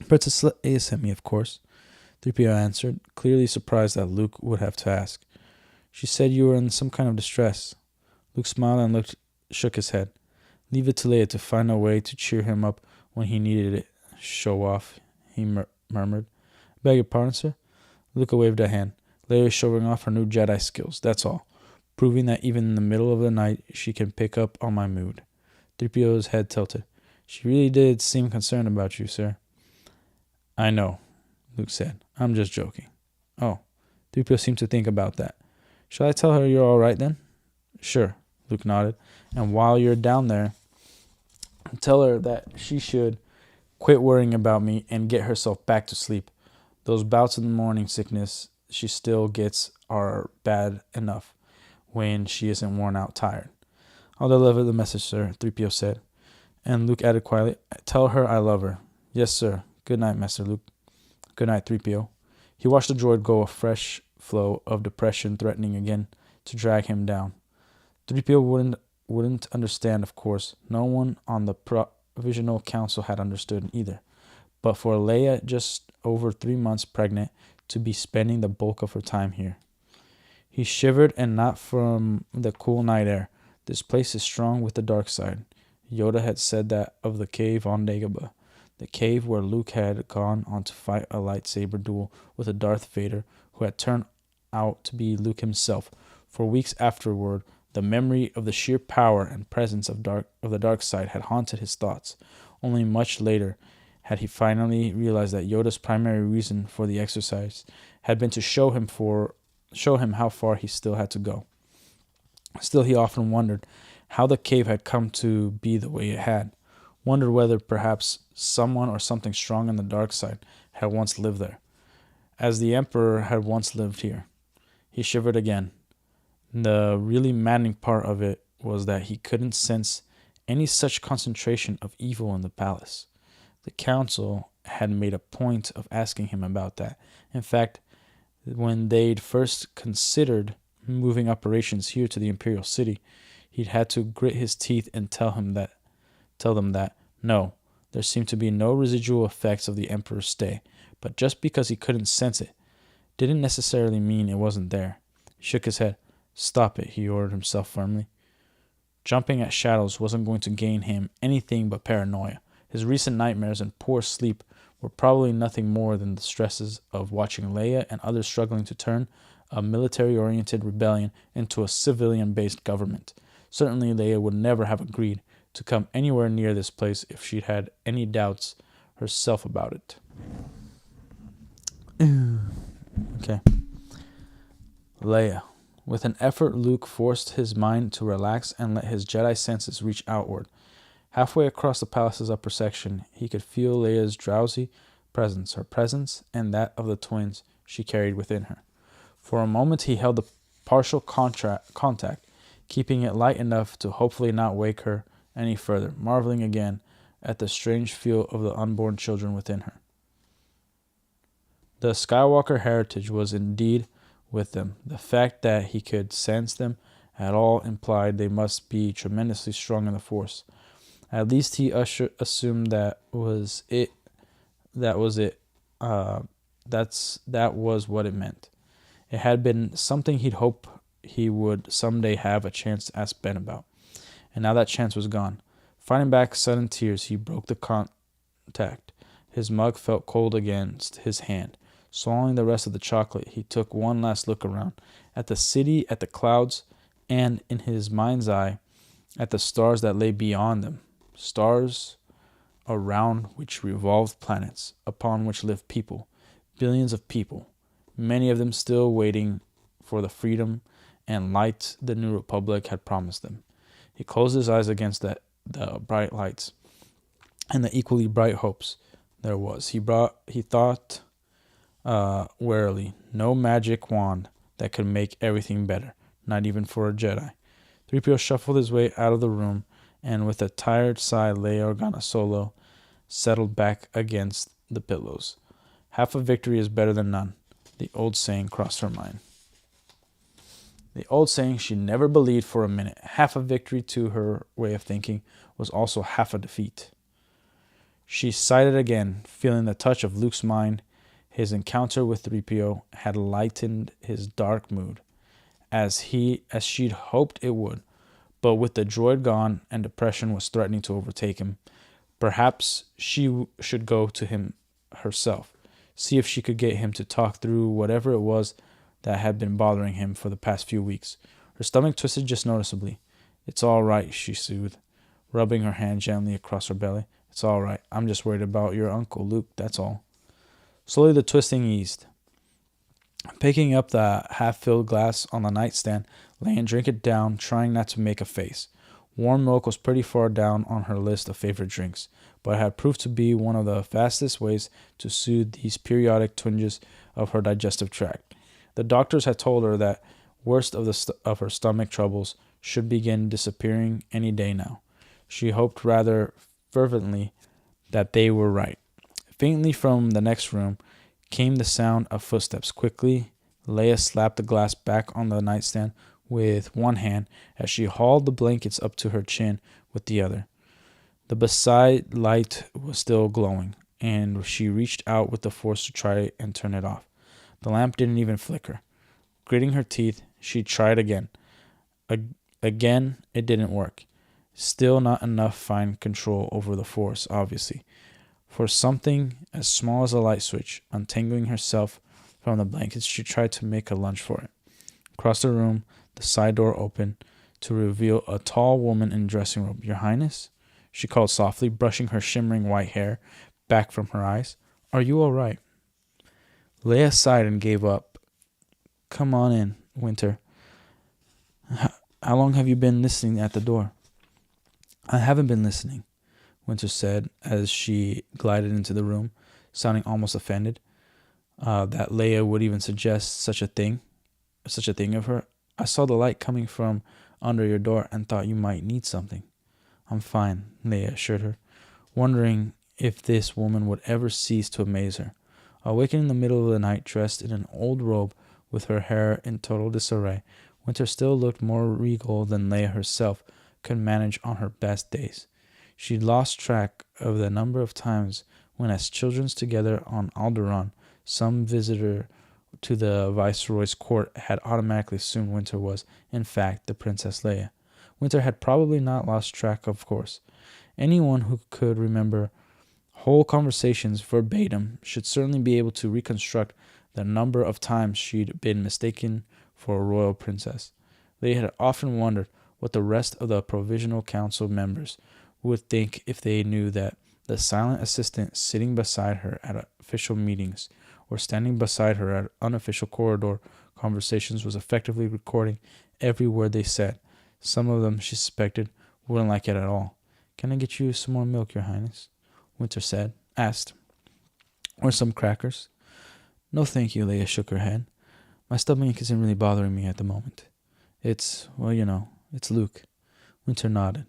"Princess Leia sent me, of course," 3PO answered, clearly surprised that Luke would have to ask. "She said you were in some kind of distress." Luke smiled and shook his head. "Leave it to Leia to find a way to cheer him up when he needed it. Show off," he murmured. "Beg your pardon, sir?" Luke waved a hand. "Leia is showing off her new Jedi skills, that's all. Proving that even in the middle of the night, she can pick up on my mood." 3PO's head tilted. "She really did seem concerned about you, sir." "I know," Luke said. "I'm just joking." "Oh." 3PO seemed to think about that. "Shall I tell her you're all right then?" "Sure," Luke nodded. "And while you're down there, tell her that she should quit worrying about me and get herself back to sleep. Those bouts of the morning sickness she still gets are bad enough when she isn't worn out tired." "I'll deliver the message, sir," 3PO said. And Luke added quietly, "Tell her I love her." "Yes, sir. Good night, Master Luke." "Good night, 3PO." He watched the droid go, a fresh flow of depression threatening again to drag him down. 3PO wouldn't wouldn't understand, of course. No one on the Provisional Council had understood either. But for Leia, just over 3 months pregnant, to be spending the bulk of her time here. He shivered, and not from the cool night air. This place is strong with the dark side. Yoda had said that of the cave on Dagobah, the cave where Luke had gone on to fight a lightsaber duel with a Darth Vader who had turned out to be Luke himself. For weeks afterward, the memory of the sheer power and presence of the dark side had haunted his thoughts. Only much later had he finally realized that Yoda's primary reason for the exercise had been to show him how far he still had to go. Still, he often wondered how the cave had come to be the way it had. Wondered whether perhaps someone or something strong in the dark side had once lived there, as the Emperor had once lived here. He shivered again. The really maddening part of it was that he couldn't sense any such concentration of evil in the palace. The council had made a point of asking him about that. In fact, when they'd first considered moving operations here to the Imperial City, he'd had to grit his teeth and tell them that no, there seemed to be no residual effects of the Emperor's stay, but just because he couldn't sense it didn't necessarily mean it wasn't there. He shook his head. Stop it, he ordered himself firmly. Jumping at shadows wasn't going to gain him anything but paranoia. His recent nightmares and poor sleep were probably nothing more than the stresses of watching Leia and others struggling to turn a military-oriented rebellion into a civilian-based government. Certainly Leia would never have agreed to come anywhere near this place if she'd had any doubts herself about it. Okay. Leia. With an effort, Luke forced his mind to relax and let his Jedi senses reach outward. Halfway across the palace's upper section, he could feel Leia's drowsy presence, her presence, and that of the twins she carried within her. For a moment, he held the partial contact, keeping it light enough to hopefully not wake her any further, marveling again at the strange feel of the unborn children within her. The Skywalker heritage was indeed with them. The fact that he could sense them at all implied they must be tremendously strong in the Force. At least he assumed that was it. That was what it meant. It had been something he'd hoped he would someday have a chance to ask Ben about. And now that chance was gone. Fighting back sudden tears, he broke the contact. His mug felt cold against his hand. Swallowing the rest of the chocolate, he took one last look around, at the city, at the clouds, and, in his mind's eye, at the stars that lay beyond them. Stars around which revolved planets, upon which lived people, billions of people, many of them still waiting for the freedom and light the New Republic had promised them. He closed his eyes against the bright lights and the equally bright hopes there was. He thought warily, no magic wand that could make everything better, not even for a Jedi. 3PO shuffled his way out of the room, and with a tired sigh, Leia Organa Solo settled back against the pillows. Half a victory is better than none, the old saying crossed her mind. The old saying she never believed for a minute. Half a victory, to her way of thinking, was also half a defeat. She sighed again, feeling the touch of Luke's mind. His encounter with 3PO had lightened his dark mood, as she'd hoped it would. But with the droid gone and depression was threatening to overtake him, perhaps she should go to him herself, see if she could get him to talk through whatever it was that had been bothering him for the past few weeks. Her stomach twisted just noticeably. It's all right, she soothed, rubbing her hand gently across her belly. It's all right. I'm just worried about your uncle, Luke, that's all. Slowly the twisting eased. Picking up the half-filled glass on the nightstand, Leia drank it down, trying not to make a face. Warm milk was pretty far down on her list of favorite drinks, but it had proved to be one of the fastest ways to soothe these periodic twinges of her digestive tract. The doctors had told her that worst of her stomach troubles should begin disappearing any day now. She hoped rather fervently that they were right. Faintly from the next room came the sound of footsteps. Quickly, Leia slapped the glass back on the nightstand with one hand as she hauled the blankets up to her chin with the other. The beside light was still glowing, and she reached out with the force to try and turn it off. The lamp didn't even flicker. Gritting her teeth, she tried again. Again, it didn't work. Still not enough fine control over the force, obviously. For something as small as a light switch, untangling herself from the blankets, she tried to make a lunge for it. Across the room, the side door opened to reveal a tall woman in dressing robe. "Your Highness?" she called softly, brushing her shimmering white hair back from her eyes. "Are you all right?" Leia sighed and gave up. "Come on in, Winter. How long have you been listening at the door?" "I haven't been listening," Winter said as she glided into the room, sounding almost offended that Leia would even suggest such a thing of her. "I saw the light coming from under your door and thought you might need something." "I'm fine," Leia assured her, wondering if this woman would ever cease to amaze her. Awakened in the middle of the night, dressed in an old robe with her hair in total disarray, Winter still looked more regal than Leia herself could manage on her best days. She'd lost track of the number of times when, as children together on Alderaan, some visitor to the Viceroy's court had automatically assumed Winter was, in fact, the Princess Leia. Winter had probably not lost track, of course. Anyone who could remember whole conversations verbatim should certainly be able to reconstruct the number of times she'd been mistaken for a royal princess. Leia had often wondered what the rest of the Provisional Council members would think if they knew that the silent assistant sitting beside her at official meetings or standing beside her at unofficial corridor conversations was effectively recording every word they said. Some of them, she suspected, wouldn't like it at all. "Can I get you some more milk, Your Highness?" Winter asked. "Or some crackers?" "No, thank you," Leia shook her head. "My stomach isn't really bothering me at the moment. It's Luke." Winter nodded.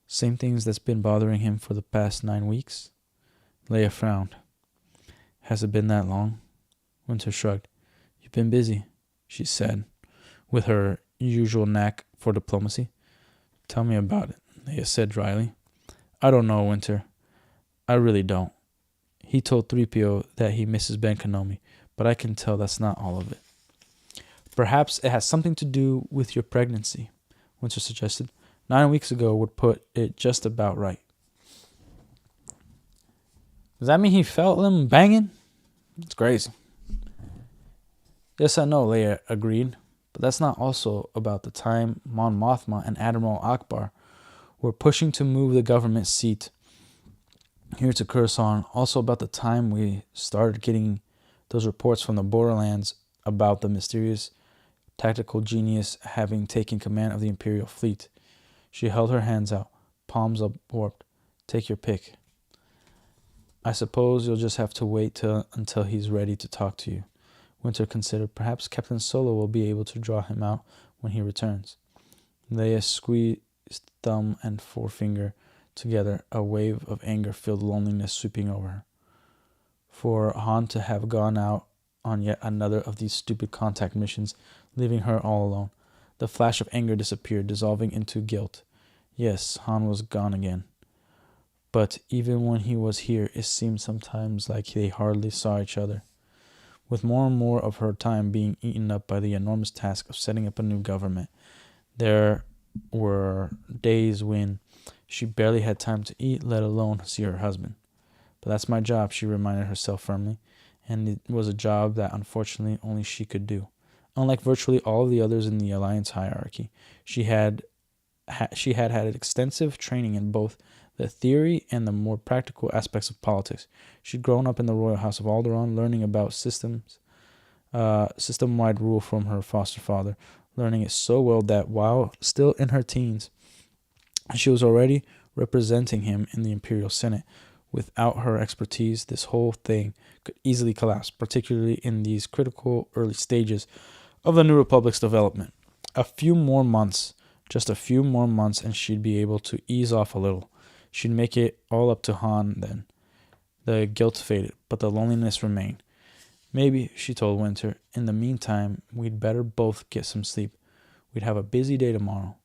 "Same things that's been bothering him for the past 9 weeks?" Leia frowned. "Has it been that long?" Winter shrugged. "You've been busy," she said, with her usual knack for diplomacy. "Tell me about it," Leia said dryly. "I don't know, Winter. I really don't. He told 3PO that he misses Ben Kenobi, but I can tell that's not all of it." "Perhaps it has something to do with your pregnancy," Winter suggested. 9 weeks ago would put it just about right." "Does that mean he felt them banging?" "It's crazy." "Yes, I know," Leia agreed. "But that's not also about the time Mon Mothma and Admiral Akbar were pushing to move the government seat here to Coruscant. Also about the time we started getting those reports from the Borderlands about the mysterious tactical genius having taken command of the Imperial fleet." She held her hands out, palms upward. "Take your pick. I suppose you'll just have to wait until he's ready to talk to you." Winter considered. "Perhaps Captain Solo will be able to draw him out when he returns." Leia squeezed thumb and forefinger together. A wave of anger-filled loneliness sweeping over her. For Han to have gone out on yet another of these stupid contact missions, leaving her all alone. The flash of anger disappeared, dissolving into guilt. Yes, Han was gone again. But even when he was here, it seemed sometimes like they hardly saw each other. With more and more of her time being eaten up by the enormous task of setting up a new government, there were days when she barely had time to eat, let alone see her husband. "But that's my job," she reminded herself firmly, and it was a job that unfortunately only she could do. Unlike virtually all of the others in the Alliance hierarchy, she had had extensive training in both the theory and the more practical aspects of politics. She'd grown up in the royal house of Alderaan, learning about system-wide rule from her foster father, learning it so well that while still in her teens, she was already representing him in the Imperial Senate. Without her expertise, this whole thing could easily collapse, particularly in these critical early stages of the New Republic's development. Just a few more months, and she'd be able to ease off a little. She'd make it all up to Han then. The guilt faded, but the loneliness remained. "Maybe," she told Winter, "in the meantime, we'd better both get some sleep. We'd have a busy day tomorrow.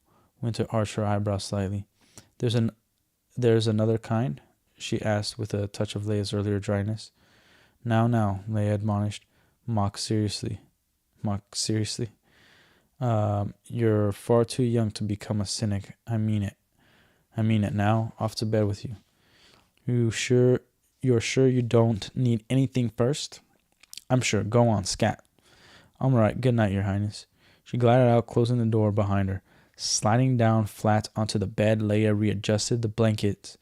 Winter arched her eyebrows slightly. There's another kind? She asked with a touch of Leia's earlier dryness. Now, Leia admonished. Mock seriously. You're far too young to become a cynic. I mean it now. Off to bed with you. You're sure you don't need anything first? I'm sure. Go on, scat. I'm right. Good night, Your Highness. She glided out, closing the door behind her. Sliding down flat onto the bed, Leia readjusted the blankets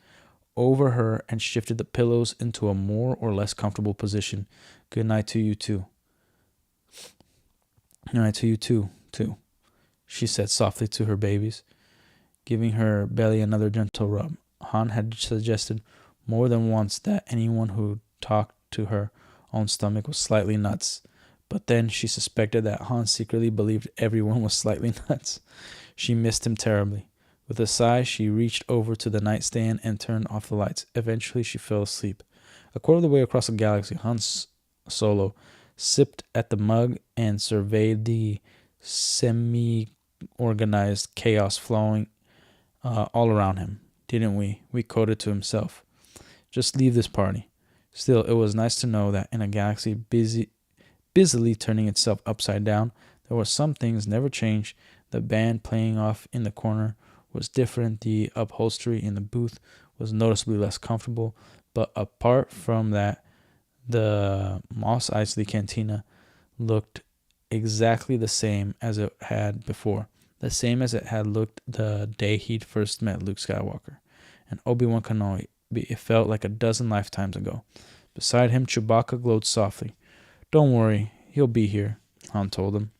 over her and shifted the pillows into a more or less comfortable position. Good night to you, too. Good night to you, too, she said softly to her babies, giving her belly another gentle rub. Han had suggested more than once that anyone who talked to her own stomach was slightly nuts, but then she suspected that Han secretly believed everyone was slightly nuts. She missed him terribly. With a sigh, she reached over to the nightstand and turned off the lights. Eventually, she fell asleep. A quarter of the way across the galaxy, Han Solo sipped at the mug and surveyed the semi-organized chaos flowing all around him. Didn't we? We quoted to himself. Just leave this party. Still, it was nice to know that in a galaxy busily turning itself upside down, there were some things never changed. The band playing off in the corner was different. The upholstery in the booth was noticeably less comfortable. But apart from that, the Mos Eisley Cantina looked exactly the same as it had before. The same as it had looked the day he'd first met Luke Skywalker and Obi-Wan Kenobi. It felt like a dozen lifetimes ago. Beside him, Chewbacca glowed softly. Don't worry, he'll be here, Han told him.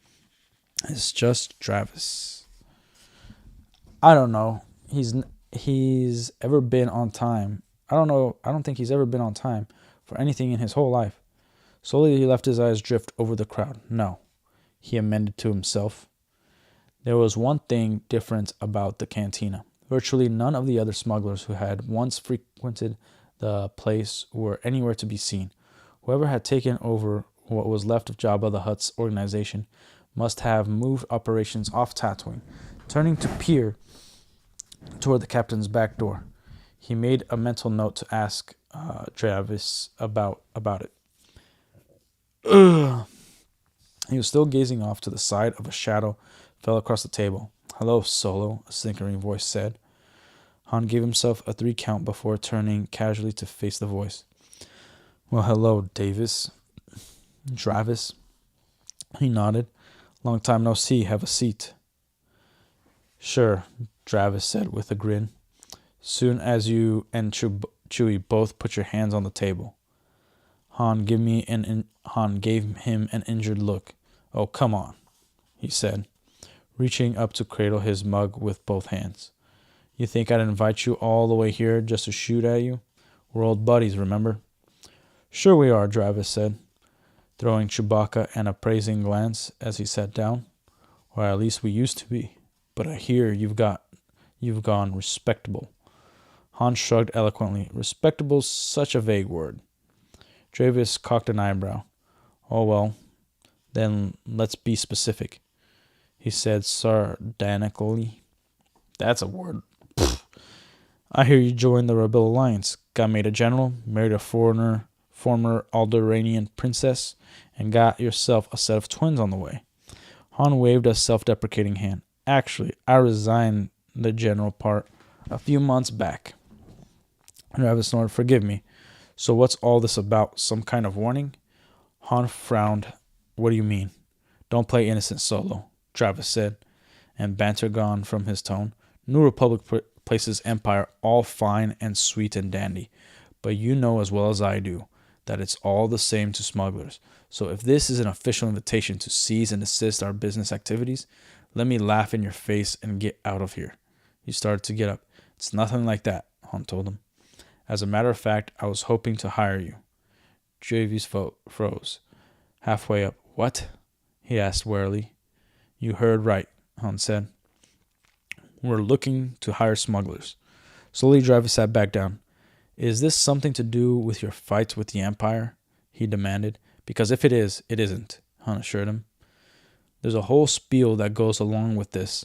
It's just Travis. I don't know. He's ever been on time. I don't think he's ever been on time for anything in his whole life. Slowly he left his eyes drift over the crowd. No, he amended to himself. There was one thing different about the cantina. Virtually none of the other smugglers who had once frequented the place were anywhere to be seen. Whoever had taken over what was left of Jabba the Hutt's organization must have moved operations off Tatooine. Turning to peer toward the captain's back door, he made a mental note to ask Travis about it. He was still gazing off to the side of a shadow fell across the table. Hello, Solo, a snickering voice said. Han gave himself a 3 count before turning casually to face the voice. Well, hello, Travis. He nodded. Long time no see. Have a seat. Sure, Travis said with a grin. Soon as you and Chewie both put your hands on the table. Han gave him an injured look. Oh, come on, he said, reaching up to cradle his mug with both hands. You think I'd invite you all the way here just to shoot at you? We're old buddies, remember? Sure we are, Travis said, throwing Chewbacca an appraising glance as he sat down. Or at least we used to be. But I hear you've gone respectable. Han shrugged eloquently. Respectable's such a vague word. Travis cocked an eyebrow. Oh well, then let's be specific, he said sardonically. That's a word. Pfft. I hear you joined the Rebel Alliance, got made a general, married a former Alderaanian princess, and got yourself a set of twins on the way. Han waved a self-deprecating hand. Actually, I resigned the general part a few months back. Travis snorted. Forgive me. So what's all this about? Some kind of warning? Han frowned. What do you mean? Don't play innocent, Solo, Travis said, and banter gone from his tone. New Republic places Empire all fine and sweet and dandy, but you know as well as I do that it's all the same to smugglers. So if this is an official invitation to seize and assist our business activities, let me laugh in your face and get out of here. He started to get up. It's nothing like that, Han told him. As a matter of fact, I was hoping to hire you. Javies froze. Halfway up. What? He asked warily. You heard right, Han said. We're looking to hire smugglers. Slowly, Travis sat back down. Is this something to do with your fight with the Empire? He demanded. Because if it is, it isn't, Han assured him. There's a whole spiel that goes along with this.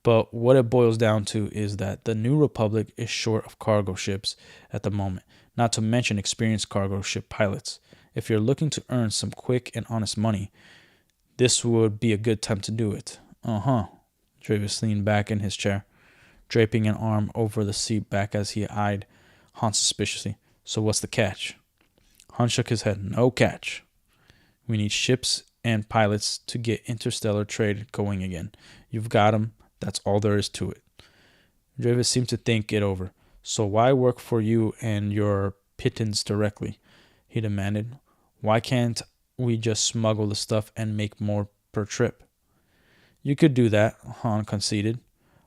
But what it boils down to is that the New Republic is short of cargo ships at the moment, not to mention experienced cargo ship pilots. If you're looking to earn some quick and honest money, this would be a good time to do it. Travis leaned back in his chair, draping an arm over the seat back as he eyed Han suspiciously. So what's the catch? Han shook his head. No catch. We need ships and pilots to get interstellar trade going again. You've got 'em. That's all there is to it. Travis seemed to think it over. So why work for you and your pittance directly? He demanded. Why can't we just smuggle the stuff and make more per trip? You could do that, Han conceded,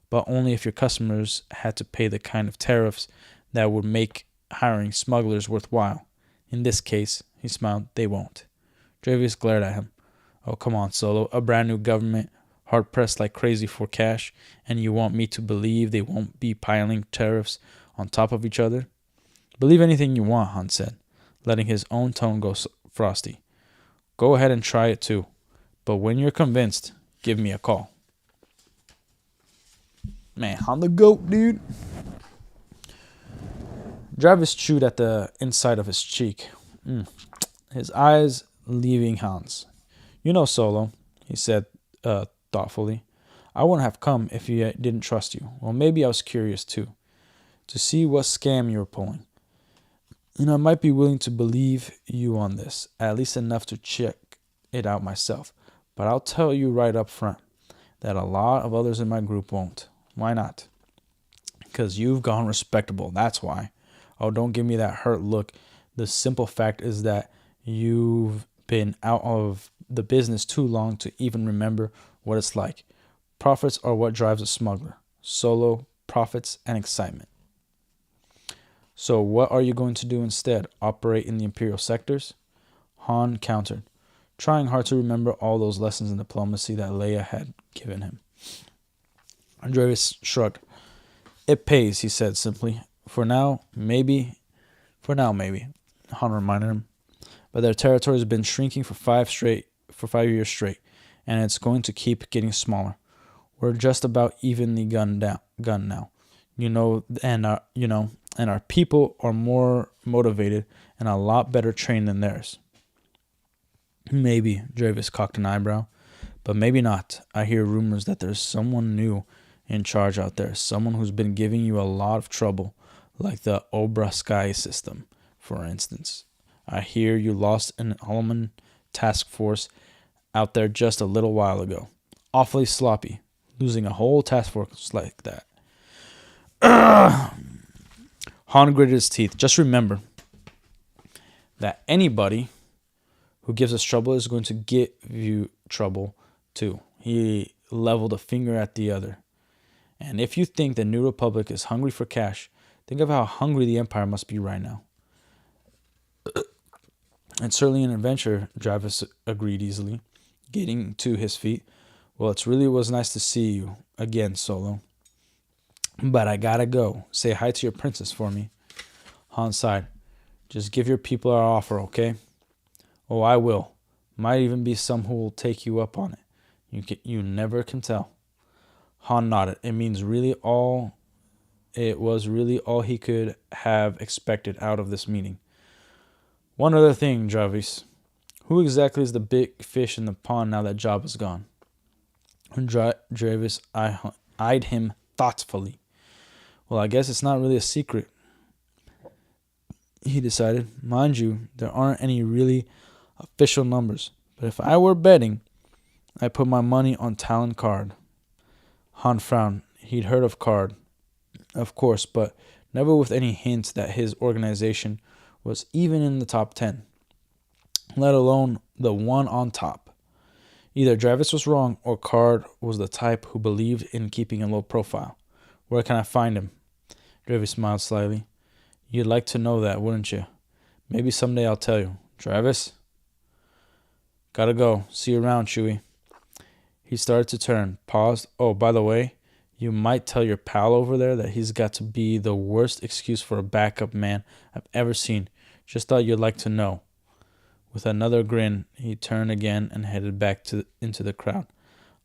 but only if your customers had to pay the kind of tariffs that would make hiring smugglers worthwhile. In this case, he smiled, they won't. Travis glared at him. Oh, come on, Solo. A brand new government, hard-pressed like crazy for cash, and you want me to believe they won't be piling tariffs on top of each other? Believe anything you want, Han said, letting his own tone go frosty. Go ahead and try it too. But when you're convinced, give me a call. Man, Han the GOAT, dude. Jarvis chewed at the inside of his cheek, his eyes leaving Han's. You know, Solo, he said thoughtfully, I wouldn't have come if he didn't trust you. Well, maybe I was curious too, to see what scam you were pulling. I might be willing to believe you on this, at least enough to check it out myself. But I'll tell you right up front that a lot of others in my group won't. Why not? Because you've gone respectable, that's why. Oh, don't give me that hurt look. The simple fact is that you've been out of the business too long to even remember what it's like. Profits are what drives a smuggler. Solo, profits, and excitement. So what are you going to do instead? Operate in the Imperial sectors? Han countered, trying hard to remember all those lessons in diplomacy that Leia had given him. Andreas shrugged. It pays, he said simply. For now, maybe. Han reminded him. But their territory has been shrinking for 5 years straight, and it's going to keep getting smaller. We're just about evenly gunned now. And our people are more motivated and a lot better trained than theirs. Maybe, Jarvis cocked an eyebrow, but maybe not. I hear rumors that there's someone new in charge out there, someone who's been giving you a lot of trouble, like the Obra Sky system, for instance. I hear you lost an Alman task force out there just a little while ago. Awfully sloppy, losing a whole task force like that. Han gritted his teeth. Just remember that anybody who gives us trouble is going to give you trouble too. He leveled a finger at the other. And if you think the New Republic is hungry for cash, think of how hungry the Empire must be right now. And certainly an adventure, Jarvis agreed easily, getting to his feet. Well, it really was nice to see you again, Solo. But I gotta go. Say hi to your princess for me. Han sighed. Just give your people our offer, okay? Oh, I will. Might even be some who will take you up on it. You never can tell. Han nodded. It was really all he could have expected out of this meeting. One other thing, Jarvis. Who exactly is the big fish in the pond now that Jabba's gone? Jarvis eyed him thoughtfully. Well, I guess it's not really a secret, he decided. Mind you, there aren't any really official numbers. But if I were betting, I'd put my money on Talon Card. Han frowned. He'd heard of Card, of course, but never with any hint that his organization was even in the top 10, let alone the one on top. Either Jarvis was wrong or Card was the type who believed in keeping a low profile. Where can I find him? Jarvis smiled slightly. You'd like to know that, wouldn't you? Maybe someday I'll tell you. Jarvis? Gotta go. See you around, Chewie. He started to turn, paused. Oh, by the way, you might tell your pal over there that he's got to be the worst excuse for a backup man I've ever seen. Just thought you'd like to know. With another grin, he turned again and headed back into the crowd.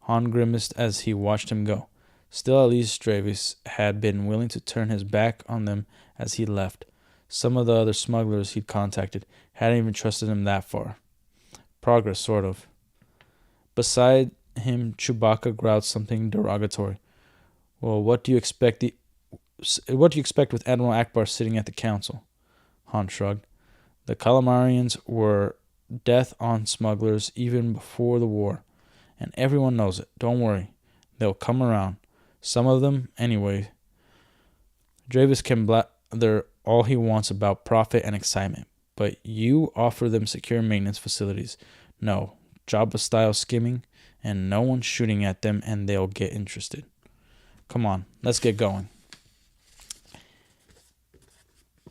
Han grimaced as he watched him go. Still, at least Dravis had been willing to turn his back on them as he left. Some of the other smugglers he'd contacted hadn't even trusted him that far. Progress, sort of. Beside him, Chewbacca growled something derogatory. Well, what do you expect with Admiral Akbar sitting at the council? Han shrugged. The Calamarians were death on smugglers even before the war, and everyone knows it. Don't worry. They'll come around. Some of them, anyway. Dravis can blather all he wants about profit and excitement, but you offer them secure maintenance facilities. No, Jabba-style skimming, and no one shooting at them, and they'll get interested. Come on, let's get going.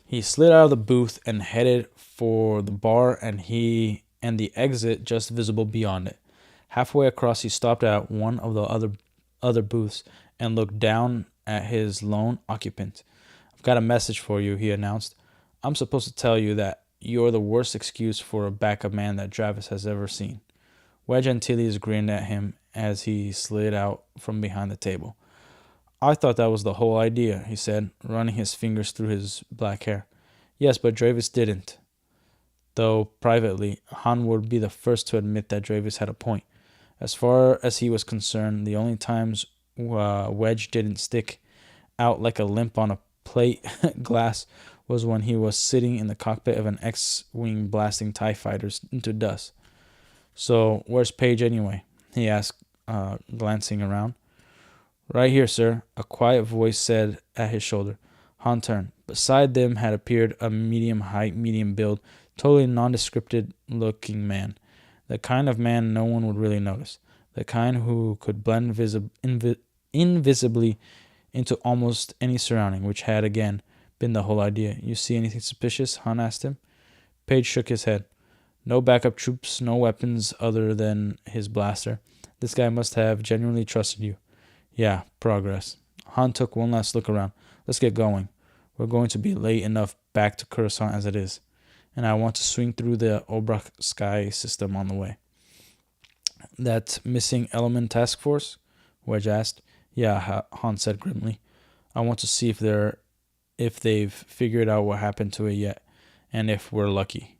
He slid out of the booth and headed for the bar and the exit just visible beyond it. Halfway across, he stopped at one of the other booths and looked down at his lone occupant. I've got a message for you, he announced. I'm supposed to tell you that you're the worst excuse for a backup man that Dravis has ever seen. Wedge Antilles grinned at him as he slid out from behind the table. I thought that was the whole idea, he said, running his fingers through his black hair. Yes, but Dravis didn't. Though, privately, Han would be the first to admit that Dravis had a point. As far as he was concerned, the only times Wedge didn't stick out like a limp on a plate glass was when he was sitting in the cockpit of an X-Wing blasting TIE fighters into dust. So, where's Paige anyway? He asked, glancing around. Right here, sir, a quiet voice said at his shoulder. Han turned. Beside them had appeared a medium height, medium build, totally nondescript-looking man. The kind of man no one would really notice. The kind who could blend invisibly into almost any surrounding, which had, again, been the whole idea. You see anything suspicious? Han asked him. Page shook his head. No backup troops, no weapons other than his blaster. This guy must have genuinely trusted you. Yeah, progress. Han took one last look around. Let's get going. We're going to be late enough back to Coruscant as it is. And I want to swing through the Obrak sky system on the way. That missing element task force? Wedge asked. Yeah, Han said grimly. I want to see if they've figured out what happened to it yet. And if we're lucky.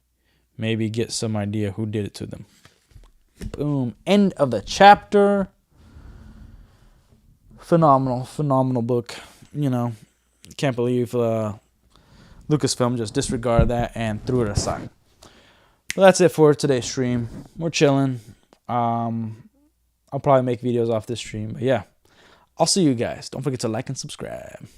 Maybe get some idea who did it to them. Boom. End of the chapter. Phenomenal book. You know, can't believe Lucasfilm just disregarded that and threw it aside. Well, that's it for today's stream. We're chilling. I'll probably make videos off this stream. But yeah, I'll see you guys. Don't forget to like and subscribe.